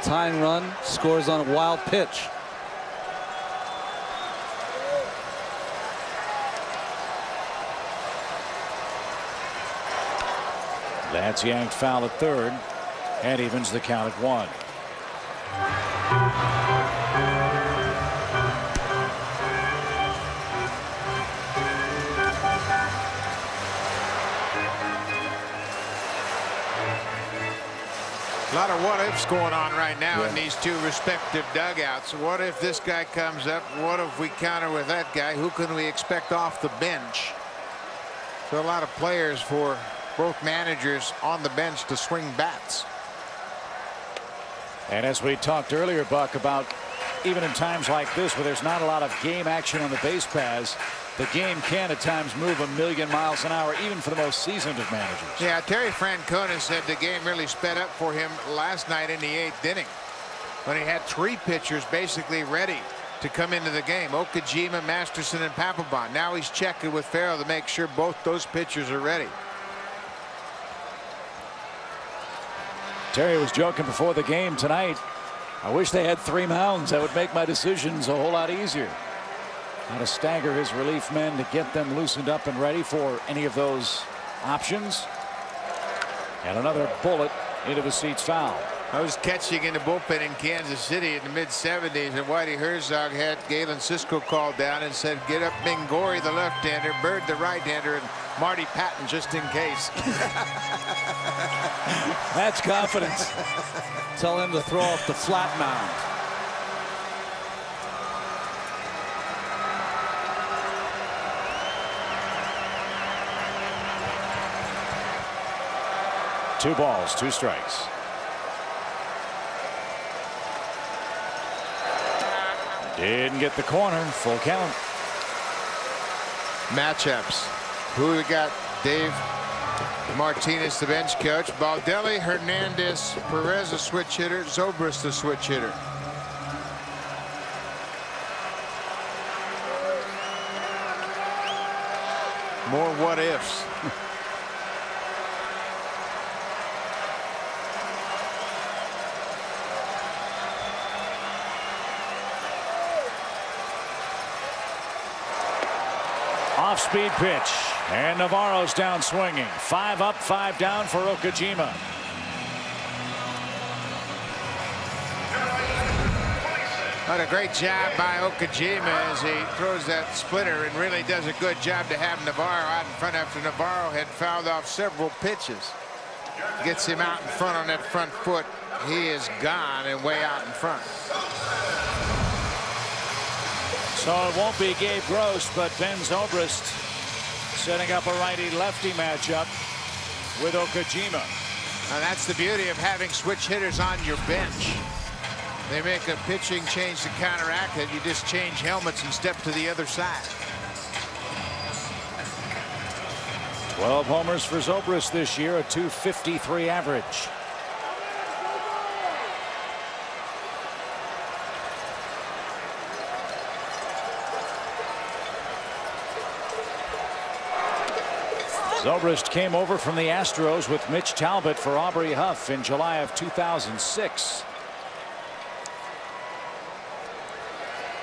Tying run, scores on a wild pitch. That's yanked foul at third and evens the count at 1. A lot of what ifs going on right now in these 2 respective dugouts. What if this guy comes up? What if we counter with that guy? Who can we expect off the bench? So a lot of players for both managers on the bench to swing bats. And as we talked earlier, Buck, about even in times like this where there's not a lot of game action on the base paths, the game can at times move 1,000,000 miles an hour, even for the most seasoned of managers. Yeah, Terry Francona said the game really sped up for him last night in the 8th inning when he had 3 pitchers basically ready to come into the game. Okajima, Masterson, and Papelbon. Now he's checking with Farrell to make sure both those pitchers are ready. Terry was joking before the game tonight. I wish they had 3 mounds. That would make my decisions a whole lot easier. How to stagger his relief men to get them loosened up and ready for any of those options. And another bullet into the seats foul. I was catching in the bullpen in Kansas City in the mid-70s, and Whitey Herzog had Galen Sisco called down and said, get up Mingori, the left-hander, Bird, the right-hander, and Marty Patton just in case. That's confidence. Tell him to throw off the flat mound. Two balls, 2 strikes. Didn't get the corner. Full count. Matchups. Who we got? Dave Martinez, the bench coach. Baldelli, Hernandez, Perez, a switch hitter. Zobrist, the switch hitter. More what ifs. Off-speed pitch, and Navarro's down swinging. 5 up, 5 down for Okajima. What a great job by Okajima as he throws that splitter and really does a good job to have Navarro out in front after Navarro had fouled off several pitches. Gets him out in front on that front foot. He is gone and way out in front. So it won't be Gabe Gross, but Ben Zobrist setting up a righty-lefty matchup with Okajima. And that's the beauty of having switch hitters on your bench. They make a pitching change to counteract it. You just change helmets and step to the other side. 12 homers for Zobrist this year, a .253 average. Zobrist came over from the Astros with Mitch Talbot for Aubrey Huff in July of 2006.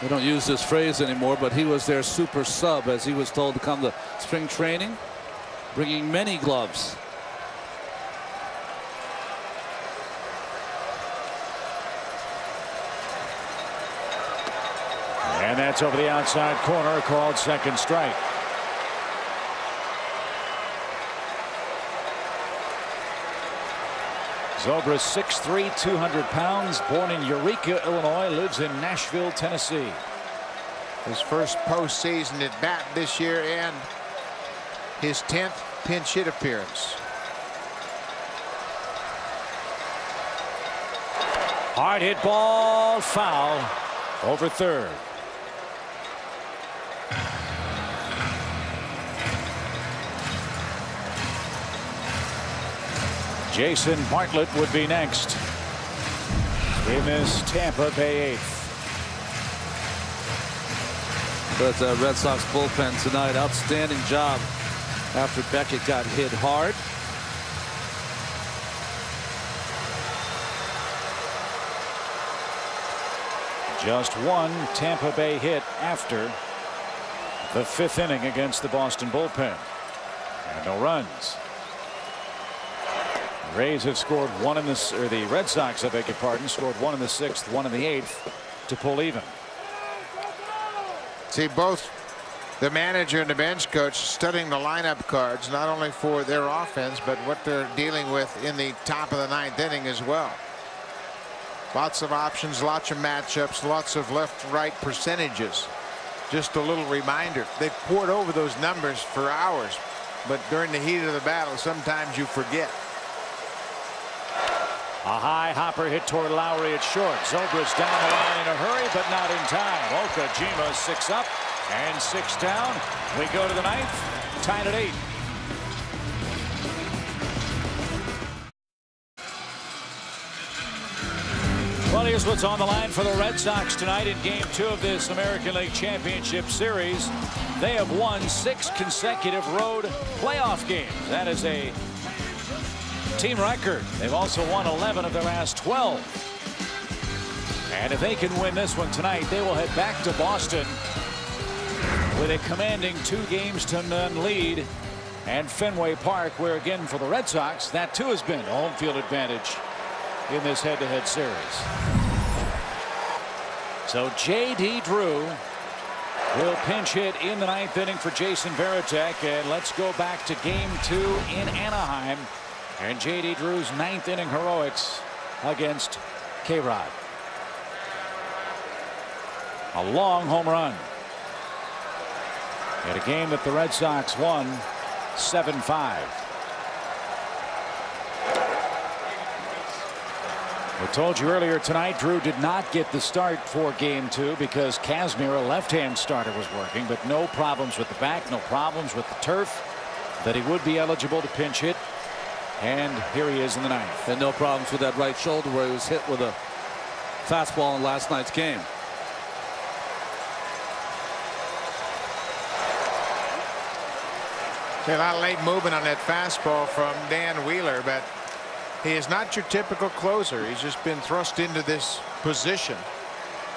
They don't use this phrase anymore, but he was their super sub, as he was told to come to spring training, bringing many gloves. And that's over the outside corner, called second strike. Zobrist, 6'3", 200 pounds, born in Eureka, Illinois, lives in Nashville, Tennessee. His first postseason at bat this year and his 10th pinch hit appearance. Hard hit ball, foul, over third. Jason Bartlett would be next in this Tampa Bay eighth. But the Red Sox bullpen tonight, outstanding job after Beckett got hit hard. Just one Tampa Bay hit after the 5th inning against the Boston bullpen, and no runs. Rays have scored one in the, or the Red Sox, I beg your pardon, scored one in the 6th, one in the 8th to pull even. See, both the manager and the bench coach studying the lineup cards, not only for their offense, but what they're dealing with in the top of the 9th inning as well. Lots of options, lots of matchups, lots of left-right percentages. Just a little reminder. They've poured over those numbers for hours, but during the heat of the battle, sometimes you forget. A high hopper hit toward Lowry at short. Zobrist down the line in a hurry, but not in time. Okajima 6 up and 6 down. We go to the 9th, tied at 8. Well, here's what's on the line for the Red Sox tonight in Game 2 of this American League Championship Series. They have won 6 consecutive road playoff games. That is a team record. They've also won 11 of their last 12. And if they can win this one tonight, they will head back to Boston with a commanding 2-0 lead. And Fenway Park, where again for the Red Sox, that too has been a home field advantage in this head-to-head series. So J.D. Drew will pinch hit in the 9th inning for Jason Varitek. And let's go back to Game 2 in Anaheim and J.D. Drew's 9th inning heroics against K-Rod. A long home run in a game that the Red Sox won 7-5. I told you earlier tonight, Drew did not get the start for Game 2 because Kazmir, a left-hand starter, was working, but no problems with the back, no problems with the turf, that he would be eligible to pinch hit. And here he is in the 9th. And no problems with that right shoulder where he was hit with a fastball in last night's game. A lot of late movement on that fastball from Dan Wheeler, but he is not your typical closer. He's just been thrust into this position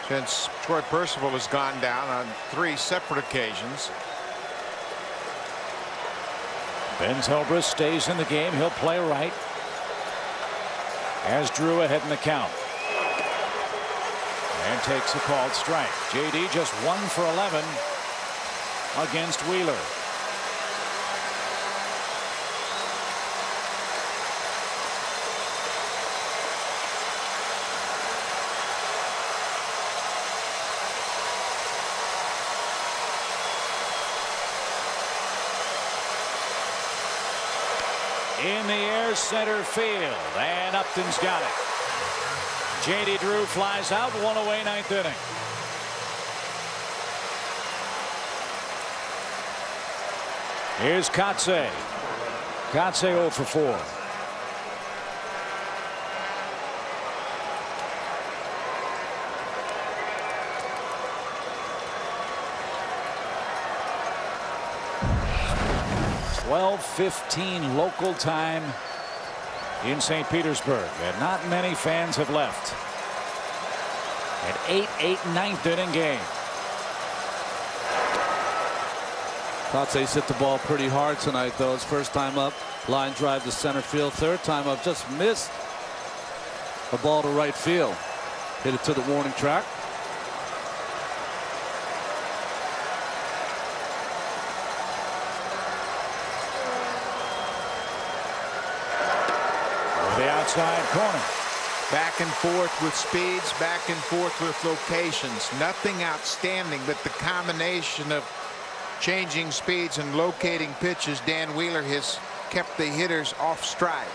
since Troy Percival has gone down on 3 separate occasions. Ben Zobrist stays in the game. He'll play right as Drew ahead in the count. and takes a called strike. JD just 1 for 11 against Wheeler. In the air, center field, and Upton's got it. J.D. Drew flies out, 1 away, 9th inning. Here's Kotsay. Kotsay 0 for 4. (12:15) local time in St. Petersburg, and not many fans have left. An 8-8 9th inning game. Kotsay's hit the ball pretty hard tonight, though. His first time up, line drive to center field. Third time up, just missed the ball to right field. Hit it to the warning track. The outside corner. Back and forth with speeds, back and forth with locations. Nothing outstanding, but the combination of changing speeds and locating pitches, Dan Wheeler has kept the hitters off stride.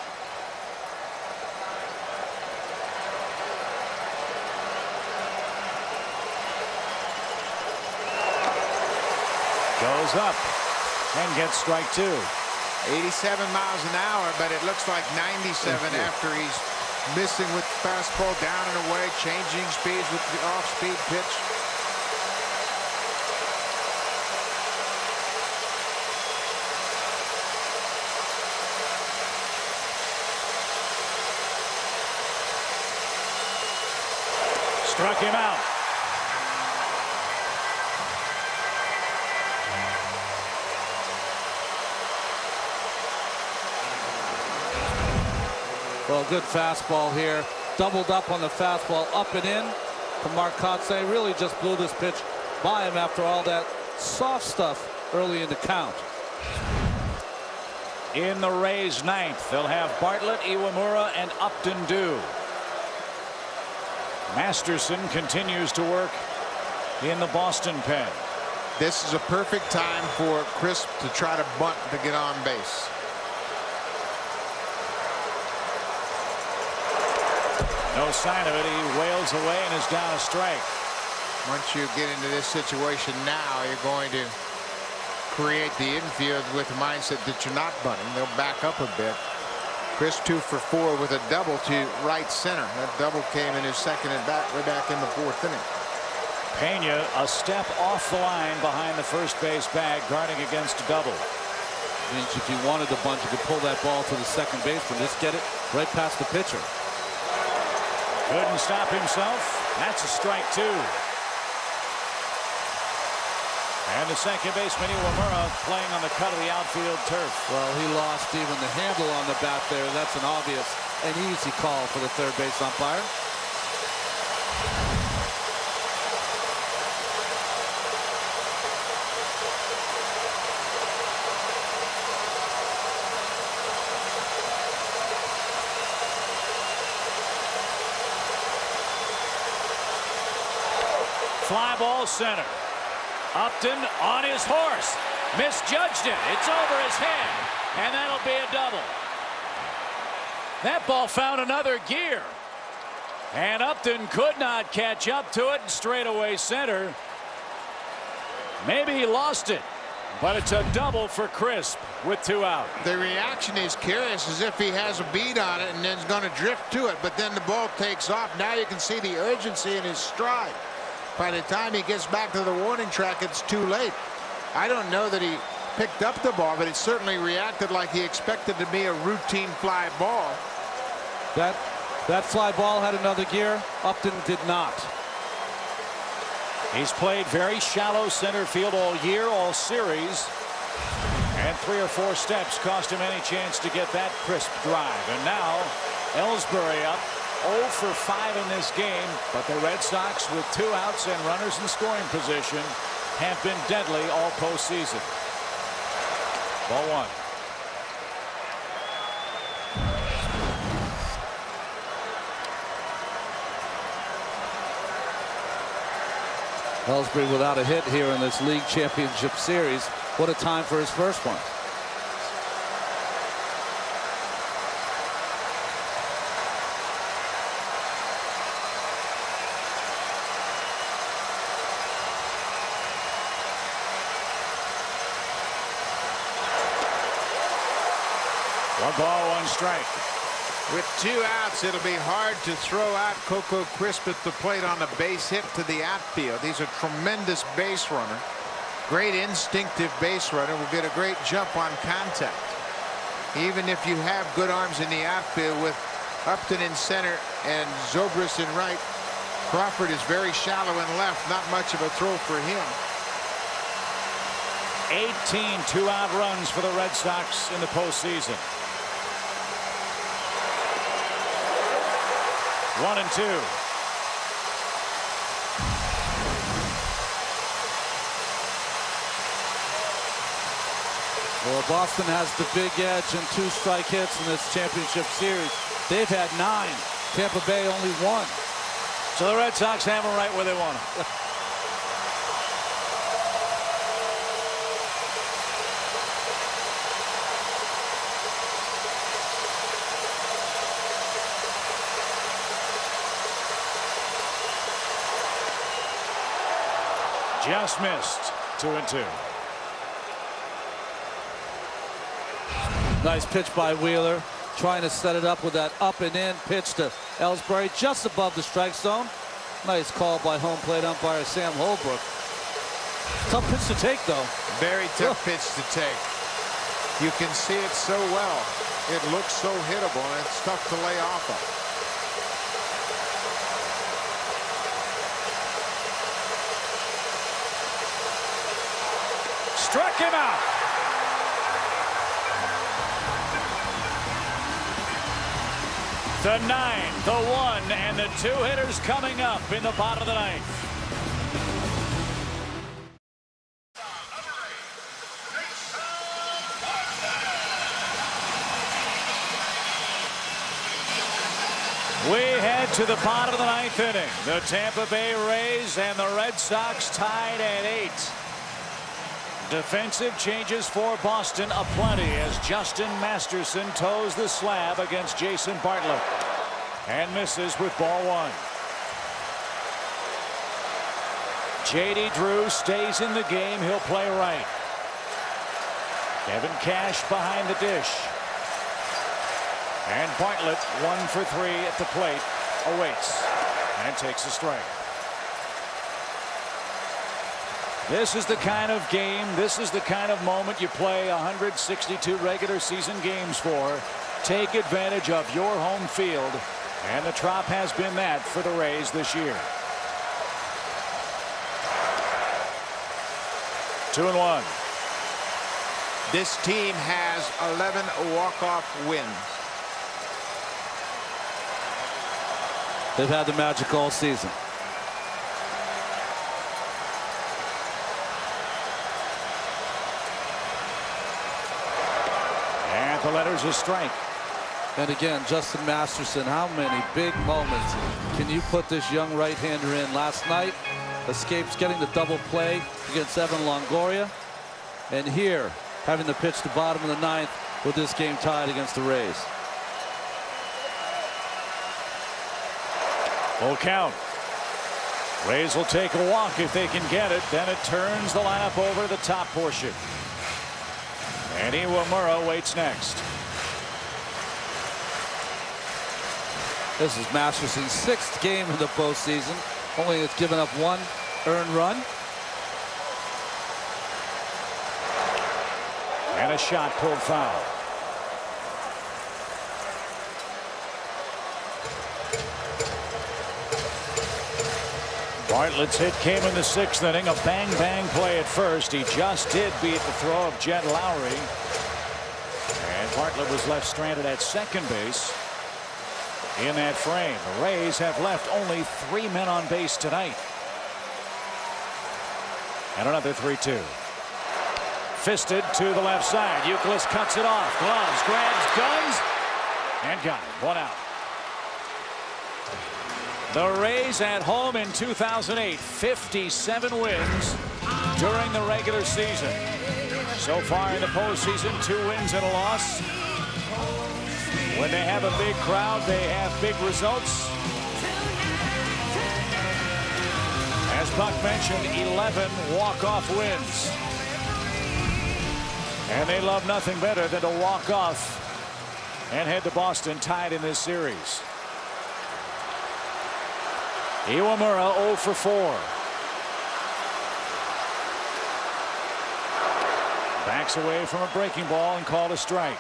Goes up and gets strike 2. 87 miles an hour, but it looks like 97 after he's missing with the fastball down and away, changing speeds with the off-speed pitch. Struck him out. Well, good fastball here. Doubled up on the fastball, up and in to Mark Kotsay. Really just blew this pitch by him after all that soft stuff early in the count. In the Rays' 9th, they'll have Bartlett, Iwamura, and Upton due. Masterson continues to work in the Boston pen. This is a perfect time for Crisp to try to bunt to get on base. No sign of it. He wails away and is down a strike. Once you get into this situation now, you're going to create the infield with the mindset that you're not bunting. They'll back up a bit. Crisp 2 for 4 with a double to right center. That double came in his second at bat way back in the 4th inning. Pena a step off the line behind the first base bag, guarding against a double. Means if you wanted to bunt, you could pull that ball to the second baseman. Just get it right past the pitcher. Couldn't stop himself. That's a strike 2. And the second baseman, Iwamura, playing on the cut of the outfield turf. Well, he lost even the handle on the bat there. That's an obvious and easy call for the third base umpire. Fly ball center. Upton on his horse. Misjudged it. It's over his head. And that'll be a double. That ball found another gear. And Upton could not catch up to it. Straightaway center. Maybe he lost it. But it's a double for Crisp with 2 out. The reaction is curious, as if he has a bead on it and then is going to drift to it. But then the ball takes off. Now you can see the urgency in his stride. By the time he gets back to the warning track, it's too late. I don't know that he picked up the ball, but it certainly reacted like he expected to be a routine fly ball. That fly ball had another gear. Upton did not. He's played very shallow center field all year, all series. And 3 or 4 steps cost him any chance to get that crisp drive. And now Ellsbury up 0 for 5 in this game, but the Red Sox, with 2 outs and runners in scoring position, have been deadly all postseason. Ball 1. Ellsbury without a hit here in this league championship series. What a time for his first one. One ball, one strike. With 2 outs, it'll be hard to throw out Coco Crisp at the plate on a base hit to the outfield. He's a tremendous base runner. Great instinctive base runner. Will get a great jump on contact. Even if you have good arms in the outfield with Upton in center and Zobrist in right, Crawford is very shallow in left. Not much of a throw for him. 18 2-out runs for the Red Sox in the postseason. 1 and 2. Well, Boston has the big edge and 2 strike hits in this championship series. They've had 9. Tampa Bay only 1. So the Red Sox have them right where they want them. Just missed. 2 and 2. Nice pitch by Wheeler, trying to set it up with that up and in pitch to Ellsbury just above the strike zone. Nice call by home plate umpire Sam Holbrook. Tough pitch to take, though. Very tough pitch to take. You can see it so well. It looks so hittable, and it's tough to lay off of. Struck him out. The 9, the 1, and the 2 hitters coming up in the bottom of the 9th. We head to the bottom of the 9th inning. The Tampa Bay Rays and the Red Sox tied at 8. Defensive changes for Boston aplenty as Justin Masterson toes the slab against Jason Bartlett and misses with ball 1. J.D. Drew stays in the game. He'll play right. Kevin Cash behind the dish. And Bartlett 1 for 3 at the plate, awaits and takes a strike. This is the kind of game, this is the kind of moment you play 162 regular season games for. Take advantage of your home field, and the Trop has been that for the Rays this year. 2 and 1. This team has 11 walk-off wins. They've had the magic all season. And the letter's a strike. And again, Justin Masterson, how many big moments can you put this young right-hander in? Last night, escapes getting the double play against Evan Longoria. And here, having the pitch to bottom of the 9th with this game tied against the Rays. Full count. Rays will take a walk if they can get it. Then it turns the lineup over the top portion. And Iwamura waits next. This is Masterson's 6th game in the postseason. Only has given up 1 earned run. And a shot pulled foul. Bartlett's hit came in the 6th inning. A bang-bang play at first. He just did beat the throw of Jed Lowry. And Bartlett was left stranded at second base. in that frame. The Rays have left only 3 men on base tonight. And another 3-2. Fisted to the left side. Youkilis cuts it off. Gloves, grabs, guns, and got it. 1 out. The Rays at home in 2008. 57 wins during the regular season. So far in the postseason, 2 wins and a loss. When they have a big crowd, they have big results. As Buck mentioned, 11 walk-off wins. And they love nothing better than to walk off and head to Boston tied in this series. Iwamura 0 for 4. Backs away from a breaking ball and called a strike.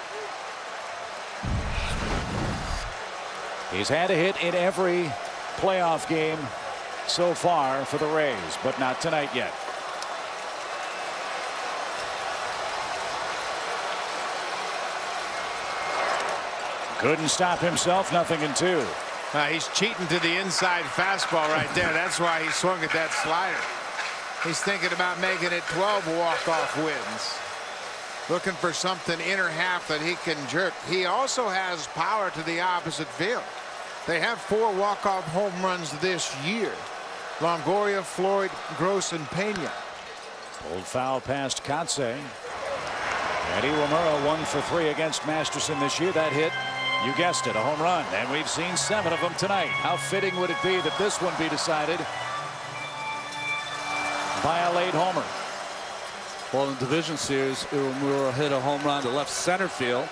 He's had a hit in every playoff game so far for the Rays, but not tonight yet. Couldn't stop himself. 0-2. He's cheating to the inside fastball right there. That's why he swung at that slider. He's thinking about making it 12 walk-off wins. Looking for something inner half that he can jerk. He also has power to the opposite field. They have 4 walk-off home runs this year. Longoria, Floyd, Gross, and Pena. Old foul past Kotsay. And Iwamura 1 for 3 against Masterson this year. That hit, you guessed it, a home run. And we've seen 7 of them tonight. How fitting would it be that this one be decided by a late homer? Well, in the division series, Iwamura hit a home run to left center field.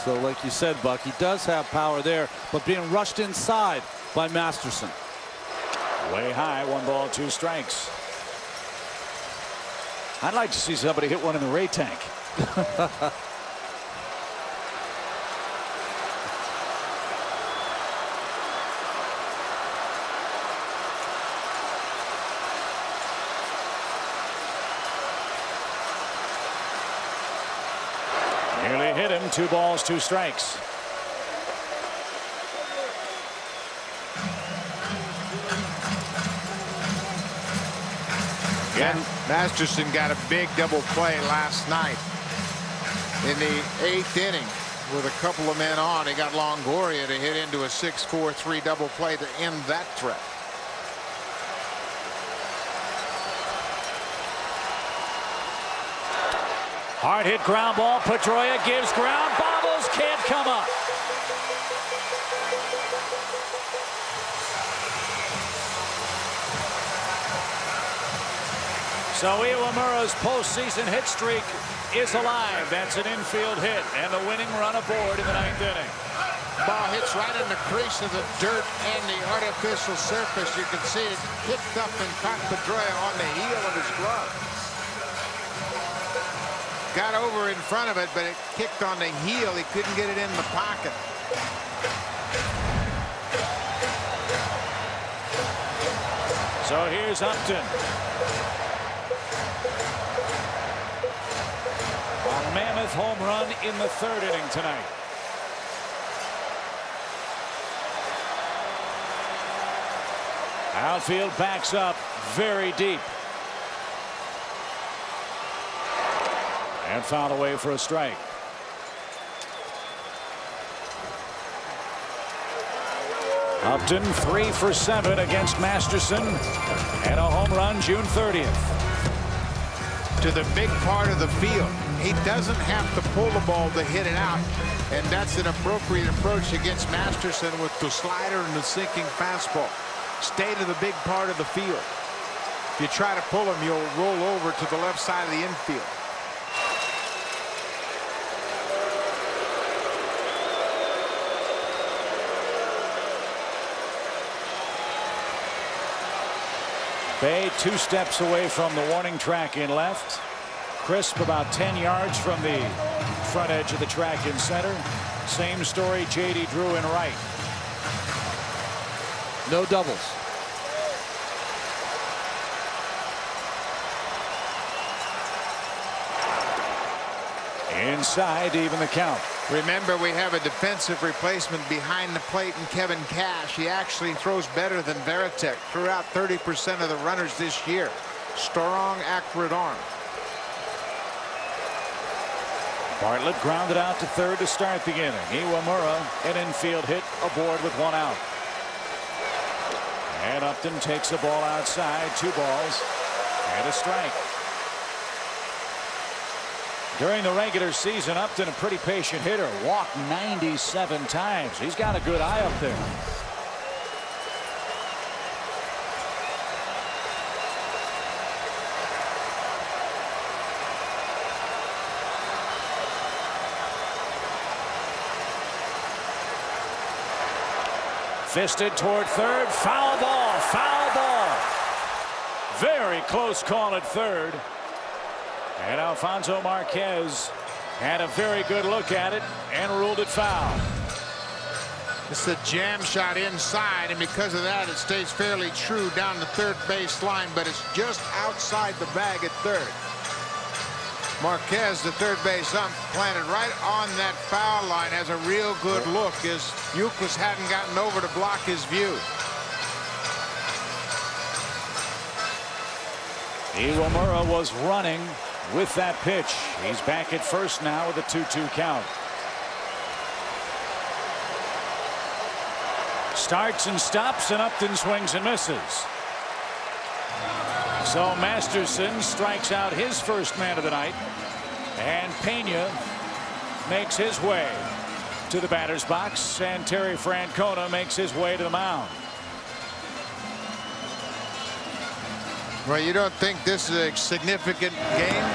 So like you said, Buck, he does have power there, but being rushed inside by Masterson. Way high, 1 ball, 2 strikes. I'd like to see somebody hit one in the Ray tank. Nearly hit him. 2 balls, 2 strikes. Yeah, Masterson got a big double play last night in the 8th inning with a couple of men on. He got Longoria to hit into a 6-4-3 double play to end that threat. Hard hit ground ball. Pedroia gives ground. Bobbles, can't come up. So Iwamura's postseason hit streak is alive. That's an infield hit and the winning run aboard in the 9th inning. Ball hits right in the crease of the dirt and the artificial surface. You can see it kicked up and caught Pedroia on the heel of his glove. Got over in front of it, but it kicked on the heel. He couldn't get it in the pocket. So here's Upton. A mammoth home run in the 3rd inning tonight. Outfield backs up very deep. And fouled away for a strike. Upton 3 for 7 against Masterson and a home run June 30th. To the big part of the field. He doesn't have to pull the ball to hit it out, and that's an appropriate approach against Masterson with the slider and the sinking fastball. Stay to the big part of the field. If you try to pull him, you'll roll over to the left side of the infield. Bay 2 steps away from the warning track in left. Crisp about 10 yards from the front edge of the track in center. Same story, J.D. Drew in right. No doubles. Inside to even the count. Remember, we have a defensive replacement behind the plate in Kevin Cash. He actually throws better than Varitek. Threw out 30% of the runners this year. Strong, accurate arm. Bartlett grounded out to third to start the inning. Iwamura, an infield hit, aboard with 1 out. And Upton takes a ball outside. 2 balls and a strike. During the regular season, Upton, a pretty patient hitter, walked 97 times. He's got a good eye up there. Fisted toward third. Foul ball. Foul ball. Very close call at third. And Alfonso Marquez had a very good look at it and ruled it foul. It's a jam shot inside, and because of that, it stays fairly true down the third base line, but it's just outside the bag at third. Marquez, the third base ump, planted right on that foul line, has a real good look as Youkilis hadn't gotten over to block his view. Iwamura was running with that pitch. He's back at first now with a 2-2 count. Starts and stops, and Upton swings and misses. So Masterson strikes out his first man of the night, and Pena makes his way to the batter's box, and Terry Francona makes his way to the mound. Well, you don't think this is a significant game?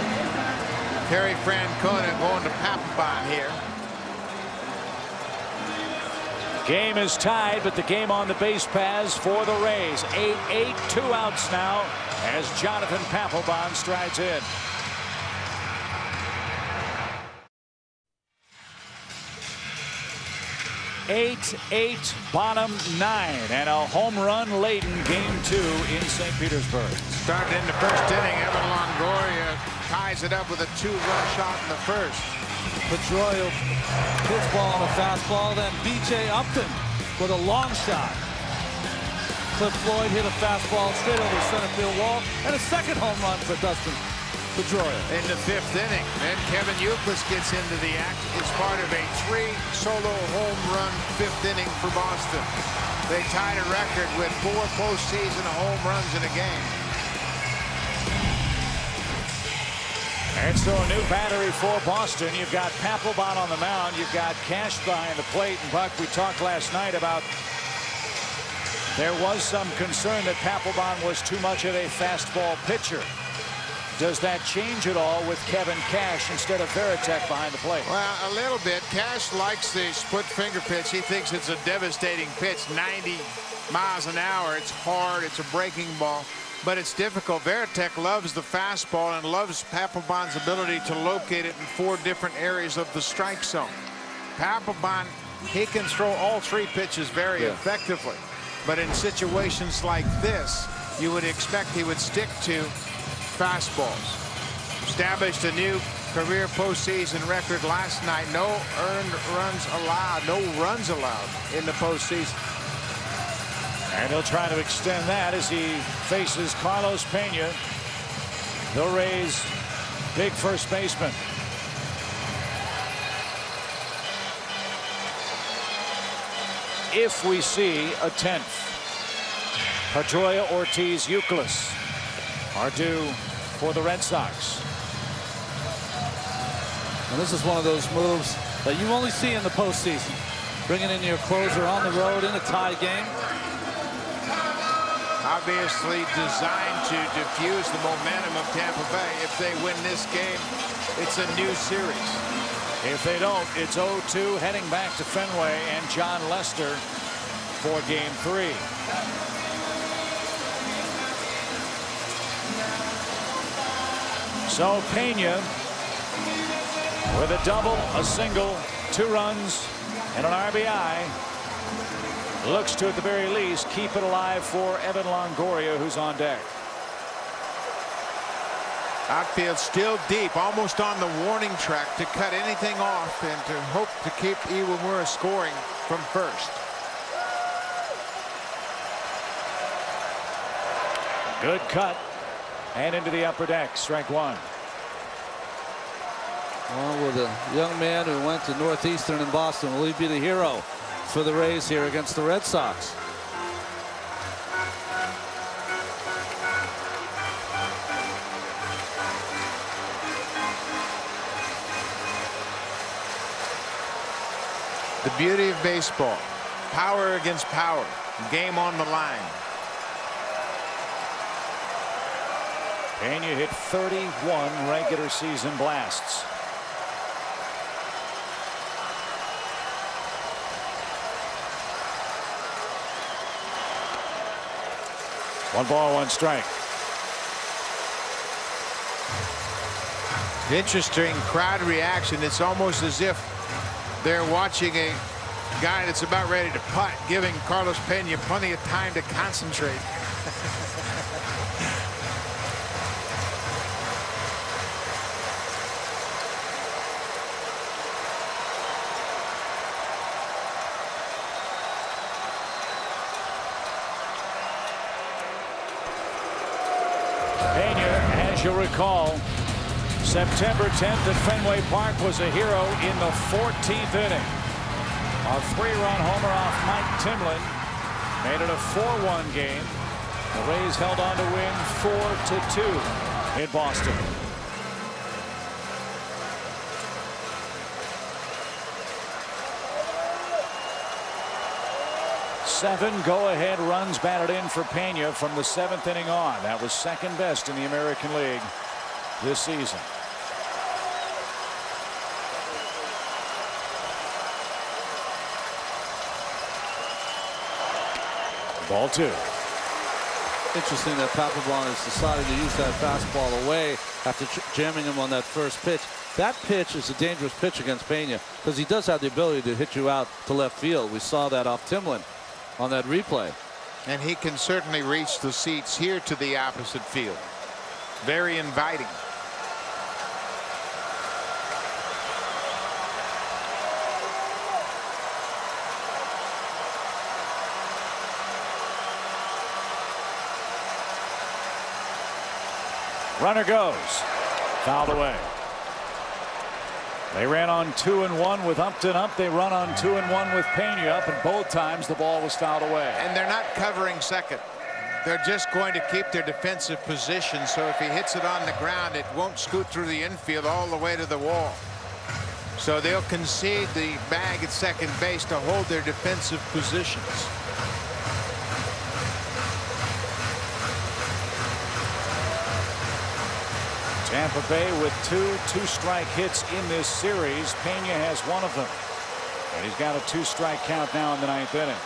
Terry Francona going to Papelbon here. Game is tied, but the game on the base paths for the Rays. 8-8, 2 outs now as Jonathan Papelbon strides in. Eight, bottom 9, and a home run late in game 2 in St. Petersburg. Started in the first inning, Evan Longoria ties it up with a 2-run shot in the first. Pedroia, his ball on a fastball, then B.J. Upton with a long shot. Cliff Floyd hit a fastball straight over the center field wall, and a second home run for Dustin Pedroia. In the 5th inning, then Kevin Youkilis gets into the act. It's part of a 3 solo home run 5th inning for Boston. They tied a record with 4 postseason home runs in a game. And so a new battery for Boston. You've got Papelbon on the mound. You've got Cash behind the plate. And Buck, we talked last night about there was some concern that Papelbon was too much of a fastball pitcher. Does that change at all with Kevin Cash instead of Varitek behind the plate? Well, a little bit. Cash likes the split finger pitch. He thinks it's a devastating pitch. 90 miles an hour. It's hard. It's a breaking ball. But it's difficult. Varitek loves the fastball and loves Papelbon's ability to locate it in 4 different areas of the strike zone. Papelbon, he can throw all 3 pitches very effectively. But in situations like this, you would expect he would stick to fastballs. Established a new career postseason record last night. No earned runs allowed. No runs allowed in the postseason. And he'll try to extend that as he faces Carlos Pena, the Rays' big first baseman. If we see a 10th, Pedroia, Ortiz, Youkilis are due for the Red Sox. And this is one of those moves that you only see in the postseason. Bringing in your closer on the road in a tie game. Obviously designed to diffuse the momentum of Tampa Bay. If they win this game, it's a new series. If they don't, it's 0-2 heading back to Fenway and John Lester for game 3. So Pena with a double, a single, 2 runs, and an RBI. Looks to, at the very least, keep it alive for Evan Longoria, who's on deck. Outfield still deep, almost on the warning track to cut anything off and to hope to keep Iwamura scoring from first. Good cut. And into the upper deck. Strike one. Well, with a young man who went to Northeastern in Boston, will he be the hero for the Rays here against the Red Sox? The beauty of baseball. Power against power. Game on the line. Pena hit 31 regular season blasts. One ball, one strike. Interesting crowd reaction. It's almost as if they're watching a guy that's about ready to putt, giving Carlos Pena plenty of time to concentrate. Pena, as you'll recall, September 10th at Fenway Park was a hero in the 14th inning. A 3-run homer off Mike Timlin made it a 4-1 game. The Rays held on to win 4-2 in Boston. Seven go-ahead runs batted in for Pena from the 7th inning on. That was second best in the American League this season. Ball two. Interesting that Papelbon has decided to use that fastball away after jamming him on that first pitch. That pitch is a dangerous pitch against Pena because he does have the ability to hit you out to left field. We saw that off Timlin on that replay. And he can certainly reach the seats here to the opposite field. Very inviting. Runner goes. Fouled away. They ran on 2-1 with Upton up. They run on 2-1 with Pena up, and both times the ball was fouled away. And they're not covering second. They're just going to keep their defensive position, so if he hits it on the ground, it won't scoot through the infield all the way to the wall. So they'll concede the bag at second base to hold their defensive positions. Tampa Bay with two-strike hits in this series. Pena has one of them. And he's got a 2-strike count now in the 9th inning.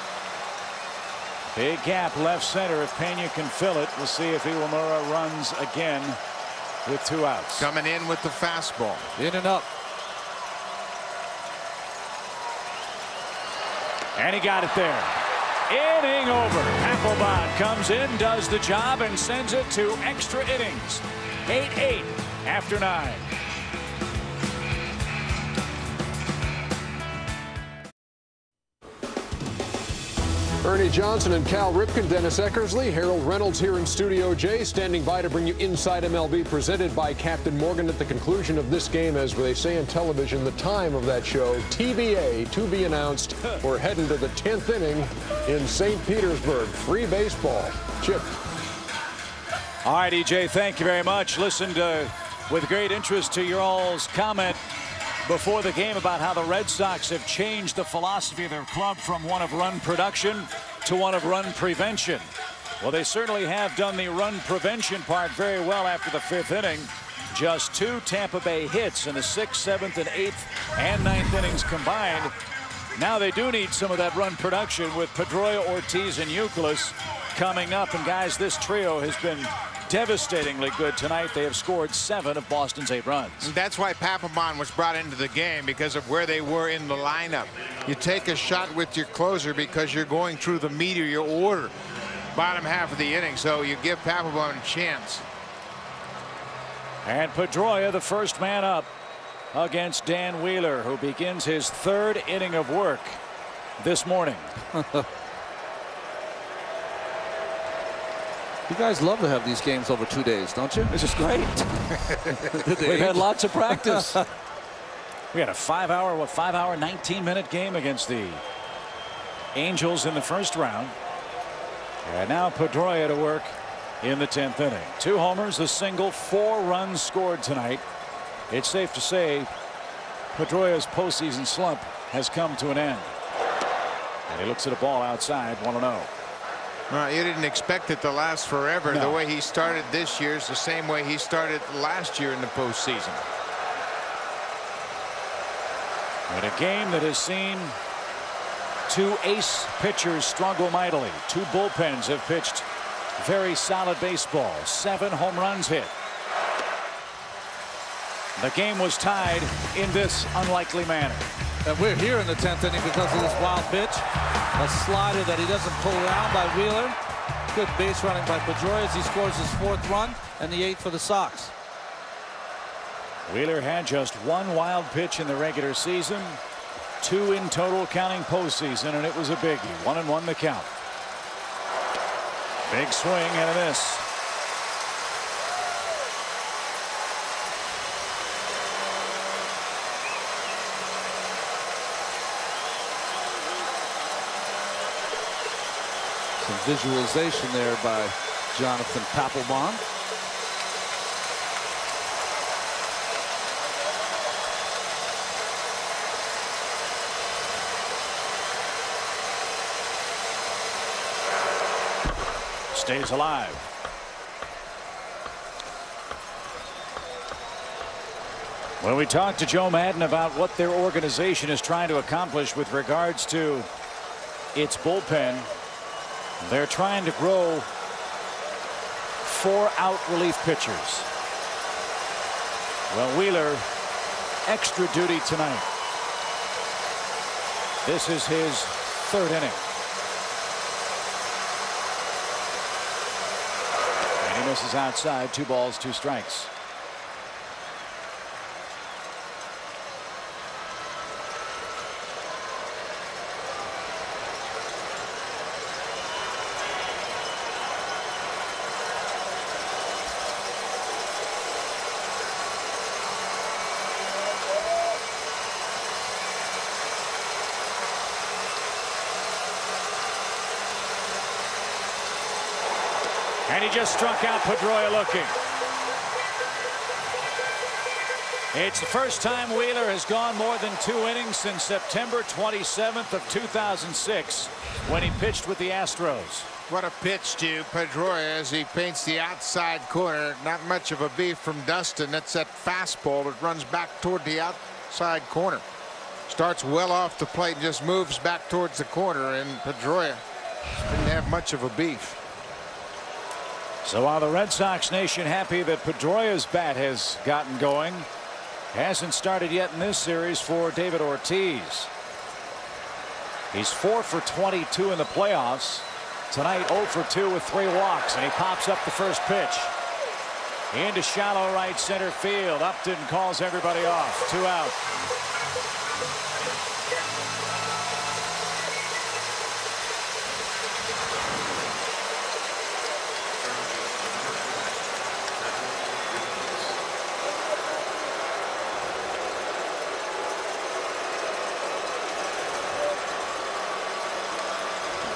Big gap left center. If Pena can fill it, we'll see if Iwamura runs again with 2 outs. Coming in with the fastball. In and up. And he got it there. Inning over. Papelbon comes in, does the job, and sends it to extra innings. 8-8 after 9. Ernie Johnson and Cal Ripken, Dennis Eckersley, Harold Reynolds here in Studio J, standing by to bring you Inside MLB, presented by Captain Morgan. At the conclusion of this game, as they say in television, the time of that show, TBA, to be announced. We're heading to the 10th inning in St. Petersburg. Free baseball. Chip. All right, EJ, thank you very much. Listened with great interest to your all's comment before the game about how the Red Sox have changed the philosophy of their club from one of run production to one of run prevention. Well, they certainly have done the run prevention part very well after the 5th inning. Just 2 Tampa Bay hits in the 6th, 7th, and 8th and 9th innings combined. Now they do need some of that run production with Pedroia, Ortiz, and Youkilis coming up. And guys, this trio has been devastatingly good tonight. They have scored 7 of Boston's 8 runs. And that's why Papelbon was brought into the game, because of where they were in the lineup. You take a shot with your closer because you're going through the meat of your order bottom half of the inning, so you give Papelbon a chance. And Pedroia, the first man up against Dan Wheeler, who begins his third inning of work this morning. You guys love to have these games over 2 days, don't you? This is great. We've had lots of practice. We had a 5-hour, 19-minute game against the Angels in the first round. And now Pedroia to work in the 10th inning. 2 homers, a single, 4 runs scored tonight. It's safe to say Pedroia's postseason slump has come to an end. And he looks at a ball outside, 1-0. Well, you didn't expect it to last forever. No. The way he started this year is the same way he started last year in the postseason. In a game that has seen 2 ace pitchers struggle mightily. 2 bullpens have pitched very solid baseball. 7 home runs hit. The game was tied in this unlikely manner. And we're here in the 10th inning because of this wild pitch. A slider that he doesn't pull around by Wheeler. Good base running by Pedroia as he scores his 4th run and the 8th for the Sox. Wheeler had just 1 wild pitch in the regular season. 2 in total counting postseason, and it was a biggie. 1-1 the count. Big swing and a miss. Some visualization there by Jonathan Papelbon. Stays alive. When we talked to Joe Maddon about what their organization is trying to accomplish with regards to its bullpen, they're trying to grow 4-out relief pitchers. Well, Wheeler, extra duty tonight. This is his 3rd inning. And he misses outside. 2 balls, 2 strikes. And he just struck out Pedroia looking. It's the first time Wheeler has gone more than 2 innings since September 27th of 2006 when he pitched with the Astros. What a pitch to Pedroia as he paints the outside corner. Not much of a beef from Dustin. That's that fastball that runs back toward the outside corner. Starts well off the plate and just moves back towards the corner, and Pedroia didn't have much of a beef. So while the Red Sox nation happy that Pedroia's bat has gotten going, hasn't started yet in this series for David Ortiz. He's 4 for 22 in the playoffs. Tonight 0 for 2 with 3 walks, and he pops up the first pitch. Into shallow right center field. Upton calls everybody off. 2 out.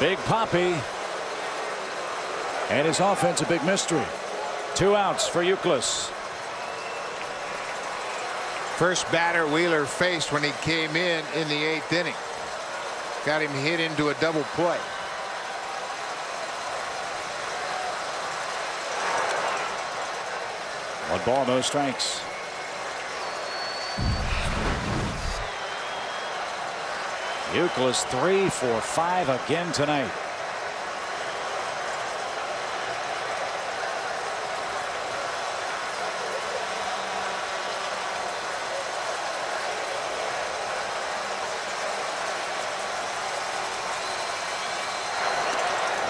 Big Poppy and his offense a big mystery. 2 outs for Youkilis. First batter Wheeler faced when he came in the 8th inning. Got him hit into a double play. One ball, no strikes. Youkilis 3 for 5 again tonight.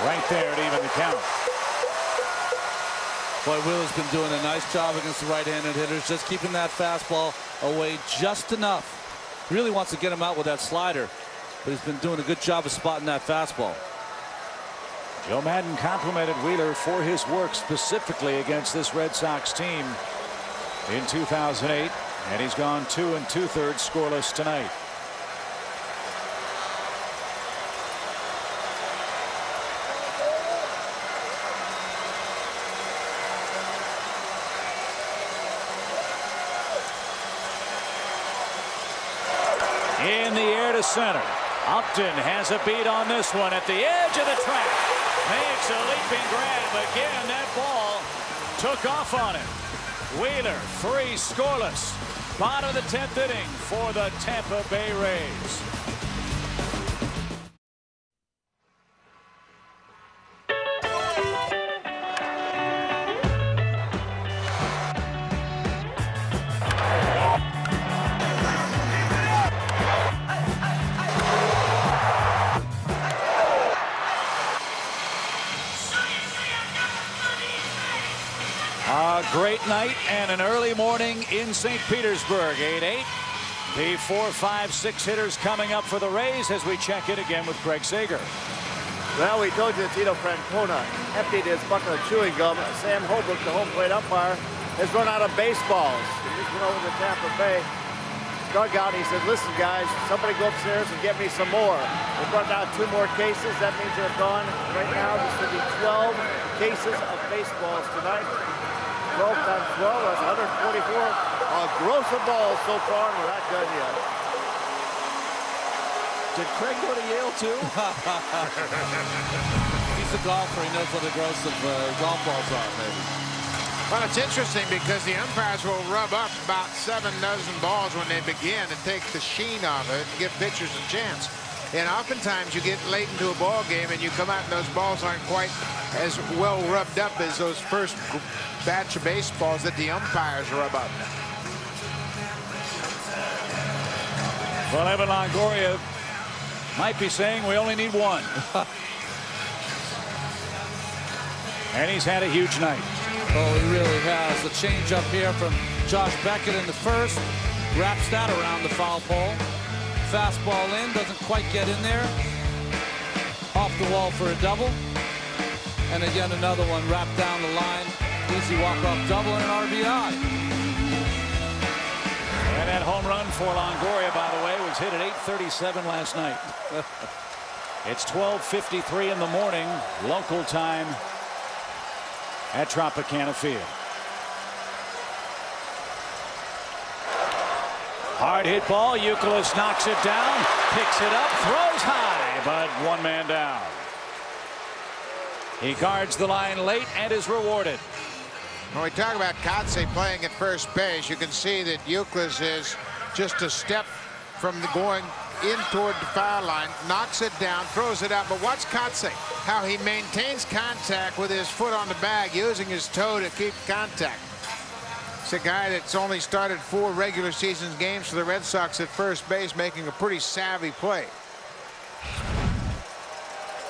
Right there to even the count. Boy, Wheeler's been doing a nice job against the right-handed hitters, just keeping that fastball away just enough. Really wants to get him out with that slider, but he's been doing a good job of spotting that fastball. Joe Maddon complimented Wheeler for his work specifically against this Red Sox team in 2008, and he's gone 2 2/3 scoreless tonight. In the air to center. Upton has a beat on this one at the edge of the track. Makes a leaping grab. Again, that ball took off on him. Wheeler, 3 scoreless. Bottom of the 10th inning for the Tampa Bay Rays. A great night and an early morning in St. Petersburg. 8-8. The 4, 5, 6 hitters coming up for the Rays as we check in again with Craig Sager. Well, we told you that Tito Francona emptied his bucket of chewing gum. Sam Holbrook, the home plate umpire, has run out of baseballs. He's been over to Tampa Bay dugout. He said, listen, guys, somebody go upstairs and get me some more. They brought down 2 more cases. That means they're gone. Right now, this will be 12 cases of baseballs tonight. 12 times 12, that's 144. A gross of balls so far, and we're not done yet. Did Craig go to Yale too? He's a golfer. He knows what the gross of golf balls are, maybe. Well, it's interesting because the umpires will rub up about 7 dozen balls when they begin and take the sheen off it and give pitchers a chance. And oftentimes you get late into a ball game and you come out and those balls aren't quite as well rubbed up as those first batch of baseballs that the umpires rub up. Well, Evan Longoria might be saying we only need 1. And he's had a huge night. Oh, he really has. The change up here from Josh Beckett in the first wraps that around the foul pole. Fastball in, doesn't quite get in there. Off the wall for a double. And again, another one wrapped down the line. Easy walk-off double and an RBI. And that home run for Longoria, by the way, was hit at 8:37 last night. It's 12:53 in the morning, local time at Tropicana Field. Hard hit ball. Youkilis knocks it down, picks it up, throws high, but 1 man down. He guards the line late and is rewarded. When we talk about Kotsay playing at first base, you can see that Youkilis is just a step from the going in toward the foul line, knocks it down, throws it out. But watch Kotsay, how he maintains contact with his foot on the bag, using his toe to keep contact. It's a guy that's only started 4 regular season games for the Red Sox at first base, making a pretty savvy play.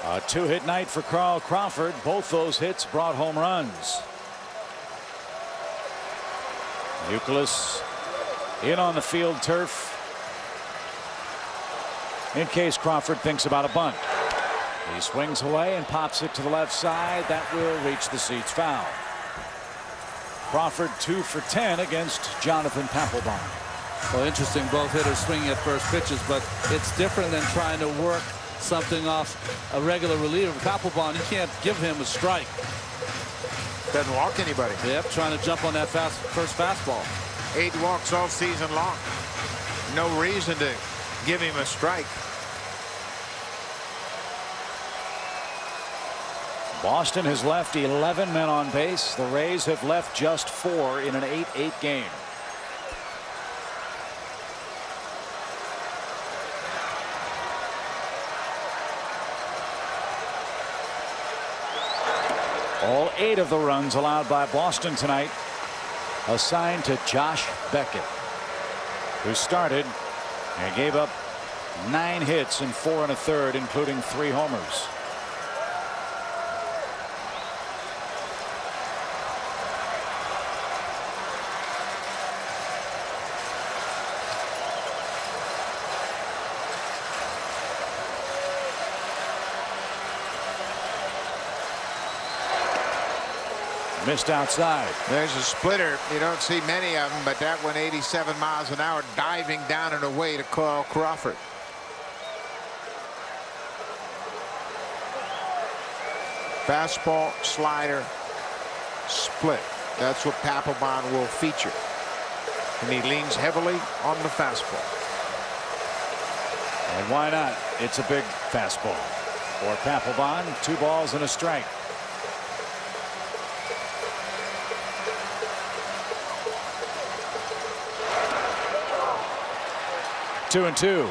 A 2-hit night for Carl Crawford. Both those hits brought home runs. Youkilis in on the field turf in case Crawford thinks about a bunt. He swings away and pops it to the left side. That will reach the seats foul. Crawford 2 for 10 against Jonathan Papelbon. Well, interesting, both hitters swinging at first pitches, but it's different than trying to work something off a regular reliever. Papelbon, you can't give him a strike. Doesn't walk anybody. Yep, trying to jump on that first fastball. 8 walks all season long. No reason to give him a strike. Boston has left 11 men on base. The Rays have left just 4 in an 8-8 game. All 8 of the runs allowed by Boston tonight assigned to Josh Beckett, who started and gave up 9 hits in 4 1/3, including 3 homers. Missed outside. There's a splitter. You don't see many of them, but that one 87 miles an hour diving down and away to Carl Crawford. Fastball, slider, split. That's what Papelbon will feature. And he leans heavily on the fastball. And why not? It's a big fastball. For Papelbon, 2 balls and a strike. Two and two.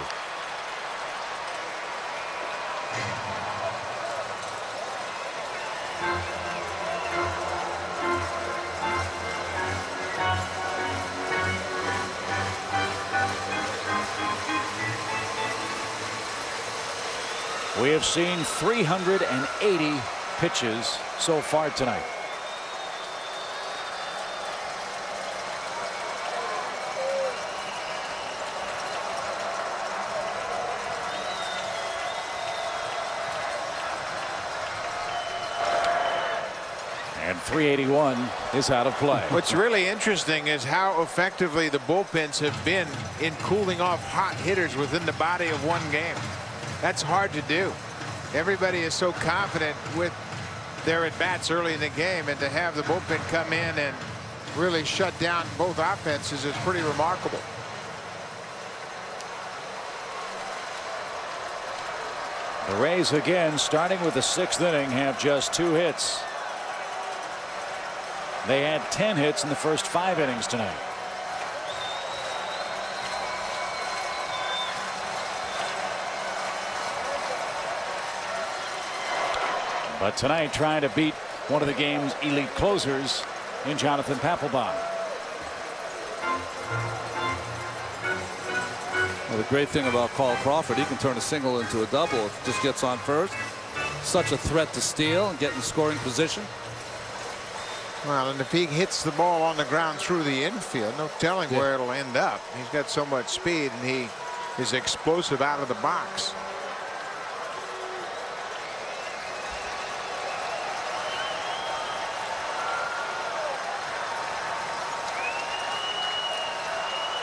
We have seen 380 pitches so far tonight. And 381 is out of play. What's really interesting is how effectively the bullpens have been in cooling off hot hitters within the body of one game. That's hard to do. Everybody is so confident with their at-bats early in the game, and to have the bullpen come in and really shut down both offenses is pretty remarkable. The Rays again, starting with the 6th inning, have just 2 hits. They had 10 hits in the first 5 innings tonight. But tonight, trying to beat one of the game's elite closers in Jonathan Papelbon. Well, the great thing about Carl Crawford, he can turn a single into a double if it just gets on first. Such a threat to steal and get in scoring position. Well, and if he hits the ball on the ground through the infield, no telling where it'll end up. He's got so much speed, and he is explosive out of the box.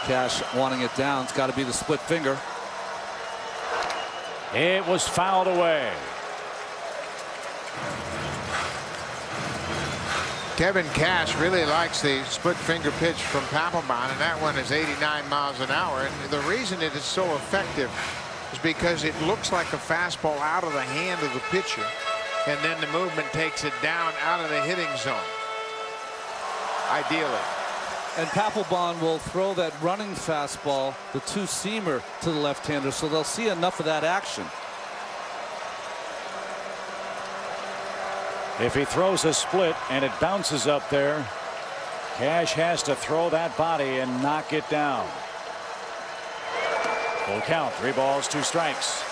Cash wanting it down. It's got to be the split finger. It was fouled away. Kevin Cash really likes the split finger pitch from Papelbon, and that one is 89 miles an hour. And the reason it is so effective is because it looks like a fastball out of the hand of the pitcher, and then the movement takes it down out of the hitting zone. Ideally. And Papelbon will throw that running fastball, the 2-seamer, to the left-hander, so they'll see enough of that action. If he throws a split and it bounces up there, Cash has to throw that body and knock it down. Full count, 3 balls, 2 strikes.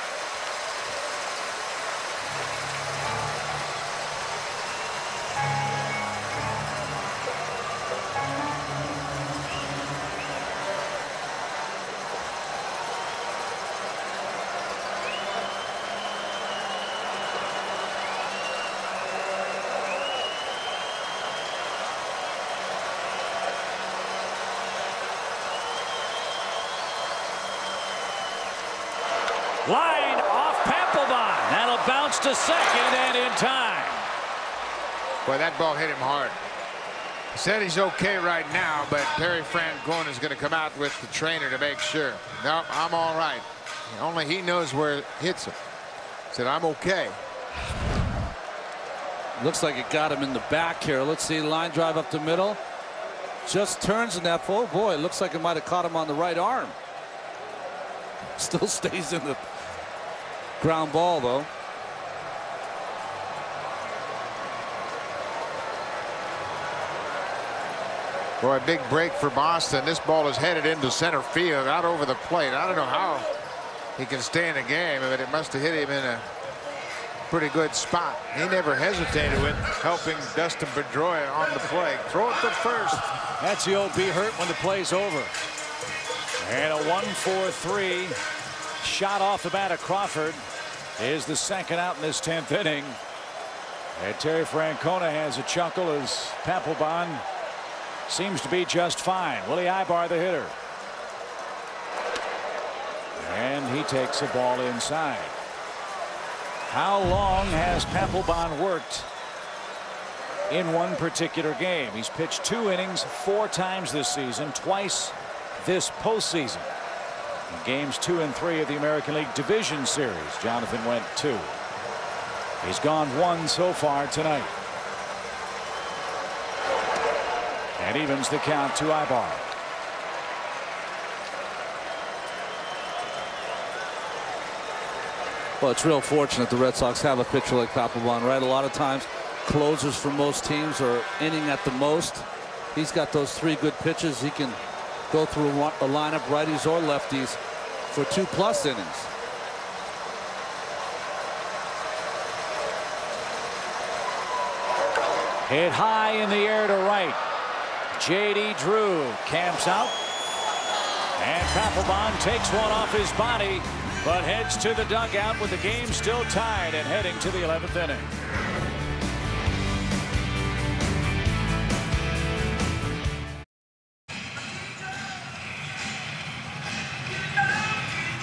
Line off Papelbon. That'll bounce to second and in time. Boy, that ball hit him hard. He said he's okay right now, but Terry Francona is going to come out with the trainer to make sure. No, I'm all right. Only he knows where it hits him. He said, I'm okay. Looks like it got him in the back here. Let's see, line drive up the middle. Just turns in that. Oh boy, it looks like it might have caught him on the right arm. Still stays in the ground ball, though. Boy, a big break for Boston. This ball is headed into center field, out over the plate. I don't know how he can stay in the game, but it must have hit him in a pretty good spot. He never hesitated with helping Dustin Pedroia on the play. Throw it to first. That's the old be hurt when the play's over. And a 1-4-3 shot off the bat of Crawford is the second out in this 10th inning. And Terry Francona has a chuckle as Papelbon seems to be just fine. Willie Ibar, the hitter. And he takes the ball inside. How long has Papelbon worked in one particular game? He's pitched 2 innings 4 times this season, twice this postseason. In games 2 and 3 of the American League Division Series, Jonathan went 2. He's gone 1 so far tonight. And evens the count to Ibar. Well, it's real fortunate the Red Sox have a pitcher like Papelbon, right? A lot of times closers for most teams are inning at the most. He's got those 3 good pitches. He can go through a lineup, righties or lefties, for 2+ innings. Hit high in the air to right. J.D. Drew camps out. And Papelbon takes one off his body, but heads to the dugout with the game still tied and heading to the 11th inning.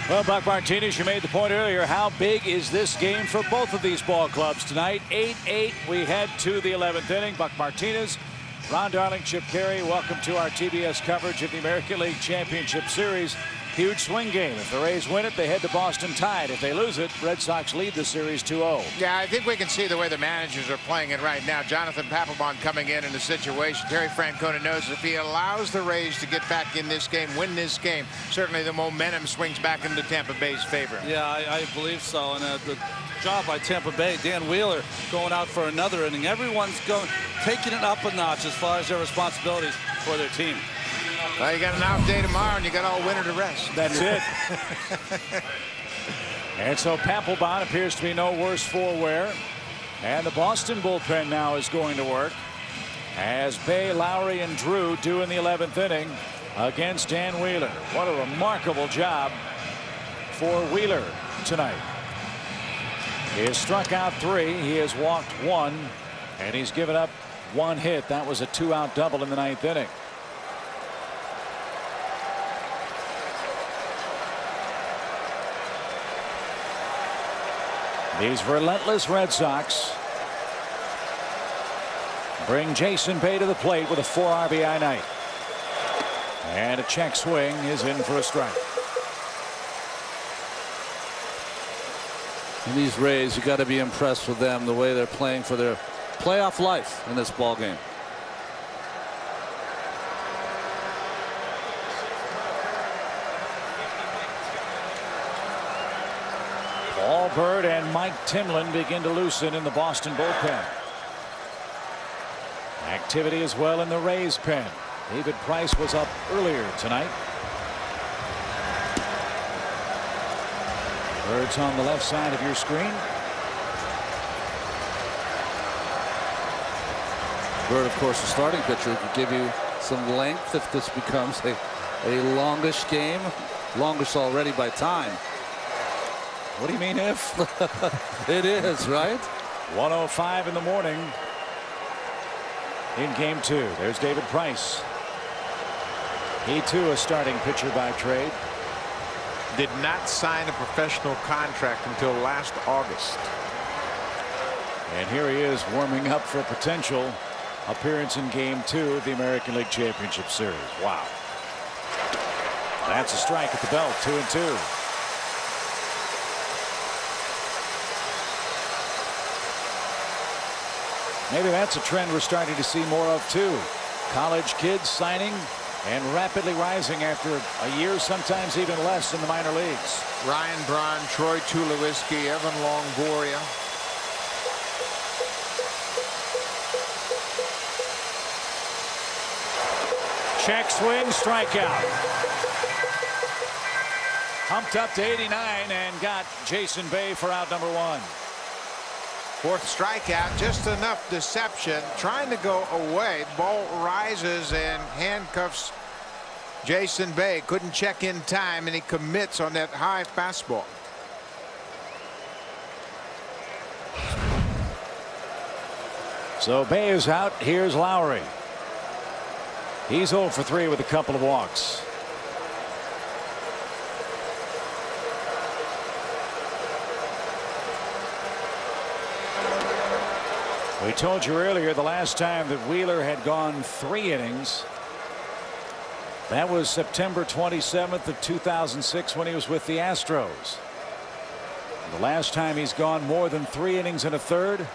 Well, Buck Martinez, you made the point earlier. How big is this game for both of these ball clubs tonight? 8-8. We head to the 11th inning. Buck Martinez, Ron Darling, Chip Caray, welcome to our TBS coverage of the American League Championship Series. Huge swing game. If the Rays win it, they head to Boston tied. If they lose it, Red Sox lead the series 2-0. Yeah, I think we can see the way the managers are playing it right now. Jonathan Papelbon coming in the situation. Terry Francona knows if he allows the Rays to get back in this game, win this game, certainly the momentum swings back into Tampa Bay's favor. Yeah, I believe so. And the job by Tampa Bay, Dan Wheeler going out for another inning. Everyone's taking it up a notch as far as their responsibilities for their team. Well, you got an off day tomorrow, and you got all winter to rest. That's it. And so Papelbon appears to be no worse for wear. And the Boston bullpen now is going to work as Bay, Lowry, and Drew do in the 11th inning against Dan Wheeler. What a remarkable job for Wheeler tonight. He has struck out 3. He has walked 1, and he's given up 1 hit. That was a 2-out double in the 9th inning. These relentless Red Sox bring Jason Bay to the plate with a 4 RBI night. And a check swing is in for a strike. And these Rays, you got to be impressed with them, the way they're playing for their playoff life in this ball game. Paul Byrd and Mike Timlin begin to loosen in the Boston bullpen. Activity as well in the Rays pen. David Price was up earlier tonight. Bird's on the left side of your screen. Byrd, of course, the starting pitcher, could give you some length if this becomes a longish game. Longest already by time. What do you mean if? It is, right? 1:05 in the morning in game 2. There's David Price. He too a starting pitcher by trade. Did not sign a professional contract until last August. And here he is warming up for a potential appearance in game 2 of the American League Championship Series. Wow. That's a strike at the belt. 2-2. Maybe that's a trend we're starting to see more of too. College kids signing and rapidly rising after a year, sometimes even less, in the minor leagues. Ryan Braun, Troy Tulowitzki, Evan Longoria. Check swing, strikeout. Humped up to 89 and got Jason Bay for out number 1. 4th strikeout, just enough deception, trying to go away. Ball rises and handcuffs Jason Bay. Couldn't check in time, and he commits on that high fastball. So Bay is out. Here's Lowry. He's 0 for 3 with a couple of walks. We told you earlier the last time that Wheeler had gone 3 innings. That was September 27th of 2006 when he was with the Astros. And the last time he's gone more than 3 innings and a third,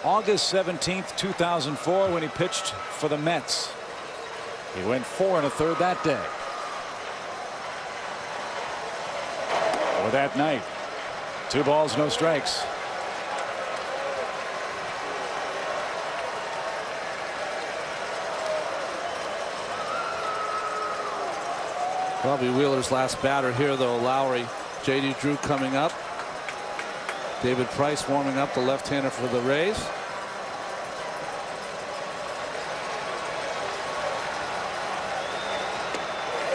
August 17th, 2004, when he pitched for the Mets. He went 4 1/3 that day. Or that night. 2 balls, no strikes. Probably Wheeler's last batter here, though. Lowry. J.D. Drew coming up. David Price warming up, the left-hander for the Rays.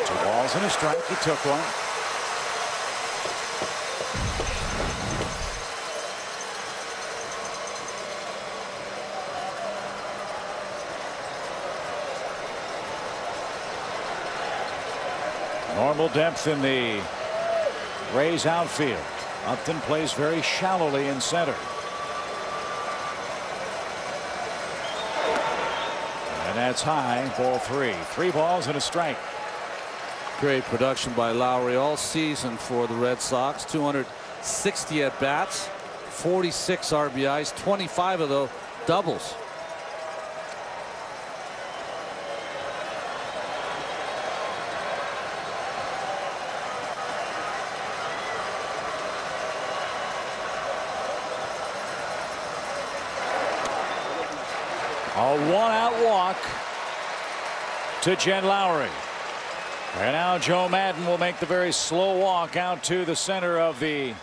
Two balls and a strike. He took one. Normal depth in the Rays outfield. Upton plays very shallowly in center. And that's high. Ball 3. 3 balls and a strike. Great production by Lowry all season for the Red Sox. 260 at bats, 46 RBIs, 25 of those doubles. A 1-out walk to Jed Lowry. And now Joe Maddon will make the very slow walk out to the center of the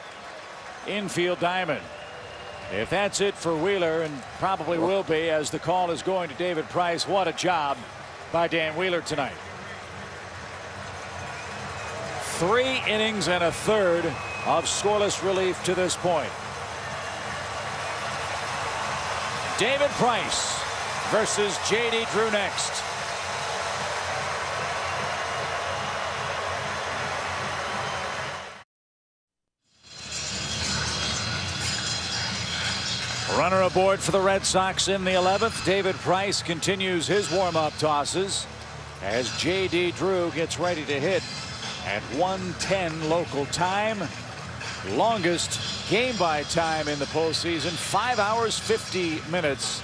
infield diamond. If that's it for Wheeler, and probably will be, as the call is going to David Price. What a job by Dan Wheeler tonight. 3 innings and a third of scoreless relief to this point. David Price versus J.D. Drew next. Runner aboard for the Red Sox in the 11th. David Price continues his warm-up tosses as J.D. Drew gets ready to hit at 1:10 local time. Longest game by time in the postseason, 5 hours 50 minutes.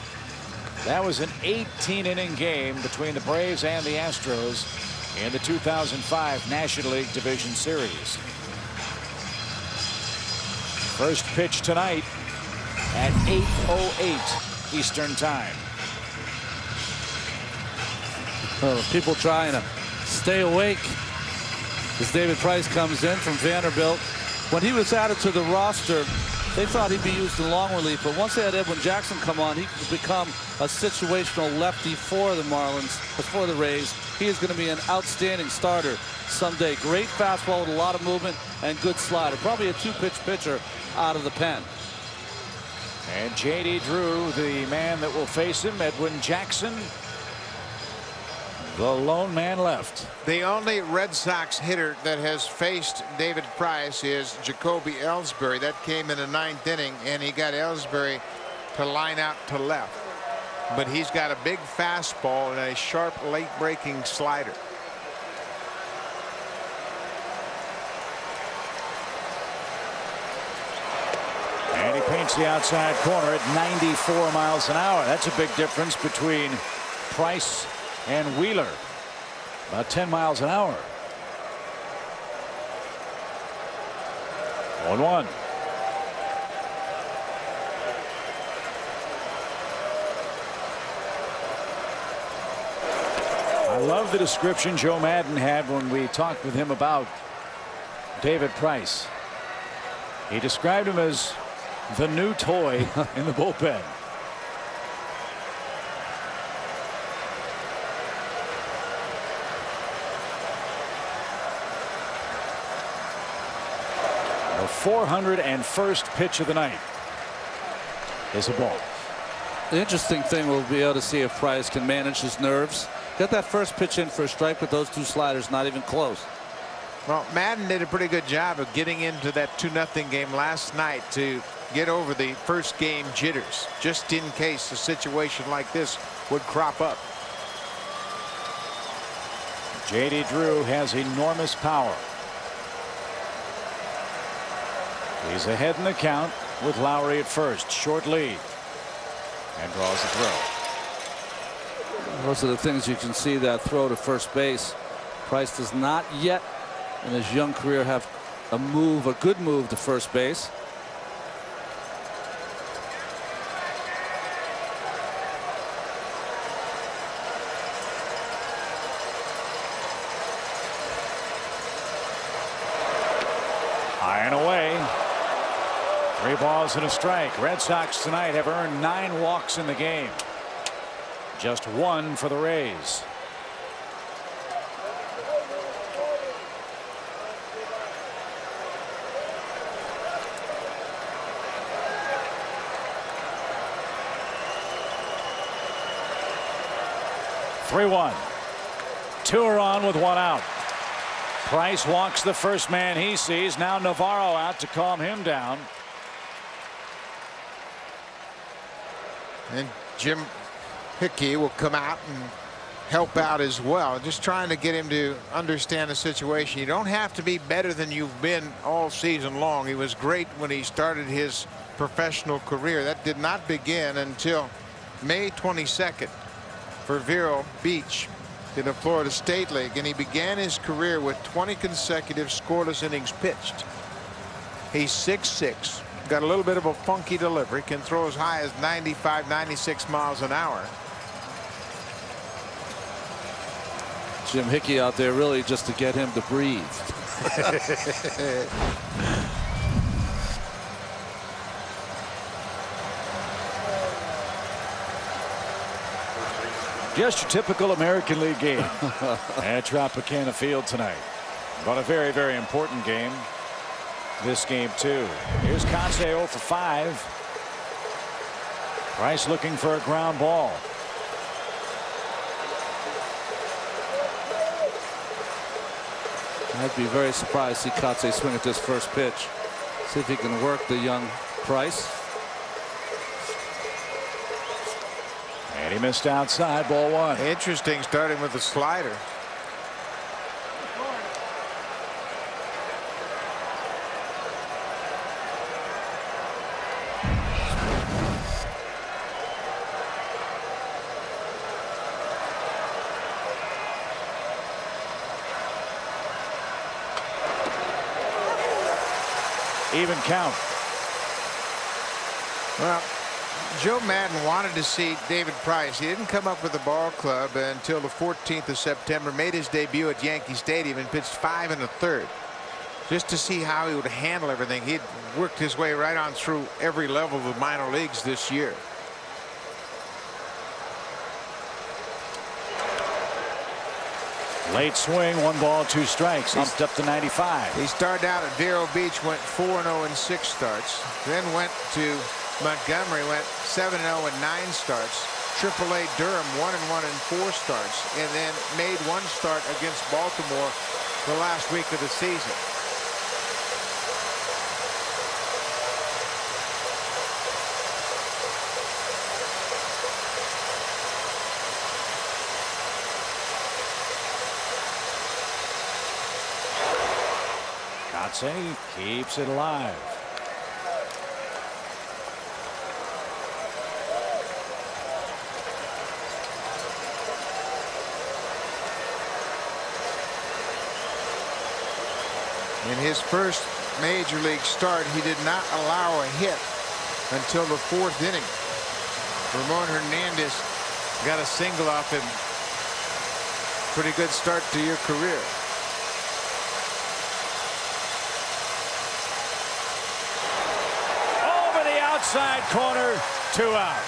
That was an 18-inning game between the Braves and the Astros in the 2005 National League Division Series. First pitch tonight at 8:08 Eastern Time. People trying to stay awake as David Price comes in from Vanderbilt. When he was added to the roster, they thought he'd be used in long relief, but once they had Edwin Jackson come on, he could become a situational lefty for the Marlins, for the Rays. He is going to be an outstanding starter someday. Great fastball with a lot of movement and good slider. Probably a 2-pitch pitcher out of the pen. And J.D. Drew, the man that will face him, Edwin Jackson, the lone man left. The only Red Sox hitter that has faced David Price is Jacoby Ellsbury. That came in the 9th inning, and he got Ellsbury to line out to left. But he's got a big fastball and a sharp late breaking slider. And he paints the outside corner at 94 miles an hour. That's a big difference between Price and Wheeler. About 10 miles an hour. 1-1. I love the description Joe Maddon had when we talked with him about David Price. He described him as the new toy in the bullpen. The 401st pitch of the night is a ball. The interesting thing we'll be able to see if Price can manage his nerves. Got that first pitch in for a strike with those 2 sliders, not even close. Well, Madden did a pretty good job of getting into that 2-0 game last night to get over the first game jitters, just in case a situation like this would crop up. J.D. Drew has enormous power. He's ahead in the count with Lowry at first. Short lead. And draws the throw. Those are the things you can see, that throw to first base. Price does not yet in his young career have a good move to first base. High and away. 3 balls and a strike. Red Sox tonight have earned 9 walks in the game. Just 1 for the Rays. (3-1). 2 are on with 1 out. Price walks the first man he sees. Now Navarro out to calm him down. And Jim Hickey will come out and help out as well, just trying to get him to understand the situation. You don't have to be better than you've been all season long. He was great when he started his professional career. That did not begin until May 22nd for Vero Beach in the Florida State League, and he began his career with 20 consecutive scoreless innings pitched. He's 6'6", got a little bit of a funky delivery, can throw as high as 95, 96 miles an hour. Jim Hickey out there really just to get him to breathe. Just your typical American League game at Tropicana Field tonight. But a very, very important game. This game too. Here's Conce 0 for 5. Price looking for a ground ball. I'd be very surprised to see Conce swing at this first pitch. See if he can work the young Price. And he missed outside, ball 1. Interesting, starting with the slider. Even count. Well, Joe Madden wanted to see David Price. He didn't come up with the ball club until the 14th of September, made his debut at Yankee Stadium and pitched 5 1/3 just to see how he would handle everything. He'd worked his way right on through every level of the minor leagues this year. Late swing, 1 ball, 2 strikes, humped up to 95. He started out at Vero Beach, went 4-0 in 6 starts, then went to Montgomery, went 7-0 in 9 starts. AAA Durham 1-1 in 4 starts, and then made 1 start against Baltimore the last week of the season. Conce keeps it alive. In his first major league start, he did not allow a hit until the 4th inning. Ramon Hernandez got a single off him. Pretty good start to your career. Over the outside corner, 2 out.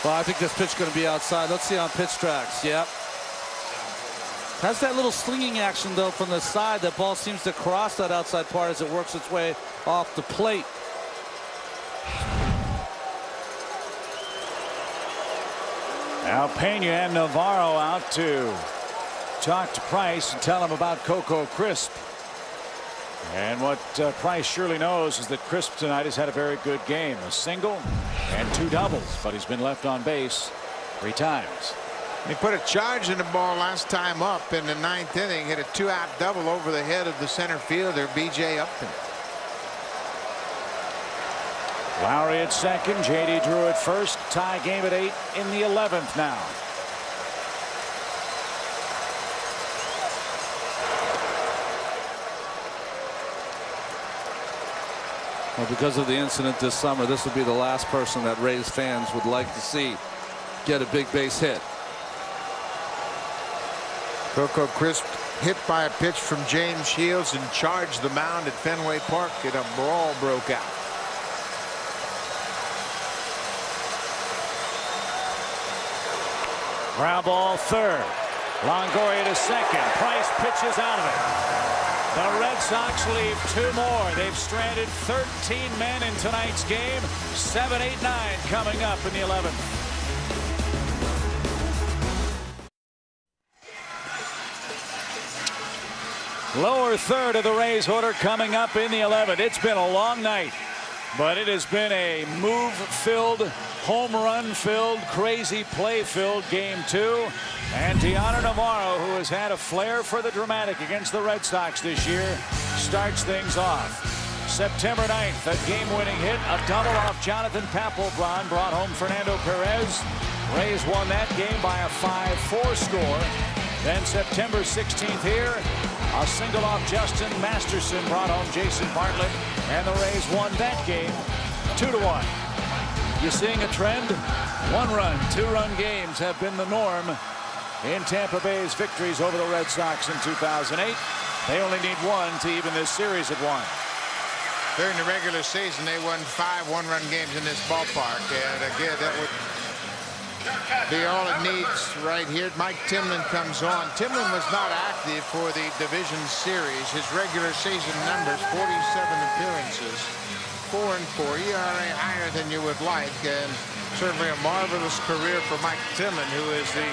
Well, I think this pitch is going to be outside. Let's see on pitch tracks. Yep. Has that little slinging action, though, from the side. That ball seems to cross that outside part as it works its way off the plate. Now Pena and Navarro out to talk to Price and tell him about Coco Crisp. And what Price surely knows is that Crisp tonight has had a very good game. A single and 2 doubles, but he's been left on base 3 times. He put a charge in the ball last time up in the 9th inning, hit a 2-out double over the head of the center fielder, B.J. Upton. Lowry at second, J.D. Drew at first. Tie game at 8 in the 11th now. Well, because of the incident this summer, this would be the last person that Rays fans would like to see get a big base hit. Coco Crisp hit by a pitch from James Shields and charged the mound at Fenway Park, and a brawl broke out. Ground ball third. Longoria to second. Price pitches out of it. The Red Sox leave 2 more. They've stranded 13 men in tonight's game. 7, 8, 9 coming up in the 11th. Lower third of the Rays order coming up in the 11th. It's been a long night, but it has been a move-filled, home run-filled, crazy play-filled game 2. And Dioner Navarro, who has had a flair for the dramatic against the Red Sox this year, starts things off. September 9th, a game-winning hit, a double off Jonathan Papelbon brought home Fernando Perez. Rays won that game by a 5-4 score. Then September 16th here, a single off Justin Masterson brought home Jason Bartlett, and the Rays won that game 2-1. You seeing a trend? 1-run, 2-run games have been the norm in Tampa Bay's victories over the Red Sox in 2008. They only need 1 to even this series at 1. During the regular season, they won 5 one-run games in this ballpark, and again, that would be all it needs right here. Mike Timlin comes on. Timlin was not active for the division series. His regular season numbers, 47 appearances, 4-4, ERA higher than you would like, and certainly a marvelous career for Mike Timlin, who is the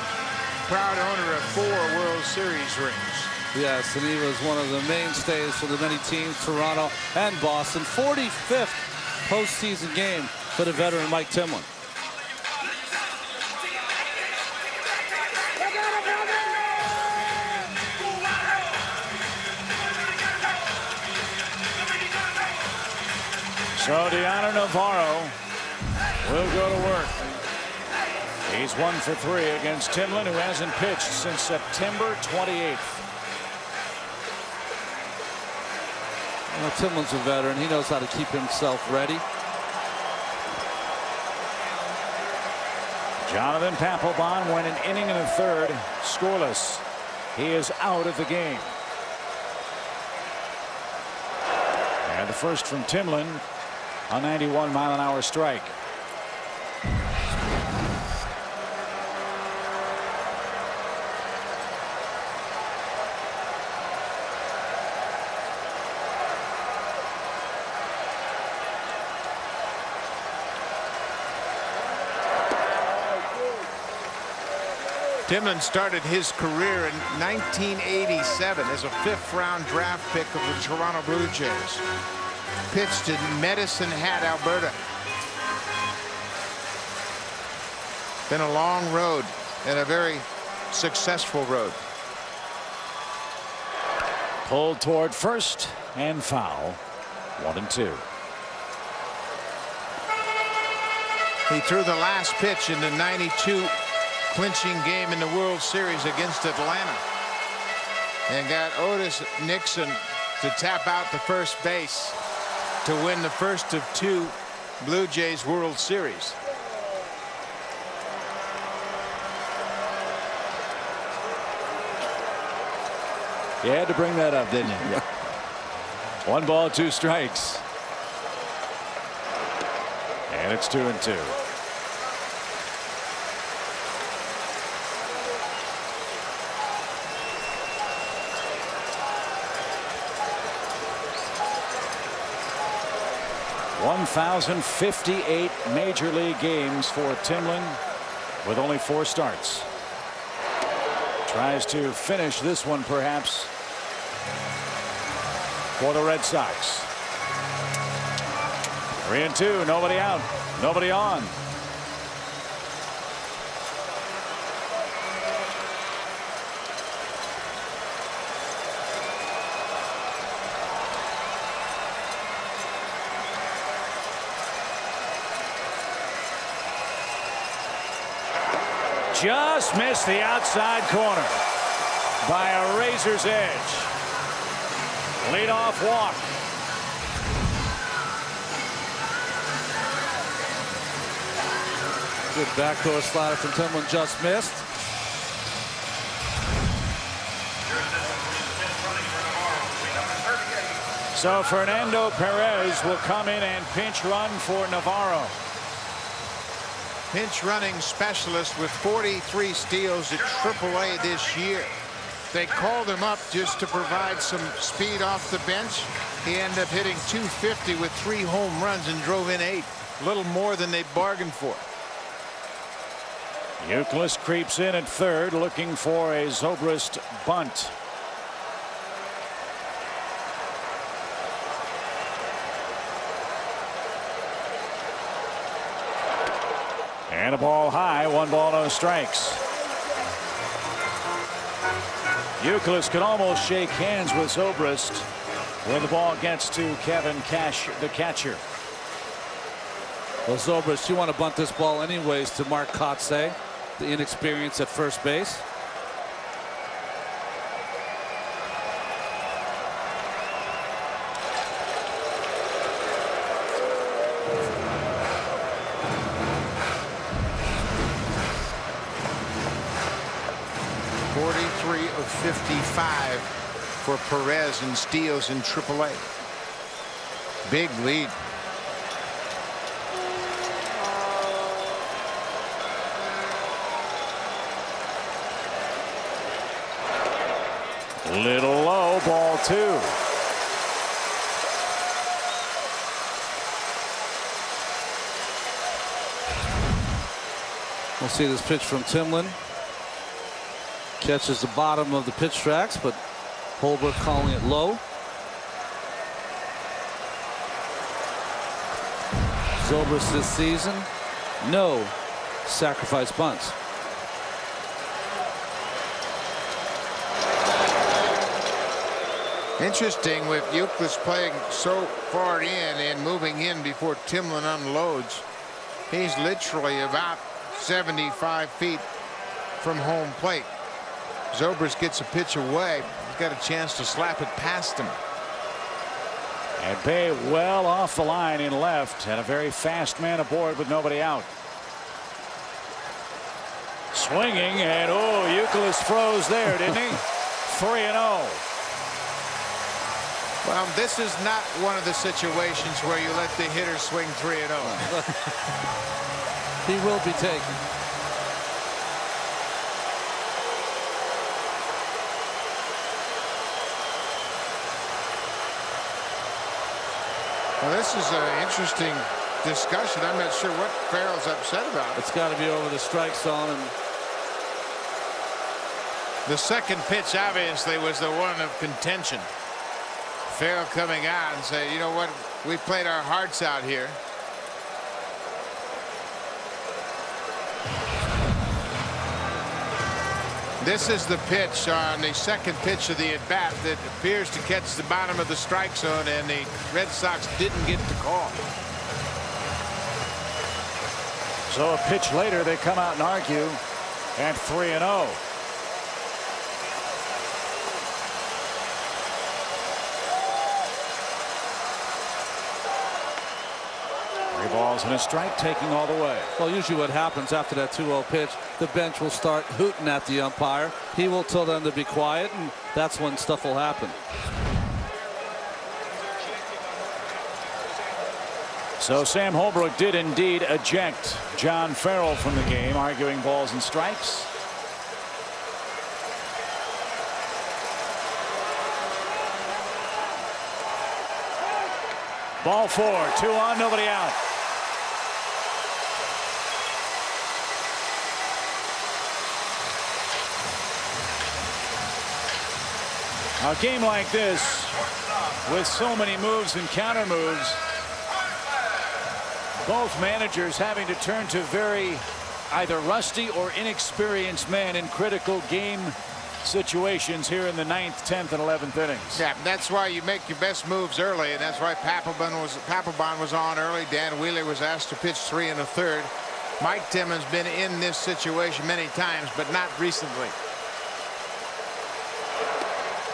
proud owner of 4 World Series rings. Yes, and he was one of the mainstays for the many teams, Toronto and Boston. 45th postseason game for the veteran Mike Timlin. So Dioner Navarro will go to work. He's 1 for 3 against Timlin, who hasn't pitched since September 28th. Well, Timlin's a veteran. He knows how to keep himself ready. Jonathan Papelbon went an inning and a third, scoreless. He is out of the game. And the first from Timlin, a 91-mile-an-hour strike. Timlin started his career in 1987 as a 5th-round draft pick of the Toronto Blue Jays. Pitched in Medicine Hat, Alberta. Been a long road and a very successful road. Pulled toward first and foul. 1-2. He threw the last pitch in the 92 clinching game in the World Series against Atlanta and got Otis Nixon to tap out the first base to win the first of 2 Blue Jays World Series. You had to bring that up, didn't you? Yeah. 1 ball, 2 strikes. And it's 2-2. 1,058 major league games for Timlin with only 4 starts. Tries to finish this one perhaps for the Red Sox. 3-2, nobody out, nobody on. Just missed the outside corner by a razor's edge. Leadoff walk. Good backdoor slider from Timlin, just missed. So Fernando Perez will come in and pinch run for Navarro. Pinch running specialist with 43 steals at AAA this year. They called him up just to provide some speed off the bench. He ended up hitting .250 with 3 home runs and drove in 8. A little more than they bargained for. Youkilis creeps in at third, looking for a Zobrist bunt. And a ball high, 1 ball, no strikes. Youkilis could almost shake hands with Zobrist when the ball gets to Kevin Cash, the catcher. Well, Zobrist, you want to bunt this ball anyways to Mark Kotsay, the inexperience at first base. Of 55 for Perez in steals in AAA. Big lead. Little low, ball 2. We'll see this pitch from Timlin. Catches the bottom of the pitch tracks, but Holbrook calling it low. Zobrist this season, no sacrifice bunts. Interesting with Youkilis playing so far in and moving in before Timlin unloads. He's literally about 75 feet from home plate. Zobrist gets a pitch away. He's got a chance to slap it past him. And Bay well off the line in left, and a very fast man aboard with nobody out. Swinging, and oh, Youkilis froze there, didn't he? 3-0. Well, this is not one of the situations where you let the hitter swing 3-0. He will be taken. Well, this is an interesting discussion. I'm not sure what Farrell's upset about. It's got to be over the strike zone. And the second pitch obviously was the one of contention. Farrell coming out and say, you know what, we played our hearts out here. This is the pitch on the second pitch of the at-bat that appears to catch the bottom of the strike zone, and the Red Sox didn't get the call. So a pitch later, they come out and argue at 3-0. Balls and a strike, taking all the way. Well, usually what happens after that 2-0 pitch, the bench will start hooting at the umpire. He will tell them to be quiet, and that's when stuff will happen. So Sam Holbrook did indeed eject John Farrell from the game, arguing balls and strikes. Ball 4, 2 on, nobody out. A game like this, with so many moves and counter moves, both managers having to turn to very either rusty or inexperienced men in critical game situations here in the 9th, 10th, and 11th innings. Yeah, that's why you make your best moves early, and that's why Papelbon was on early. Dan Wheeler was asked to pitch 3 1/3. Mike Timmons been in this situation many times, but not recently.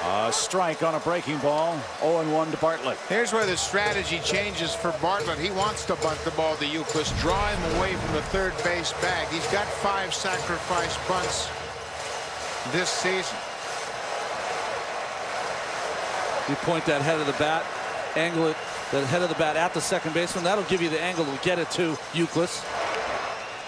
A strike on a breaking ball. 0-1 to Bartlett. Here's where the strategy changes for Bartlett. He wants to bunt the ball to Youkilis, draw him away from the third base bag. He's got 5 sacrifice bunts this season. You point that head of the bat, angle it, the head of the bat at the second baseman. That'll give you the angle to get it to Youkilis.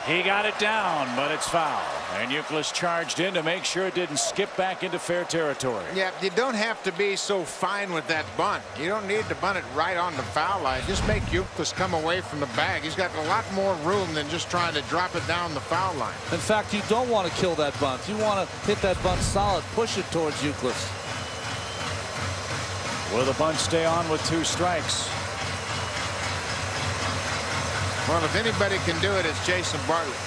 He got it down, but it's foul. And Youkilis charged in to make sure it didn't skip back into fair territory. Yeah, you don't have to be so fine with that bunt. You don't need to bunt it right on the foul line. Just make Youkilis come away from the bag. He's got a lot more room than just trying to drop it down the foul line. In fact, you don't want to kill that bunt. You want to hit that bunt solid, push it towards Youkilis. Will the bunt stay on with 2 strikes? Well, if anybody can do it, it's Jason Bartlett.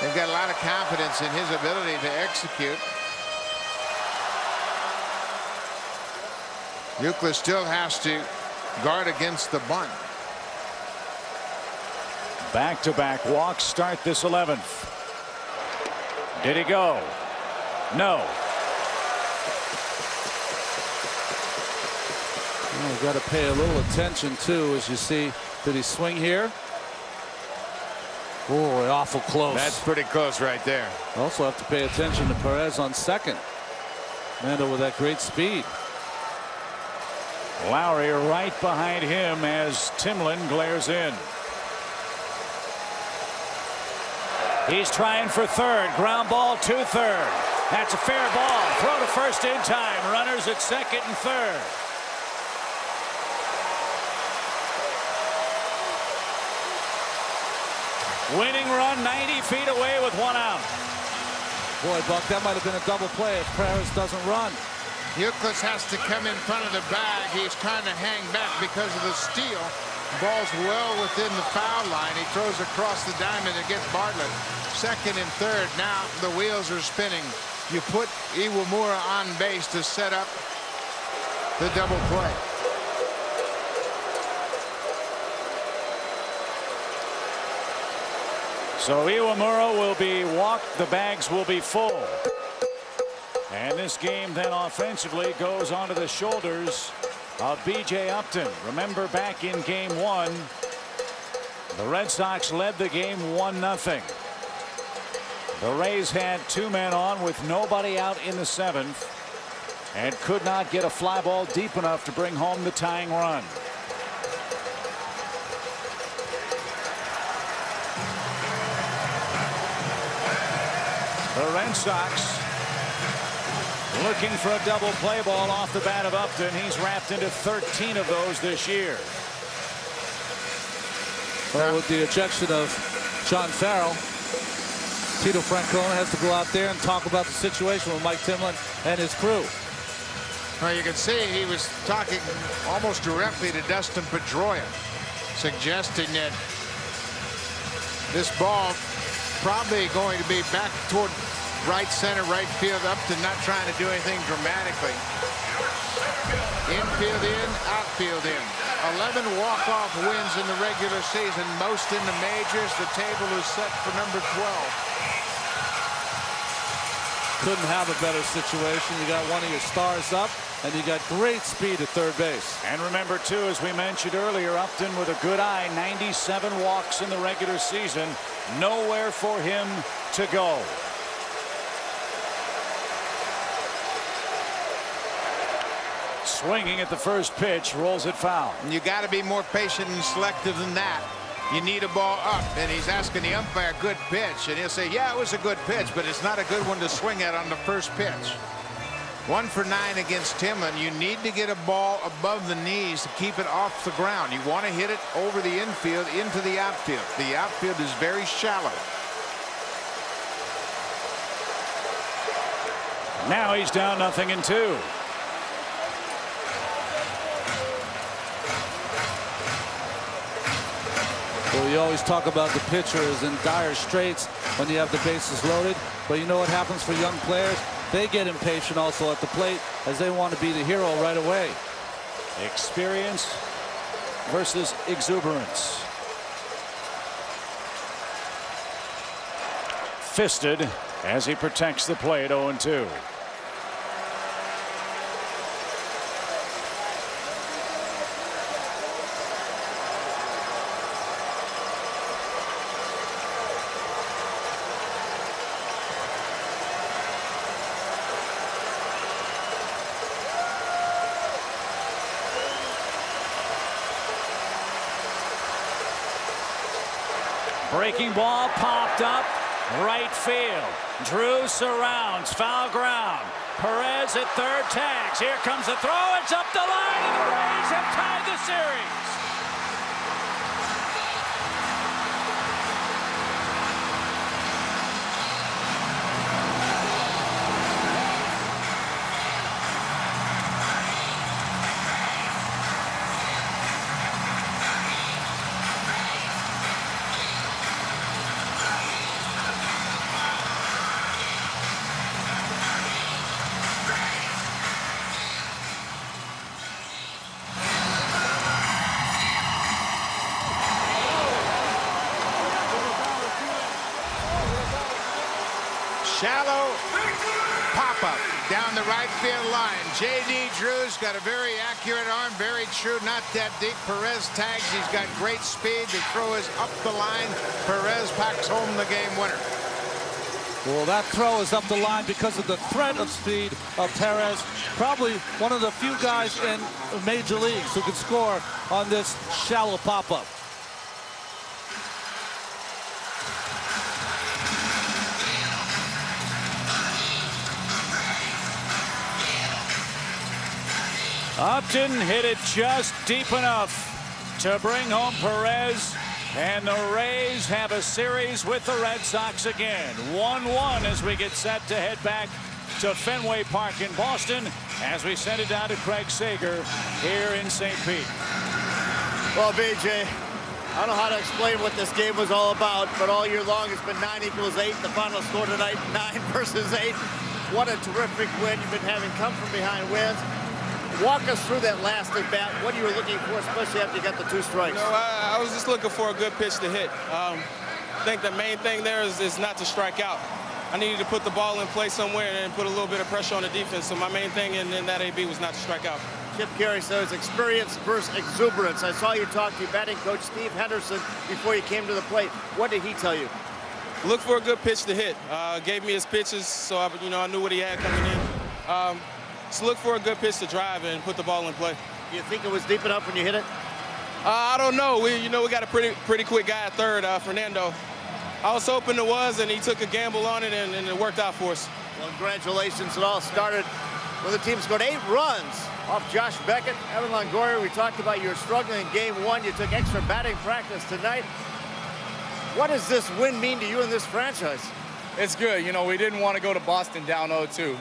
They've got a lot of confidence in his ability to execute. Youkilis still has to guard against the bunt. Back-to-back walks start this 11th. Did he go? No. You've got to pay a little attention too, as you see. Did he swing here? Oh, awful close. That's pretty close right there. Also have to pay attention to Perez on second. Mando with that great speed. Lowry right behind him as Timlin glares in. He's trying for third. Ground ball to third. That's a fair ball. Throw to first in time. Runners at second and third. Winning run 90 feet away with 1 out. Boy, Buck, that might have been a double play if Perez doesn't run. Youkilis has to come in front of the bag. He's trying to hang back because of the steal. Ball's well within the foul line. He throws across the diamond to get Bartlett. Second and third. Now the wheels are spinning. You put Iwamura on base to set up the double play. So Iwamura will be walked. The bags will be full. And this game then offensively goes onto the shoulders of B.J. Upton. Remember back in game 1, the Red Sox led the game 1-0. The Rays had 2 men on with nobody out in the 7th and could not get a fly ball deep enough to bring home the tying run. The Red Sox looking for a double play ball off the bat of Upton. He's wrapped into 13 of those this year. Well, with the ejection of John Farrell, Tito Francona has to go out there and talk about the situation with Mike Timlin and his crew. Well, you can see he was talking almost directly to Dustin Pedroia, suggesting that this ball probably going to be back toward right center, right field. Upton not trying to do anything dramatically. Infield in, outfield in. 11 walk-off wins in the regular season, most in the majors. The table is set for number 12. Couldn't have a better situation. You got one of your stars up, and you got great speed at third base. And remember, too, as we mentioned earlier, Upton with a good eye, 97 walks in the regular season. Nowhere for him to go. Swinging at the first pitch, rolls it foul. And you got to be more patient and selective than that. You need a ball up, and he's asking the umpire, good pitch, and he'll say, yeah, it was a good pitch, but it's not a good one to swing at on the first pitch. 1 for 9 against Timlin. You need to get a ball above the knees to keep it off the ground. You want to hit it over the infield into the outfield. The outfield is very shallow. Now he's down 0-2. Well, you always talk about the pitcher is in dire straits when you have the bases loaded. But you know what happens for young players? They get impatient also at the plate as they want to be the hero right away. Experience versus exuberance. Fisted as he protects the plate. 0-2. Breaking ball popped up right field. Drew surrounds, foul ground. Perez at third, tags. Here comes the throw. It's up the line, and the Rays have tied the series. Shallow pop-up down the right field line. J.D. Drew's got a very accurate arm, very true, not that deep. Perez tags. He's got great speed. The throw is up the line. Perez packs home the game winner. Well, that throw is up the line because of the threat of speed of Perez. Probably one of the few guys in major leagues who can score on this shallow pop-up. Upton hit it just deep enough to bring home Perez, and the Rays have a series with the Red Sox again. 1-1 as we get set to head back to Fenway Park in Boston as we send it down to Craig Sager here in St. Pete. Well, BJ, I don't know how to explain what this game was all about, but all year long it's been 9 = 8. The final score tonight, 9 versus 8. What a terrific win. You've been having come from behind wins. Walk us through that last at bat. What you were looking for, especially after you got the 2 strikes. You know, I was just looking for a good pitch to hit. I think the main thing there is not to strike out. I needed to put the ball in play somewhere and put a little bit of pressure on the defense. So my main thing in that AB was not to strike out. Chip Caray says experience versus exuberance. I saw you talk to your batting coach, Steve Henderson, before you came to the plate. What did he tell you? Look for a good pitch to hit. Gave me his pitches, so I knew what he had coming in. So look for a good pitch to drive and put the ball in play. Do you think it was deep enough when you hit it? I don't know. We got a pretty quick guy at third, Fernando. I was hoping it was, and he took a gamble on it, and it worked out for us. Well, congratulations. It all started when the team scored 8 runs off Josh Beckett. Evan Longoria, we talked about you were struggling in game 1. You took extra batting practice tonight. What does this win mean to you in this franchise? It's good. We didn't want to go to Boston down 0-2.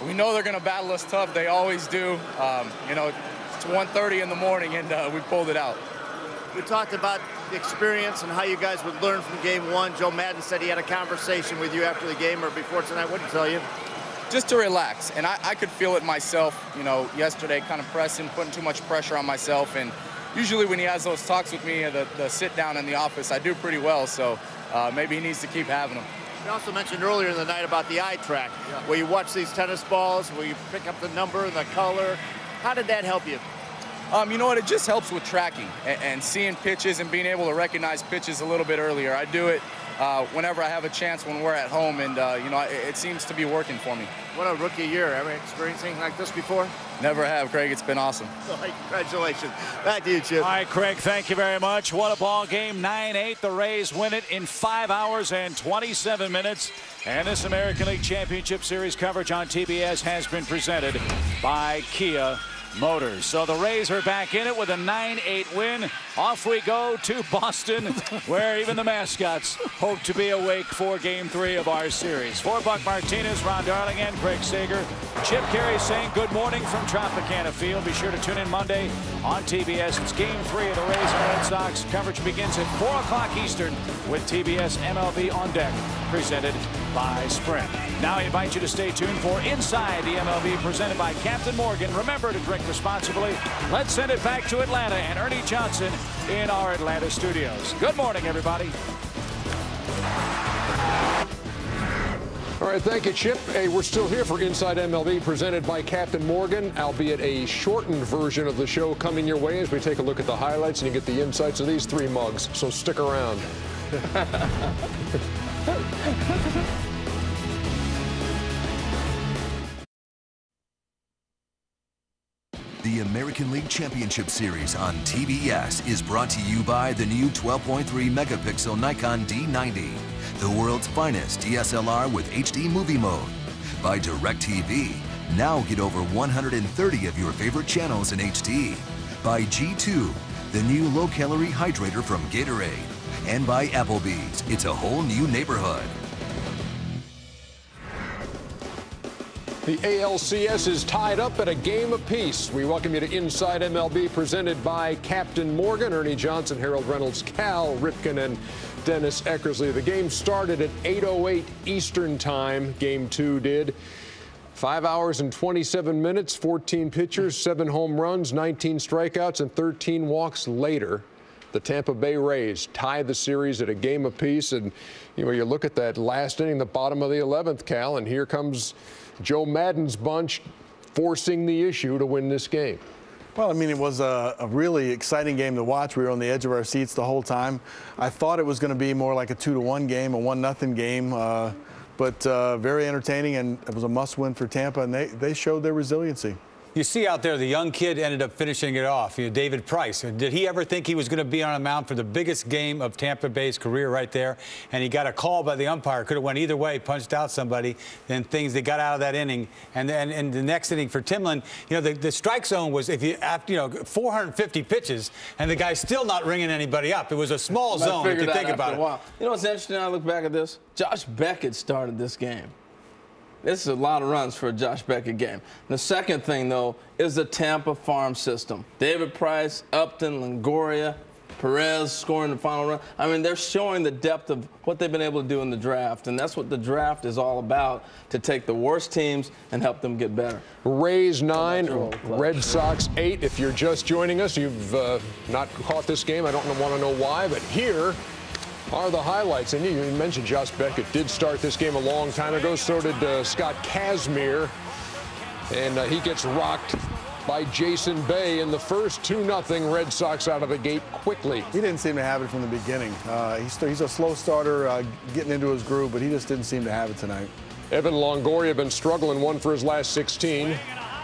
We know they're going to battle us tough. They always do. It's 1:30 in the morning, and we pulled it out. We talked about the experience and how you guys would learn from game 1. Joe Madden said he had a conversation with you after the game or before tonight. What did he tell you? Just to relax, and I could feel it myself, yesterday, kind of pressing, putting too much pressure on myself, and usually when he has those talks with me, the sit down in the office, I do pretty well, so maybe he needs to keep having them. You also mentioned earlier in the night about the eye track, where you watch these tennis balls, where you pick up the number and the color. How did that help you? You know what? It just helps with tracking and seeing pitches and being able to recognize pitches a little bit earlier. I do it whenever I have a chance when we're at home, and you know, it seems to be working for me. What a rookie year. Ever experienced anything like this before? Never have, Craig. It's been awesome. Congratulations. Back to you, Chip. All right, Craig, thank you very much. What a ball game. 9-8. The Rays win it in 5 hours and 27 minutes. And this American League Championship Series coverage on TBS has been presented by Kia Motors. So the Rays are back in it with a 9-8 win. Off we go to Boston, where even the mascots hope to be awake for Game 3 of our series. For Buck Martinez, Ron Darling, and Craig Sager, Chip Caray saying good morning from Tropicana Field. Be sure to tune in Monday on TBS. It's Game 3 of the Rays and Red Sox. Coverage begins at 4 o'clock Eastern with TBS MLB On Deck, presented by Sprint. Now I invite you to stay tuned for Inside the MLB, presented by Captain Morgan. Remember to drink responsibly. Let's send it back to Atlanta and Ernie Johnson in our Atlanta studios. Good morning, everybody. All right, thank you, Chip. Hey, we're still here for Inside MLB, presented by Captain Morgan, albeit a shortened version of the show coming your way as we take a look at the highlights and you get the insights of these 3 mugs. So stick around. The American League Championship Series on TBS is brought to you by the new 12.3 megapixel Nikon D90, the world's finest DSLR with HD movie mode. By DirecTV, now get over 130 of your favorite channels in HD. By G2, the new low-calorie hydrator from Gatorade. And by Applebee's, it's a whole new neighborhood. The ALCS is tied up at a game apiece. We welcome you to Inside MLB, presented by Captain Morgan, Ernie Johnson, Harold Reynolds, Cal Ripken, and Dennis Eckersley. The game started at 8:08 Eastern Time. Game 2 did. 5 hours and 27 minutes, 14 pitchers, 7 home runs, 19 strikeouts, and 13 walks later. The Tampa Bay Rays tie the series at a game apiece. And, you know, you look at that last inning, the bottom of the 11th, Cal, and here comes Joe Maddon's bunch forcing the issue to win this game. Well, I mean, it was a really exciting game to watch. We were on the edge of our seats the whole time. I thought it was going to be more like a 2-1 game, a 1-0 game, but very entertaining, and it was a must-win for Tampa, and they showed their resiliency. You see out there, the young kid ended up finishing it off. You know, David Price. Did he ever think he was going to be on a mound for the biggest game of Tampa Bay's career right there? And he got a call by the umpire. Could have went either way, punched out somebody. Then things that got out of that inning. And then the next inning for Timlin, you know, the strike zone was, if you after, you know, 450 pitches, and the guy's still not ringing anybody up. It was a small zone if you think about it. You know what's interesting? I look back at this. Josh Beckett started this game. This is a lot of runs for a Josh Beckett game. The second thing, though, is the Tampa farm system. David Price, Upton, Longoria, Perez scoring the final run. I mean, they're showing the depth of what they've been able to do in the draft, and that's what the draft is all about, to take the worst teams and help them get better. Rays 9, Red Sox 8. If you're just joining us, you've not caught this game. I don't want to know why, but here are the highlights. And you mentioned Josh Beckett did start this game a long time ago. So did Scott Kazmir. And he gets rocked by Jason Bay in the first. 2-0 Red Sox out of the gate quickly. He didn't seem to have it from the beginning. He's a slow starter getting into his groove, but he just didn't seem to have it tonight. Evan Longoria been struggling, 1 for his last 16.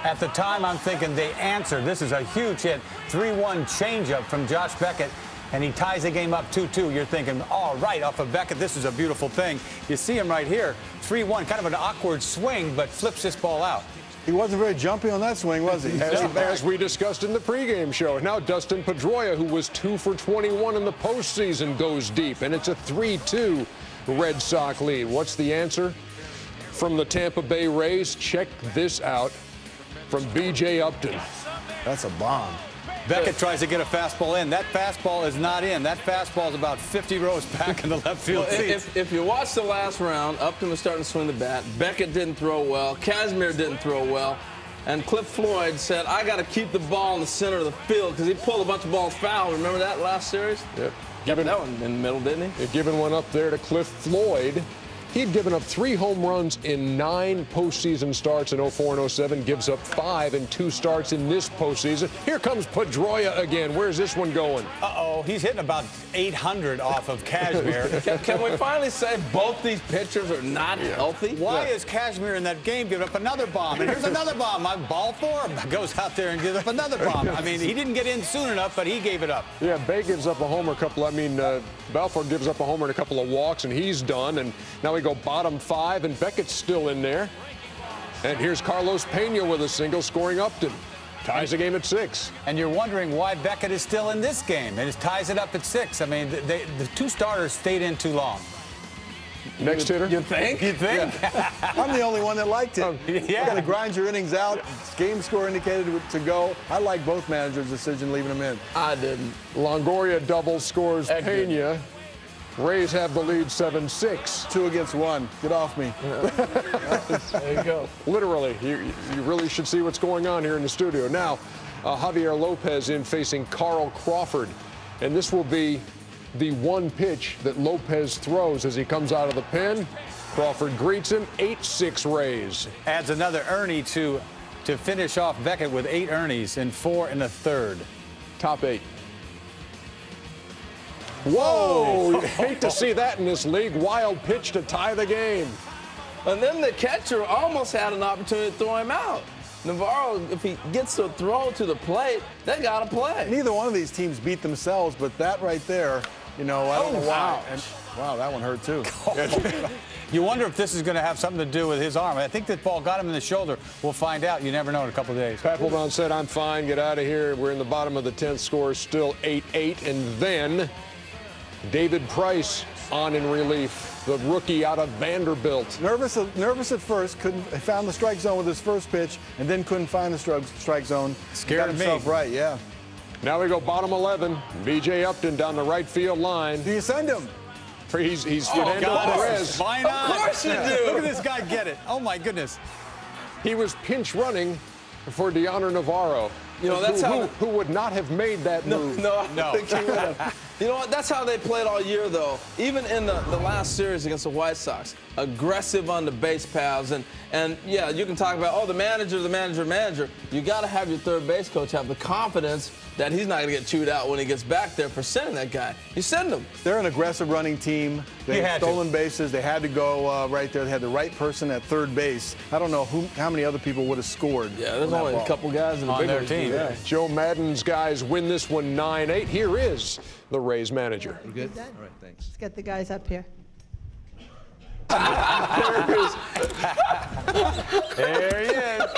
At the time, I'm thinking they answered. This is a huge hit. 3-1 changeup from Josh Beckett. And he ties the game up 2-2. You're thinking, all right, off of Beckett, this is a beautiful thing. You see him right here, 3-1, kind of an awkward swing, but flips this ball out. He wasn't very jumpy on that swing, was he? As we discussed in the pregame show. Now Dustin Pedroia, who was 2 for 21 in the postseason, goes deep, and it's a 3-2 Red Sox lead. What's the answer from the Tampa Bay Rays? Check this out from B.J. Upton. That's a bomb. Beckett tries to get a fastball in. That fastball is not in. That fastball is about 50 rows back in the left field seats. If you watch the last round, Upton was starting to swing the bat. Beckett didn't throw well. Kazmir didn't throw well. And Cliff Floyd said, I got to keep the ball in the center of the field, because he pulled a bunch of balls foul. Remember that last series? Yep. That one in the middle, didn't he? Giving one up there to Cliff Floyd. He'd given up 3 home runs in 9 postseason starts in 04 and 07, gives up 5 in 2 starts in this postseason. Here comes Pedroia again. Where's this one going? Uh-oh, he's hitting about 800 off of Kazmir. Can we finally say both these pitchers are not healthy? Why is Kazmir in that game giving up another bomb? And here's another bomb. My ball 4 goes out there and gives up another bomb. I mean, he didn't get in soon enough, but he gave it up. Yeah, Bay gives up a homer, Balfour gives up a homer and a couple of walks, and he's done. And now we go bottom 5, and Beckett's still in there. And here's Carlos Pena with a single, scoring Upton. Ties the game at 6. And you're wondering why Beckett is still in this game, and it ties it up at 6. I mean, the 2 starters stayed in too long. Next hitter? You think? You think? Yeah. I'm the only one that liked it. You got to grind your innings out. Game score indicated to go. I like both managers' decision leaving them in. I didn't. Longoria double scores Pena. Rays have the lead 7-6. 2 against 1. Get off me. There you go. Literally, you really should see what's going on here in the studio. Now, Javier Lopez in facing Carl Crawford. And this will be the one pitch that Lopez throws as he comes out of the pen. Crawford greets him. 8-6 Rays. Adds another Ernie to finish off Beckett with 8 Ernies and 4 1/3. Top 8. Whoa! You hate to see that in this league. Wild pitch to tie the game. And then the catcher almost had an opportunity to throw him out. Navarro, if he gets a throw to the plate, they got to play. Neither one of these teams beat themselves, but that right there, you know, I don't know why. And, wow, that one hurt too. You wonder if this is going to have something to do with his arm. I think that ball got him in the shoulder. We'll find out. You never know in a couple of days. Papelbon said, I'm fine. Get out of here. We're in the bottom of the 10th. Score is still 8-8. And then David Price on in relief, the rookie out of Vanderbilt. Nervous at first, found the strike zone with his first pitch, and then couldn't find the strike zone. Scared got himself me. Right, yeah. Now we go bottom 11. B.J. Upton down the right field line. Do you send him? He's Fernando Perez. Why not? Of course you do. Look at this guy get it. Oh, my goodness. He was pinch running for Deoner Navarro. You know, that's who would not have made that move. No, I don't think he would have. You know what? That's how they played all year, though. Even in the last series against the White Sox, aggressive on the base paths. And yeah, you can talk about, oh, the manager. You got to have your third base coach have the confidence that he's not going to get chewed out when he gets back there for sending that guy. You send him. They're an aggressive running team. They had stolen bases. They had to go right there. They had the right person at third base. I don't know how many other people would have scored. Yeah, there's only a couple guys in the big team. Yeah. Joe Madden's guys win this one 9-8. Here is the Rays manager. You good? All right, thanks. Let's get the guys up here. There he is.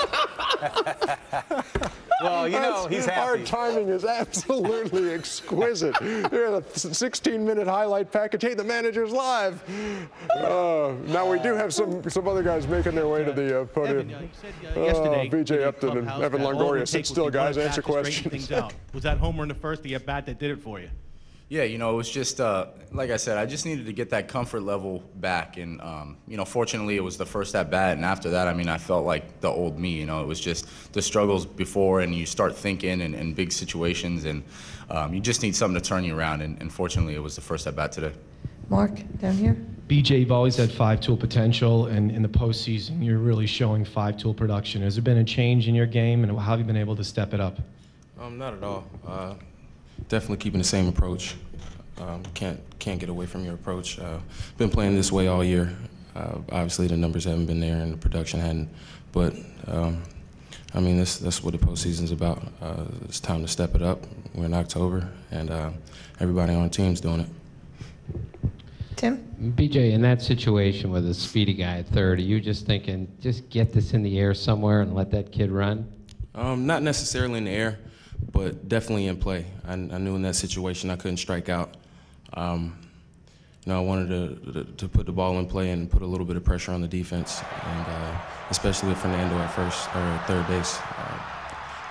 Well, you know, he's happy. Our timing is absolutely exquisite. Here's a 16-minute highlight package. Hey, the manager's live. Now we do have some other guys making their way to the podium. Evan, you said yesterday, B.J. Upton and Evan Longoria. Sit still, guys. Answer questions. Was that homer in the first, the at-bat that did it for you? Yeah, you know, it was just, like I said, I just needed to get that comfort level back. And, you know, fortunately, it was the first at-bat. And after that, I mean, I felt like the old me, you know. It was just the struggles before, and you start thinking in big situations. And you just need something to turn you around. And fortunately, it was the first at-bat today. Mark, down here. BJ, you've always had 5-tool potential, and in the postseason, you're really showing 5-tool production. Has there been a change in your game, and how have you been able to step it up? Not at all. Definitely keeping the same approach. Can't get away from your approach. Been playing this way all year. Obviously, the numbers haven't been there, and the production hadn't. But I mean, that's what the postseason's about. It's time to step it up. We're in October, and everybody on the team's doing it. Tim? BJ, in that situation with a speedy guy at third, are you just thinking, just get this in the air somewhere and let that kid run? Not necessarily in the air, but definitely in play. I knew in that situation I couldn't strike out. You know, I wanted to put the ball in play and put a little bit of pressure on the defense, and especially with Fernando at first or third base.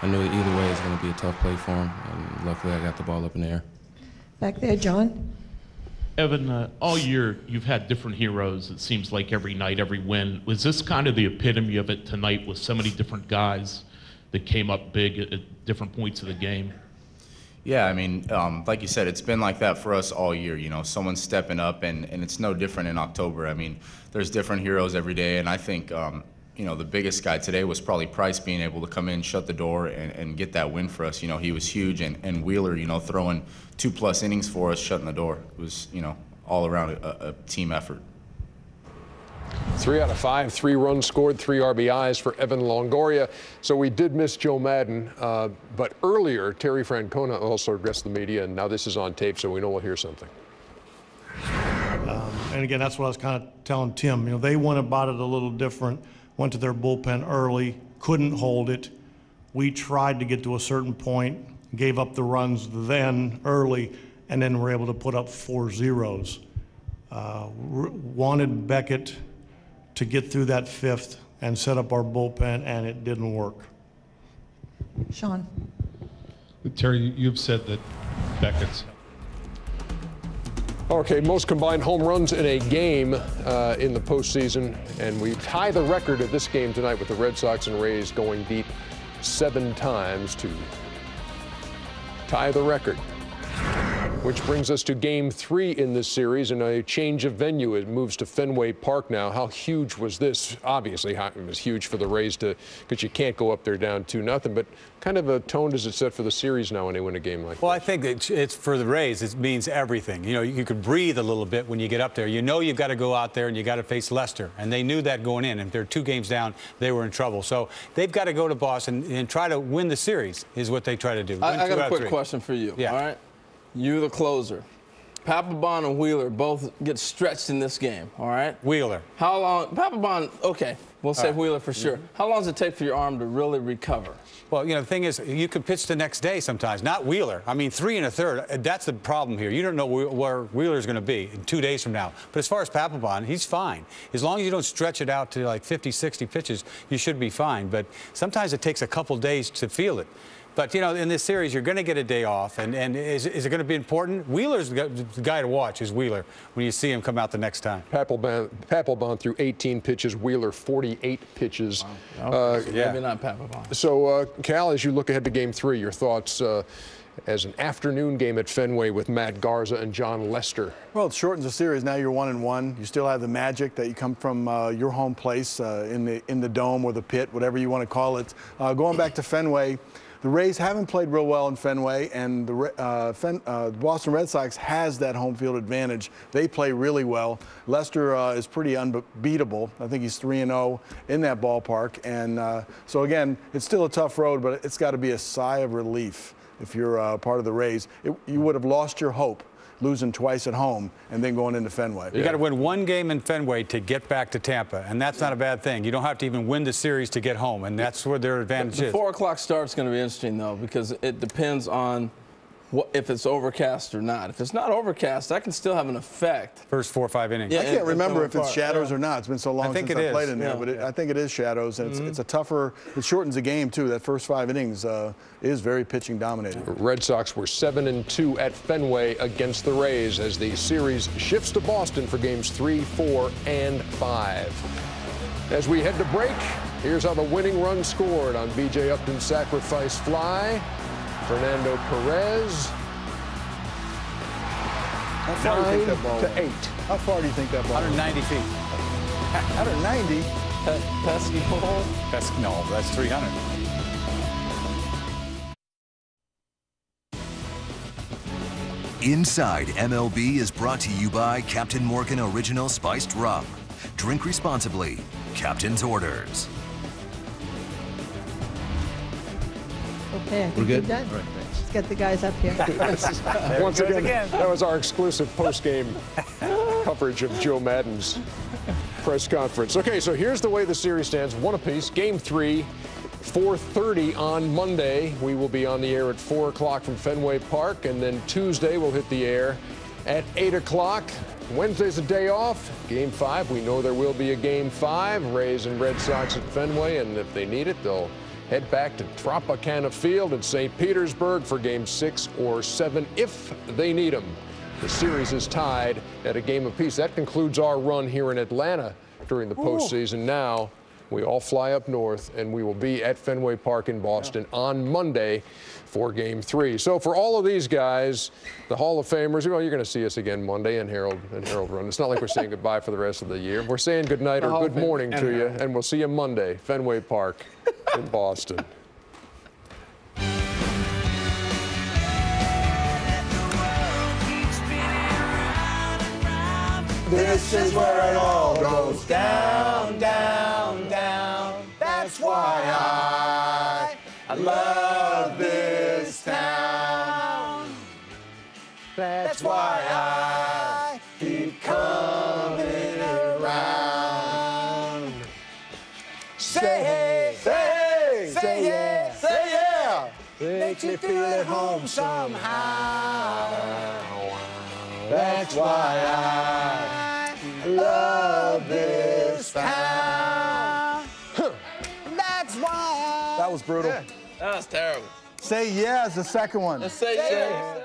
I knew either way it was going to be a tough play for him, and luckily I got the ball up in the air. Back there, John. Evan, all year you've had different heroes. It seems like every night, every win. Was this kind of the epitome of it tonight with so many different guys that came up big at different points of the game? Yeah, I mean, like you said, it's been like that for us all year. You know, someone's stepping up, and it's no different in October. I mean, there's different heroes every day, and I think, you know, the biggest guy today was probably Price being able to come in, shut the door, and get that win for us. You know, he was huge, and Wheeler, you know, throwing 2+ innings for us, shutting the door. It was, you know, all around a team effort. 3 out of 5, 3 runs scored, 3 RBIs for Evan Longoria. So we did miss Joe Maddon, but earlier Terry Francona also addressed the media, and now this is on tape, so we know we'll hear something. And again, that's what I was kind of telling Tim. You know, they went about it a little different, went to their bullpen early, couldn't hold it. We tried to get to a certain point, gave up the runs then early, and then were able to put up 4 zeros. Wanted Beckett to get through that 5th and set up our bullpen, and it didn't work. Sean. Terry, you've said that Beckett's. Okay, most combined home runs in a game in the postseason, and we tie the record of this game tonight with the Red Sox and Rays going deep 7 times to tie the record. Which brings us to Game 3 in this series, and a change of venue. It moves to Fenway Park now. How huge was this? Obviously, it was huge for the Rays because you can't go up there down 2-0. But kind of a tone does it set for the series now when they win a game like Well, this? I think it's for the Rays. It means everything. You know, you can breathe a little bit when you get up there. You know you've got to go out there and you got to face Leicester, and they knew that going in. If they're 2 games down, they were in trouble. So they've got to go to Boston and try to win the series. Is what they try to do. I got a quick question for you. Yeah. All right. You, the closer. Papelbon and Wheeler both get stretched in this game, all right? Wheeler. How long? Papelbon, okay, we'll say Wheeler for sure. How long does it take for your arm to really recover? Well, you know, the thing is, you could pitch the next day sometimes, not Wheeler. I mean, 3 1/3, that's the problem here. You don't know where Wheeler's going to be in 2 days from now. But as far as Papelbon, he's fine. As long as you don't stretch it out to like 50, 60 pitches, you should be fine. But sometimes it takes a couple days to feel it. But, you know, in this series, you're going to get a day off. And is it going to be important? Wheeler's the guy to watch is Wheeler when you see him come out the next time. Papelbon threw 18 pitches, Wheeler 48 pitches. Wow. Maybe not Papelbon. So, Cal, as you look ahead to Game 3, your thoughts as an afternoon game at Fenway with Matt Garza and John Lester? Well, it shortens the series. Now you're 1-1. You still have the magic that you come from your home place in the dome or the pit, whatever you want to call it. Going back to Fenway, the Rays haven't played real well in Fenway, and the Boston Red Sox has that home field advantage. They play really well. Lester is pretty unbeatable. I think he's 3-0 in that ballpark. And so, again, it's still a tough road, but it's got to be a sigh of relief if you're part of the Rays. You would have lost your hope losing twice at home and then going into Fenway. You got to win 1 game in Fenway to get back to Tampa, and that's not a bad thing. You don't have to even win the series to get home, and that's where their advantage is. The 4 o'clock start's going to be interesting, though, because it depends on if it's overcast or not. If it's not overcast, that can still have an effect. First 4 or 5 innings. I can't remember if it's shadows or not. It's been so long since I played in there, but I think it is shadows, and it's a tougher, it shortens the game, too. That first 5 innings is very pitching dominated. Red Sox were 7-2 at Fenway against the Rays as the series shifts to Boston for games 3, 4, and 5. As we head to break, here's how the winning run scored on B.J. Upton's sacrifice fly. Fernando Perez. How far do you think that ball 9-8. How far do you think that ball 190 feet. 190? Pesky hole? No, that's 300. Inside MLB is brought to you by Captain Morgan Original Spiced Rum. Drink responsibly. Captain's Orders. Okay, I think we're done. All right, Let's get the guys up here. Once again, that was our exclusive post-game coverage of Joe Maddon's press conference. Okay, so here's the way the series stands. 1 apiece. Game 3, 4:30 on Monday. We will be on the air at 4 o'clock from Fenway Park, and then Tuesday we'll hit the air at 8 o'clock. Wednesday's a day off. Game 5, we know there will be a Game 5. Rays and Red Sox at Fenway, and if they need it, they'll head back to Tropicana Field in St. Petersburg for Game 6 or 7 if they need them. The series is tied at a game apiece. That concludes our run here in Atlanta during the postseason. Now We all fly up north, and we will be at Fenway Park in Boston on Monday for Game 3. So for all of these guys, the Hall of Famers, well, you're going to see us again Monday in Herald Run. It's not like we're saying goodbye for the rest of the year. We're saying good night or good morning to you, and we'll see you Monday, Fenway Park in Boston. This is where it all goes down, down, down. That's why I love this town. That's why I keep coming around. Say hey, say hey, say yeah, say yeah. Makes me feel at home somehow. That's why I love this town. That's why. That was brutal. That was terrible. Say yeah is the second one. Let's say yeah.